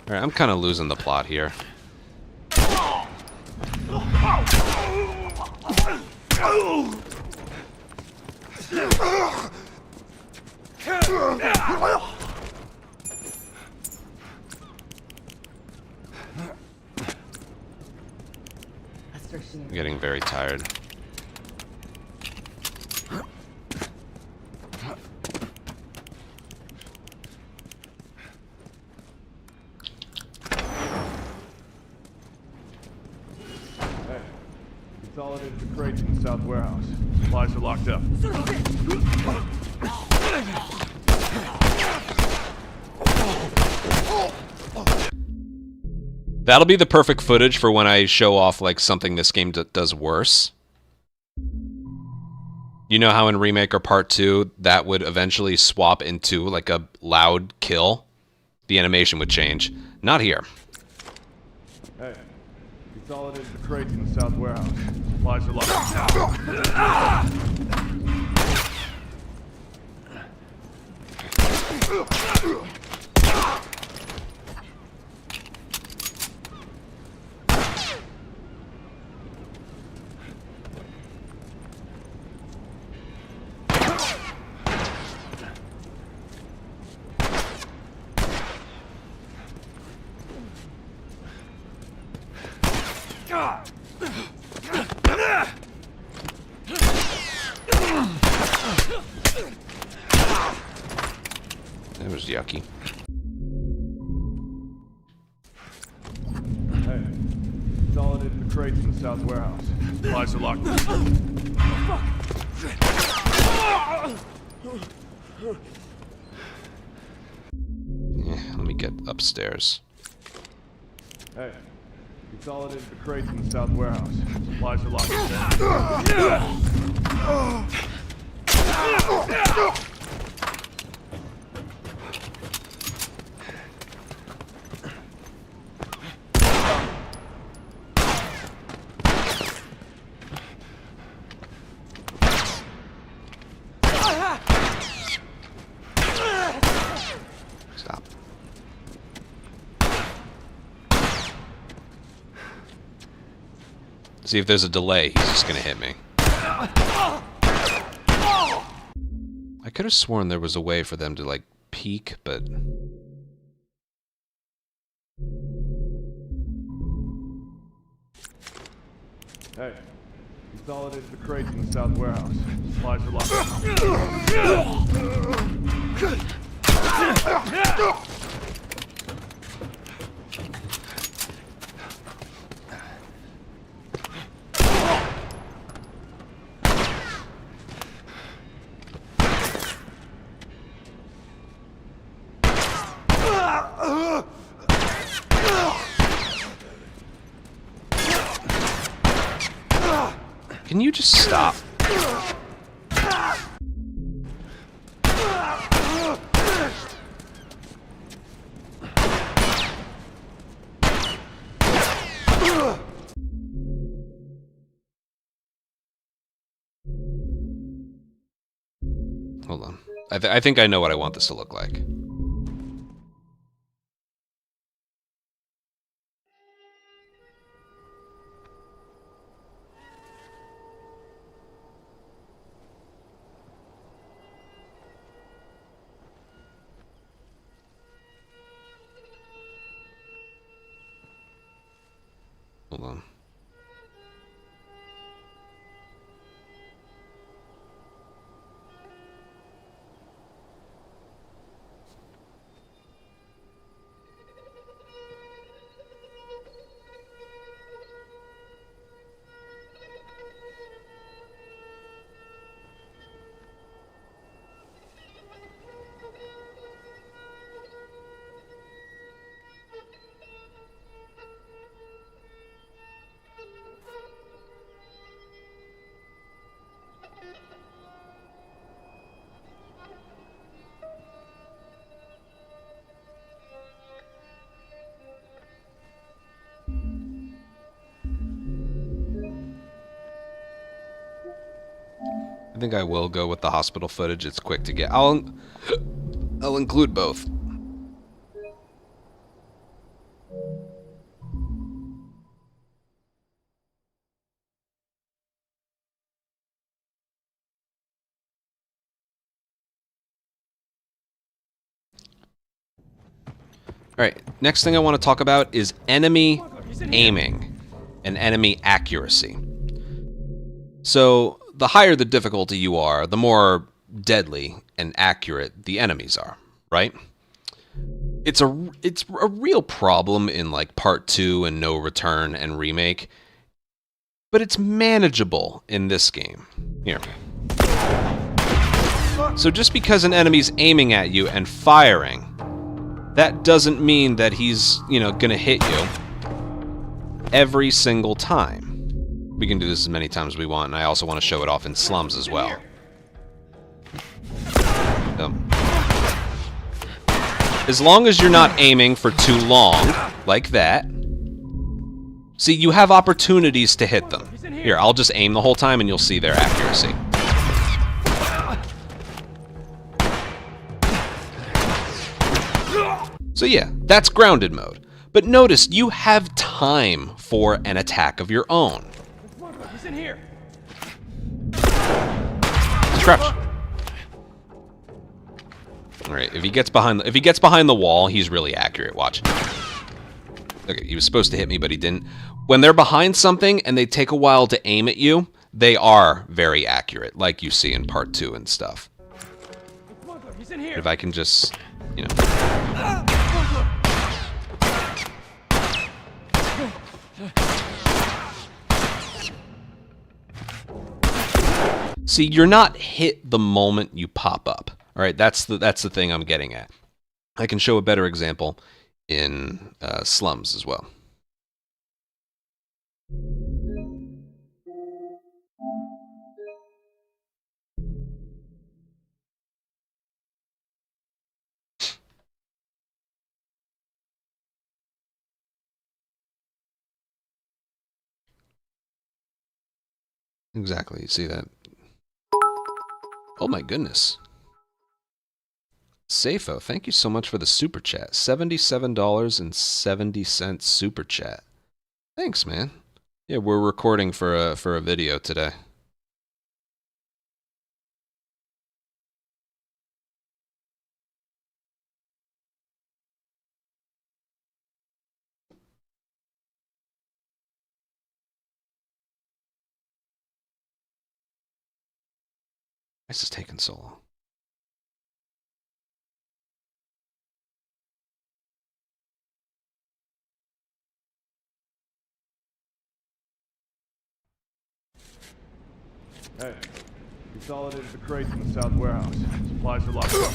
Alright, I'm kind of losing the plot here. I'm getting very tired. Consolidated the crates in the south warehouse. Supplies are locked up. That'll be the perfect footage for when I show off like something this game does worse. You know how in Remake or Part 2 that would eventually swap into like a loud kill? The animation would change. Not here. Hey, consolidated the crates in the south warehouse. Supplies are locked up. That was yucky. Hey, consolidated the crates in the south warehouse. Supplies are locked up. Yeah, let me get upstairs. Hey, consolidated the crates in the south warehouse. Supplies are locked up. Stop. See if there's a delay, he's just gonna hit me. I could have sworn there was a way for them to like peek, but Hey, consolidated the crates in the south warehouse. Supplies are locked up. can you just stop? Hold on. I think I know what I want this to look like. Hold on. think I will go with the hospital footage. It's quick to get. I'll include both. Alright, next thing I want to talk about is enemy aiming and enemy accuracy. So, the higher the difficulty you are, the more deadly and accurate the enemies are, right? It's a real problem in like Part 2 and No Return and Remake, but it's manageable in this game. Here. So just because an enemy's aiming at you and firing, that doesn't mean that he's, you know, gonna hit you every single time. We can do this as many times as we want, and I also want to show it off in slums as well. As long as you're not aiming for too long, like that. See, you have opportunities to hit them. Here, I'll just aim the whole time and you'll see their accuracy. So yeah, that's grounded mode. But notice, you have time for an attack of your own. He's in here. Crouch. Alright, if he gets behind the wall, he's really accurate. Watch. Okay, he was supposed to hit me, but he didn't. When they're behind something and they take a while to aim at you, they are very accurate, like you see in Part 2 and stuff. He's in here. If I can just, you know. See, you're not hit the moment you pop up. All right, that's the thing I'm getting at. I can show a better example in slums as well. Exactly, you see that? Oh my goodness. Safo, thank you so much for the super chat. $77.70 super chat. Thanks, man. Yeah, we're recording for a video today. This is taking so long. Hey, consolidated the crates in the south warehouse. Supplies are locked up.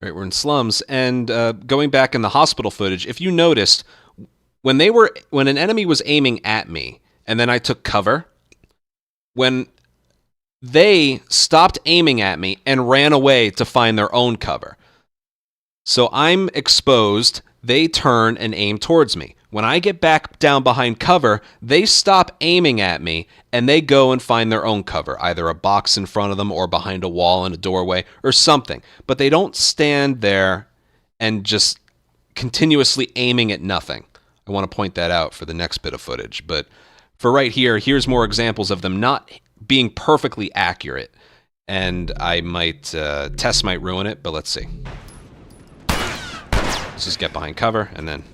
Right, we're in slums, and going back in the hospital footage, if you noticed, when an enemy was aiming at me, and then I took cover, when they stopped aiming at me and ran away to find their own cover. So I'm exposed, they turn and aim towards me. When I get back down behind cover, they stop aiming at me and they go and find their own cover, either a box in front of them or behind a wall in a doorway or something. But they don't stand there and just continuously aiming at nothing. I want to point that out for the next bit of footage. But for right here, here's more examples of them not being perfectly accurate. And I might, test might ruin it, but let's see. Let's just get behind cover and then...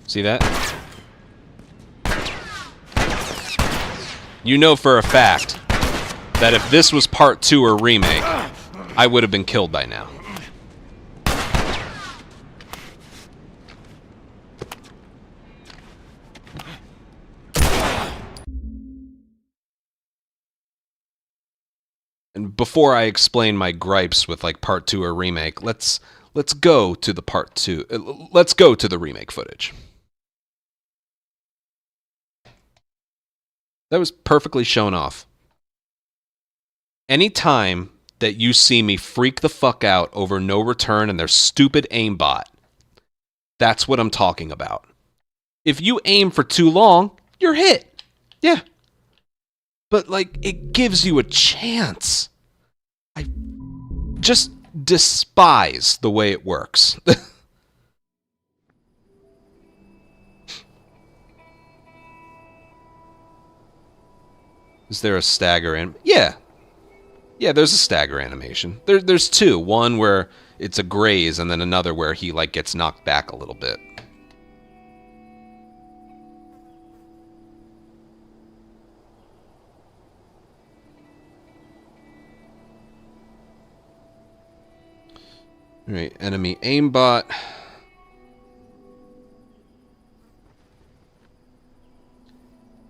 See that? You know for a fact that if this was Part 2 or Remake, I would have been killed by now. And before I explain my gripes with like part 2 or remake, let's go to the part 2. Let's go to the remake footage. That was perfectly shown off. Anytime that you see me freak the fuck out over No Return and their stupid aimbot, that's what I'm talking about. If you aim for too long, you're hit. Yeah. But, like, it gives you a chance. I just despise the way it works. Is there a stagger in? Yeah. Yeah, there's a stagger animation. There's two. One where it's a graze, and then another where he, like, gets knocked back a little bit. Alright, enemy aimbot.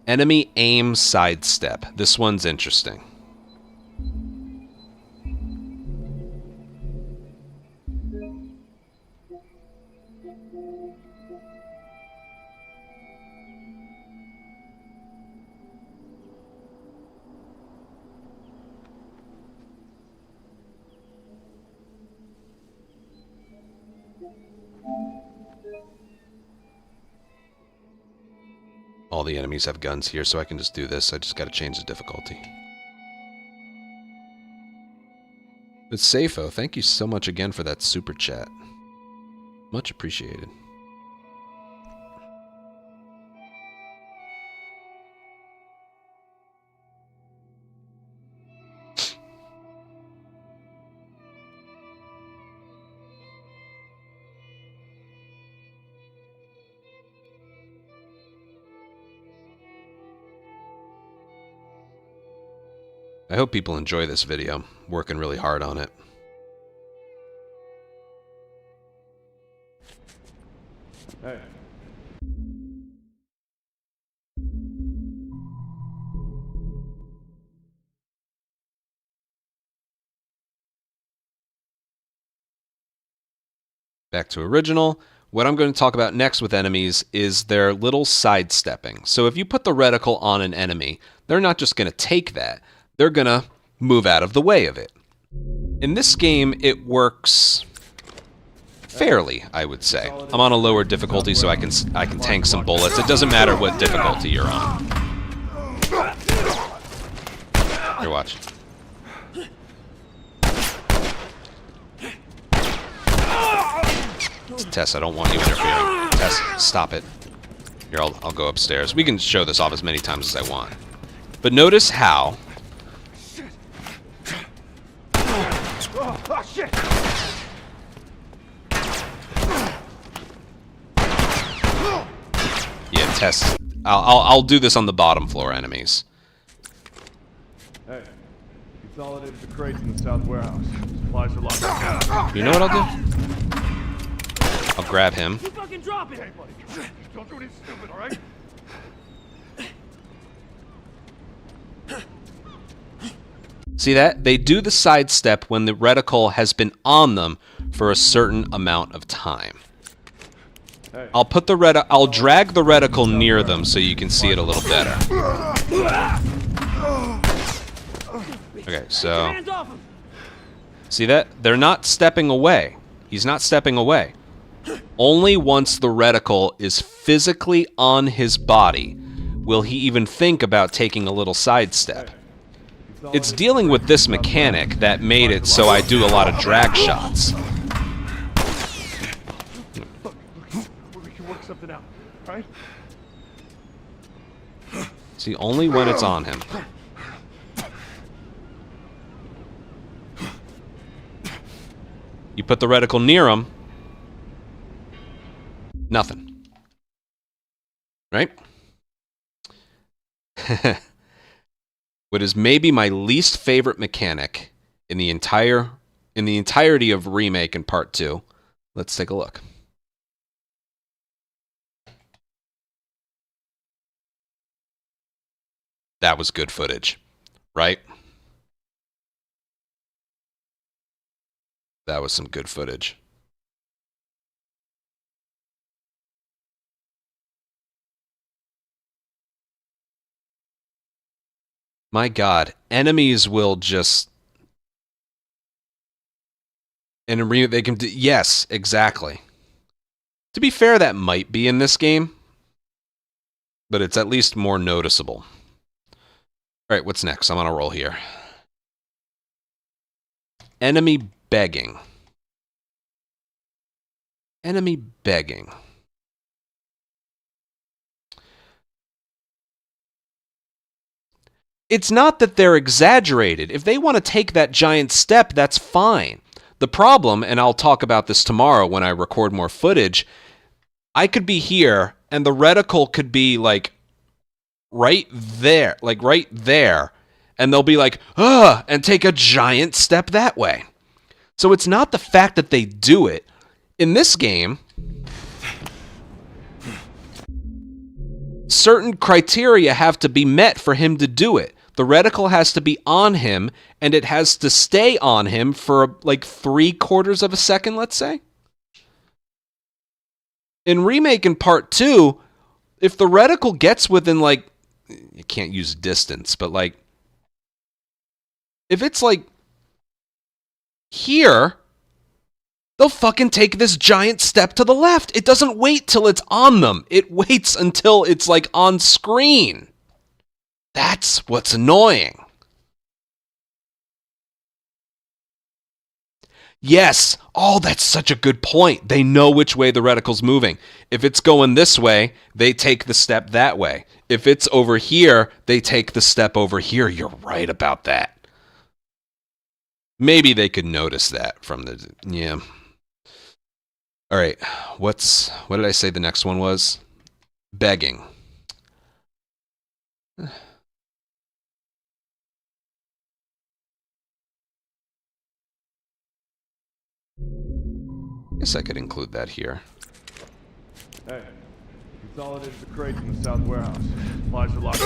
Enemy aim sidestep. This one's interesting. All the enemies have guns here, so I can just do this. I just gotta change the difficulty. But Safo, thank you so much again for that super chat. Much appreciated. I hope people enjoy this video. I'm working really hard on it. Hey. Back to original. What I'm going to talk about next with enemies is their little sidestepping. So if you put the reticle on an enemy, they're not just going to take that. They're going to move out of the way of it. In this game, it works fairly, I would say. I'm on a lower difficulty so I can tank some bullets. It doesn't matter what difficulty you're on. Here, watch. Tess, I don't want you interfering. Tess, stop it. Here, I'll go upstairs. We can show this off as many times as I want. But notice how... Oh, shit! Yeah, Tess. I'll do this on the bottom floor enemies. Hey, consolidated the crates in the south warehouse. Supplies are locked up. You know what I'll do? I'll grab him. You fucking drop it! Hey, buddy. Don't do anything stupid, all right? See that? They do the sidestep when the reticle has been on them for a certain amount of time. I'll put the I'll drag the reticle near them so you can see it a little better. Okay, so see that? They're not stepping away. He's not stepping away. Only once the reticle is physically on his body will he even think about taking a little sidestep. It's dealing with this mechanic that made it so I do a lot of drag shots. We can work something out, right? See, only when it's on him. You put the reticle near him, nothing. Right? What is maybe my least favorite mechanic in the entirety of Remake and Part 2. Let's take a look. That was good footage, right? That was some good footage. My God, enemies will just... And in Remake, they can do... Yes, exactly. To be fair, that might be in this game. But it's at least more noticeable. Alright, what's next? I'm on a roll here. Enemy begging. Enemy begging. It's not that they're exaggerated. If they want to take that giant step, that's fine. The problem, and I'll talk about this tomorrow when I record more footage, I could be here, and the reticle could be, like, right there. Like, right there. And they'll be like, ugh, and take a giant step that way. So it's not the fact that they do it. In this game, certain criteria have to be met for him to do it. The reticle has to be on him, and it has to stay on him for like 3/4 of a second, let's say. In Remake in Part 2, if the reticle gets within, like, you can't use distance, but like, if it's like here, they'll fucking take this giant step to the left. It doesn't wait till it's on them. It waits until it's like on screen. That's what's annoying. Yes. Oh, that's such a good point. They know which way the reticle's moving. If it's going this way, they take the step that way. If it's over here, they take the step over here. You're right about that. Maybe they could notice that from the... Yeah. All right. What did I say the next one was? Begging. Guess I could include that here. Hey, consolidated the crates in the south warehouse. Supplies are locked I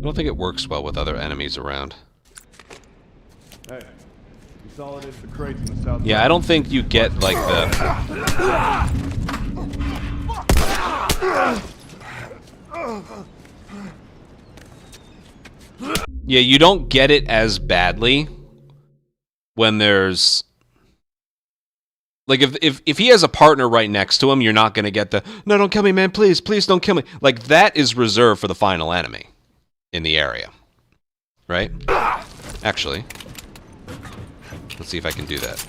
don't think it works well with other enemies around. Hey, consolidated the crates in the south. Yeah, I don't think you get like the... Yeah, you don't get it as badly when there's... Like, if he has a partner right next to him, you're not going to get the, no, don't kill me, man, please, please don't kill me. Like, that is reserved for the final enemy in the area. Right? Actually, let's see if I can do that.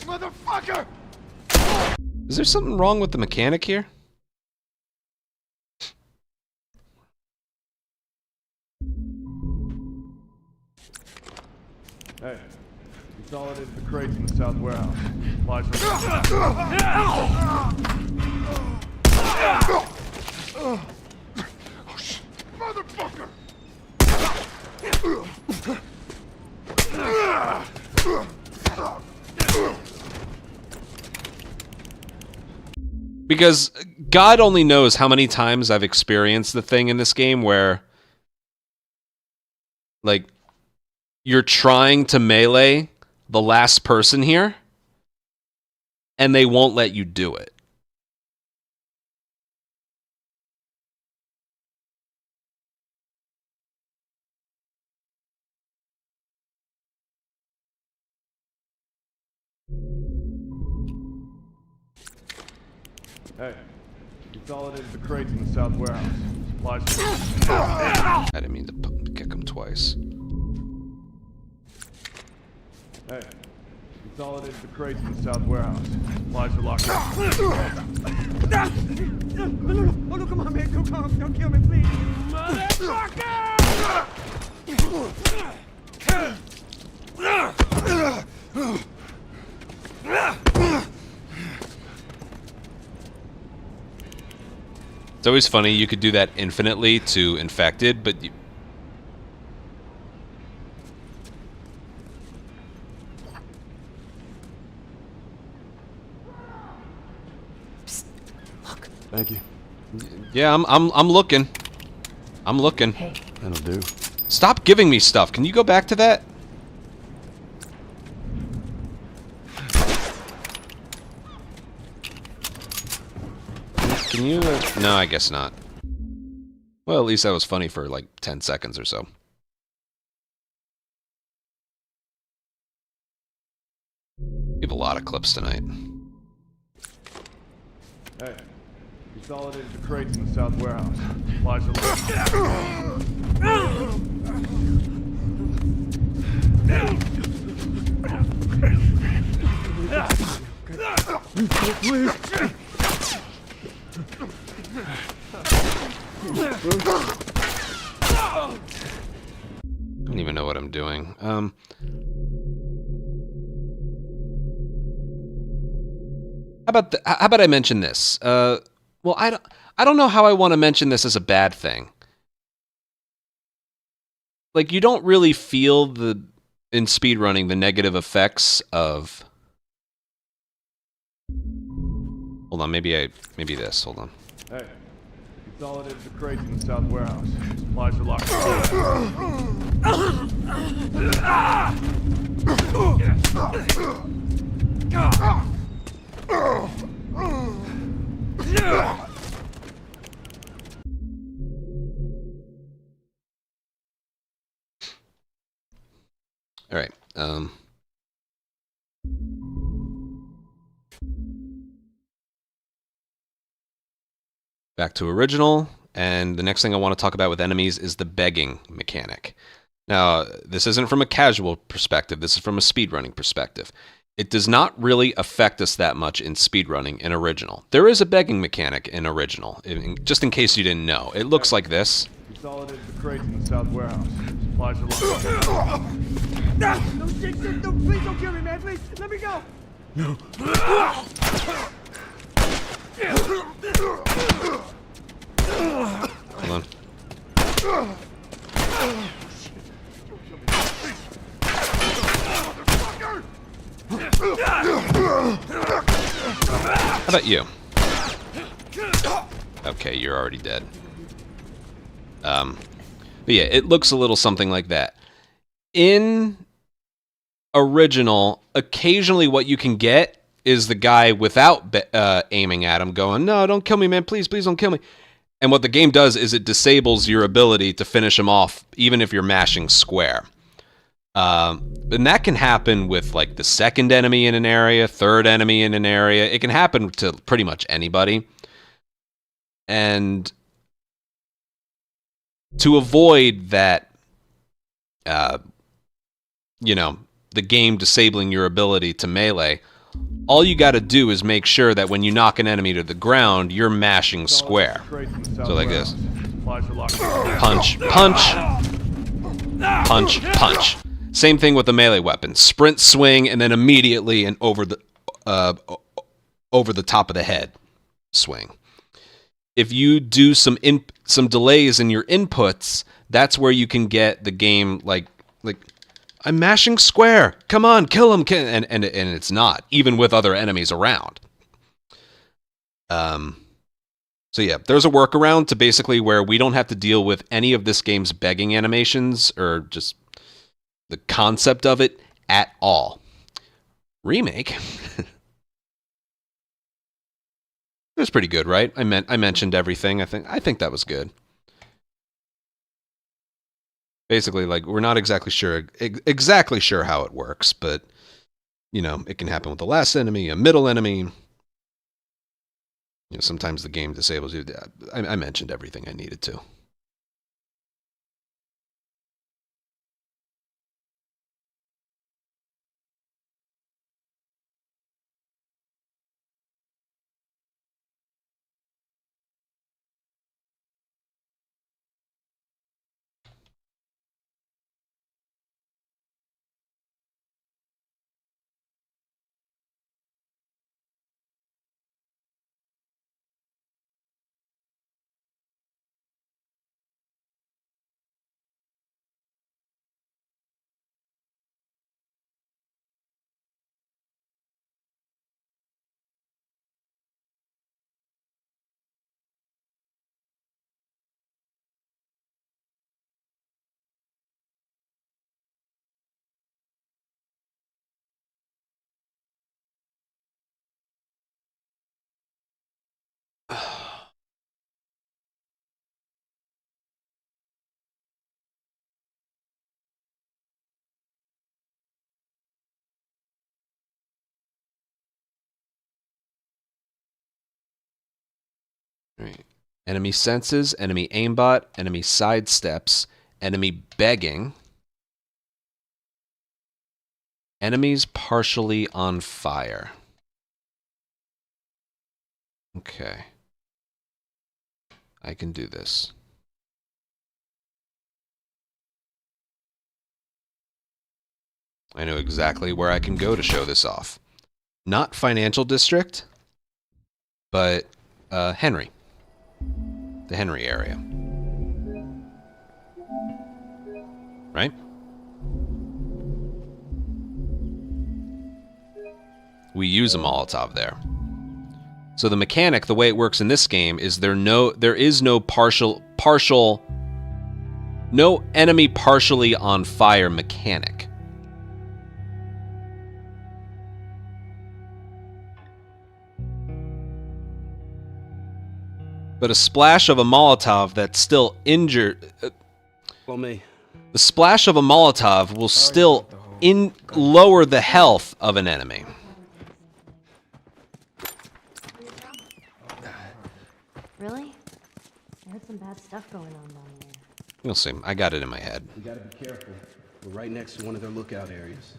Motherfucker! Is there something wrong with the mechanic here? Hey, consolidated the crates in the south warehouse. Supplies are... Oh, shit. Motherfucker! Because God only knows how many times I've experienced the thing in this game where, like, you're trying to melee the last person here, and they won't let you do it. Hey, consolidated the crates in the south warehouse. Supplies are... I didn't mean to kick him twice. Hey, consolidated the crates in the south warehouse. Supplies are locked up. No, come on, man. Don't kill me, please. Motherfucker! It's always funny, you could do that infinitely to infected, but you... Thank you. Yeah, I'm looking. I'm looking. Hey. That'll do. Stop giving me stuff. Can you go back to that? Can you? No, I guess not. Well, at least that was funny for like 10 seconds or so. We have a lot of clips tonight. Hey, consolidated the crates in the south warehouse. Supplies are Please. I don't even know what I'm doing. How about I mention this? Well, I don't know how I want to mention this as a bad thing. Like, you don't really feel in speedrunning the negative effects of... Hold on, maybe this. Hold on. Hey, consolidated the crates in the south warehouse. Supplies are locked. All right. Back to original, and the next thing I want to talk about with enemies is the begging mechanic. Now, this isn't from a casual perspective, this is from a speedrunning perspective. It does not really affect us that much in speedrunning in original. There is a begging mechanic in original, just in case you didn't know. It looks like this. Consolidated the crates in the south warehouse. Supplies are locked. No, shit, no, please don't kill me, man. Please, let me go. No. Hold on. How about you? Okay, you're already dead. But yeah, it looks a little something like that. In original, occasionally what you can get is the guy without aiming at him going, "No, don't kill me, man. Please, please don't kill me." And what the game does is it disables your ability to finish him off, even if you're mashing square. And that can happen with like the second enemy in an area, third enemy in an area. It can happen to pretty much anybody. And to avoid that, you know, the game disabling your ability to melee, all you got to do is make sure that when you knock an enemy to the ground, you're mashing square. So like this. Punch, punch, punch, punch. Same thing with the melee weapon. Sprint, swing, and then immediately and over the top of the head swing. If you do some delays in your inputs, that's where you can get the game like I'm mashing square. Come on, kill him. And it's not, even with other enemies around. So yeah, there's a workaround to basically where we don't have to deal with any of this game's begging animations or just the concept of it at all. Remake. It was pretty good, right? I mentioned everything. I think that was good. Basically, like, we're not exactly sure how it works, but you know, it can happen with the last enemy, a middle enemy. You know, sometimes the game disables you. I mentioned everything I needed to. Right. Enemy senses, enemy aimbot, enemy sidesteps, enemy begging. Enemies partially on fire. Okay. I can do this. I know exactly where I can go to show this off. Not Financial District, but Henry. The Henry area. Right? We use a Molotov there. So the mechanic, the way it works in this game, is there is no no enemy partially on fire mechanic. But a splash of a Molotov that's still injured. Well, me. The splash of a Molotov will still lower the health of an enemy. Really? I heard some bad stuff going on down there. You'll see. I got it in my head. We gotta be careful. We're right next to one of their lookout areas.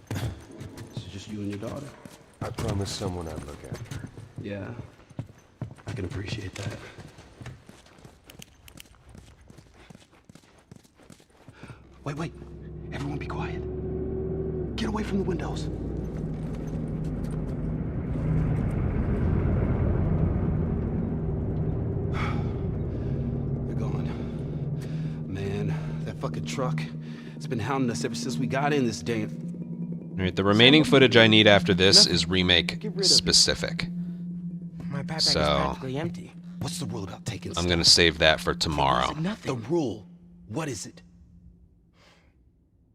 This is just you and your daughter? I promised someone I'd look after her. Yeah. I can appreciate that. Wait. Everyone be quiet. Get away from the windows. They're gone. Man, that fucking truck. It's been hounding us ever since we got in this damn... All right, the remaining footage I need after this is Remake specific. My backpack So, is practically empty. What's the rule about taking I'm going to save that for tomorrow. The rule. What is it?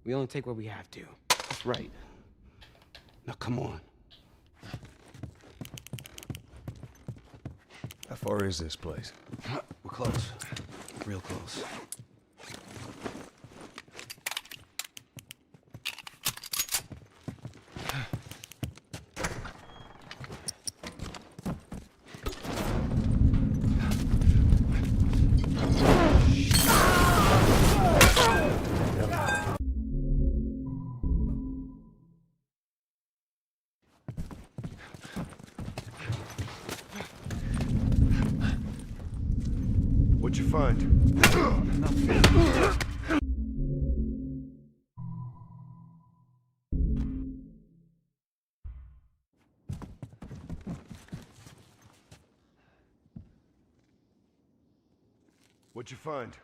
We only take what we have to. That's right. Now come on. How far is this place? We're close. Real close. What'd you find? What'd you find?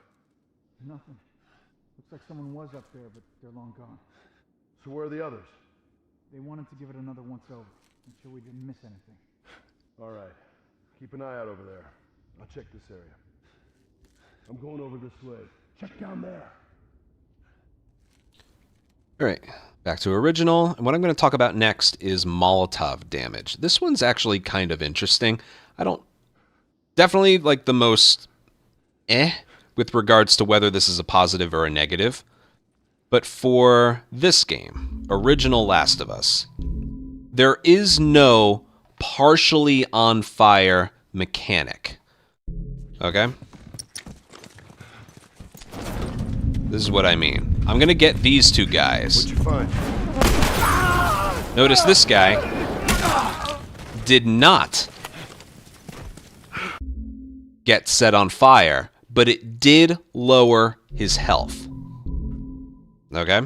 Nothing. Looks like someone was up there, but they're long gone. So where are the others? They wanted to give it another once over. Make sure we didn't miss anything. All right. Keep an eye out over there. I'll check this area. I'm going over this way. Check down there. All right, back to original. And what I'm going to talk about next is Molotov damage. This one's actually kind of interesting. Definitely like the most with regards to whether this is a positive or a negative. But for this game, original Last of Us, there is no partially on fire mechanic. Okay? This is what I mean. I'm gonna get these two guys. What'd you find? Notice this guy did not get set on fire, but it did lower his health. Okay?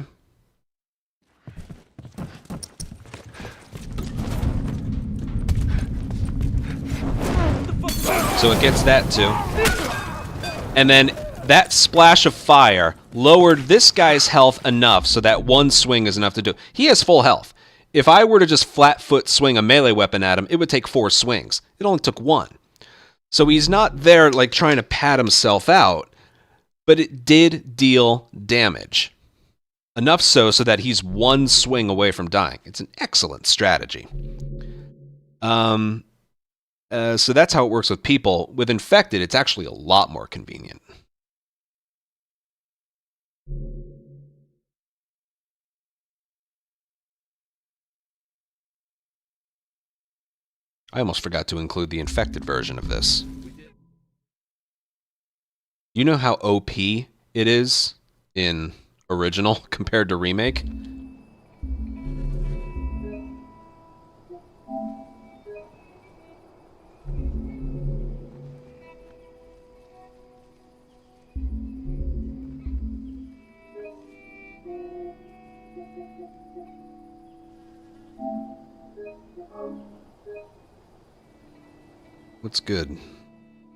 So it gets that too. And then that splash of fire lowered this guy's health enough so that one swing is enough to do. He has full health. If I were to just flat foot swing a melee weapon at him, it would take 4 swings. It only took 1. So he's not there like trying to pad himself out, but it did deal damage. Enough so that he's 1 swing away from dying. It's an excellent strategy. So that's how it works with people. With infected, it's actually a lot more convenient. I almost forgot to include the infected version of this. You know how OP it is in original compared to remake? What's good?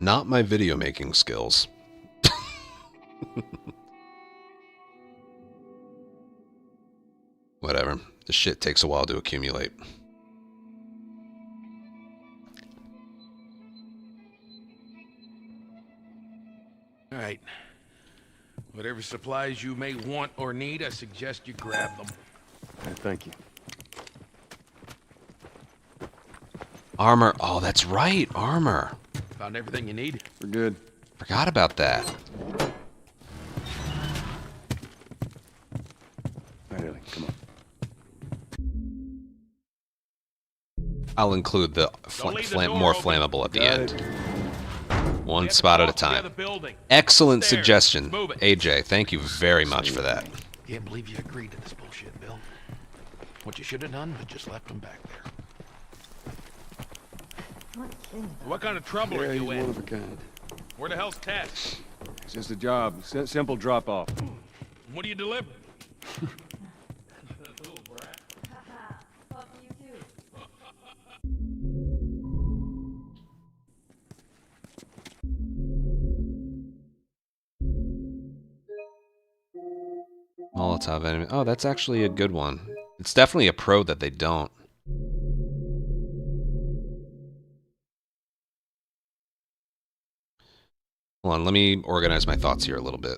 Not my video making skills. Whatever. The shit takes a while to accumulate. All right. Whatever supplies you may want or need, I suggest you grab them. Thank you. Armor. Oh, that's right. Armor. Found everything you need? We're good. Forgot about that. All right, Ellie, come on. I'll include the more flammable at the end. One spot at a time. Excellent suggestion, AJ. Thank you very much for that. Can't believe you agreed to this bullshit, Bill. What you should have done was just left him back there. What kind of trouble are you he's in? one of a kind. Where the hell's Tess? It's just a job. Simple drop-off. What do you deliver? Molotov enemy. Oh, that's actually a good one. It's definitely a pro that they don't. Hold on, let me organize my thoughts here a little bit.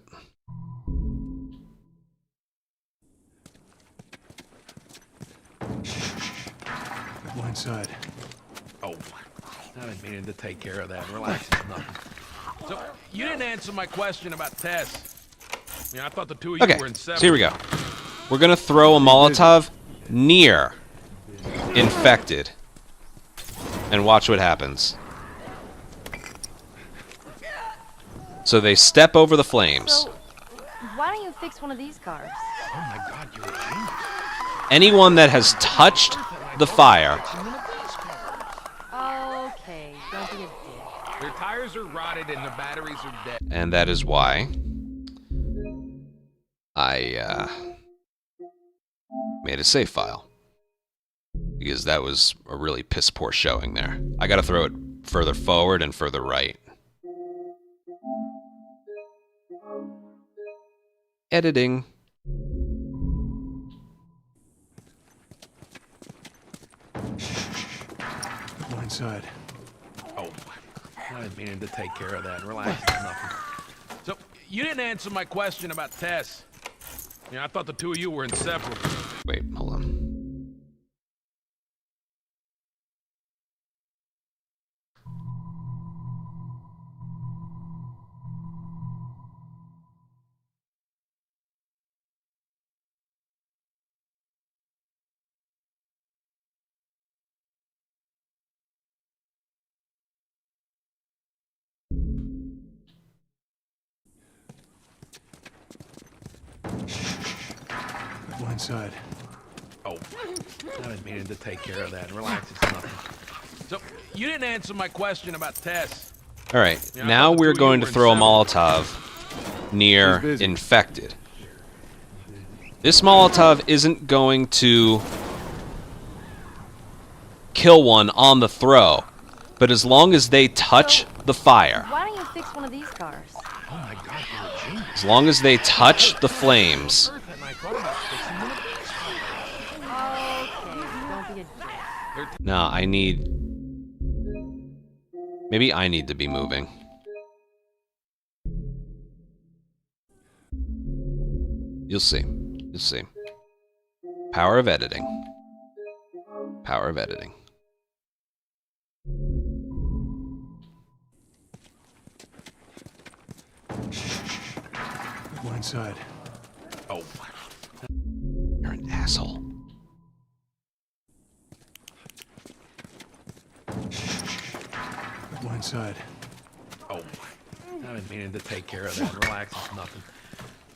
Go inside. Oh, I've been meaning to take care of that. Relax, it's nothing. So, you didn't answer my question about Tess. I mean, I thought the two of you Okay, were inseparable. so here we go. We're gonna throw a Molotov near infected and watch what happens. So they step over the flames. So, why don't you fix one of these cars? Oh my God, you're a genius. Anyone that has touched the fire. Okay, don't be a dick. Their tires are rotted and the batteries are dead. And that is why I made a save file. Because that was a really piss poor showing there. I gotta throw it further forward and further right. Editing. Go inside. Oh, I've been meaning to take care of that. Relax, it's nothing. So, you didn't answer my question about Tess. I thought the two of you were inseparable. Wait, hold on. Go inside. Oh, I've been meaning to take care of that. Relax, it's nothing. So, you didn't answer my question about Tess. Alright, now we're going to throw a Molotov near infected. This Molotov isn't going to kill one on the throw, but as long as they touch the fire. Why don't you fix one of these cars? Oh my God, you're a genius. As long as they touch the flames. Okay, don't be a dick. No, I need... Maybe I need to be moving. You'll see. You'll see. Power of editing. Power of editing. Go inside. Oh. You're an asshole. inside. Oh, I've been meaning to take care of that. Relax, it's nothing.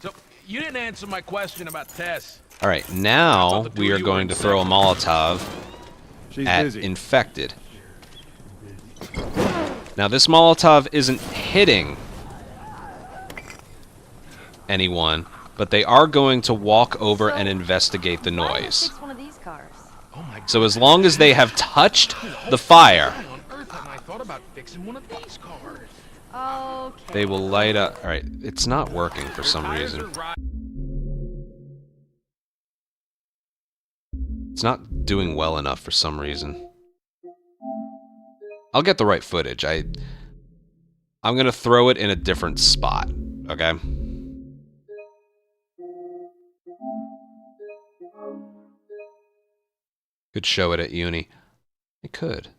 So, you didn't answer my question about Tess. Alright, now we are going to throw a Molotov at infected. Now this Molotov isn't hitting anyone, but they are going to walk over and investigate the noise. Fix one of these cars. Oh my God. So as long as they have touched the fire, On Earth, and I thought about fixing one of these cars. Okay. they will light up. Alright, it's not working for some Tires reason. are right. It's not doing well enough for some reason. I'll get the right footage. I'm gonna throw it in a different spot, okay? Could show it at uni. It could.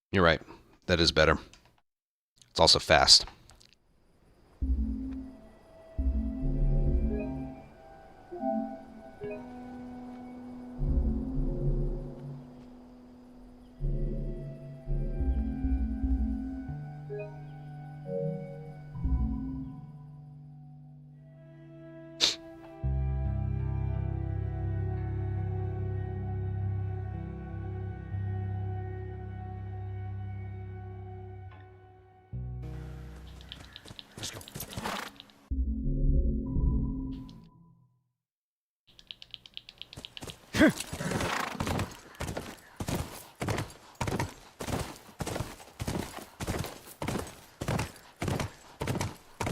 You're right. That is better. It's also fast. Let's go.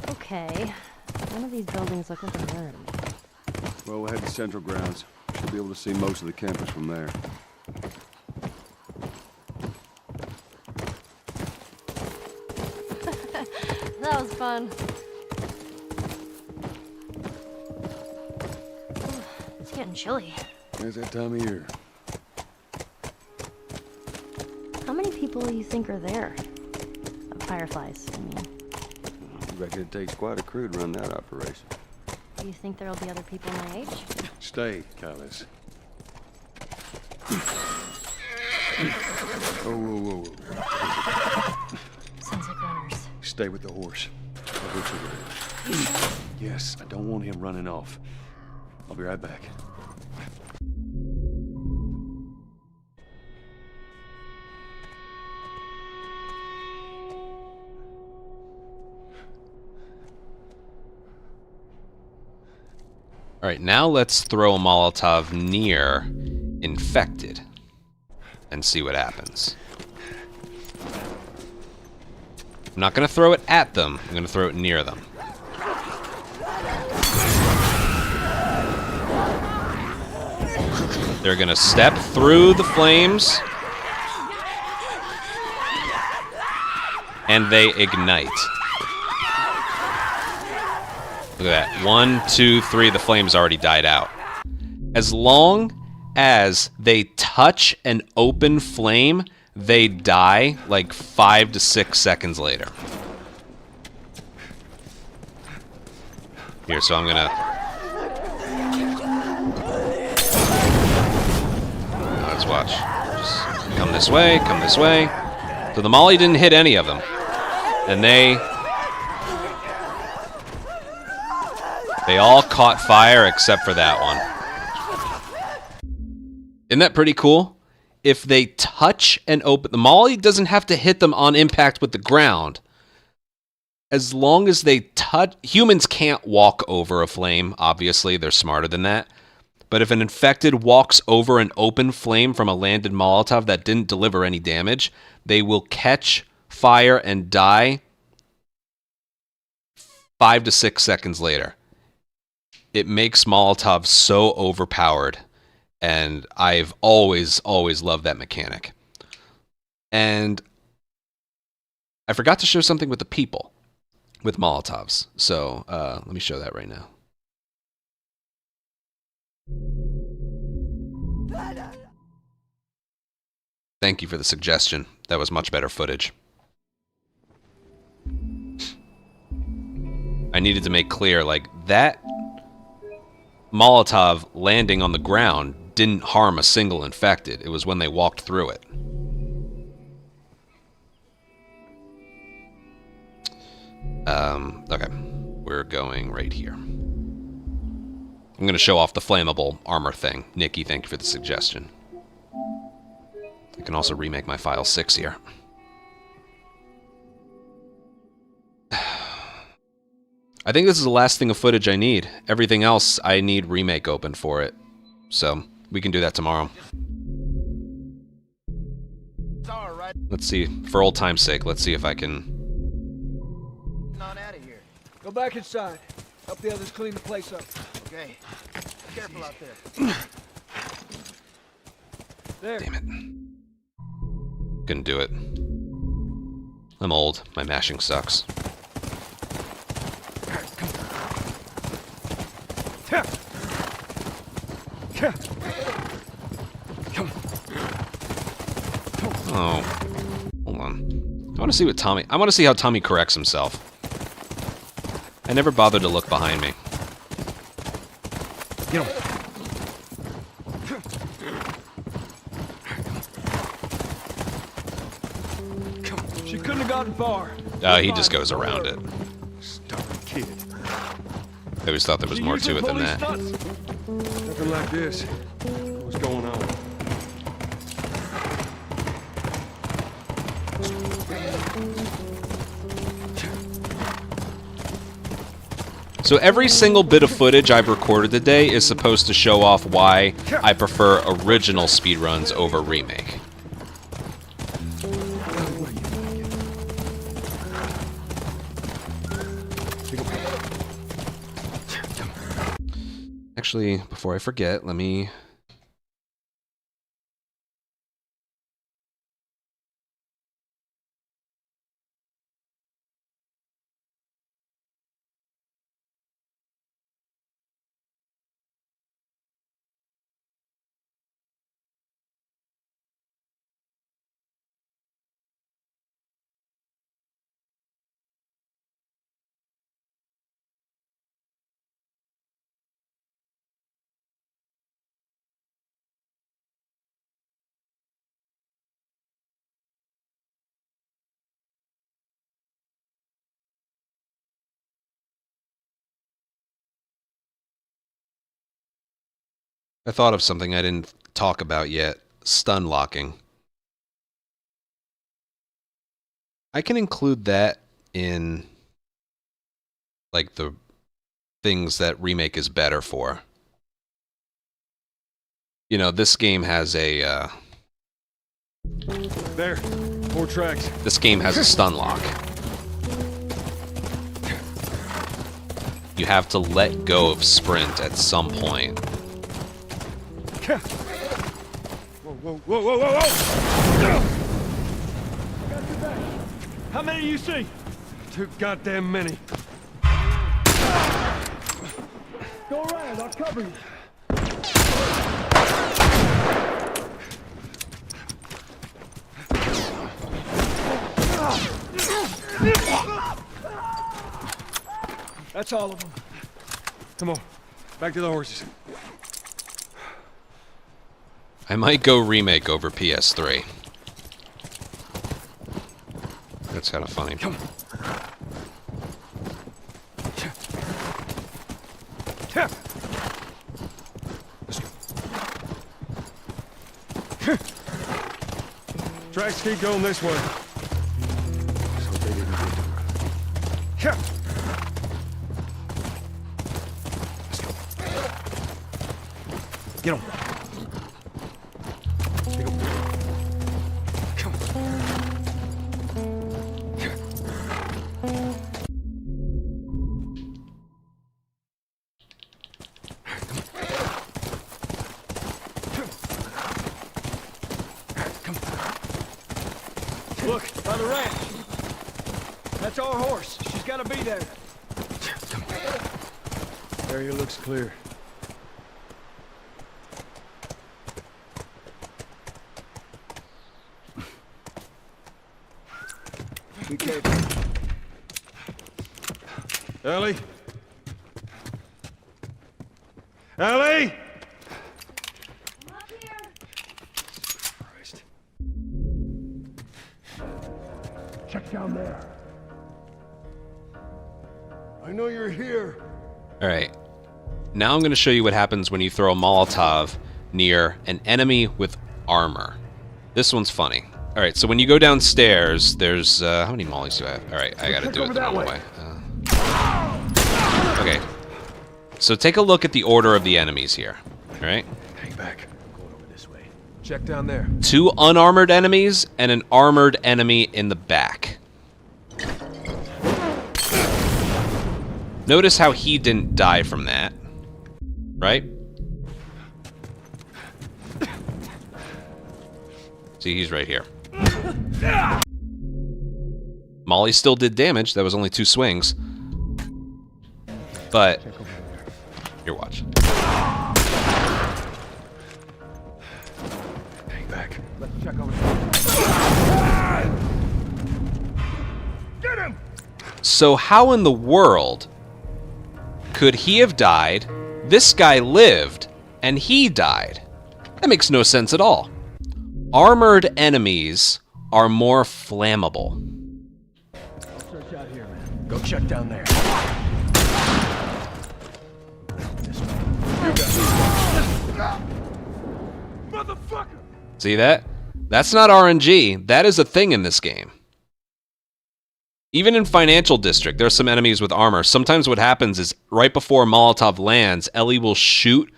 Okay. None of these buildings look like a mirror to me. Well, we'll head to Central Grounds. Should be able to see most of the campus from there. That was fun. It's getting chilly. It's that time of year. How many people do you think are there? Fireflies, I mean. I reckon it takes quite a crew to run that operation. Do you think there'll be other people my age? Stay, Callis. Whoa. Sounds like runners. Stay with the horse. I'll get you there. Yes, I don't want him running off. I'll be right back. Alright, now let's throw a Molotov near infected and see what happens. I'm not going to throw it at them, I'm going to throw it near them. They're going to step through the flames and they ignite. Look at that. 1, 2, 3, the flames already died out. As long as they touch an open flame, they die like 5 to 6 seconds later. Here, so I'm gonna... Let's watch. Just come this way, come this way. So the molly didn't hit any of them. And they all caught fire except for that one. Isn't that pretty cool? If they touch and open... The molly doesn't have to hit them on impact with the ground. As long as they touch... Humans can't walk over a flame, obviously. They're smarter than that. But if an infected walks over an open flame from a landed Molotov that didn't deliver any damage, they will catch fire and die 5 to 6 seconds later. It makes Molotov so overpowered, and I've always loved that mechanic. And I forgot to show something with the people. with Molotovs. So let me show that right now. Thank you for the suggestion. That was much better footage. I needed to make clear, like, that Molotov landing on the ground didn't harm a single infected. It was when they walked through it. Okay. We're going right here. I'm going to show off the flammable armor thing. Nikki, thank you for the suggestion. I can also remake my file 6 here. I think this is the last thing of footage I need. Everything else, I need Remake open for it. So, we can do that tomorrow. Let's see, for old time's sake, let's see if I can... On out of here. Go back inside. Help the others clean the place up. Okay. Careful out there. There. Damn it. Couldn't do it. I'm old. My mashing sucks. Oh. Hold on. I want to see what Tommy... I want to see how Tommy corrects himself. I never bothered to look behind me. Get him. She couldn't have gotten far. He just goes around it. Stubborn kid. I always thought there was more to it than that. Nothing like this. What's going on? So every single bit of footage I've recorded today is supposed to show off why I prefer original speedruns over Remake. Actually, before I forget, let me... I thought of something I didn't talk about yet. Stun locking. I can include that in, like, the things that Remake is better for. You know, this game has a, There. 4 tracks. This game has a stun lock. You have to let go of sprint at some point. Whoa, whoa, whoa, whoa, whoa, whoa! How many do you see? Too goddamn many. Go around, I'll cover you. That's all of them. Come on. Back to the horses. I might go Remake over PS3. That's kind of funny. Come. Let's go. Tracks keep going this way. So they didn't get to us. Let's go. Get him. That's our horse. She's got to be there. Area looks clear. Be careful. Ellie? Ellie? I'm up here. Christ. Check down there. I know you're here. Alright. Now I'm going to show you what happens when you throw a Molotov near an enemy with armor. This one's funny. Alright, so when you go downstairs, there's... how many mollies do I have? Alright, I gotta do it the normal way. Okay. So take a look at the order of the enemies here. Alright? Hang back. Going over this way. Check down there. 2 unarmored enemies and an armored enemy in the back. Notice how he didn't die from that. Right? See, he's right here. Molly still did damage. That was only 2 swings. But... Here, watch. Hang back. Let's check over there. Get him! So how in the world could he have died, this guy lived, and he died? That makes no sense at all. Armored enemies are more flammable. I'll search out here, man. Go check down there. This way. Motherfucker! See that? That's not RNG. That is a thing in this game. Even in Financial District, there are some enemies with armor. Sometimes what happens is right before Molotov lands, Ellie will shoot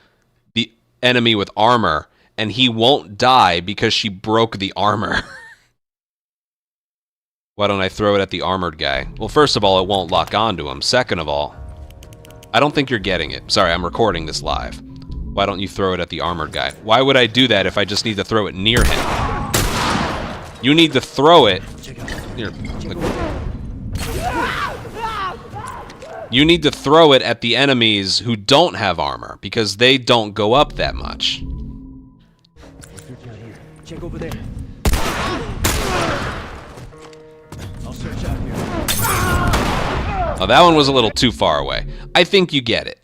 the enemy with armor, and he won't die because she broke the armor. Why don't I throw it at the armored guy? Well, first of all, it won't lock onto him. Second of all, I don't think you're getting it. Sorry, I'm recording this live. Why don't you throw it at the armored guy? Why would I do that if I just need to throw it near him? You need to throw it... Here, you need to throw it at the enemies who don't have armor, because they don't go up that much. Check over there. I'll search out here. Oh, that one was a little too far away. I think you get it.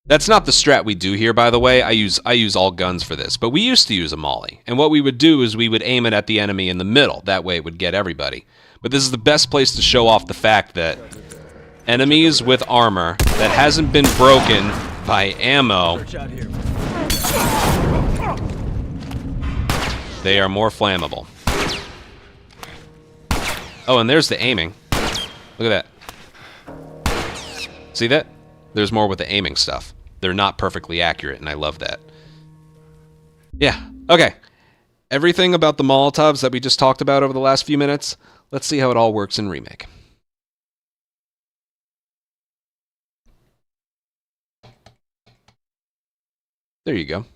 That's not the strat we do here, by the way. I use all guns for this, but we used to use a molly. And what we would do is we would aim it at the enemy in the middle. That way it would get everybody. But this is the best place to show off the fact that enemies with armor that hasn't been broken by ammo, they are more flammable. Oh, and there's the aiming. Look at that. See that? There's more with the aiming stuff. They're not perfectly accurate, and I love that. Yeah, okay. Everything about the Molotovs that we just talked about over the last few minutes, let's see how it all works in Remake. There you go.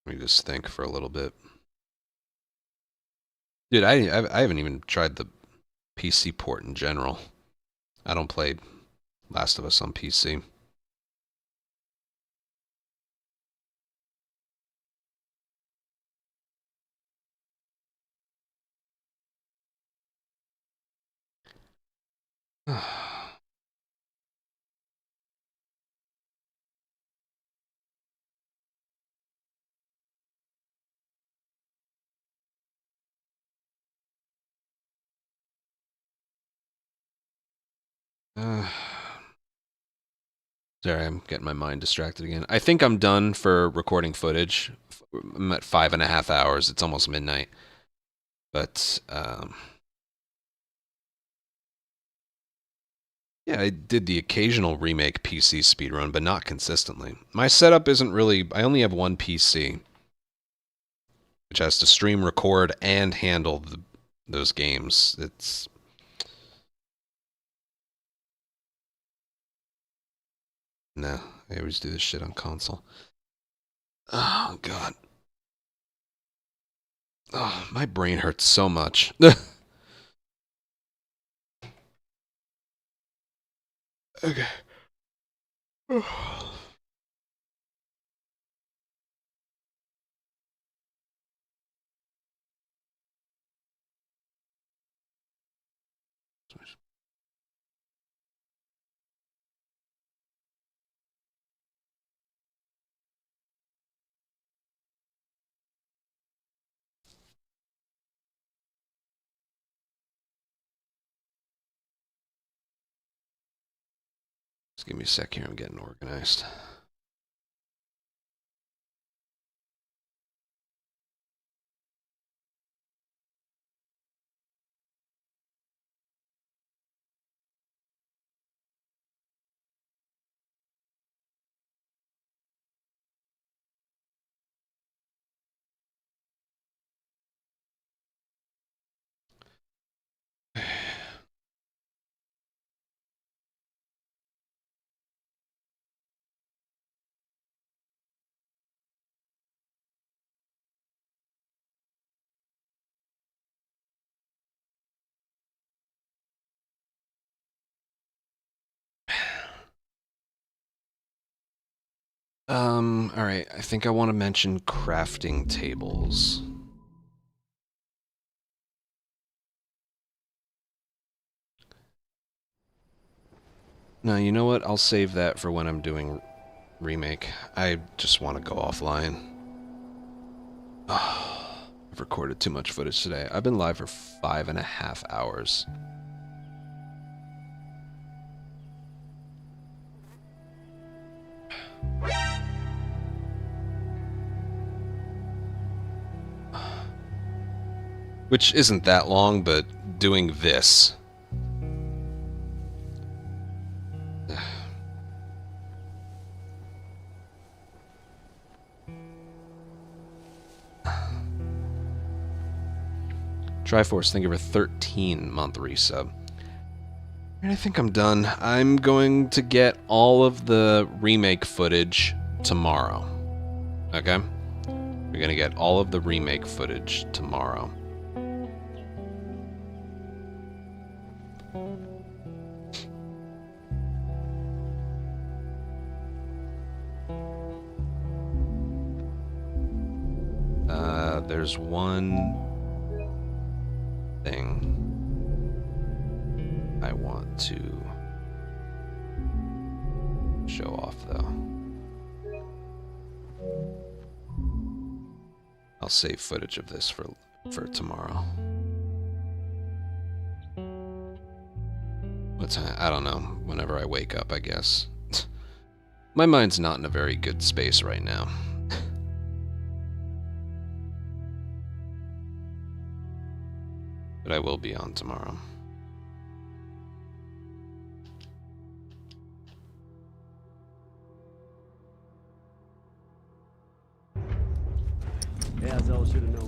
Let me just think for a little bit. Dude, I haven't even tried the PC port in general. I don't play Last of Us on PC. Sorry, I'm getting my mind distracted again. I think I'm done for recording footage. I'm at 5.5 hours. It's almost midnight. But, yeah, I did the occasional Remake PC speedrun, but not consistently. My setup isn't really... I only have one PC, which has to stream, record, and handle those games. It's... Nah, I always do this shit on console. Oh, God. Oh, my brain hurts so much. Okay. Just give me a sec here. I'm getting organized. Alright, I think I want to mention crafting tables. No, you know what? I'll save that for when I'm doing Remake. I just want to go offline. Oh, I've recorded too much footage today. I've been live for 5.5 hours. Which isn't that long, but doing this. Triforce, thank you for 13-month resub. And I think I'm done. I'm going to get all of the Remake footage tomorrow. Okay? We're going to get all of the Remake footage tomorrow. There's one thing I want to show off, though. I'll save footage of this for tomorrow. What time? I don't know. Whenever I wake up, I guess. My mind's not in a very good space right now. But I will be on tomorrow. Yeah, that's all I should have known.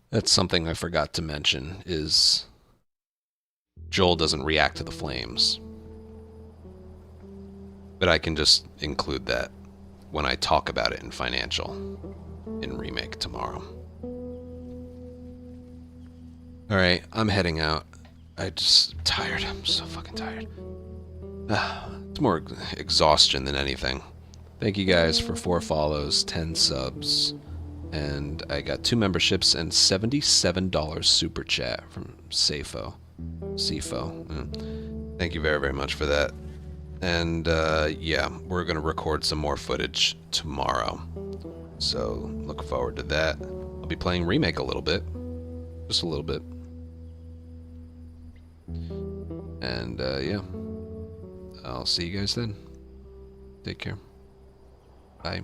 That's something I forgot to mention, is Joel doesn't react to the flames. But I can just include that when I talk about it in financial in Remake tomorrow. Alright, I'm heading out. I just tired. I'm so fucking tired. It's more exhaustion than anything. Thank you guys for 4 follows, 10 subs, and I got 2 memberships and $77 super chat from Safo. Thank you very, very much for that. And yeah, we're gonna record some more footage tomorrow. So look forward to that. I'll be playing Remake a little bit. Just a little bit. And yeah. I'll see you guys then. Take care. Bye.